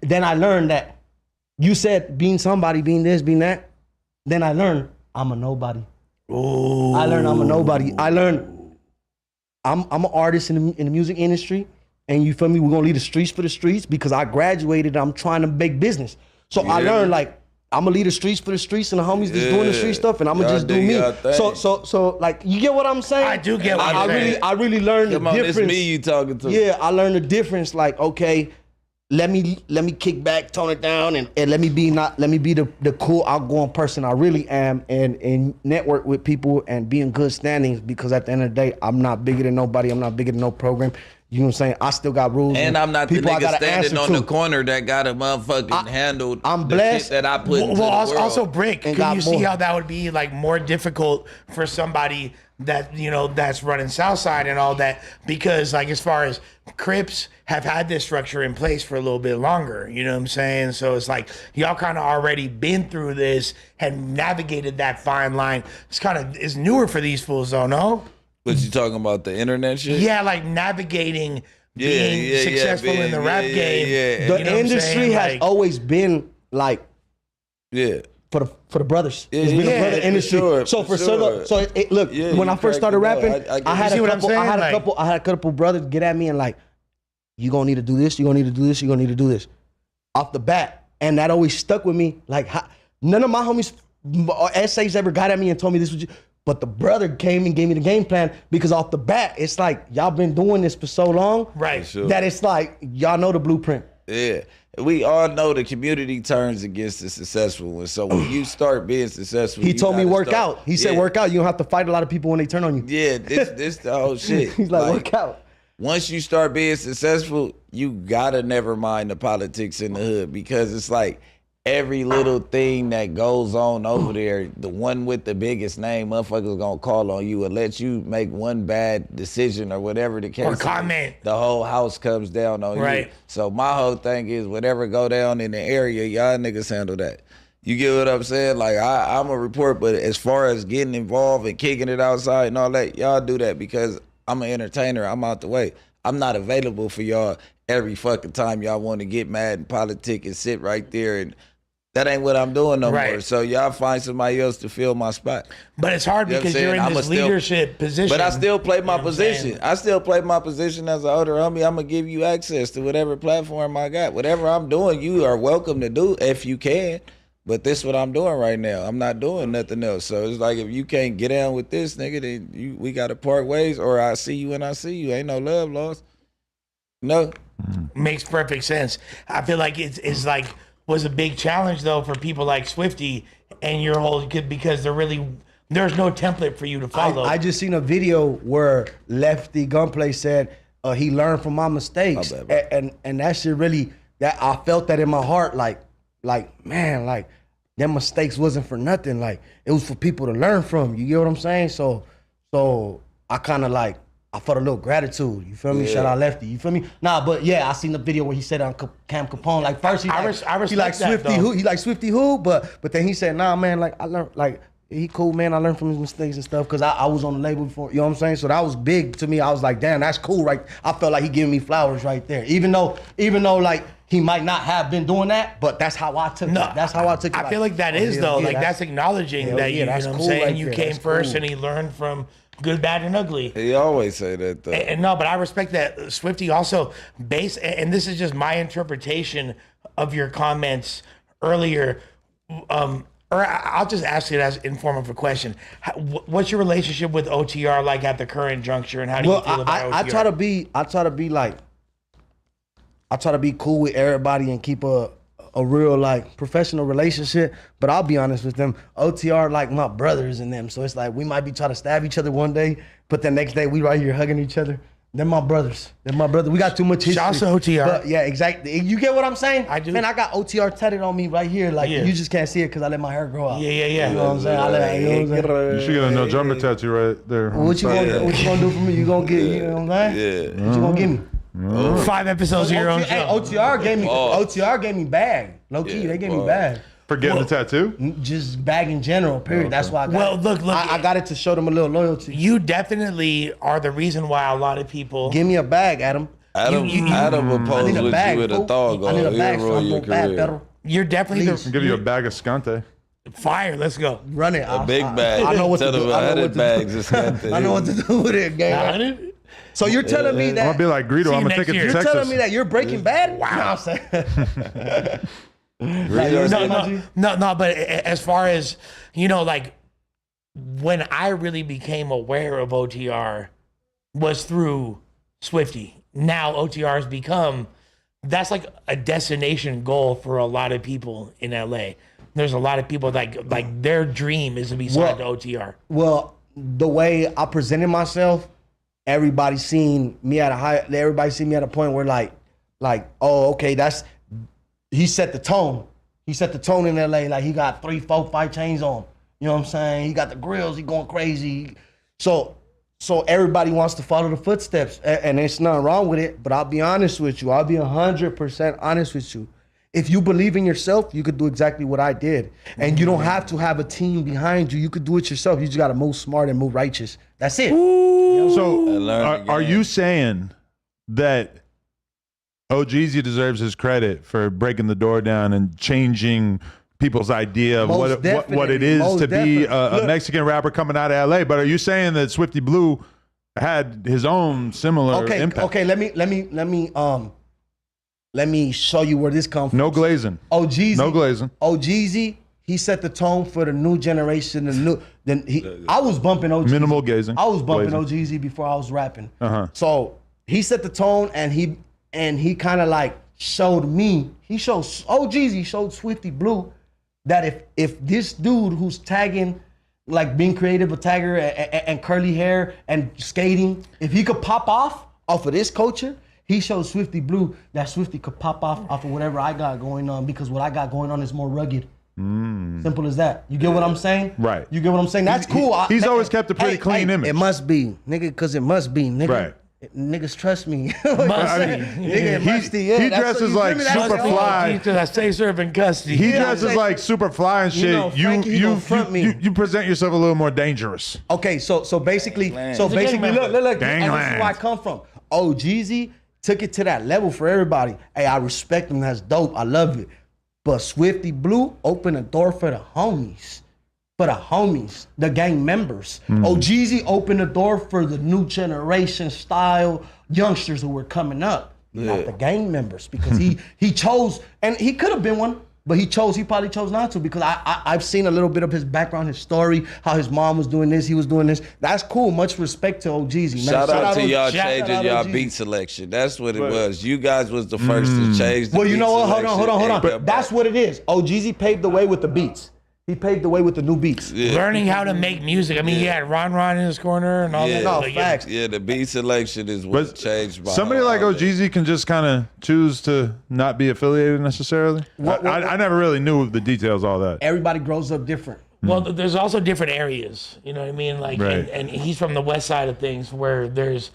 then I learned that you said being somebody, being this, being that. Then I learned I'm a nobody. Ooh. I learned I'm a nobody. I learned I'm an artist in the music industry, and you feel me? We're gonna leave the streets for the streets because I graduated. I'm trying to make business, so I learned like I'm gonna leave the streets for the streets and the homies that's doing the street stuff, and I'm gonna just do me. So like you get what I'm saying? I do get what you're saying. I really learned the difference. It's me you talking to. Yeah, I learned the difference. Like, okay, let me kick back, tone it down, and let me be the cool, outgoing person I really am, and network with people and be in good standings. Because at the end of the day, I'm not bigger than nobody. I'm not bigger than no program. You know what I'm saying? I still got rules. And I'm not the people nigga standing on the to. corner that got a motherfucking handled. I'm blessed. The shit that I put into the world. Also, Bricc, can you see more. how that would be like more difficult for somebody that, you know, that's running Southside and all that? Because like as far as Crips have had this structure in place for a little bit longer, you know what I'm saying? So it's like y'all kind of already been through this and navigated that fine line. It's newer for these fools though, no? What you talking about, the internet shit? Yeah, like navigating being successful in the rap game. The industry has always been like for the brothers. Yeah, it's been a brother industry. Look, when I first started rapping, I had a couple brothers get at me and like, you gonna need to do this, you gonna need to do this, you gonna need to do this off the bat, and that always stuck with me. Like none of my homies or essays ever got at me and told me this was. But the brother came and gave me the game plan because off the bat, it's like y'all been doing this for so long, right? That it's like y'all know the blueprint. Yeah, we all know the community turns against the successful one. So when you start being successful, He told me work out. He said work out. You don't have to fight a lot of people when they turn on you. Yeah, this the whole shit. He's like work out. Once you start being successful, you gotta never mind the politics in the hood because it's like every little thing that goes on over there, the one with the biggest name, motherfuckers gonna call on you and let you make one bad decision or whatever the case. Or comment. The whole house comes down on you. Right. So my whole thing is whatever go down in the area, y'all niggas handle that. You get what I'm saying? Like I'm a report, but as far as getting involved and kicking it outside and all that, y'all do that because I'm an entertainer. I'm out the way. I'm not available for y'all every fucking time y'all want to get mad and politic and sit right there and that ain't what I'm doing no more. So y'all find somebody else to fill my spot. But it's hard because you're in this leadership position. But I still play my position. I still play my position as an older homie. I'm going to give you access to whatever platform I got. Whatever I'm doing, you are welcome to do if you can. But this is what I'm doing right now. I'm not doing nothing else. So it's like if you can't get down with this, nigga, then we got to part ways or I see you when I see you. Ain't no love lost. No. Makes perfect sense. I feel like it's like was a big challenge though for people like Swifty and your whole because there's no template for you to follow. I just seen a video where Lefty Gunplay said he learned from my mistakes, and that shit really that I felt that in my heart like man like them mistakes wasn't for nothing, like it was for people to learn from. You get what I'm saying? So I kind of like. I felt a little gratitude. You feel me? Yeah. Shout out Lefty. You feel me? Nah, but yeah, I seen the video where he said on Cam Capone. Like first he like Swifty who he like Swifty who, but then he said, nah man, like I learned like he cool man. I learned from his mistakes and stuff because I was on the label before. You know what I'm saying? So that was big to me. I was like, damn, that's cool, right? I felt like he giving me flowers right there. Even though like he might not have been doing that, but that's how I took it. That's how I took it. I feel like that is though. Like that's acknowledging that you know what I'm saying. You came first and he learned from good, bad, and ugly. He always say that though. And no, but I respect that Swifty also and this is just my interpretation of your comments earlier. Or I'll just ask it as in form of a question. What's your relationship with OTR like at the current juncture, and how do you feel about OTR? I try to be cool with everybody and keep a real like professional relationship, but I'll be honest with them. OTR like my brothers and them, so it's like we might be trying to stab each other one day, but the next day we right here hugging each other. They're my brothers. We got too much history. Shout out to OTR. But yeah, exactly. You get what I'm saying? I do. Man, I got OTR tatted on me right here. Like you just can't see it because I let my hair grow out. Yeah. You know what I'm saying? You should get a no jumper tattoo right there. What you gonna do for me? You gonna get? You know what I'm saying? Yeah. What you gonna give me? 5 episodes of your own show. Hey, OTR gave me bag. Low key, they gave me bag. For getting the tattoo? Just bag in general, period. That's why I got it. Look. I got it to show them a little loyalty. You definitely are the reason why a lot of people... Give me a bag, Adam. Adam will pose with you with a thug on. I need a bag so I'm going bad, Pedro. You're definitely I'll give you a bag of Scante. Fire, let's go. Run it. A big bag. I know what to do. I know what to do with it, gang. So you're telling me that... I'm going to be like Greedo. I'm going to take it to Texas. You're telling me that you're Breaking Bad? Wow. No, but as far as, you know, like, when I really became aware of OTR was through Swifty. Now OTR has become, that's like a destination goal for a lot of people in LA. There's a lot of people like their dream is to be signed to OTR. Well, the way I presented myself, everybody seen me at a point where like, oh, okay, he set the tone. He set the tone in LA. Like he got 3, 4, 5 chains on. You know what I'm saying? He got the grills. He going crazy. So everybody wants to follow the footsteps, and there's nothing wrong with it. But I'll be honest with you. I'll be 100% honest with you. If you believe in yourself, you could do exactly what I did. And you don't have to have a team behind you. You could do it yourself. You just got to move smart and move righteous. That's it. So are you saying that OGZ deserves his credit for breaking the door down and changing people's idea of what it is to be a Mexican rapper coming out of LA? But are you saying that Swifty Blue had his own similar impact? Okay, let me show you where this comes from. No glazing. OGZ. No glazing. OGZ, he set the tone for the new generation. I was bumping OG. Minimal gazing. I was bumping Blazing. OGZ before I was rapping. Uh-huh. So he set the tone, and he kind of like showed me. He showed OGZ. He showed Swifty Blue that if this dude who's tagging, like being creative, a tagger and curly hair and skating, if he could pop off of this culture, he showed Swifty Blue that Swifty could pop off of whatever I got going on, because what I got going on is more rugged. Simple as that. You get what I'm saying? Right. You get what I'm saying? That's cool. He's always kept a pretty clean image. It must be, nigga, because it must be, nigga. Right. Niggas trust me. He dresses like super fly. I stay serving custody. He dresses like super fly and shit. You present yourself a little more dangerous. Okay, so basically, look, this is where I come from. Oh, Jeezy took it to that level for everybody. Hey, I respect him. That's dope. I love it. But Swifty Blue opened a door for the homies. The gang members. Oh, Jeezy opened the door for the new generation style youngsters who were coming up, not the gang members, because he chose, and he could have been one, but he probably chose not to, because I've seen a little bit of his background, his story, how his mom was doing this, he was doing this. That's cool. Much respect to OGZ. Shout out to y'all changing y'all beat selection. That's what it was. You guys was the first to change the beat you know what? Hold on. But That's what it is. OGZ paved the way with the beats. He paved the way with the new beats. Learning how to make music. I mean, he had Ron in his corner and all that. No, facts. Yeah, the beat selection is what changed. Somebody like OGZ can just kind of choose to not be affiliated necessarily. I never really knew the details of all that. Everybody grows up different. Well, there's also different areas. You know what I mean? Like, right. and he's from the west side of things, where there's,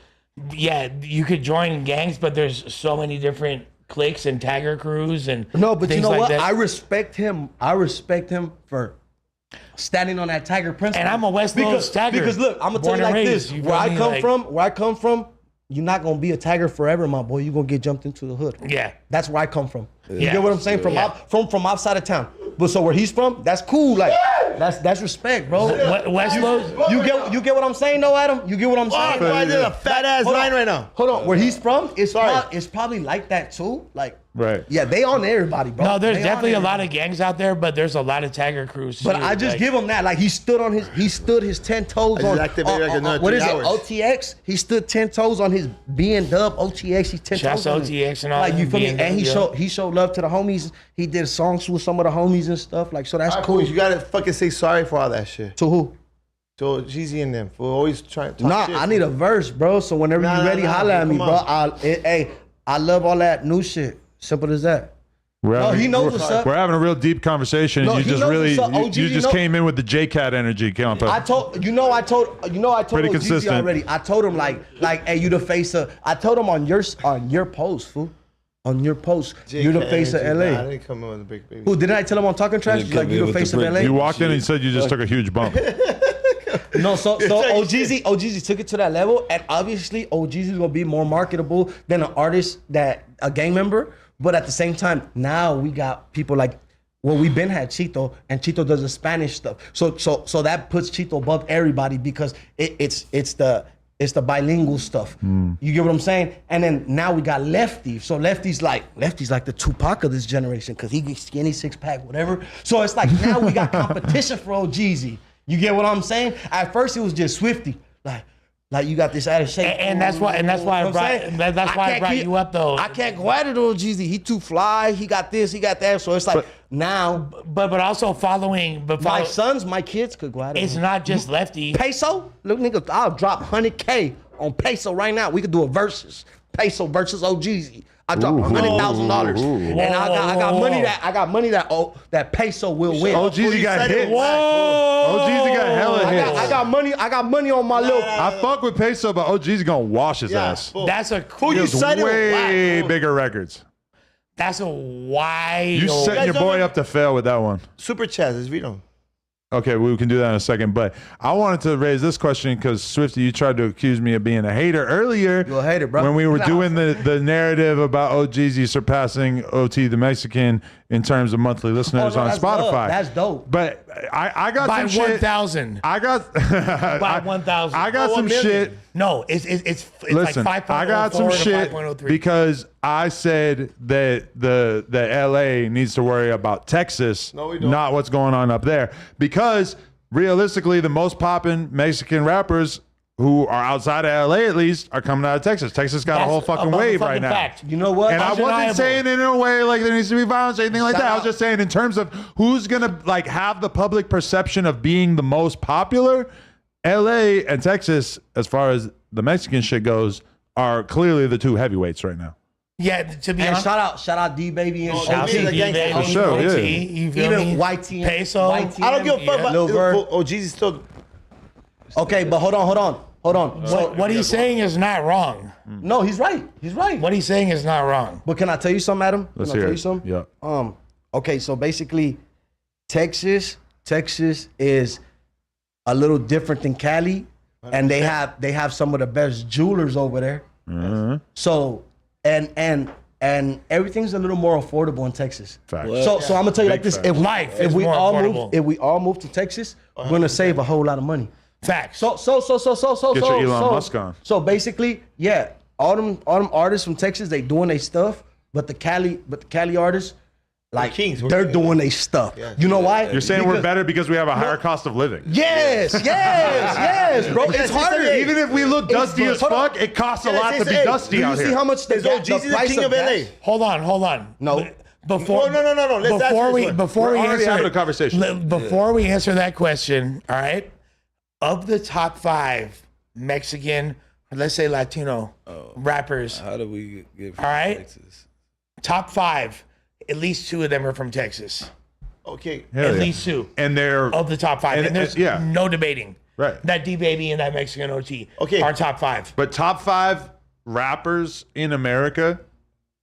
you could join gangs, but there's so many different cliques and tagger crews and but things you know like what? that. I respect him for standing on that tagger principle. And I'm a West Coast tagger. Because look, I'm gonna tell you like this: where I come from, you're not gonna be a tagger forever, my boy. You're gonna get jumped into the hood. Yeah, that's where I come from. You get what I'm saying? From outside of town. But so where he's from, that's cool. Like that's respect, bro. West Coast. You get what I'm saying, though, Adam? You get what I'm saying? Why is there a fat ass line right now? Hold on. Where he's from, it's probably like that too. Like, right. Yeah, they on everybody, bro. No, there's definitely a lot of gangs out there, but there's a lot of tagger crews. But too. I just give him that. Like he stood his 10 toes on what is it? OTX. He stood 10 toes on his B&W OTX. He's 10 Shouts toes on OTX and all like that. You feel me? And he showed love to the homies. He did songs with some of the homies and stuff. Like, so that's cool. You gotta fucking say sorry for all that shit. To who? To Jeezy and them for always trying to talk shit. I need a verse, bro. So whenever you're ready, holla at me, bro. I love all that new shit. Simple as that. He knows what's up. We're having a real deep conversation. No, You he just knows really, what's up. you OG, just came in with the J-Cat energy, Compa. I told Pretty OGZ consistent. already. I told him like, hey, you the face of. I told him on your post, fool. On your post, you're the face of LA. I didn't come in with a big baby. Who didn't I tell him on Talking Trash? Like you the face of LA. You walked in and said you just took a huge bump. No, so OGZ took it to that level, and obviously OGZ is gonna be more marketable than an artist that a gang member. But at the same time, now we got people like, well, we've been had Chito, and Chito does the Spanish stuff. So that puts Chito above everybody because it's the bilingual stuff. You get what I'm saying? And then now we got Lefty. So Lefty's like the Tupac of this generation because he gets skinny, six pack, whatever. So it's like now we got competition for OGZ. You get what I'm saying? At first it was just Swifty, like you got this out of shape. And that's why I brought you up though. I can't go at it on Jeezy. He too fly. He got this. He got that. So it's like now. But also following. My sons, my kids could go at it. It's not just Lefty. Peso, look, nigga, I'll drop 100K on Peso right now. We could do a versus. Peso versus OGZ. I dropped $100,000, and I got money that Peso will win. OGZ got hit. OGZ got hella hits. I got money on my little. I fuck with Peso, but OGZ gonna wash his ass. That's a Who you cited? Way bigger records. That's a wide. You set your boy up to fail with that one. Super Chaz is Vito. Okay, we can do that in a second. But I wanted to raise this question because Swifty, you tried to accuse me of being a hater earlier. You're a hater, bro. When we were doing the narrative about OGZ surpassing OT the Mexican in terms of monthly listeners on Spotify. Dope. That's dope. But I got by some shit. 1,000. I got by 1,000. I got some shit. No, it's Listen, like 5.04 I got some to shit 5.03. because I said that the LA needs to worry about Texas, not what's going on up there. Because realistically, the most poppin' Mexican rappers who are outside of LA at least are coming out of Texas. Texas got a whole fucking wave right now. Fact. You know what? And I wasn't saying it in a way like there needs to be violence or anything like that. I was just saying in terms of who's gonna like have the public perception of being the most popular, LA and Texas, as far as the Mexican shit goes, are clearly the two heavyweights right now. Yeah, to be And honest. shout out D Baby and Shout out to D-Baby, For sure, OT, yeah. you feel even me? YTM. Peso. YTM, I don't give a fuck about Lil Vert. Oh, Jesus still. Okay, but hold on. What he's saying is not wrong. No, he's right. He's right. What he's saying is not wrong. But can I tell you something, Adam? Let's can I hear tell it. you something? Yeah. Okay, so basically, Texas is a little different than Cali, and they have some of the best jewelers over there. Mm-hmm. So and everything's a little more affordable in Texas. Facts. So I'm gonna tell you like this: Big if Life is if we more all affordable. move to Texas, we're gonna save a whole lot of money. Facts. So Get your Elon Musk on. So basically, yeah, all them artists from Texas, they doing their stuff, but the Cali artists, like kings. they're doing their stuff. Yeah. You know why? You're saying we're better because we have a higher cost of living. Yes, bro. It's harder. Even if we look dusty as fuck, it costs a lot to be dusty Do out you see here. how much the price king of LA. Hold on. No. Before No. Let's before we answer this one. before we We're already answer having a conversation. before we answer that question, all right? Of the top 5 Mexican, or let's say Latino rappers, How do we get from all right? Texas? Top 5, at least 2 of them are from Texas. Okay. Hell At yeah. least 2 And they're of the top 5, and there's yeah. no debating. Right. That D Baby and that Mexican OT Okay. are top 5. But top 5 rappers in America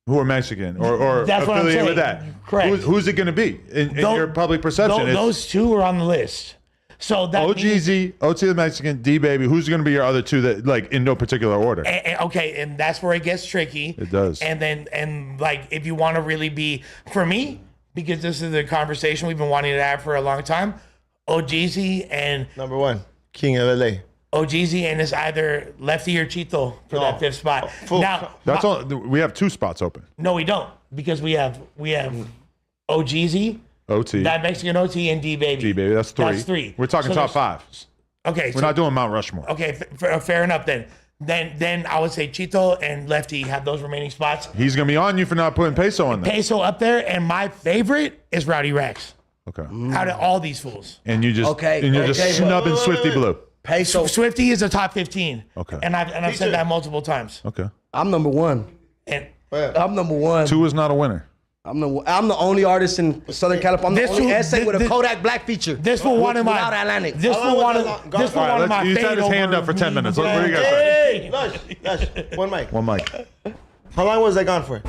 who are Mexican or That's what I'm affiliated with saying. that. Correct. Who's it going to be in your public perception? Those 2 are on the list. So that means, OGZ, OT the Mexican, D Baby. Who's going to be your other 2 that like in no particular order? okay, and that's where it gets tricky. It does. And like if you want to really be, for me, because this is the conversation we've been wanting to have for a long time, OGZ and Number 1, king of LA. OGZ and it's either Lefty or Chito for that 5th spot. Now That's all. We have 2 spots open. no, we don't, because we have OGZ, OT, that Mexican OT, and D Baby. D Baby. That's 3. That's 3. We're talking So top there's- 5. Okay, We're not doing Mount Rushmore. Okay, fair enough then. Then I would say Chito and Lefty have those remaining spots. He's going to be on you for not putting Peso in there. Peso up there, and my favorite is Rowdy Rex. Okay. Out of all these fools, And you just you're just snubbing Swifty Blue. Peso. Swifty is a top 15. Okay. And I've said that multiple times. Okay. I'm number 1. And I'm number 1. 2 is not a winner. I'm the only artist in Southern California. I'm the only essay with a Kodak Black feature. This for one of my Without Atlantic. This for one of my He's had his hand up for 10 minutes. What do you got? Hey, Lush, one mic. One mic. How long was I gone for?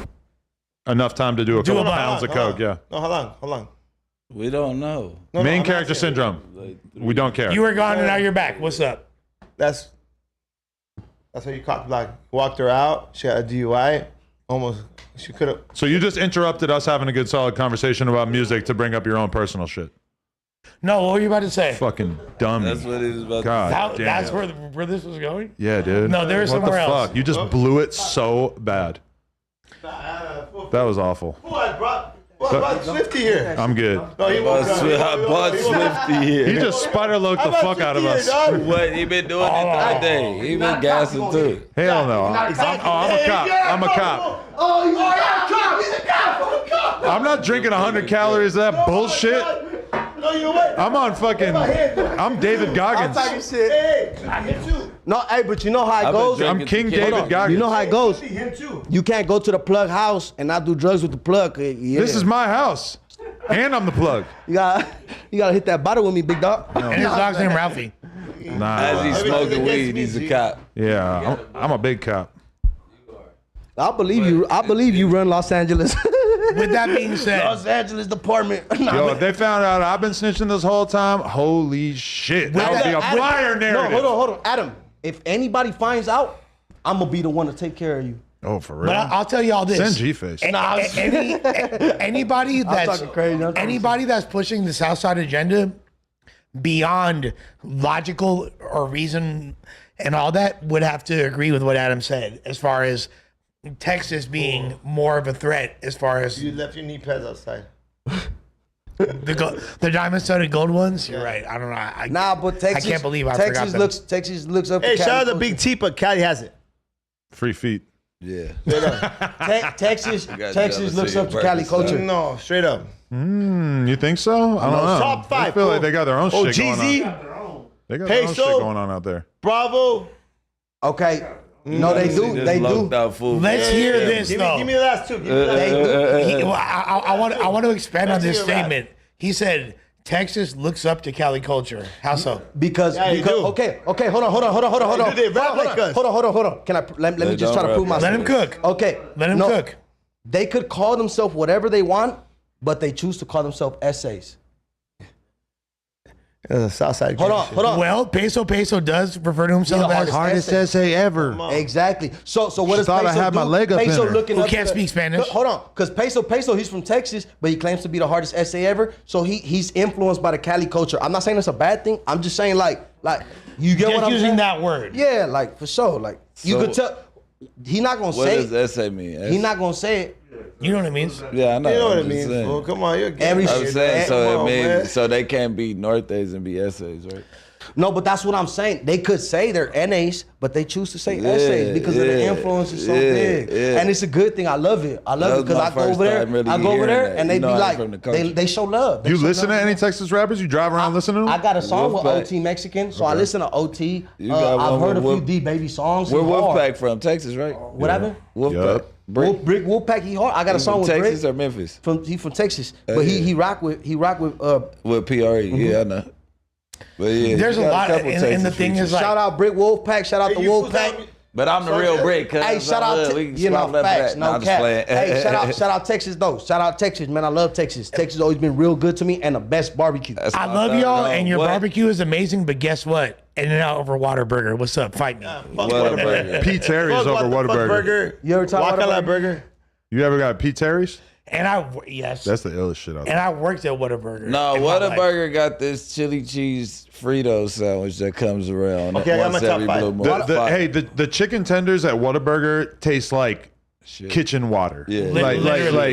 Enough time to do a couple about- pounds of coke. Yeah. No, how long? We don't know. Main character syndrome. We don't care. You were gone and now you're back. What's up? That's how you cock block. Walked her out. She got a DUI. Almost. She could have. So you just interrupted us having a good solid conversation about music to bring up your own personal shit. No, what were you about to say? Fucking dummy. That's what it was about. God damn. That's where this was going? Yeah, dude. No, there's what the somewhere else. fuck? You just blew it so bad. That was awful. Who I brought Swifty here? I'm good. No, he won't come. I bought Swifty here. He just spider-loaked the fuck out of us. What he been doing it all day? He been gassing too. Hell no. I'm a cop. I'm a cop. Oh, you're a cop. He's a cop. I'm not drinking 100 calories of that bullshit. No, you know what? I'm on fucking. I'm David Goggins. I'm talking shit. Hey, him too. No, hey, but you know how it goes. I'm King David Goggins. You know how it goes. Him too. You can't go to the plug house and not do drugs with the plug. Yeah. This is my house. And I'm the plug. You gotta hit that bottle with me, big dog. And his dog's named Ralphie. Nah. As he's smoking weed, he's a cop. Yeah, I'm a big cop. I believe you. I believe you run Los Angeles. With that being said, Los Angeles Department. Yo, if they found out I've been snitching this whole time, holy shit. That would be a flyer narrative. No, hold on. Adam, if anybody finds out, I'm going to be the one to take care of you. Oh, for real? but I'll tell you all this. Send G-Face. Anybody that's talking crazy. anybody that's pushing the Southside agenda beyond logical or reason and all that would have to agree with what Adam said as far as Texas being more of a threat as far as You left your knee pads outside. the diamond-studded gold ones. You're right. I don't know. But Texas. I can't believe I Texas forgot looks. Texas looks up. Hey, to shout out Cali to Big T, but Cali has it. Free feet. Yeah. Texas looks up to Cali culture. No, straight up. You think so? I don't know. Top 5. I feel like they got their own shit going GZ. on. They got their own shit going on out there. Bravo. Okay. No, they do. They do. Let's hear this though. Give me the last 2. I want to expand on this statement. He said Texas looks up to Cali culture. How so? Because okay, hold on. Can I let me just try to prove myself? Let him cook. Okay. Let him cook. They could call themselves whatever they want, but they choose to call themselves essays. Southside. Hold on. Well, Peso does refer to himself as Hardest essay ever. Exactly. So what does thought Peso I had do? my leg up Peso in her. looking Who up can't to speak Spanish? Hold on, because Peso, he's from Texas, but he claims to be the hardest essay ever. So he's influenced by the Cali culture. I'm not saying it's a bad thing. I'm just saying like you get just what I'm using saying? that word. Yeah, like for sure. Like you could tell. He's not gonna say. What does essay mean? He's not gonna say it. You know what it means? Yeah, I know. You know what it I'm just means, saying. fool. Come on, you're Every I'm saying so Come it on, means man. so they can't be Nortes and be essays, right? No, but that's what I'm saying. They could say they're NAs, but they choose to say essays because of the influence is so big. Yeah. And it's a good thing. I love it. I love it because I go over there. And they be like, they show love. You listen to any Texas rappers? You drive around listening to them? I got a song with Wolfpack. OT Mexican, so I listen to OT. got I've one heard a with few D Baby songs. Where He hard. Wolfpack from? Texas, right? What happened? Wolfpack. Bricc Wolfpack, he hard. I got a song with Texas Bricc. or Memphis? He from Texas, but he rock with PRE. Yeah, I know. But yeah, There's a lot, and the thing is like, shout out Bricc Wolfpack, shout out the Wolfpack. But I'm the real Bricc. Hey, shout out facts, no cap. Hey, shout out Texas though. Shout out Texas, man. I love Texas. Texas has always been real good to me and the best barbecue. I love y'all, and your barbecue is amazing. But guess what? In-N-Out over Whataburger. What's up? Fight me. Whataburger. Pete Terry's over Whataburger. You ever tried Whataburger? Burger? You ever got Pete Terry's? And yes. That's the illest shit out there. And I worked at Whataburger. No, Whataburger got this chili cheese Frito sandwich that comes around. Okay, I got my top 5. Hey, the chicken tenders at Whataburger taste like kitchen water. Yeah.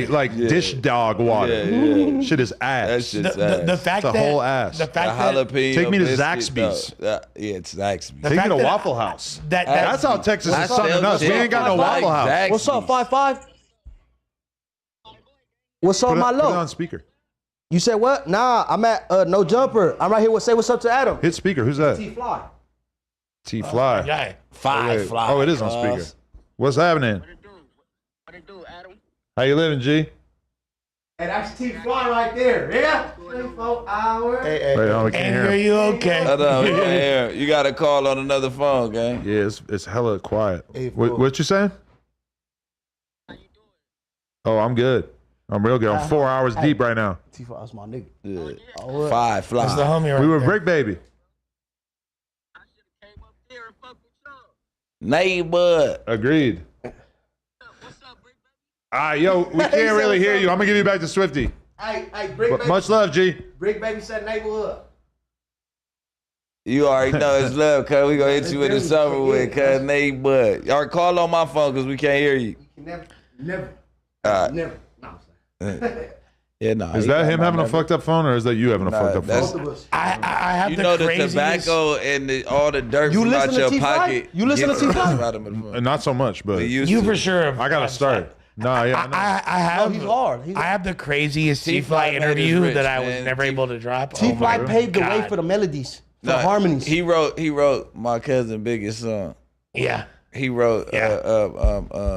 Like dish dog water. Yeah. Shit is ass. That shit's the fact it's that a whole ass. the fact jalapeno Take me to biscuit, Zaxby's. Yeah, it's Zaxby's. Take me fact to that- Waffle House. that's how Texas is That's something us. We ain't got no like Waffle House. Zaxby's. What's up, 5-5? What's up, Put my it low? on speaker. You said what? Nah, I'm at No Jumper. I'm right here with Say What's Up to Adam. Hit speaker. Who's that? T-Fly. T Fly. guy. Five fly. Oh, it is on speaker. What's happening? What it do, Adam? How you living, G? Hey, that's T-Fly right there. Yeah? 24 hours. Hey, Wait, we can't hear Are him. you okay? Hold on, we can't hear him. You got to call on another phone, gang. Yeah, it's hella quiet. Hey, What you saying? Oh, I'm good. I'm real good. I'm 4 hours deep right now. T-Fly, that's my nigga. Yeah. Oh, Five fly. That's the homie right We were there. Bricc baby. Neighbor. Agreed. Yo, we can't really hear you. I'm gonna give you back to Swifty. Hey, Bricc Baby. Much love, G. Bricc Baby said neighborhood. You already know it's love, cuz we gonna hit you with the summer with, cuz neighbor. Y'all call on my phone because we can't hear you. Never. All right. Never. No, I'm saying. Yeah, no. Is that him having a fucked up phone, or is that you having a fucked up that's- phone? Both of us. I have You the know the craziest. tobacco and all the dirt You from listen out to your T-Fly? pocket. You listen to gets T-Fly? out of my phone. Not so much, but We used You to. for sure. have- I gotta start. No, yeah. I have. No, he's hard. I have the craziest T-Fly T-Fly man is interview rich, that I was man. never able to drop. T-Fly paved the way God. for the melodies, for No, the harmonies. He wrote my cousin biggest song. Yeah. He wrote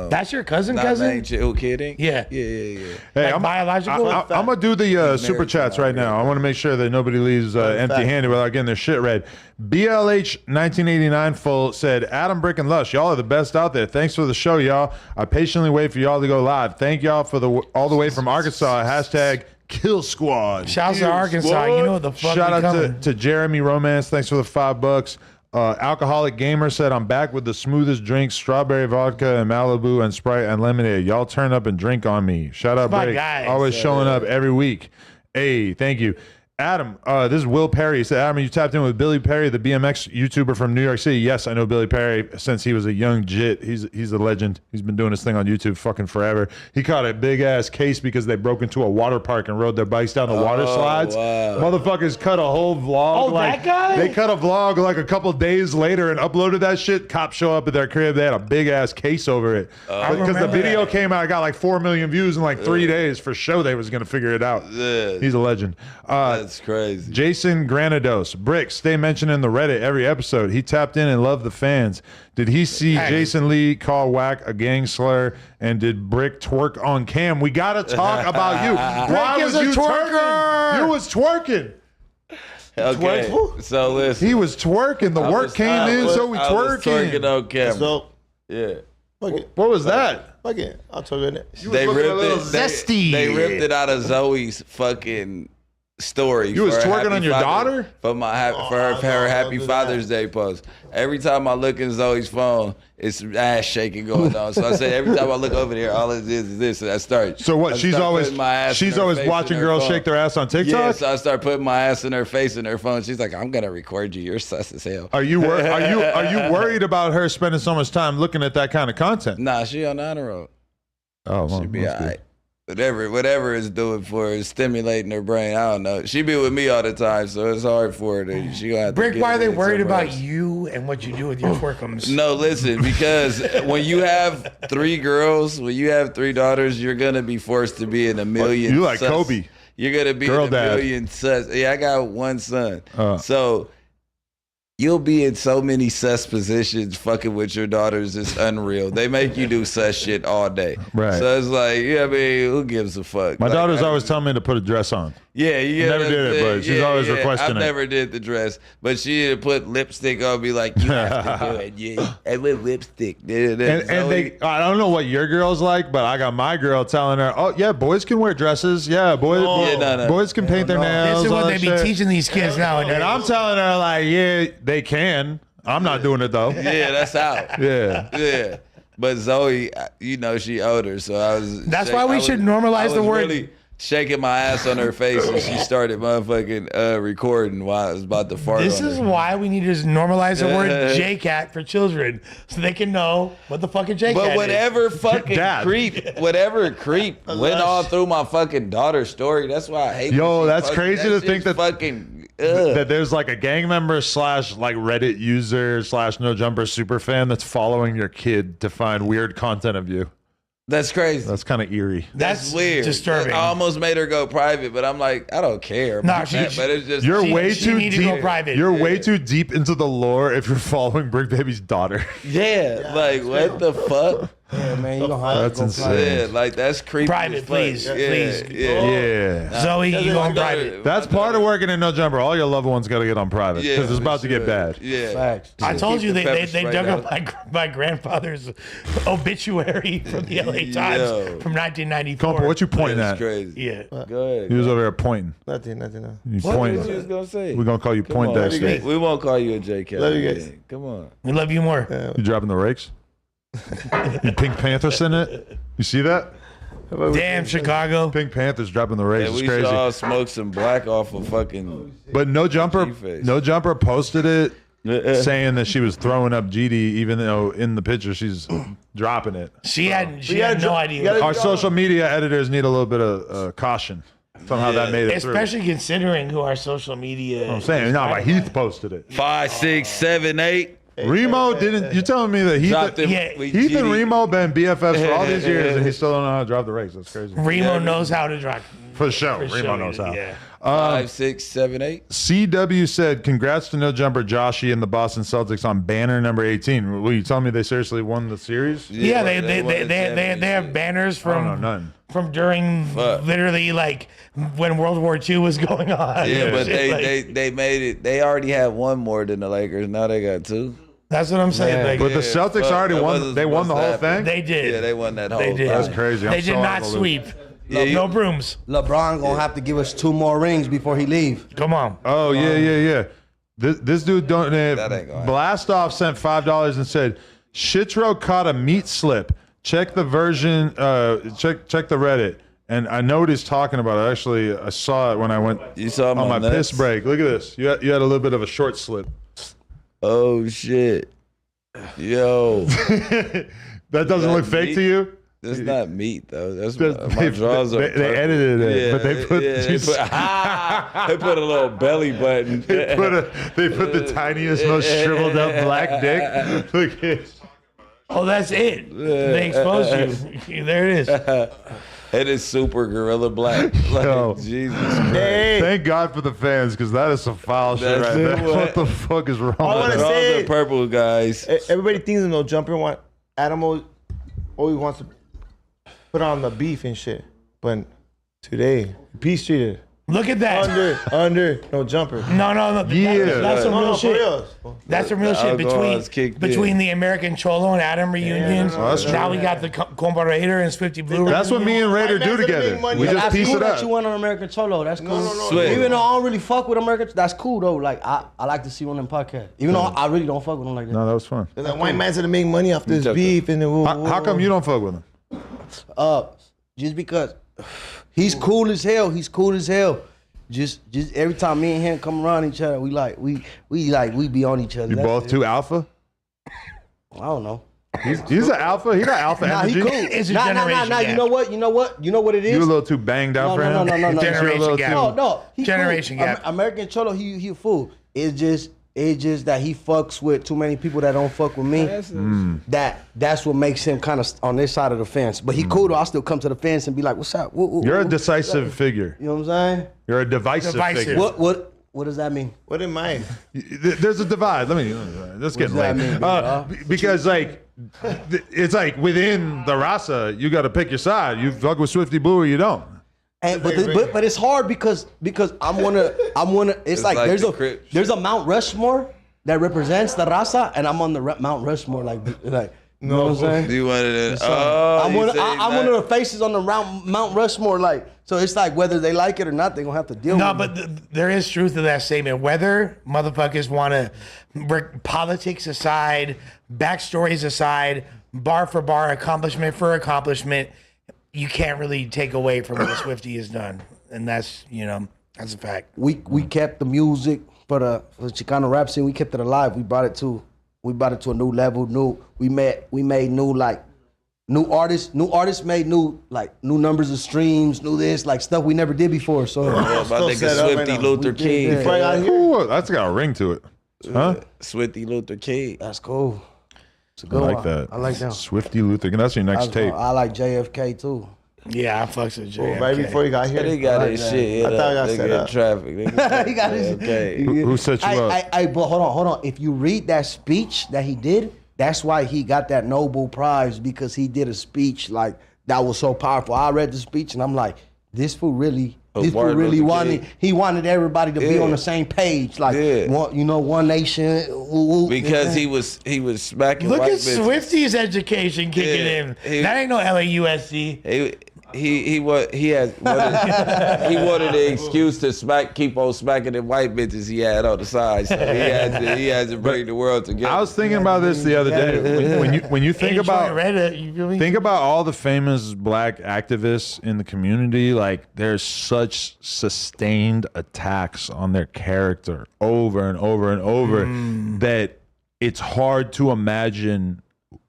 That's your cousin? Who kidding? Yeah. Yeah. Hey, Like I'm biological? I'm gonna do the super chats right now. I want to make sure that nobody leaves empty-handed without getting their shit read. BLH 1989 full said, Adam, Bricc, and Lush, y'all are the best out there. Thanks for the show, y'all. I patiently wait for y'all to go live. Thank y'all for all the way from Arkansas. Hashtag Kill Squad. Shouts to Arkansas. You know what the fuck Shout we out coming. to Jeremy Romance. Thanks for the $5. Alcoholic Gamer said, I'm back with the smoothest drinks, strawberry vodka and Malibu and Sprite and lemonade. Y'all turn up and drink on me. Shout out, My Bricc. guy. Always showing up every week. Hey, thank you. Adam, this is Will Perry. He said, Adam, you tapped in with Billy Perry, the BMX YouTuber from New York City. Yes, I know Billy Perry since he was a young jit. He's a legend. He's been doing this thing on YouTube fucking forever. He caught a big-ass case because they broke into a water park and rode their bikes down the water slides. Wow. Motherfuckers cut a whole vlog. Oh, that guy? They cut a vlog like a couple days later and uploaded that shit. Cops show up at their crib. They had a big-ass case over it. Because the video came out, it got like 4 million views in like 3 days. For sure they was going to figure it out. He's a legend. That's crazy. Jason Granados, Bricc, stay mentioning the Reddit every episode. He tapped in and loved the fans. Did he see Jason Lee call Whack a gang slur? And did Bricc twerk on cam? We gotta talk about you. Why was you twerking? You was twerking. Okay, so listen. He was twerking. The work came in, so we I was twerking. twerking on camera. So, Yeah. What was that? fuck it. I'll twerk it. They ripped it out of Zoe's fucking story. You was for her twerking happy on your Father- daughter? For her Happy Father's Day post. Every time I look in Zoe's phone, it's ass shaking going on. So I said every time I look over there, all it is this. And I start. So what? I She's start always putting my ass in her face watching in her girls phone. shake their ass on TikTok. Yeah, so I start putting my ass in her face in her phone. She's like, "I'm gonna record you. You're sus as hell." Are you worried about her spending so much time looking at that kind of content? Nah, she on the honor roll. Oh, well, She be that's all good. right. Whatever it's doing for her, stimulating her brain. I don't know. She be with me all the time, so it's hard for her. She gonna have to Bricc, get why are it they in worried somewhere about else. you and what you do with your twerkums? No, listen, because when you have 3 girls, when you have 3 daughters, you're gonna be forced to be in a million. You like Kobe. You're gonna be Girl in a dad. million sus. Yeah, I got one son, so you'll be in so many sus positions. Fucking with your daughters is unreal. They make you do sus shit all day. Right. So it's like, yeah, I mean, who gives a fuck? My Like, daughter's always telling me to put a dress on. Yeah, Never did it, but she's always requesting I it. never did the dress, but she would put lipstick on me like, you have to do it. Yeah, I with lipstick. And I don't know what your girl's like, but I got my girl telling her, "Oh yeah, boys can wear dresses. Yeah, boys, boys can paint their nails." This is what all they that be shit." teaching these kids now. And I'm telling her like, "Yeah, they can. I'm not doing it though." Yeah, that's out. Yeah. Yeah. But Zoe, you know, she older, so I was. That's why we should normalize the word. Really shaking my ass on her face, and she started motherfucking recording while I was about to fart. This on is her. why we need to just normalize the word JCat for children, so they can know what the fucking JCat But is. whatever fucking Dad. whatever creep went all through my fucking daughter's story. That's why I hate. Yo, when she that's fucking- crazy to think shit's that fucking that there's like a gang member / like Reddit user / No Jumper super fan that's following your kid to find weird content of you. That's crazy. That's kind of eerie. That's weird. disturbing. I almost made her go private, but I'm like, I don't care. Nah, but she- it's just You're She- way she too need to deep. go private. You're way too deep into the lore if you're following Bricc Baby's daughter. yeah, like what the fuck? Yeah, man, you don't have That's to go private. insane. Yeah, like that's creepy. Private, as fuck. please, Yeah, please. Yeah. Zoe, you going my private? daughter- That's part of working in No Jumper. All your loved ones got to get on private Yeah, because it's about to get sure. bad. Yeah. Facts. I told Keep you the they pepper spray dug down. up my grandfather's obituary from the LA Times Yo. from 1994. Compa, what you pointing That's at? crazy. Yeah. Go ahead. He was over there pointing. Nothing, no. You What point. was you was gonna say? We're gonna call you Come Point on. Dexter. We won't call you a JK. Love you guys. Yeah, come on. We love you more. You dropping the rakes? You Pink Panthers in it? You see that? Damn, Chicago. Pink Panthers dropping the rakes. And It's we should crazy. all smoke some black off of fucking. But No Jumper posted it Yeah. saying that she was throwing up GD, even though in the picture she's dropping it. She had gotta no you idea. gotta- Our social media editors need a little bit of caution. Somehow that made it Especially considering who our social media. through. I'm saying, no, but Heath posted it. 5, 6, 7, 8. Remo didn't. You telling me that Dropped Heath, them. Yeah. with Heath and GD. Remo been BFFs for all these years and he still don't know how to drop the rakes? That's crazy. Remo knows how to drop. For sure. For Remo sure, knows how. yeah. 5, 6, 7, 8. CW said, congrats to No Jumper Joshi and the Boston Celtics on banner number 18. Will you tell me they seriously won the series? Yeah, won they the have championship. banners I don't know from none. from during Fuck. literally like when World War II was going on. Yeah, but Shit, like- they made it. They already had one more than the Lakers. Now they got 2. That's what I'm saying. Yeah. Like, But the Celtics fuck, already that won. wasn't They won the supposed whole to happen. thing? they did. Yeah, they won that whole They did. That's thing. crazy. I'm They did so not out of the sweep. Yeah, no brooms. LeBron gonna have to give us 2 more rings before he leave. Come on. Oh, yeah. This dude don't. That ain't gonna happen. Blastoff sent $5 and said, Shitro caught a meat slip. Check the version. Check the Reddit. and I know what he's talking about. Actually, I saw it when I went saw on my nuts? piss break. Look at this. You had a little bit of a short slip. Oh shit, yo, that doesn't look fake to you. That's not meat though. That's They- my drawers are. they edited it, but they put they put a little belly button. they put the tiniest, most shriveled up black dick. Look at. Oh, that's it. They exposed you. There it is. It is super gorilla black. Like, Yo. Jesus Christ. Thank God for the fans, because that is some foul shit That's right it. there. What the fuck is wrong? I want with to that? say, Purple guys. everybody thinks no jumper want Adam always wants to put on the beef and shit, but today peace treated. Look at that. Under, no jumper. No. That's some real for shit. real. That's some real shit alcohol's kicked between in. the American Cholo and Adam reunions. that's true. Now we got the Compa Raider and Swifty Blue. That's what me and Raider White do man's gonna together. make money. We just That's piece cool it that up. you went on American Cholo. That's cool. Sweat. Even though I don't really fuck with American, that's cool though. Like I like to see one of them podcasts. Even though I really don't fuck with them like that. No, that was fun. That white man's gonna make money off this beef and then How come you don't fuck with him? Just because he's cool as hell. He's cool as hell. Just every time me and him come around each other, we be on each other. You That's both it. too alpha? I don't know. He's an alpha. He got alpha Nah, energy. he cool. It's a Nah. generation gap. You know what? You know what it is? You a little too banged out for him? No. You think you're a Generation little gap. too- No. He Generation cool. gap. American Cholo, he a fool. It's just that he fucks with too many people that don't fuck with me. That's what makes him kind of on this side of the fence. But he cool though. I still come to the fence and be like, "What's up?" You're a decisive figure. You know what I'm saying? You're a divisive Divisive. figure. What does that mean? What am I? There's a divide. Let's get does that late. mean, bro? Because like, it's like within the Rasa, you got to pick your side. You fuck with Swifty Blue or you don't. And but it's hard because I'm one of it's like there's a Mount Rushmore that represents the raza, and I'm on the Mount Rushmore like you know what I'm saying? You wanted to? I'm one of the faces on the Mount Rushmore, like so. It's like whether they like it or not, they gonna have to deal No, with it. but there is truth to that statement. Whether motherfuckers want to politics aside, backstories aside, bar for bar, accomplishment for accomplishment, you can't really take away from what Swifty has done, and that's that's a fact. We kept the music for the Chicano rap scene. We kept it alive. We brought it to a new level. We made new artists made new numbers of streams, new this like stuff we never did before. So My nigga Swifty Luther King. Ooh, that's got a ring to it. Huh? Swifty Luther King. that's cool. It's a I good like one. that. I like that. Swifty Luther King. That's your next tape. I like JFK too. Yeah, I fucks with JFK. Right before you got here, They got his shit. I thought I got set up. Traffic. He got his- Okay. Who set you up? But hold on. If you read that speech that he did, that's why he got that Nobel Prize, because he did a speech like that was so powerful. I read the speech and I'm like, this fool really wanted everybody to be on the same page, like one nation. Because he was smacking. Look white at bitches. Swifty's education kicking in. That ain't no LAUSD. He wanted the excuse to keep on smacking the white bitches he had on the side. So he had to bring the world together. I was thinking about this the other day. When you think about think about all the famous black activists in the community, like there's such sustained attacks on their character over and over and over that it's hard to imagine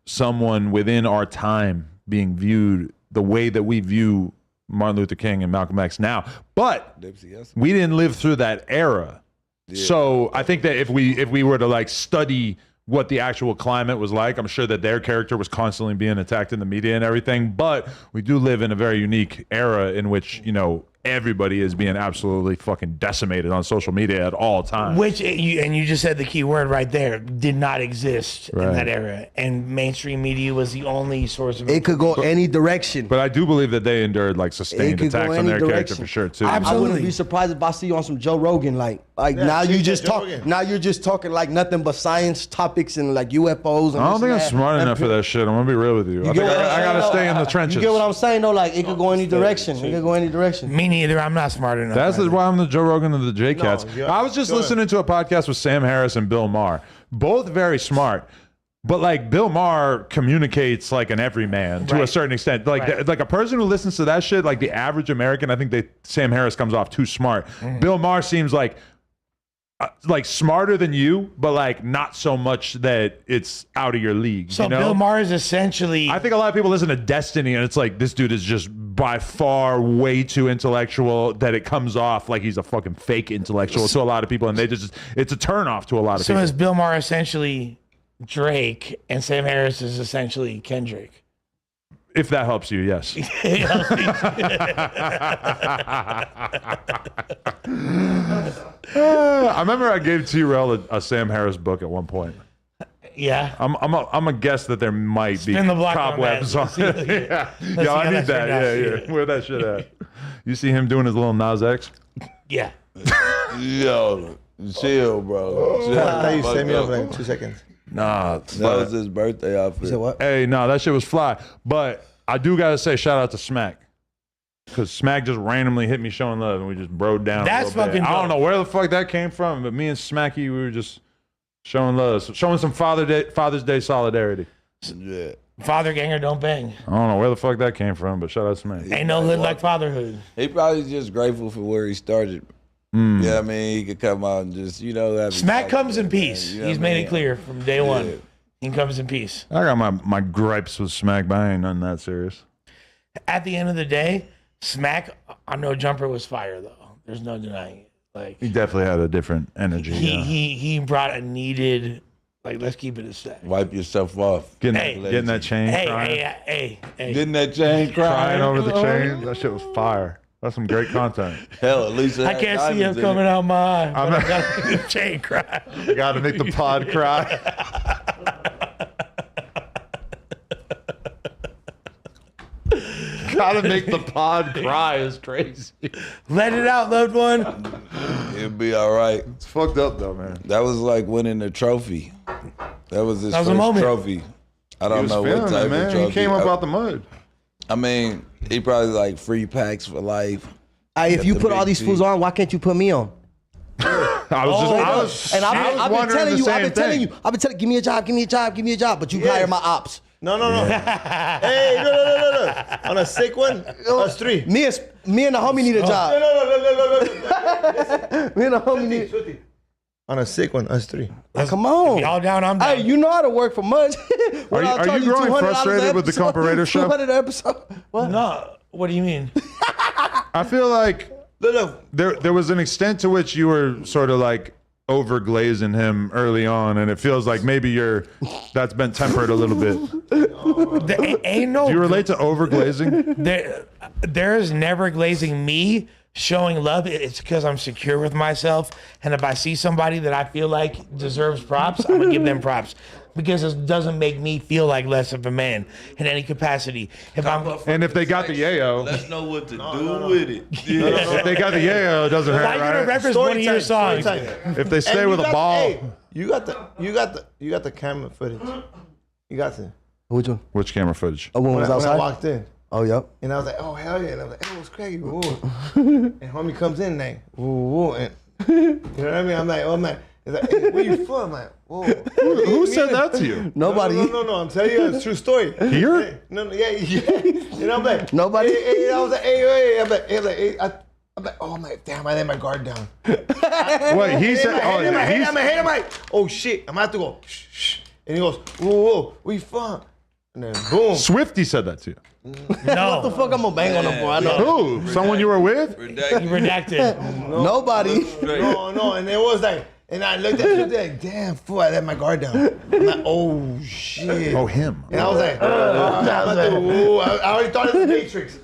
someone within our time being viewed the way that we view Martin Luther King and Malcolm X now. But we didn't live through that era. Yeah. So I think that if we were to like study what the actual climate was like, I'm sure that their character was constantly being attacked in the media and everything. But we do live in a very unique era in which, everybody is being absolutely fucking decimated on social media at all times. Which, you just said the key word right there, did not exist in that era. And mainstream media was the only source of it. Could go any direction. But I do believe that they endured like sustained attacks on their character for sure too. I wouldn't be surprised if I see you on some Joe Rogan, now you're just talking like nothing but science topics and like UFOs. And I don't think I'm smart enough for that shit. I'm gonna be real with you. I gotta stay in the trenches. You get what I'm saying though? Like it could go any direction. It could go any direction. Me neither. I'm not smart enough. That's why I'm the Joe Rogan of the J Cats. I was just listening to a podcast with Sam Harris and Bill Maher, both very smart. But like Bill Maher communicates like an everyman to a certain extent. Like like a person who listens to that shit, like the average American, I think Sam Harris comes off too smart. Bill Maher seems like smarter than you, but like not so much that it's out of your league. So you know? Bill Maher is essentially. I think a lot of people listen to Destiny and it's like this dude is just by far way too intellectual that it comes off like he's a fucking fake intellectual to a lot of people, and it's a turnoff to a lot of people. So is Bill Maher essentially Drake and Sam Harris is essentially Kendrick? If that helps you, yes. I remember I gave T-Rel a Sam Harris book at one point. Yeah. I'm a guess that there might be cobwebs on it. Yeah. Yo, I need that. Yeah. Where that shit at? You see him doing his little Nas X? Yeah. Yo, chill, bro. Chill. I thought you set me up for like 2 seconds. Nah, that was his birthday outfit. You said what? Hey, no, that shit was fly. But I do gotta say, shout out to Smack. Because Smack just randomly hit me showing love and we just broed down. That's fucking I don't know where the fuck that came from, but me and Smacky, we were just showing love, showing some Father's Day solidarity. Yeah. Father ganger don't bang. I don't know where the fuck that came from, but shout out to Smack. Ain't no hood like fatherhood. He probably just grateful for where he started. Yeah, I mean, he could come out and just, have Smack comes in peace. You know He's what I made mean? it clear from day one. He comes in peace. I got my gripes with Smack, but I ain't nothing that serious. At the end of the day, Smack on No Jumper was fire though. There's no denying it. Like He definitely had a different energy. he brought a needed, like, let's keep it a sec. Wipe yourself off. Getting that chain crying. Hey. Getting that chain Crying over the chain. That shit was fire. That's some great content. Hell, at least I can't see him coming out my eye. But I gotta make the chain cry. Got to make the pod cry. Gotta make the pod cry is crazy. Let it out, loved one. It'll be all right. It's fucked up though, man. That was like winning the trophy. That was his That was a first moment. trophy. I don't know what type man. of trophy. He came up out the mud. I mean, he probably like free packs for life. Hey, if you put all these fools on, why can't you put me on? I was I've been telling you, I've been telling, give me a job, but you hire my ops. No. Hey, no. On a sick one, us three. Me and the homie need a job. No. Me and the homie need. On a sick one, us three. Come on. Y'all down, I'm down. Hey, you know how to work for much. Are you growing frustrated with the Compa Radio show? 200 episode. What? No. What do you mean? I feel like there was an extent to which you were sort of like overglazing him early on, and it feels like maybe that's been tempered a little bit. There ain't no. Do you relate to overglazing? There is never glazing me showing love. It's because I'm secure with myself, and if I see somebody that I feel like deserves props, I'm gonna give them props. Because it doesn't make me feel like less of a man in any capacity. If they got the yayo, let's know what to do with it. If they got the yayo, it doesn't hurt. Why you gonna reference one of your songs? If they stay with a ball, hey, you got the camera footage. You got the. Which one? Which camera footage? Oh, when was outside? When I walked in. Oh, yep. And I was like, oh hell yeah! And I was like, hey, what's cracking? And homie comes in like, whoa, and you know what I mean? I'm like, oh man. He's like, hey, where you from? I'm like, whoa. Who said that to you? Nobody. No. I'm telling you, it's a true story. Here? Hey, yeah. And I'm like, nobody. Hey, I was like, hey. I'm like, oh my, damn, I let my guard down. What he said? I'm like, oh shit, I'm gonna have to go. Shh. And he goes, whoa, where you from? And then boom. Swifty said that to you. No. What the fuck I'm gonna bang on him for? I know. Who? Someone you were with? Redacted. Nobody. No. And it was like, and I looked at it like, damn, fool, I let my guard down. I'm like, oh shit. Oh, him. And I was like, I already thought it was the Matrix.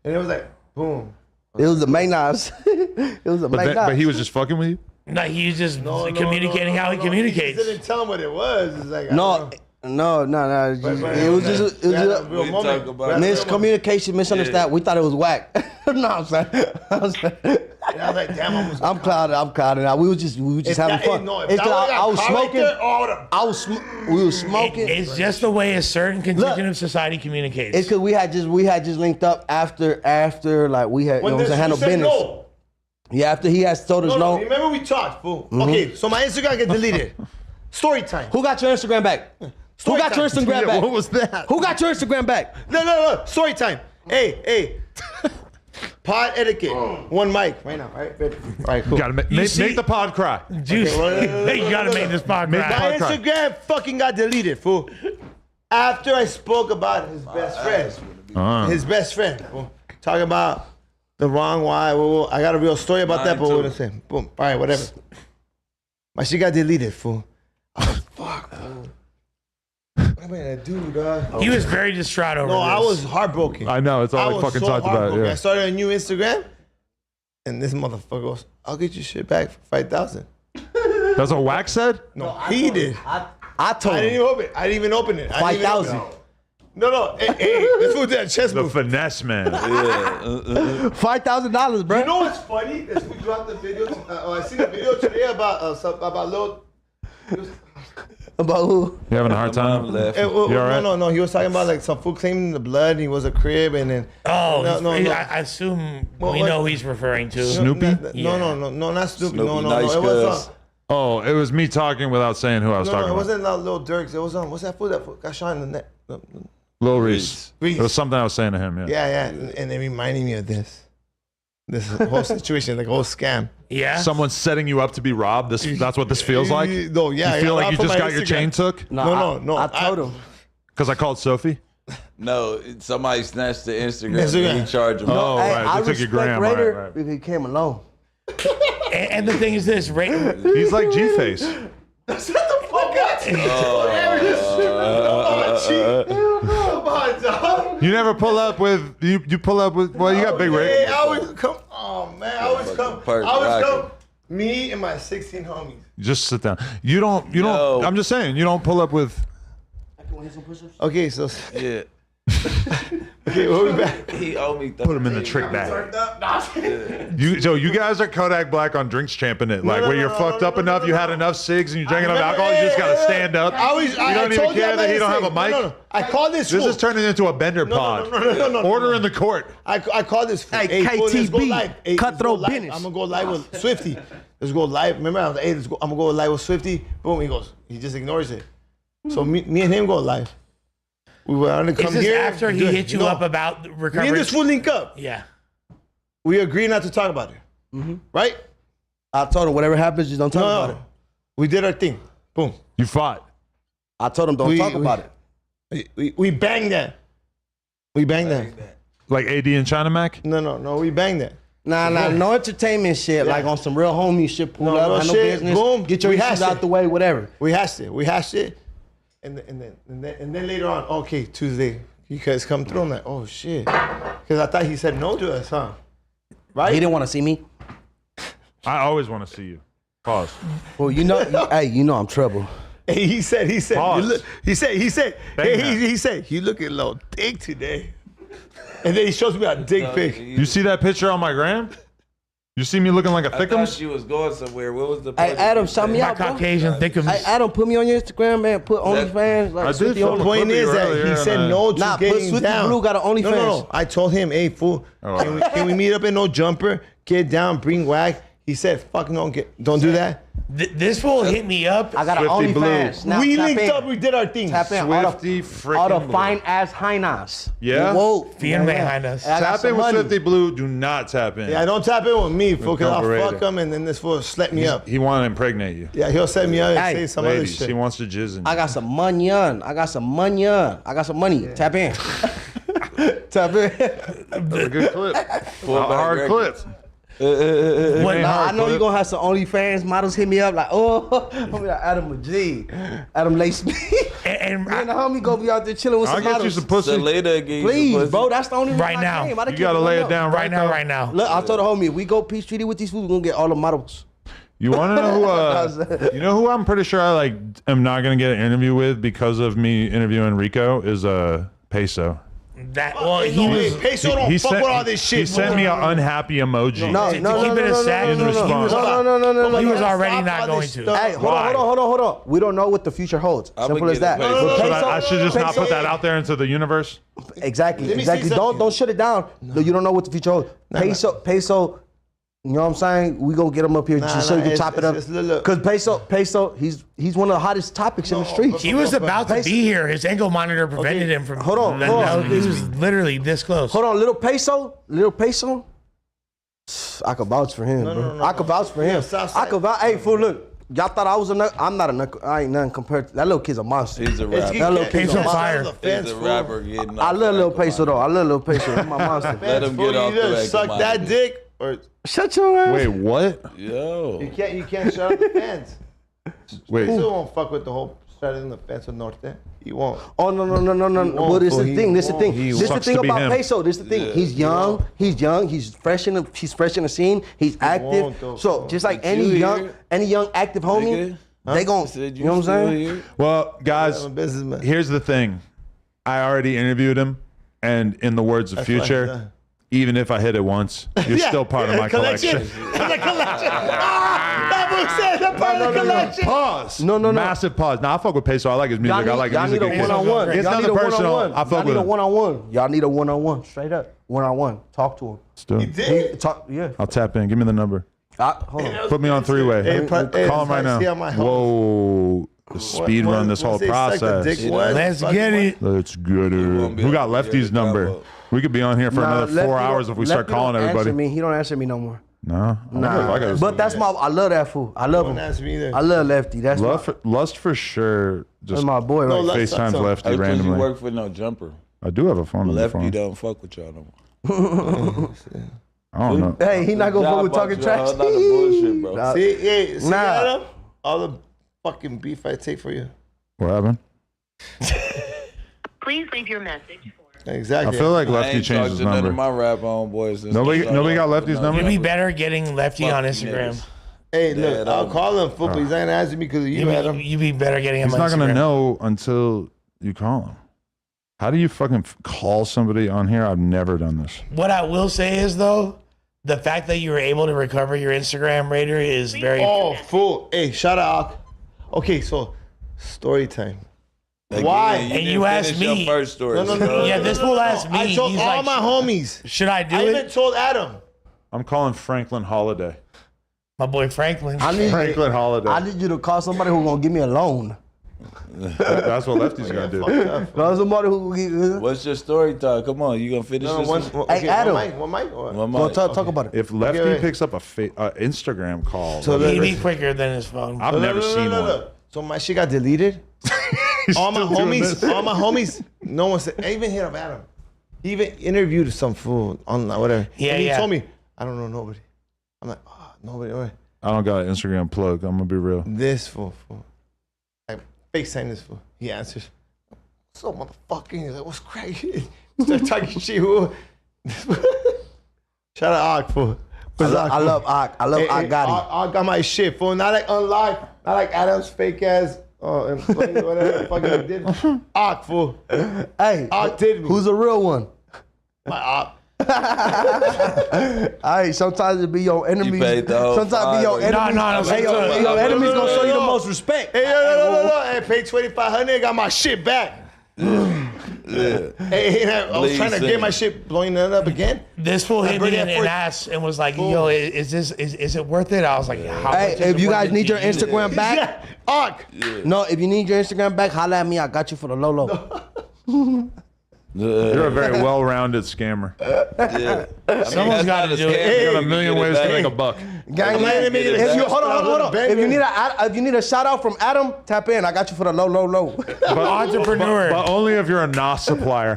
And it was like, boom. It was the Maynards. It was the Maynards. But he was just fucking with you? No, he's just communicating how he communicates. He didn't tell him what it was. It's like, No. It was just miscommunication, misunderstanding. We thought it was whack. No, I'm saying. And I was like, damn, I'm clouded out. We were just having fun. I was smoking. We were smoking. It's just the way a certain contingent of society communicates. It's because we had just linked up after like we had handled business. No. Yeah, after he has told us no. Remember we talked, fool. Okay, so my Instagram get deleted. Story time. Who got your Instagram back? Who got your Instagram back? What was that? Who got your Instagram back? No. Story time. Hey. Pod etiquette. One mic right now. All right, cool. You gotta make the pod cry. Juice. You gotta make this pod cry. My Instagram fucking got deleted, fool. After I spoke about his best friend. His best friend. Fool. Talking about the wrong why. Well, I got a real story about that, but we're gonna say. Boom. All right, whatever. My shit got deleted, fool. Fuck, fool. What am I gonna do, dog? He was very distraught over this. No, I was heartbroken. I know, it's all I fucking talked about. Yeah. I started a new Instagram, and this motherfucker goes, I'll get your shit back for 5,000. That's what Wax said? No, he did. I told him. I didn't even open it. 5,000. No. Hey, this fool did a chest The move. finesse man. $5,000, bro. You know what's funny? Is we dropped the video. I seen a video today about little. About who? You having a hard time? You all right? No. He was talking about like some food claiming the blood. And he was a crib, and then. No. I assume we know who he's referring to. Snoopy? No, not Snoopy. No. Nice It was. Oh, it was me talking without saying who I was talking No, it about. wasn't Lil Durks. It was what's that food that got shot in the neck? Lil Reese. Reese. It was something I was saying to him. Yeah. Yeah, and it reminded me of this whole situation, like a whole scam. Yeah. Someone's setting you up to be robbed. That's what this feels like. No, yeah. You feel like you for just my got your Instagram. chain took? No. I told him. Because I called Sophie. No, somebody snatched the Instagram Instagram. and he charged him. Oh, Hey, right. I They took your respect gram. Raider Right. because he came alone. And the thing is this, He's like G-Face. Shut the fuck up. Come on, dog. You never pull up with you pull up with well you got big Hey, Ray. I always come. Oh man, I always come. Me and my 16 homies. Just sit down. You don't I'm just saying you don't pull up with Okay, so Yeah. okay, we'll be back. He owed me. put him in the trick bag. You guys are Kodak Black on Drinks Champing it. Like where you're fucked up enough, you had enough cigs and you're drinking enough alcohol, you just gotta stand up. You don't even care that he don't have a mic. No. I call this. This is turning into a bender pod. No. Order in the court. I call this. Hey, fool, let's go KTB, live. Hey, cutthroat let's go live. business. I'm gonna go live with Swifty. Let's go live. Remember, I was like, hey, I'm gonna go live with Swifty. Boom, he goes. He just ignores it. So me and him go live. We were on to come is this here. after he hit you up about the recovery? Me and this fool link up. Yeah. We agree not to talk about it. Right? I told him whatever happens, just don't talk about it. We did our thing. Boom. You fought. I told him don't talk about it. We banged that. We banged that. Like AD and China Mac? No. We banged that. Nah, no entertainment shit. Like on some real homie shit. Pull up, handle shit, business. boom. Get your We issues hashed out it. the way, whatever. We hashed it. And then later on, okay, Tuesday, you guys come through. I'm like, oh shit. Because I thought he said no to us, huh? Right? He didn't want to see me. I always want to see you. Pause. Well, you know, hey, you know I'm trouble. Hey, he said, Pause. he said, Bang hey, that. he said, you looking a little thick today. And then he shows me a dick pic. You see that picture on my gram? You see me looking like a I thought thickums? you was going somewhere. What was the Hey, Adam, shout me My out, bro. Caucasian thickums. Hey, Adam, put me on your Instagram, man. Put OnlyFans. Like, I did Swifty film on a The point clip of is you that earlier, he said and, no to Nah, but getting Swifty down. Blue got an OnlyFans. No. I told him, hey, fool, can we meet up in No Jumper, get down, bring whack? He said, fuck no, don't do that. This fool hit me up. I got an Swifty Blue. OnlyFans. Now, We tap linked in. up, we did our thing. Tap in. Swifty All the freaking Blue. fine ass hyenas. Yeah? Whoa. Being behind us. I got Tap some in with money. Swifty Blue. Do not tap in. Yeah, don't tap in with me, fool, because I'll Compa fuck him and then this fool slap me up. He want to imprap you. Yeah, he'll set me up and Hey, say some Ladies, other he shit. wants to jizz in you. I got some money. I got some money. Tap in. Tap in. A good clip. A hard clip. What, I know you're going to have some OnlyFans models hit me up like, oh, I'm like Adam McG. Adam lace me. and Me and the homie go be out there chilling with I'll some get you models. some pussy. Please, bro. That's the only reason Right I now. came. I done You keep gotta lay it up. down right now. Look, I told the homie, if we go Peach Treaty with these fools, we're going to get all the models. You want to know who? You know who I'm pretty sure I am not gonna get an interview with because of me interviewing Rico is Peso. That well, Hey, he no, was. hey, Peso don't fuck with all this shit. He sent me an unhappy emoji. No. Keep it a sack. In response. He was already Stop not all going this to. stuff. Hey, hold on. We don't know what the future holds. I'ma Simple as get that. it, Peso. But So Peso- I should just not Peso- put that out there into the universe. Exactly. Let me see something. Don't shut it down. No, you don't know what the future holds. Peso You know what I'm saying? We gonna get him up here just so you can chop it up. Because Peso, he's one of the hottest topics in the streets. He was about to be here. His ankle monitor prevented him from. Hold on. He was literally this close. Hold on, little Peso. I could vouch for him, bro. No. I could vouch for him. I could vouch. Hey, fool, look. Y'all thought I was a knuckle. I'm not a knuckle. I ain't nothing compared to that little kid's a monster. He's a rapper. That little kid's a fire. monster. He's a rapper getting I love little Peso though. I love little Peso. He's my monster. Let him get off the You just suck that dick or shut your ass. Wait, what? Yo. you can't shut up the fans. Wait. He still won't fuck with the whole shutting the fence with Norte. He won't. Oh no. Well, this is the thing. This is the thing. This is the thing about Peso. This is the thing. Yeah, he's young. He's fresh in the scene. He's active. So just like any young active homie, they gon' you know what I'm saying? Well, guys, here's the thing. I already interviewed him, and in the words of Future, even if I hit it once, you're still part of my collection. Pause. No. Massive pause. Now I fuck with Peso. I like his music. I like his music. One-on-one. It's nothing personal. I fuck with him. Y'all need a one-on-one. Straight up. One-on-one. Talk to him. Still. Yeah. I'll tap in. Give me the number. Hold on. Put me on three-way. Call him right now. Whoa. Speed run this whole process. Let's get it. Let's get it. Who got Lefty's number? We could be on here for another 4 hours if we start calling everybody. He don't answer me no more. No. But that's I love that fool. I love him. I love Lefty. That's Lust for sure. Just that's my boy. Right? FaceTimes Lefty randomly. You work for no jumper. I do have a phone number. Lefty don't fuck with y'all no more. I don't know. Hey, he not gonna fuck with talking trash. Bullshit, bro. See, Adam, all the fucking beef I take for you. What happened? Please leave your message. Exactly. I feel like Lefty changed his number. My rap homeboys. Nobody got Lefty's number? You'd be better getting Lefty on Instagram. Niggas. Hey, look, I'll call him, fool, but he's not gonna answer me because of you, Adam. You'd be better getting him He's on not Instagram. gonna know until you call him. How do you fucking call somebody on here? I've never done this. What I will say is, though, the fact that you were able to recover your Instagram Raider is very... Oh, fool. Hey, shout out. Okay, so story time. Why? And you asked me. Your first story. No. Yeah, this fool asked me. I told He's all like, my homies. Should I do I it? even told Adam. I'm calling Franklin Holiday. My boy Franklin. Franklin Holiday. I need you to call somebody who's gonna give me a loan. That's what Lefty's gonna do. Call somebody who will give. What's your story time? Come on, you gonna finish this one? Hey, Adam. One mic? Go talk about it. If Lefty picks up a Instagram call, He'd be quicker than his phone. I've never seen one. So my shit got deleted. all my homies, no one said. I even hit up Adam. He even interviewed some fool online, whatever. Yeah, and he told me, I don't know nobody. I'm like, nobody. Right. I don't got an Instagram plug. I'm gonna be real. This fool. I FaceTime this fool. He answers. What's up, motherfucking? He's like, what's crazy? Start talking shit. Shout out Og, fool. I love Og. I love Og got him. Og got my shit, fool. Not like unlocked. Not like Adam's fake ass. And whatever the fuck he did. Og, fool. Hey, Og did me. Who's a real one? My Og. Hey, sometimes it be your enemies. You paid the whole Sometimes it be your enemies. No. Hey, your enemies gonna show you the most respect. Hey, no. Hey, pay $2,500. Got my shit back. Hey, I was trying to get my shit blowing it up again. This fool hit me and asked and was like, "Yo, is it worth it?" I was like, "How Hey, much is if it you worth guys it need to your you?" Instagram back, no, if you need your Instagram back, holla at me. I got you for the low. You're a very well-rounded scammer. Someone's got to do it. You got a million ways to make a buck. Gang, if you hold on. If you need a shout out from Adam, tap in. I got you for the low. Entrepreneur. But only if you're a NOS supplier.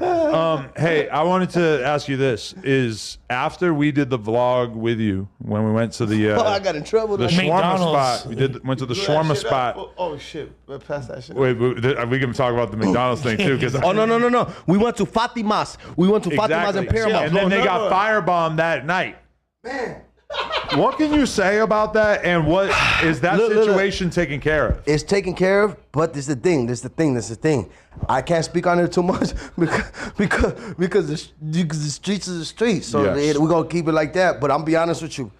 Hey, I wanted to ask you this: is after we did the vlog with you when we went to the I got in trouble. the shawarma spot, went to the shawarma spot. Oh shit! Pass that shit. Wait, we can talk about the McDonald's thing too. Oh no! We went to Fatima's. Fatima's in Paramount. And then they got firebombed that night. Man. What can you say about that? And what is that situation taken care of? It's taken care of, but this is the thing. I can't speak on it too much because the streets is the streets. So Yes. we're gonna keep it like that. But I'm be honest with you.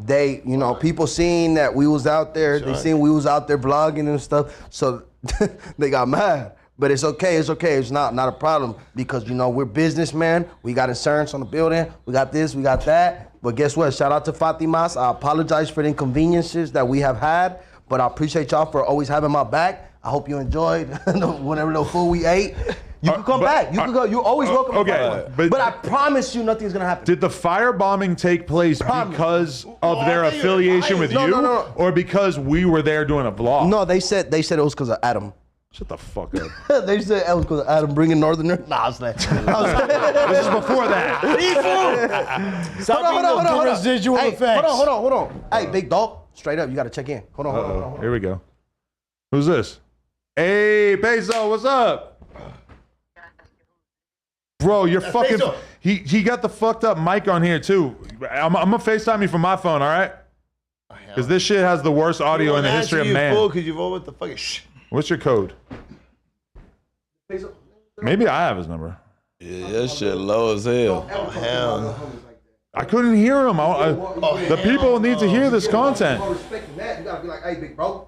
They, people seeing that we was out there. They seen we was out there vlogging and stuff. So they got mad. But it's okay. It's not a problem because we're businessmen. We got insurance on the building. We got this. We got that. But guess what? Shout out to Fatimas. I apologize for the inconveniences that we have had, but I appreciate y'all for always having my back. I hope you enjoyed whatever little food we ate. You can come back. You can go. You're always welcome. Okay, but I promise you nothing's going to happen. Did the firebombing take place because of their affiliation with you? No. Or because we were there doing a vlog? No, they said it was because of Adam. Shut the fuck up. They said it was because of Adam bringing Northerner. Nah, I was like, this is before that. Hold on. Residual effects. Hold on. Hey, big dog, straight up, you got to check in. Hold on. Here we go. Who's this? Hey, Peso, what's up? Bro, you're fucking. He got the fucked up mic on here too. I'm gonna FaceTime you from my phone, all right? Because this shit has the worst audio in the history of man. Because you vote with the fucking shh. What's your code? Maybe I have his number. Yeah, that shit low as hell. Oh, hell no. I couldn't hear him. The people need to hear this content. Respecting that, you got to be like, hey, big bro.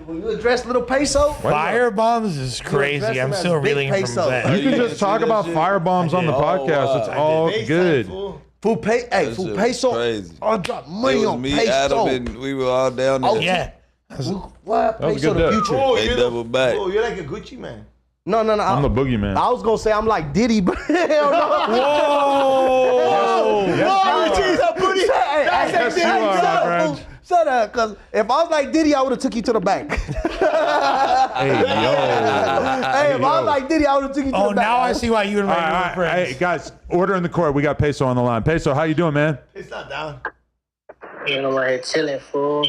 When you address little Peso, firebombs is crazy. I'm still reeling from that. You can just talk about firebombs on the podcast. It's all good. Fool Peso. Crazy. I'll drop money on me, Peso. Adam, and we were all down there. Oh, yeah. What? That was Peso good the dip. future. Oh, They double back. Oh, you're like a Gucci man. No. I'm the boogeyman. I was going to say I'm like Diddy, but hell no. Whoa! Yes, you are, my friend. Shut up, because if I was like Diddy, I would have took you to the bank. Hey, yo. Hey, if I was like Diddy, I would have took you to the bank. Oh, now I see why you and Ray were friends. Hey, guys, order in the court. We got Peso on the line. Peso, how you doing, man? It's not down. You know, right here chilling, fool.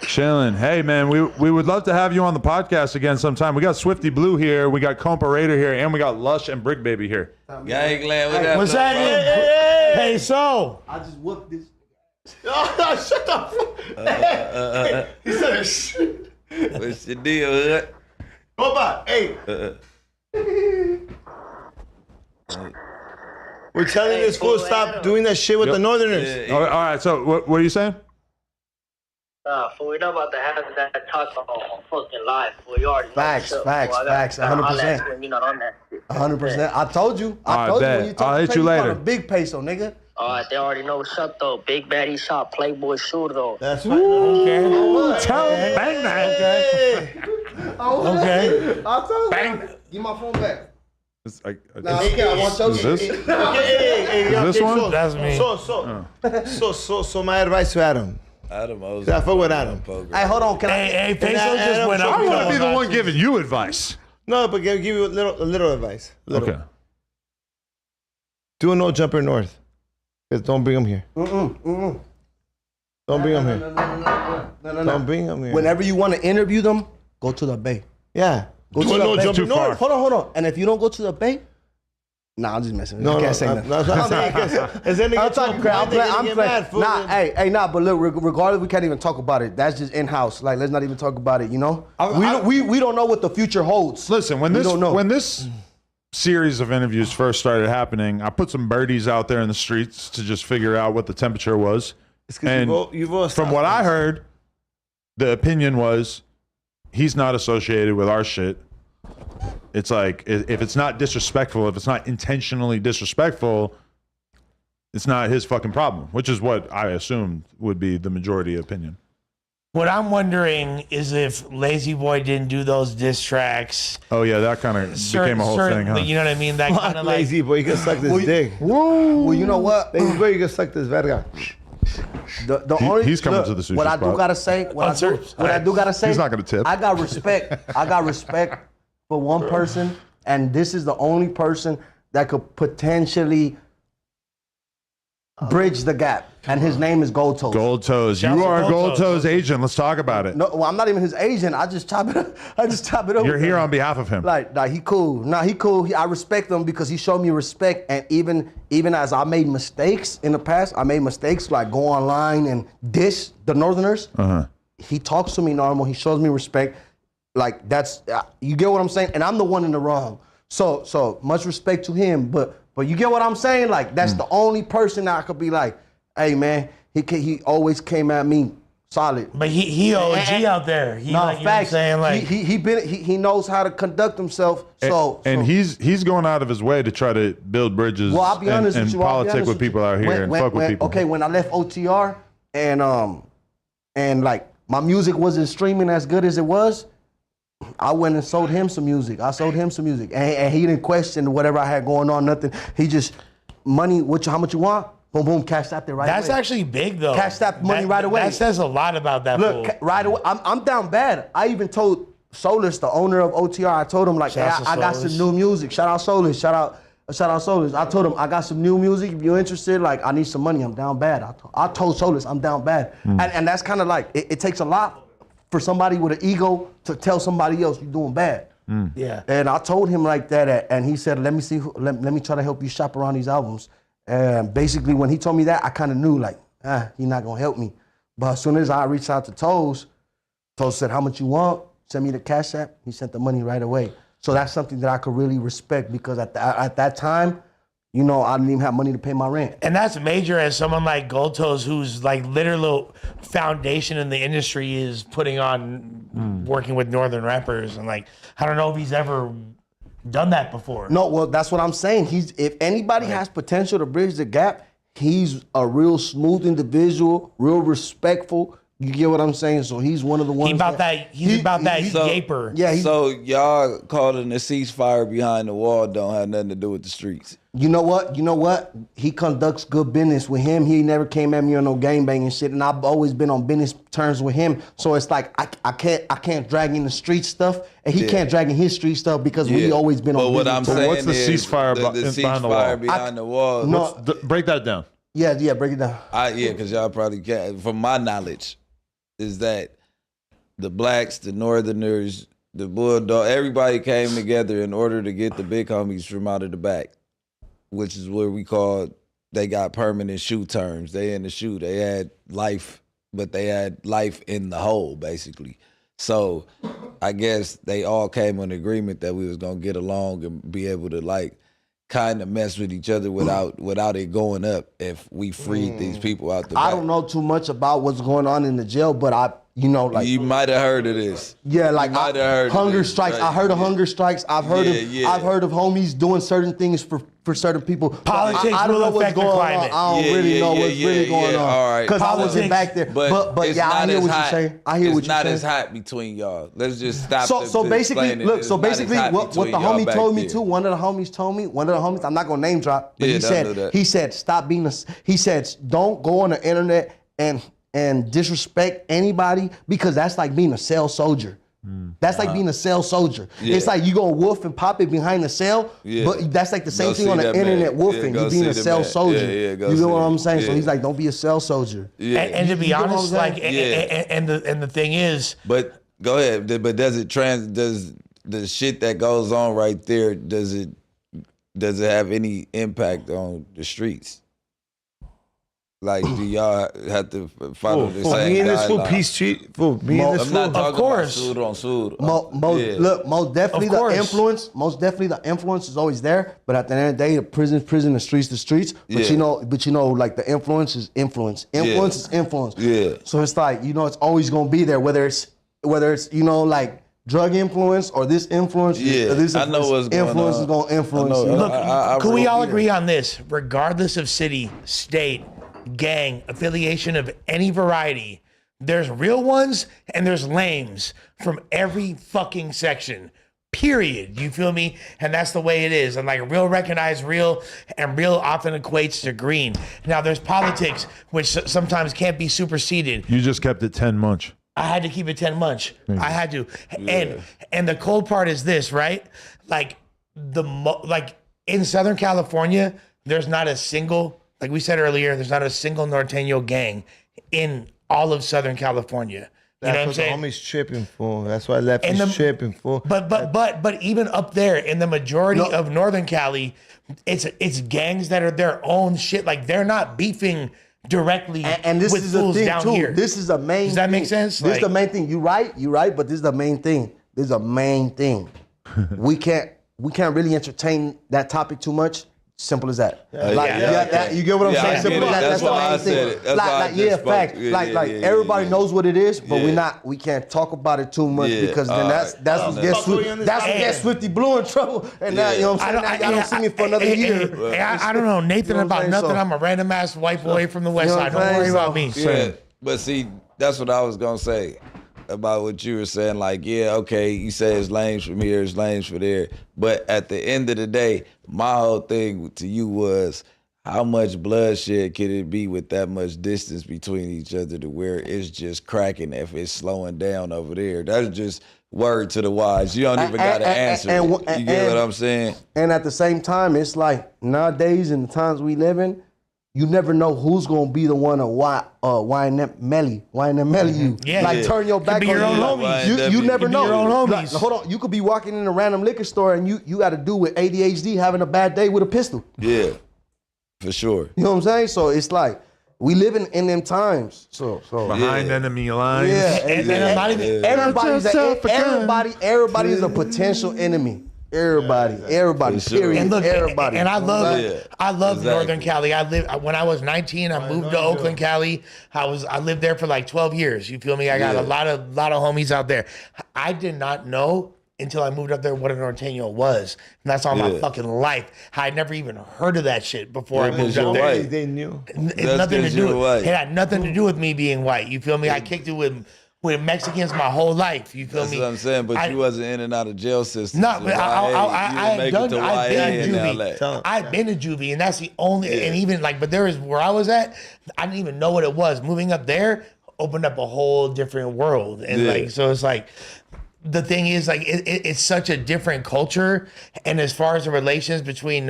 Chilling. Hey, man, we would love to have you on the podcast again sometime. We got Swifty Blue here. We got Compa Raider here. And we got Lush and Bricc Baby here. Gang glad with that. What's that? Hey, so. I just whooped this. Oh, shut the fuck. He said shit. What's the deal, Hood? Compa, hey. We're telling this fool stop doing that shit with the Northerners. All right, so what are you saying? Fool, we're not about to have that talk on fucking live, fool. You already know Facts, 100%. When you're not on that shit. 100%. I told you. All right, When bet. you talk I'll to hit Peso, you later. call him Big Peso, nigga. They already know what's up, though. Big Baddie Shot, Playboy Shooter, though. That's right. Okay. Tell him, bang that. Okay. I told you. Bang. Give my phone back. I want your is this? shit. Is this one? That's me. So my advice to Adam. Adam owes I fuck with Adam. Hey, hold on. Can Hey, Peso just went up. I want to be the one giving you advice. No, but give you a little advice. Little. Okay. Do a no jumper north. Because don't bring him here. Don't bring him here. No. Don't bring him here. Whenever you want to interview them, go to the Bay. Yeah. Go Do to a the no Bay. jumper north. Hold on. And if you don't go to the Bay, nah, I'm just messing with you. I can't say nothing. I'm talking crap. I'm playing. Nah, but look, regardless, we can't even talk about it. That's just in-house. Like, let's not even talk about it, you know? We don't know what the future holds. Listen, when this series of interviews first started happening, I put some birdies out there in the streets to just figure out what the temperature was. And from what I heard, the opinion was he's not associated with our shit. It's like, if it's not disrespectful, if it's not intentionally disrespectful, it's not his fucking problem, which is what I assumed would be the majority opinion. What I'm wondering is if Lazy Boy didn't do those diss tracks. Oh yeah, that kind of became a whole thing, huh? You know what I mean? That kind of like Lazy Boy, you can suck this dick. Well, you know what? Lazy Boy, you can suck this verga. He's coming to the sushi What I spot. do gotta say, what I do gotta say, he's not gonna tip. I got respect for one person, and this is the only person that could potentially bridge the gap, and his name is Gold Toes. Gold Toes. You are a Gold Toes agent. Let's talk about it. No, well, I'm not even his agent. I just chop it over. You're here on behalf of him. Like he cool. He cool. I respect him because he showed me respect, and even as I made mistakes in the past, I made mistakes like go online and dish the Northerners. He talks to me normal. He shows me respect. Like that's you get what I'm saying, and I'm the one in the wrong. So much respect to him, but you get what I'm saying. Like that's the only person that I could be like, hey man, he always came at me solid. But he OG out there. He no, like, you know what I'm facts. saying? Like, he knows how to conduct himself. And he's going out of his way to try to build bridges. Well, I'll be honest and with you. politic with people out here and fuck with people. Okay, when I left OTR and like my music wasn't streaming as good as it was, I went and sold him some music. And he didn't question whatever I had going on, nothing. He just, money, how much you want? Boom, boom, cash that there right away. That's actually big though. Cash that money right away. That says a lot about that fool. Look, right away, I'm down bad. I even told Solus, the owner of OTR, I told him like, hey, I got some new music. Shout out Solus, shout out Solus. I told him I got some new music. If you're interested, like I need some money. I'm down bad. I told Solus I'm down bad. And that's kind of like, it takes a lot for somebody with an ego to tell somebody else you're doing bad. Yeah. And I told him like that, and he said, let me try to help you shop around these albums. And basically when he told me that, I kind of knew like, he's not gonna help me. But as soon as I reached out to Toes said, how much you want? Send me the Cash App. He sent the money right away. So that's something that I could really respect because at that time, you know, I didn't even have money to pay my rent. And that's major as someone like Gold Toes, who's like literal foundation in the industry is putting on working with Northern rappers. And like, I don't know if he's ever done that before. No, well, that's what I'm saying. If anybody has potential to bridge the gap, he's a real smooth individual, real respectful. You get what I'm saying? So he's one of the ones. He's about that yaper. Yeah. So y'all calling the ceasefire behind the wall don't have nothing to do with the streets. You know what? He conducts good business with him. He never came at me on no gangbanging shit, and I've always been on business terms with him. So it's like I can't drag in the street stuff, and he can't drag in his street stuff because we always been on business. But what I'm saying what's the is ceasefire behind the wall? Behind the wall. No, break that down. Yeah, break it down. Because y'all probably can't. From my knowledge, is that the blacks, the Northerners, the Bulldog, everybody came together in order to get the big homies from out of the back, which is where they got permanent shoe terms. They in the shoe. They had life, but they had life in the hole, basically. So I guess they all came in agreement that we was gonna get along and be able to like kind of mess with each other without it going up if we freed these people out the back. I don't know too much about what's going on in the jail, but you might have heard of this. Yeah, like hunger strikes. Right? I heard of hunger strikes. I've heard of homies doing certain things for certain people. Politics I don't know what's going on. I don't really know what's really going on. All right. Because I wasn't back there. But yeah, I hear what you're saying. I hear what you're saying. It's not as hot between y'all. Let's just stop. So basically, what the homie told me too. One of the homies told me. I'm not gonna name drop, but he said stop being he said don't go on the internet and disrespect anybody because that's like being a cell soldier. That's like being a cell soldier. Yeah. It's like you go wolf and pop it behind the cell, but that's like the same thing on the internet wolfing. You being a cell soldier. You know what I'm saying? So he's like, don't be a cell soldier. Yeah. And to be honest, like, and the thing is, but go ahead. But does the shit that goes on right there? Does it have any impact on the streets? Like, do y'all have to follow the same me and this fool guidelines? peace treat fool. Me and this I'm fool. not talking about suit on suit. Look, most definitely the influence is always there. But at the end of the day, the prison, the streets, the streets. But you know, like the influence is influence. Influence is influence. Yeah. So it's like, you know, it's always gonna be there, whether it's you know, like drug influence or this influence. Yeah, this I know what's going influence on. is gonna influence. Look, can we all agree on this? Regardless of city, state, gang, affiliation of any variety, there's real ones and there's lames from every fucking section. Period. You feel me? And that's the way it is. And like real recognize real, and real often equates to green. Now there's politics which sometimes can't be superseded. You just kept it 10 months. I had to keep it 10 months. I had to. And the cold part is this, right? Like like in Southern California, there's not a single, like we said earlier, there's not a single Norteño gang in all of Southern California. You know what I'm saying? The homies tripping for. That's why left is tripping for. But even up there in the majority of Northern Cali, it's gangs that are their own shit. Like they're not beefing directly and this with is the fools thing down too. here. This is the main. Does that thing. make sense? This is the main thing. You're right, but this is the main thing. We can't really entertain that topic too much. Simple as that. Yeah. You get what I'm saying? I Simple get as that. it. That's the why main I thing. said it. That's why I just spoke. Fact. Yeah, Everybody yeah. knows what it is, but Yeah. we can't talk about it too much Yeah. because then that's what gets Swifty Blue in trouble. And now you know what I'm saying. Y'all don't see me for another year. I don't know Nathan You know what about I'm saying? nothing. So- I'm a random ass white boy from the West You know Side. what I'm Don't worry saying? about me. Yeah, but see, that's what I was gonna say about what you were saying. Like, yeah, okay, you say it's lanes from here, it's lanes from there, but at the end of the day, my whole thing to you was, how much bloodshed could it be with that much distance between each other to where it's just cracking if it's slowing down over there? That's just word to the wise. You don't even got to answer it. You get what I'm saying? And at the same time, it's like nowadays in the times we live in, you never know who's gonna be the one to whine that melly you. Yeah. Like Yeah. turn your Could back be on your own you. homies. You never Could be know. your own homies. Like, hold on, you could be walking in a random liquor store and you got to do with ADHD having a bad day with a pistol. Yeah, for sure. You know what I'm saying? So it's like we living in them times. So Behind enemy lines. yeah, And I'm not even. everybody is a potential enemy. Everybody, For sure. period. And look, everybody. and I love Exactly. Northern Cali. When I was 19, I moved to Oakland, Cali. I lived there for like 12 years. You feel me? I got a lot of homies out there. I did not know until I moved up there what a norteño was, and that's all my fucking life. I never even heard of that shit before I moved up there. They knew. It's nothing to do. It had nothing to do with me being white. You feel me? I kicked it with Mexicans my whole life. You feel That's me? what I'm saying, but you wasn't in and out of jail system. No, but I've been to juvie. juvie. I've been to juvie, and that's the only. And even like, but there is where I was at. I didn't even know what it was. Moving up there opened up a whole different world, and like, so it's like. The thing is, like, it's such a different culture, and as far as the relations between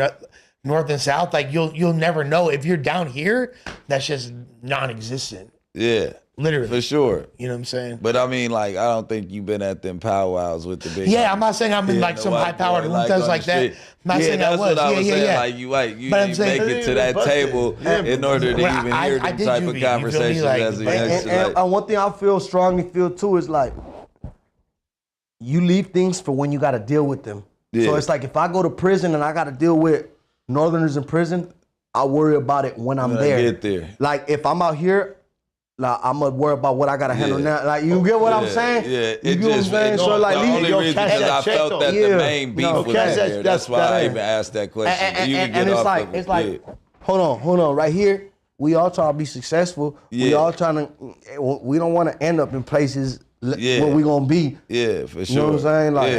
North and South, like you'll never know if you're down here. That's just non-existent. Yeah, literally, for sure. You know what I'm saying? But I mean, like, I don't think you've been at them powwows with the big. Yeah, I'm not saying I'm in like some high-powered juntas like that. I'm not saying I that's was. what I was saying. Yeah. Like you But I'm didn't saying- make it to that table in order to even hear them type of conversations as a youngster. And one thing I strongly feel too is like, you leave things for when you got to deal with them. Yeah. So it's like if I go to prison and I got to deal with Northerners in prison, I worry about it when I'm there. Get there. Like if I'm out here, like I'm gonna worry about what I gotta handle now. Like you get what I'm saying? Yeah, You get what I'm saying? So like, the only reason because I felt that the main beef was there. That's why I even asked that question. And it's like, hold on, right here. We all trying to be successful. We all trying to. We don't want to end up in places where we gonna be. Yeah, for sure. You know what I'm saying? Like,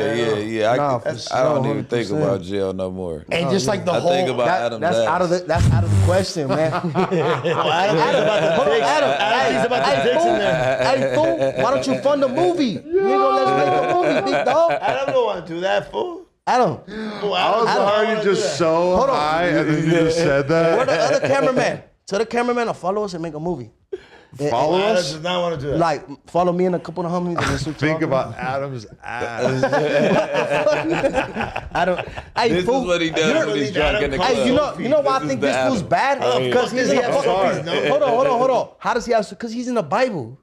yeah. I don't even think about jail no more. And just like the I whole, think about Adam's that's ass. out of the question, man. Hey, fool, why don't you fund a movie? Nigga, let's make a movie, big dog. Adam don't want to do that, fool. Adam. I was already just so high, and then you just said that. Where the other cameraman? Tell the cameraman to follow us and make a movie. Follow Adam us? does not want to do that. Like, follow me and a couple of homies. And then switch Think off. about Adam's ass. Hey, This fool, is what he does when he's drunk in the club. Hey, you know why I This think is this the fool's Adam. bad? Because he's in a Sorry. Hold on. How does he have? Because he's in the Bible.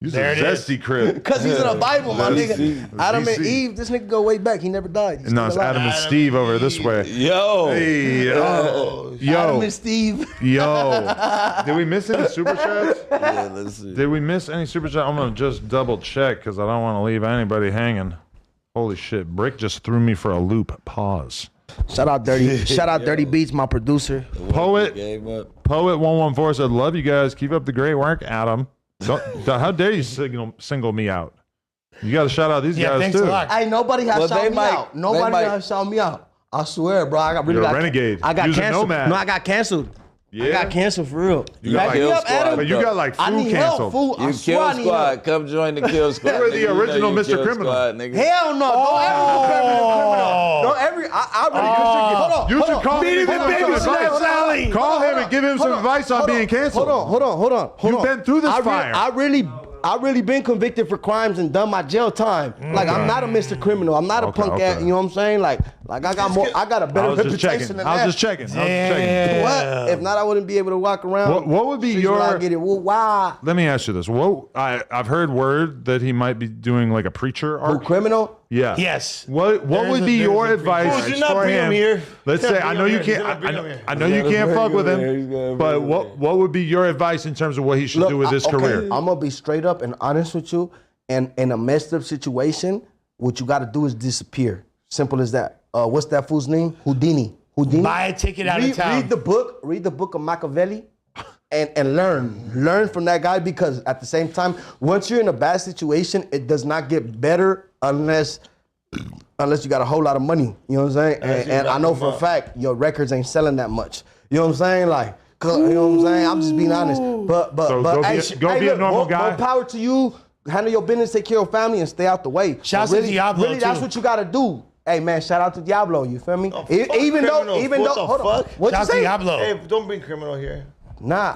He's a zesty crib. Because he's in the Bible, my Zesty. nigga. Adam and Eve, this nigga go way back. He never died. He's No, still it's alive. Adam and Steve over this way. Yo. Hey, Adam yo. and Steve. Yo. Did we miss any super chats? Yeah, let's see. Did we miss any super chats? I'm going to just double check because I don't want to leave anybody hanging. Holy shit. Bricc just threw me for a loop. Pause. Shout out Dirty Beats, my producer. Poet 114 said, love you guys. Keep up the great work, Adam. How dare you single me out? You got to shout out these guys too. Hey, nobody has shouted me out. Nobody has shouted me out. I swear, bro. I got You're a renegade. I got You're a canceled. nomad. No, I got canceled. Yeah. I got canceled for real. You got Back me up, Adam. But you got like I food need help, canceled. fool. I You swear Kill I need Squad. help. Come join the Kill Squad. You were the original Mr. Kill Criminal. Squad, nigga. Hell no. Don't ever criminal. I really hold on. You should call Meet him him in Baby Snap Sally. Call him and give him some advice on being canceled. Hold on. You've been through this fire. I really been convicted for crimes and done my jail time. Like I'm not a Mr. Criminal. I'm not a punk ass. You know what I'm saying? Like I got a better reputation than that. I was just checking. What? If not, I wouldn't be able to walk around. What would be streets your? where I get it. Well, why? Let me ask you this. I've heard word that he might be doing like a preacher arc. Criminal? Yeah. Yes. What would be your advice You're not for bringing him? him here. Let's say I know you can't. I know you can't fuck with him. But what would be your advice in terms of what he should do with his career? I'm gonna be straight up and honest with you. And in a messed up situation, what you got to do is disappear. Simple as that. What's that fool's name? Houdini. Buy a ticket out of town. Read the book of Machiavelli. And learn from that guy, because at the same time, once you're in a bad situation, it does not get better unless you got a whole lot of money. You know what I'm saying? And I know for a fact your records ain't selling that much. You know what I'm saying? Like, you know what I'm saying? I'm just being honest. But go be a normal guy. More power to you. Handle your business, take care of your family, and stay out the way. Shout out to Diablo, really, that's too. what you gotta do. Hey man, shout out to Diablo. You feel me? Even though, hold on. What you say? Diablo. Hey, don't bring criminal here. Nah.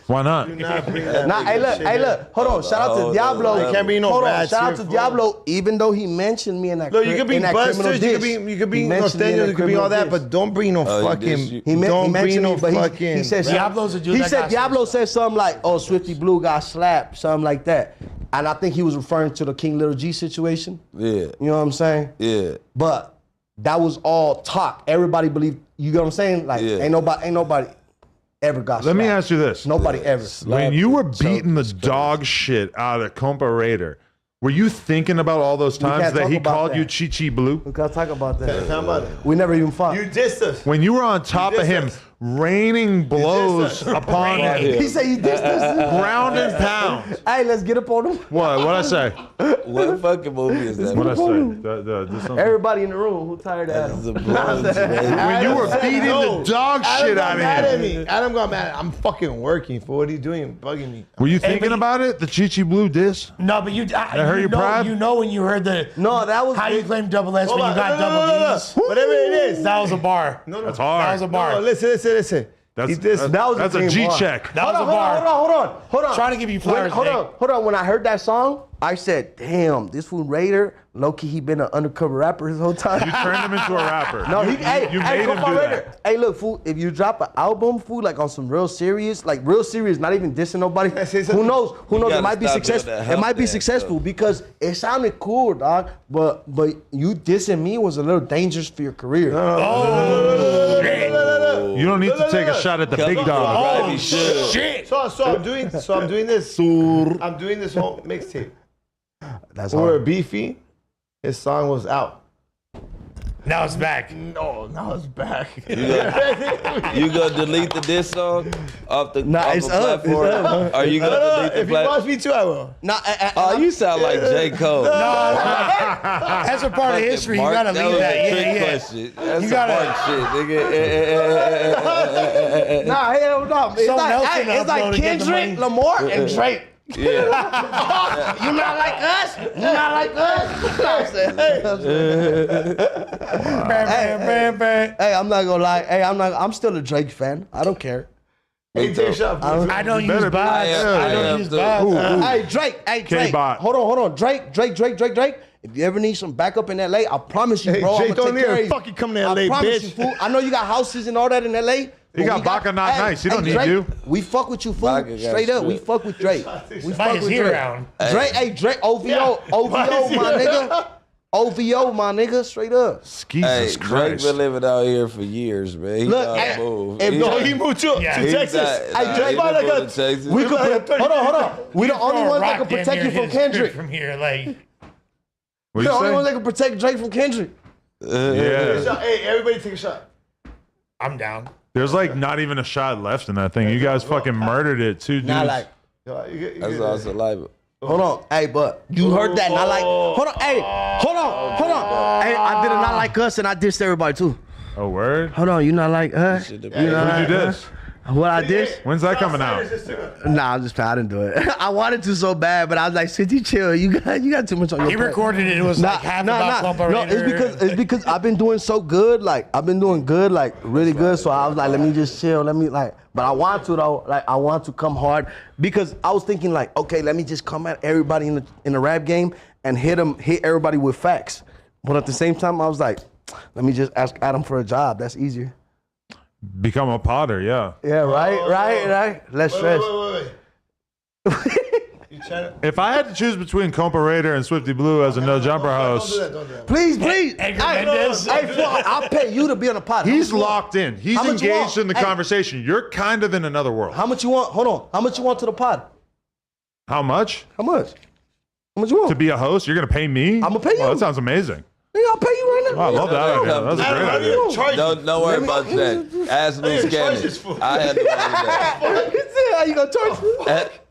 Why not? Do not bring that. Nah, hey look, hold on. Shout out to Diablo. There can't be no rats shout out here, to Diablo. Even though he mentioned me in that. Look, you could be Busters, you could be Norteños, you could be all that, but don't bring no fucking. Don't bring no fucking. He said Diablo's a dude. He said Diablo said something like, "Oh, Swifty Blue got slapped," something like that. And I think he was referring to the King Little G situation. Yeah. You know what I'm saying? Yeah. But that was all talk. Everybody believed. You know what I'm saying? Like, ain't nobody ever got slapped. Let me ask you this. Nobody ever. When you were beating the dog shit out of Compa Raider, were you thinking about all those times that he called you Chi Blue? We gotta talk about that. Talk about it. We never even fought. You dissed us. When you were on top of him, raining blows upon him, He said you dissed us. ground and pound. Hey, let's get up on him. What I say? What fucking movie is that? What I say? Everybody in the room who tired of Adam. When you were beating the dog shit out of him. Adam got mad at me. I'm fucking working. For what are you doing? Bugging me. Were you thinking about it? The Chi Blue diss? No, but you hurt your pride? You know when you heard the that was how you claim double S when you got double D's. Whatever it is. That was a bar. That's hard. That was a bar. No, listen. That's a G check. That was a bar. Hold on. Trying to give you flowers. Hold on. When I heard that song, I said, "Damn, this fool Raider, low-key, he been an undercover rapper his whole time." You turned him into a rapper. No, you made him do that. Hey, look, fool, if you drop an album, fool, like on some real serious, not even dissing nobody. Who knows? It might be successful. It might be successful because it sounded cool, dog. But you dissing me was a little dangerous for your career. You don't need to take a shot at the big dog. Oh, shit. So I'm doing this. I'm doing this whole mixtape. That's Or hard. Beefy, his song was out. Now it's back. No, now it's back. You gonna delete the diss song off the it's up. platform? It's up. Are you gonna delete the If you watch me too, I will. Oh, you sound like J. Cole. That's a part of history. You gotta leave that. Yeah. Question. That's You gotta- some shit, nigga. Hell no. It's Someone else like, can it's like upload and get the Kendrick, money. Lamar, and Drake. Yeah. You not like us? You not like us? Hey, I'm not gonna lie. Hey, I'm still a Drake fan. I don't care. Hey, take a shot. I don't use bots. I don't use bots. Hey, Drake. K-Bot. Hold on. Drake. If you ever need some backup in LA, I promise you, Hey, bro. Jake, I'm gonna don't take care of even you. fucking come to LA, I promise bitch. you, fool. I know you got houses and all that in LA. You got Baca Not Nice. You don't need Drake, you. We fuck with you, fool. Baca got Straight up, we stripped. fuck with Drake. We Fight fuck his with ear Drake. down. Drake, OVO, my nigga. OVO, my nigga, straight up. Jesus Hey, Drake Christ. been living out here for years, man. He Look, not moved. if He no, not- He moved to He's Texas. not- Hey, Drake, he like didn't go to us. Texas. We could hold on. We the only ones that can Rock protect you damn from near hit his Kendrick. from here, like. What We you the only say? ones that can protect Drake from Kendrick. Yeah. Hey, everybody take a shot. I'm down. There's like not even a shot left in that thing. You guys fucking murdered it too, dude. Not like. That's also like Hold on, hey, but you heard that? Not like. Hold on, hey, hold on. Hey, I did it not like us, and I dissed everybody too. Oh, word? Hold on, you not like us? You Who'd not you like diss? What I did? When's that coming out? Nah, I didn't do it. I wanted to so bad, but I was like, Swifty, chill. You got too much on your He plate. recorded it. It was like half about Compa No, Raider. it's because I've been doing so good. Like I've been doing good, like really good. So I was like, let me just chill. But I want to though. Like I want to come hard because I was thinking like, okay, let me just come at everybody in the rap game and hit everybody with facts. But at the same time, I was like, let me just ask Adam for a job. That's easier. Become a potter, yeah. Yeah, right. Less stress. Wait. You If I had to choose between Compa Raider and Swifty Blue as a No Jumper host, Please. I'll pay you to be on the pod. he's locked in. He's engaged in the conversation. You're kind of in another world. How much you want? Hold on. How much you want to the pod? How much? How much? How much you want? To be a host, you're going to pay me? I'm going to pay you. Oh, that sounds amazing. Nigga, I'll pay you right now. Oh, I love that idea. That's a great idea. Don't worry about that. Ask Loose Cannon. I handle all of that. How you going to charge me?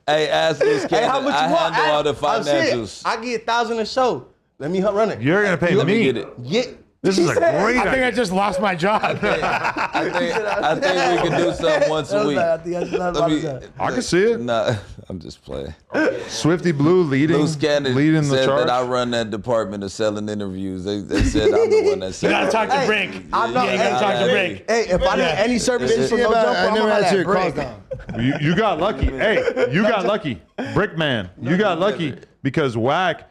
Hey, ask Loose Cannon. How much I you want? handle all the financials. I get 1,000 a show. Let me run it. You're going to pay me. Get it. Yeah. This is a great I think idea. I just lost my job. I think we can do something once a week. I can see it. Nah, I'm just playing. Swifty Blue leading Loose Cannon the said charge. that I run that department of selling interviews. They said I'm the one that You said gotta talk to Bricc. You gotta talk to Bricc. Hey, if I need any services from No Jumper, I'm never gonna answer have your calls Bricc. down. You got lucky. Hey, you got lucky. Brick Man, you got lucky because Whack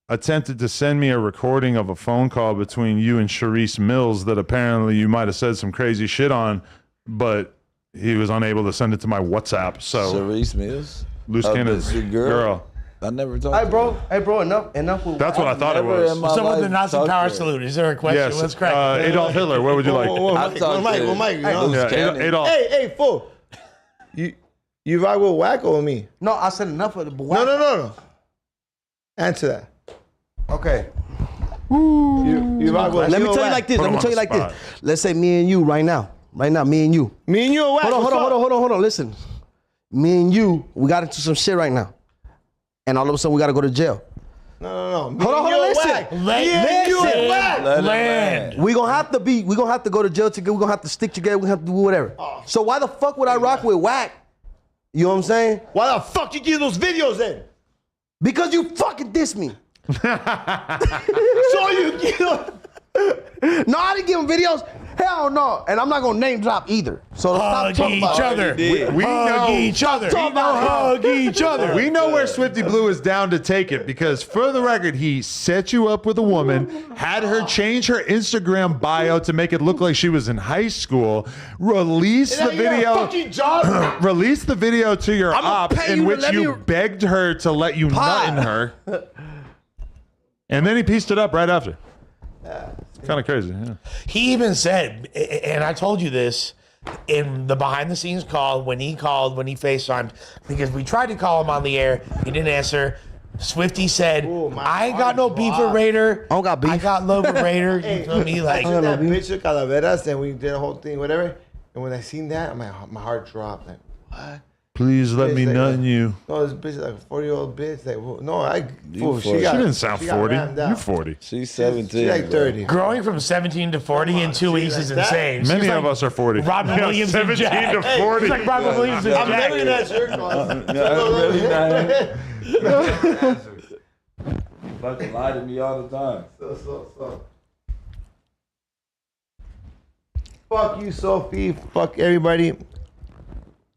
attempted to send me a recording of a phone call between you and Sharice Mills that apparently you might have said some crazy shit on, but he was unable to send it to my WhatsApp. So Sharice Mills? Loose Cannon's girl. I never talked Hey, to bro. her. Hey, bro. Enough. With that's what I thought it was. What's up with the Nazi power salute? Is there a question? Yes, Let's crack it. Adolf Hitler. Where would you like? Mike. Yeah, Adolf. Hey, fool. You rock with Whack or me? No, I said enough of the boy. No. Answer that. Okay. You rock with Let me tell you like this. Let's say me and you right now. Me and you. Me and you or Whack? Hold on. Listen. Me and you, we got into some shit right now. And all of a sudden, we got to go to jail. No. Hold on, listen. Land. We gonna have to go to jail together. We gonna have to stick together. We have to do whatever. So why the fuck would I rock with Whack? You know what I'm saying? Why the fuck you give those videos then? Because you fucking diss me. So you give. No, I didn't give him videos. Hell no. And I'm not gonna name drop either. So stop talking about each other. We know each other. Hug each other. We know where Swifty Blue is down to take it because, for the record, he set you up with a woman, had her change her Instagram bio to make it look like she was in high school, released the video to your op in which you begged her to let you nut in her, and then he pieced it up right after. Kind of crazy. Yeah. He even said, and I told you this in the behind the scenes call when he FaceTimed, because we tried to call him on the air. He didn't answer. Swifty said, I ain't got no beef with Raider. I don't got beef. I got love with Raider. You feel me? Like, I that bitch of Calaveras and we did a whole thing, whatever. And when I seen that, my heart dropped. Like, what? Please let me nut in you. No, this bitch is like a 40-year-old bitch. Like, no, she didn't sound 40. You're 40. She's 17. She's like 30. Growing from 17 to 40 in 2 weeks is insane. Many of us are 40. Robin Williams 17 and Jack. to 40. It's like Robin Williams and I'm Jack. never gonna answer your call. Fucking lie to me all the time. So. Fuck you, Sophie. Fuck everybody.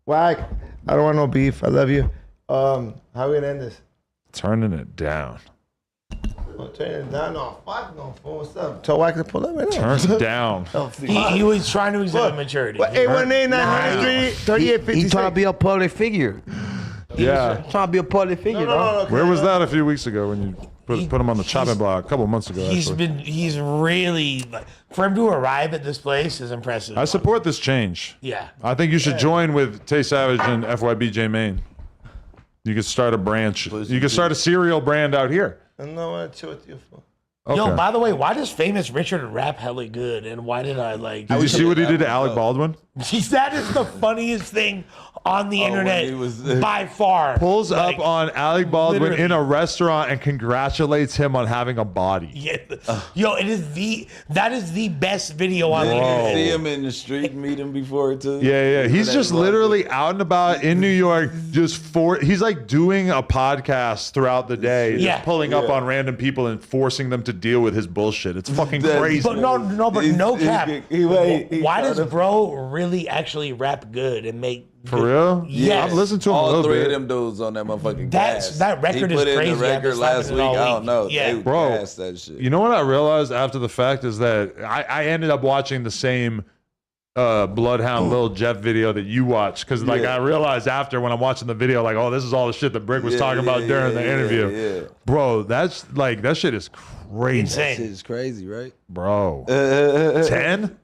Whack. I don't want no beef. I love you. How are we gonna end this? Turning it down. Oh, turn it down. No, fuck no. What's up? Tell Whack to pull up right now. Turn it down. He was trying to exhibit maturity. 818-993-3856. He trying to be a public figure. Yeah. Trying to be a public figure, No. Where was that a few weeks ago when you put him on the chopping block? A couple months ago, He's really, like, for him to arrive at this place is impressive. I support this change. Yeah. I think you should join with Tay Savage and FYBJ Maine. You could start a branch. You could start a cereal brand out here. I don't want to chill with you. Okay. Yo, by the way, why does Famous Richard rap hella good? And why did I like... Did you see what he did to Alec Baldwin? That is the funniest thing on the internet by far. Pulls up on Alec Baldwin Literally. in a restaurant and congratulates him on having a body. Yeah. Yo, that is the best video on the Did internet. you see him in the street, meet him before too? Yeah. He's just literally out and about in New York. He's like doing a podcast throughout the day, just pulling up on random people and forcing them to deal with his bullshit. It's fucking crazy. But no cap. Why does bro really actually rap good and make For real? Yes. I've listened to him a All little three bit. of them dudes on that motherfucking gas. That record he put is in crazy. the record last week. I don't know. Yeah. They Bro, gassed that shit. you know what I realized after the fact is that I ended up watching the same Bloodhound Lil Jeff video that you watched, because like I realized after when I'm watching the video, like, oh, this is all the shit that Bricc was talking about during the interview. Bro, that's like, that shit is crazy. Insane. That shit is crazy, right? Bro. 10?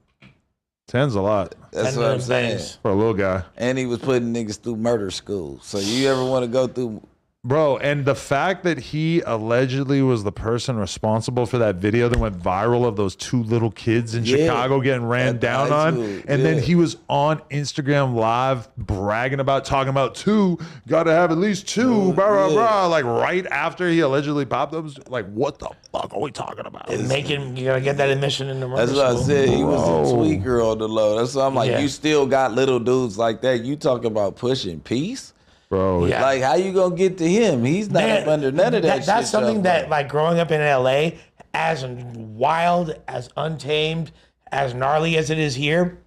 10's a lot. That's what I'm saying. For a little guy. And he was putting niggas through murder school. So you ever want to go through... Bro, and the fact that he allegedly was the person responsible for that video that went viral of those 2 little kids in Chicago getting ran down on, and then he was on Instagram Live bragging about, talking about 2, gotta have at least 2, blah, blah, blah, like right after he allegedly popped them. Like, what the fuck are we talking about? You gotta get that admission in the murder That's what school. I said. He was a tweaker on the low. That's why I'm like, Yeah. you still got little dudes like that. You talk about pushing peace? Bro, like how you gonna get to him? He's not up under none of that shit. That's something that, like, growing up in LA, as wild, as untamed, as gnarly as it is here,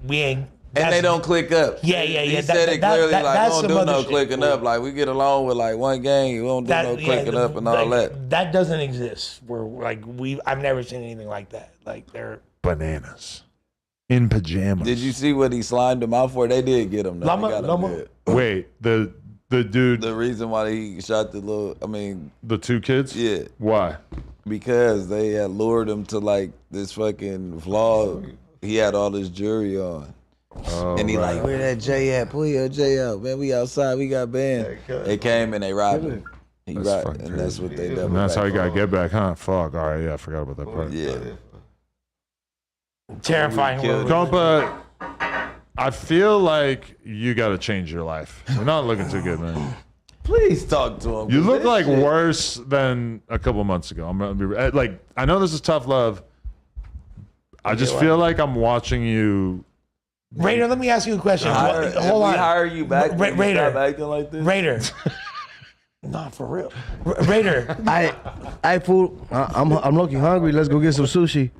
we ain't. And they don't click up. Yeah. He said it clearly, like, we don't do no clicking up. Like, we get along with, like, one gang, we don't do no clicking up and all that. That doesn't exist. We're, like, I've never seen anything like that. Like, they're... Bananas. In pajamas. Did you see what he slimed him out for? They did get him. Wait, the dude. The reason why he shot the the 2 kids? Yeah. Why? Because they had lured him to like this fucking vlog. He had all his jewelry on. Oh, and he like, where that J at? Pull your J out, man. We outside. We got banned. They came and they robbed him. He robbed, and that's what they done. And that's how he got get back, huh? Fuck. All right, yeah, I forgot about that part. Yeah. Terrifying. Compa, I feel like you got to change your life. You're not looking too good, man. Please talk to him. You look like worse than a couple months ago. I'm gonna be like, I know this is tough love. I just feel like I'm watching you. Raider, let me ask you a question. Hold on. We hire you back. Raider, stop acting like this. Raider. Not for real. Raider. I fool. I'm looking hungry. Let's go get some sushi.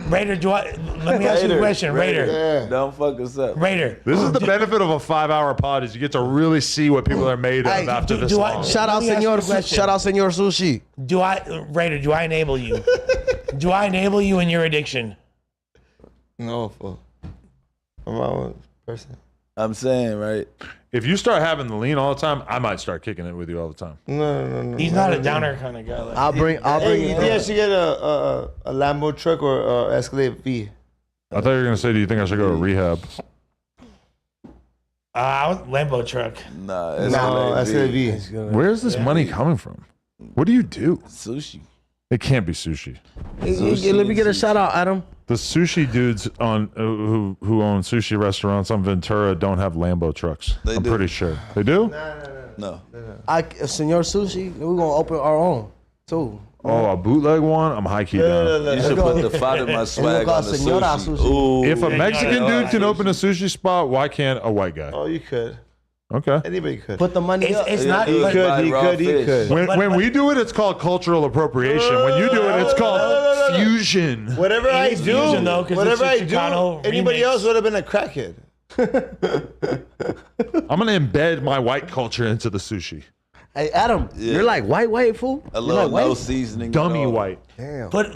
Raider, let me ask you a question. Raider. Don't fuck us up. Raider. This is the benefit of a 5-hour pod, is you get to really see what people are made of after this long. Shout out, Senor Sushi. Raider, do I enable you? Do I enable you in your addiction? No, fool. I'm my own person. I'm saying, right? If you start having the lean all the time, I might start kicking it with you all the time. No. He's not a downer kind of guy. Like I'll bring. You think I should get a Lambo truck or Escalade V? I thought you were gonna say, do you think I should go to rehab? I was Lambo truck. No, Escalade V. Where's this money coming from? What do you do? Sushi. It can't be sushi. Let me get a shout out, Adam. The sushi dudes on who own sushi restaurants on Ventura don't have Lambo trucks. I'm pretty sure they do. No. Senor Sushi, we're gonna open our own too. Oh, a bootleg one? I'm high key down. You should put the Fatima swag on the sushi. Ooh. If a Mexican dude can open a sushi spot, why can't a white guy? Oh, you could. Okay. Anybody could. Put the money up. It's not. He could. When we do it, it's called cultural appropriation. When you do it, it's called fusion. Whatever I do, fusion, though, 'cause whatever I it's a do, Chicano anybody remix. else would have been a crackhead. I'm gonna embed my white culture into the sushi. Hey, Adam, you're like white fool. A little like no seasoning. Dummy white. Damn. But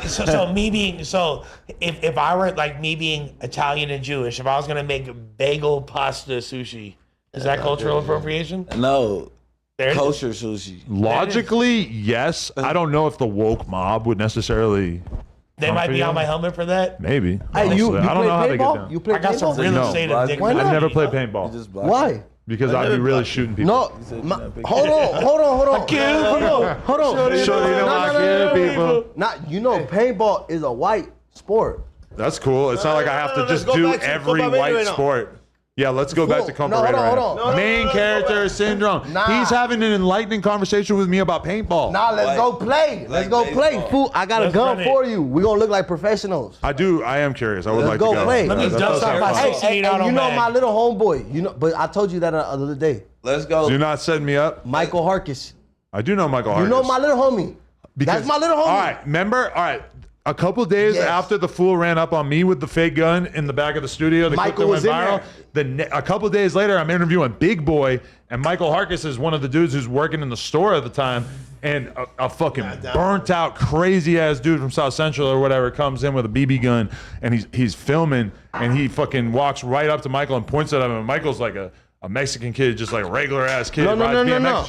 so me being if I were like me being Italian and Jewish, if I was gonna make bagel pasta sushi, is that cultural appropriation? No. There it is. Kosher sushi. Logically, yes. I don't know if the woke mob would necessarily. They might be on my helmet for that. Maybe. Hey, Honestly, you I don't know how they get paintball? down. You play I got some paintball? real No. estate addicted. Why not? I've never played paintball Why? because I'd be really shooting people. No. Hold on. Hold on. Shorty know I kill people. Not, you know, paintball is a white sport. That's cool. It's not like I have to just let's go do back to every Compa white right now. sport. Yeah, let's go back to Compa No, right hold now. on. Main character syndrome. Nah. He's having an enlightening conversation with me about paintball. Nah, let's go play. Let's go play. Fool, I got a gun for you. We gonna look like professionals. I am curious. I would Let's like go to go. play. Let me That dust does off sound my fun. $68 you know bag. my little homeboy. You know, but I told you that the other day. Let's go. Do not set me up. Michael Harkis. I do know Michael Harkis. You know my little homie. That's my little homie. All right, remember? All right. a couple days after the fool ran up on me with the fake gun in the back of the studio, the clip that went viral, a couple days later, I'm interviewing Big Boy, and Michael Harkis is one of the dudes who's working in the store at the time, and a fucking burnt out, crazy ass dude from South Central or whatever comes in with a BB gun, and he's filming, and he fucking walks right up to Michael and points at him, and Michael's like a Mexican kid, just like a regular ass kid. No.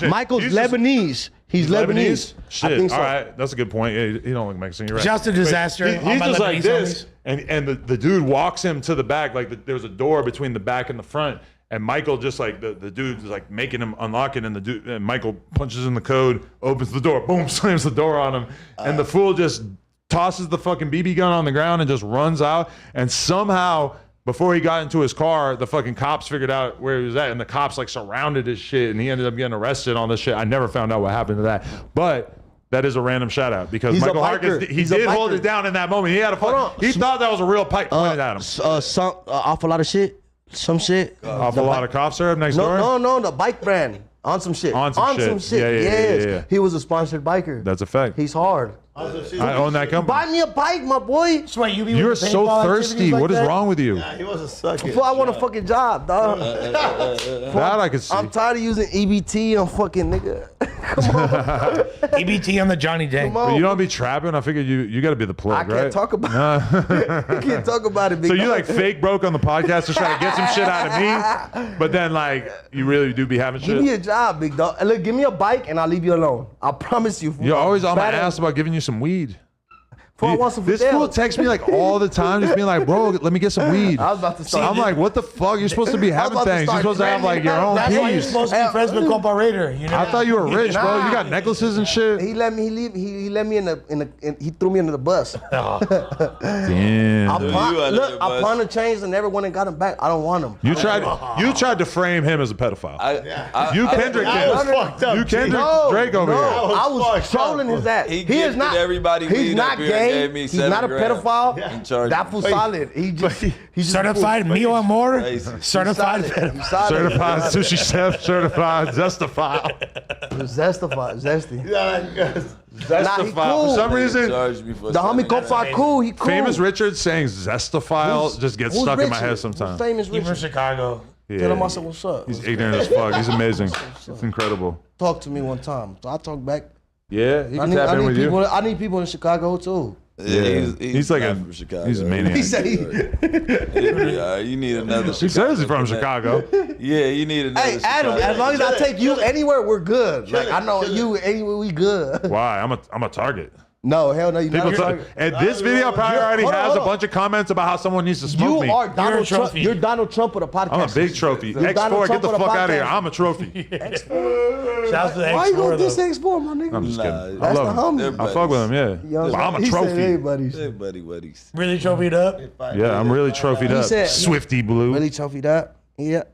Michael's Lebanese. He's Lebanese. Shit. I think so. All right, that's a good point. Yeah, he don't look Mexican. You're right. Just a disaster. He's just like this, and the dude walks him to the back. Like there's a door between the back and the front, and Michael just like the dude's like making him unlock it, and Michael punches in the code, opens the door, boom, slams the door on him, and the fool just tosses the fucking BB gun on the ground and just runs out, and somehow. Before he got into his car, the fucking cops figured out where he was at, and the cops like surrounded his shit, and he ended up getting arrested on this shit. I never found out what happened to that, but that is a random shout out because Michael Harkis, he did hold it down in that moment. He had he thought that was a real pipe pointed at him. Some awful lot of shit, some shit. Awful lot of cough syrup next door. No, the bike brand on some shit. On some shit. Yeah. He was a sponsored biker. That's a fact. He's hard. I own that company. Buy me a bike, my boy. Sweat, You're so thirsty. What is wrong with you? He wasn't sucking. I want a fucking job, dog. That I could see. I'm tired of using EBT on fucking nigga. Come on. EBT on the Johnny Day. But you don't be trapping. I figured you got to be the plug, right? I can't talk about it. You can't talk about it. So you like fake broke on the podcast to try to get some shit out of me, but then like you really do be having shit. Give me a job, big dog. Look, give me a bike and I'll leave you alone. I promise you. You're always on my ass about giving you some weed. This fool texts me like all the time, just being like, "Bro, let me get some weed." I was about to start. I'm like, "What the fuck? You're supposed to be having things. You're supposed to have like your own That's why you're piece." supposed to be friends with Compa Raider. You know I thought you were rich, bro. You got necklaces and shit. He let me. He let me he threw me under the bus. Damn. I pawned the chains and never went and got them back. I don't want them. You tried to frame him as a pedophile. Kendrick did. You Kendrick Drake over here. I was trolling his ass. He is not everybody. He's not gay. He's not a pedophile. That was solid. He's certified Mio Amor. Certified pedophile. Certified sushi chef. Certified zestophile. Zesty. Zestophile. Cool. For some reason, the homie Compa cool. He cool. Famous Richard saying zestophile just gets stuck in my head sometimes. Famous Richard? From Chicago. Yeah. Tell him I said, what's up? He's ignorant as fuck. He's amazing. It's incredible. Talk to me one time. So I talk back. Yeah, he can tap in with you. I need people in Chicago too. Yeah, he's like from Chicago. He's a maniac. He said you need another. He says he's from Chicago. Yeah, you need another. Hey, Adam, as long as I take you anywhere, we're good. Like I know you anywhere, we good. Why? I'm a target. No, hell no, you're not a target. And this video probably already has a bunch of comments about how someone needs to smoke me. You are Donald Trump. You're Donald Trump with a podcast. I'm a big trophy. X4, get the fuck out of here. I'm a trophy. X4. Shouts to X4. Why you gonna diss X4, my nigga? I'm just kidding. That's the homie. I fuck with him, yeah. But I'm a trophy. Hey, buddies. Really trophied up? Yeah, I'm really trophied up. Swifty blue. Really trophied up? Yeah.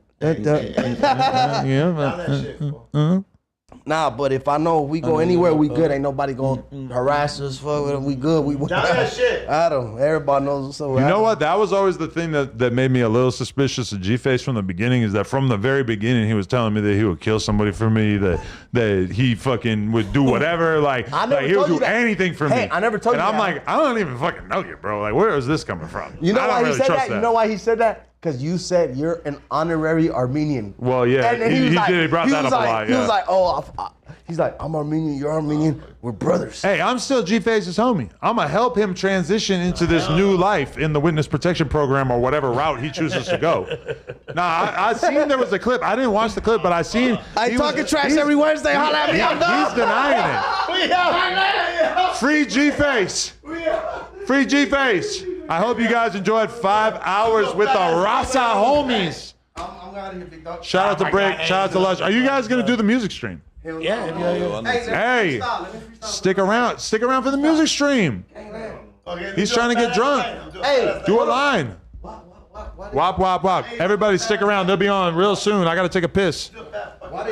Nah, but if I know we go anywhere, we good. Ain't nobody gonna harass us. Fuck, we good. We that shit. Adam, everybody knows what's up. You know what? That was always the thing that made me a little suspicious of G-Face from the beginning. Is that from the very beginning he was telling me that he would kill somebody for me, that he fucking would do whatever, like he would do anything for me. Hey, I never told you. And I'm like, I don't even fucking know you, bro. Like, where is this coming from? You know why he said that? You know why he said that? Because you said you're an honorary Armenian. Well, yeah, and he brought that up a lot. He was like, he's like, I'm Armenian, you're Armenian, we're brothers. Hey, I'm still G-Face's homie. I'm going to help him transition into this new life in the witness protection program or whatever route he chooses to go. Now, I seen there was a clip. I didn't watch the clip, but I seen. I talking trash every Wednesday. Holla at me. He's denying it. Free G-Face. Free G-Face. I hope you guys enjoyed 5 hours with the Rasa homies. I'm out of here, big dog. Shout out to Bricc. Shout out to Lush. Are you guys going to do the music stream? Yeah. Hey, stick around. Stick around for the music stream. He's trying to get drunk. Hey, do a line. Wop, wop, wop. Everybody stick around. They'll be on real soon. I got to take a piss.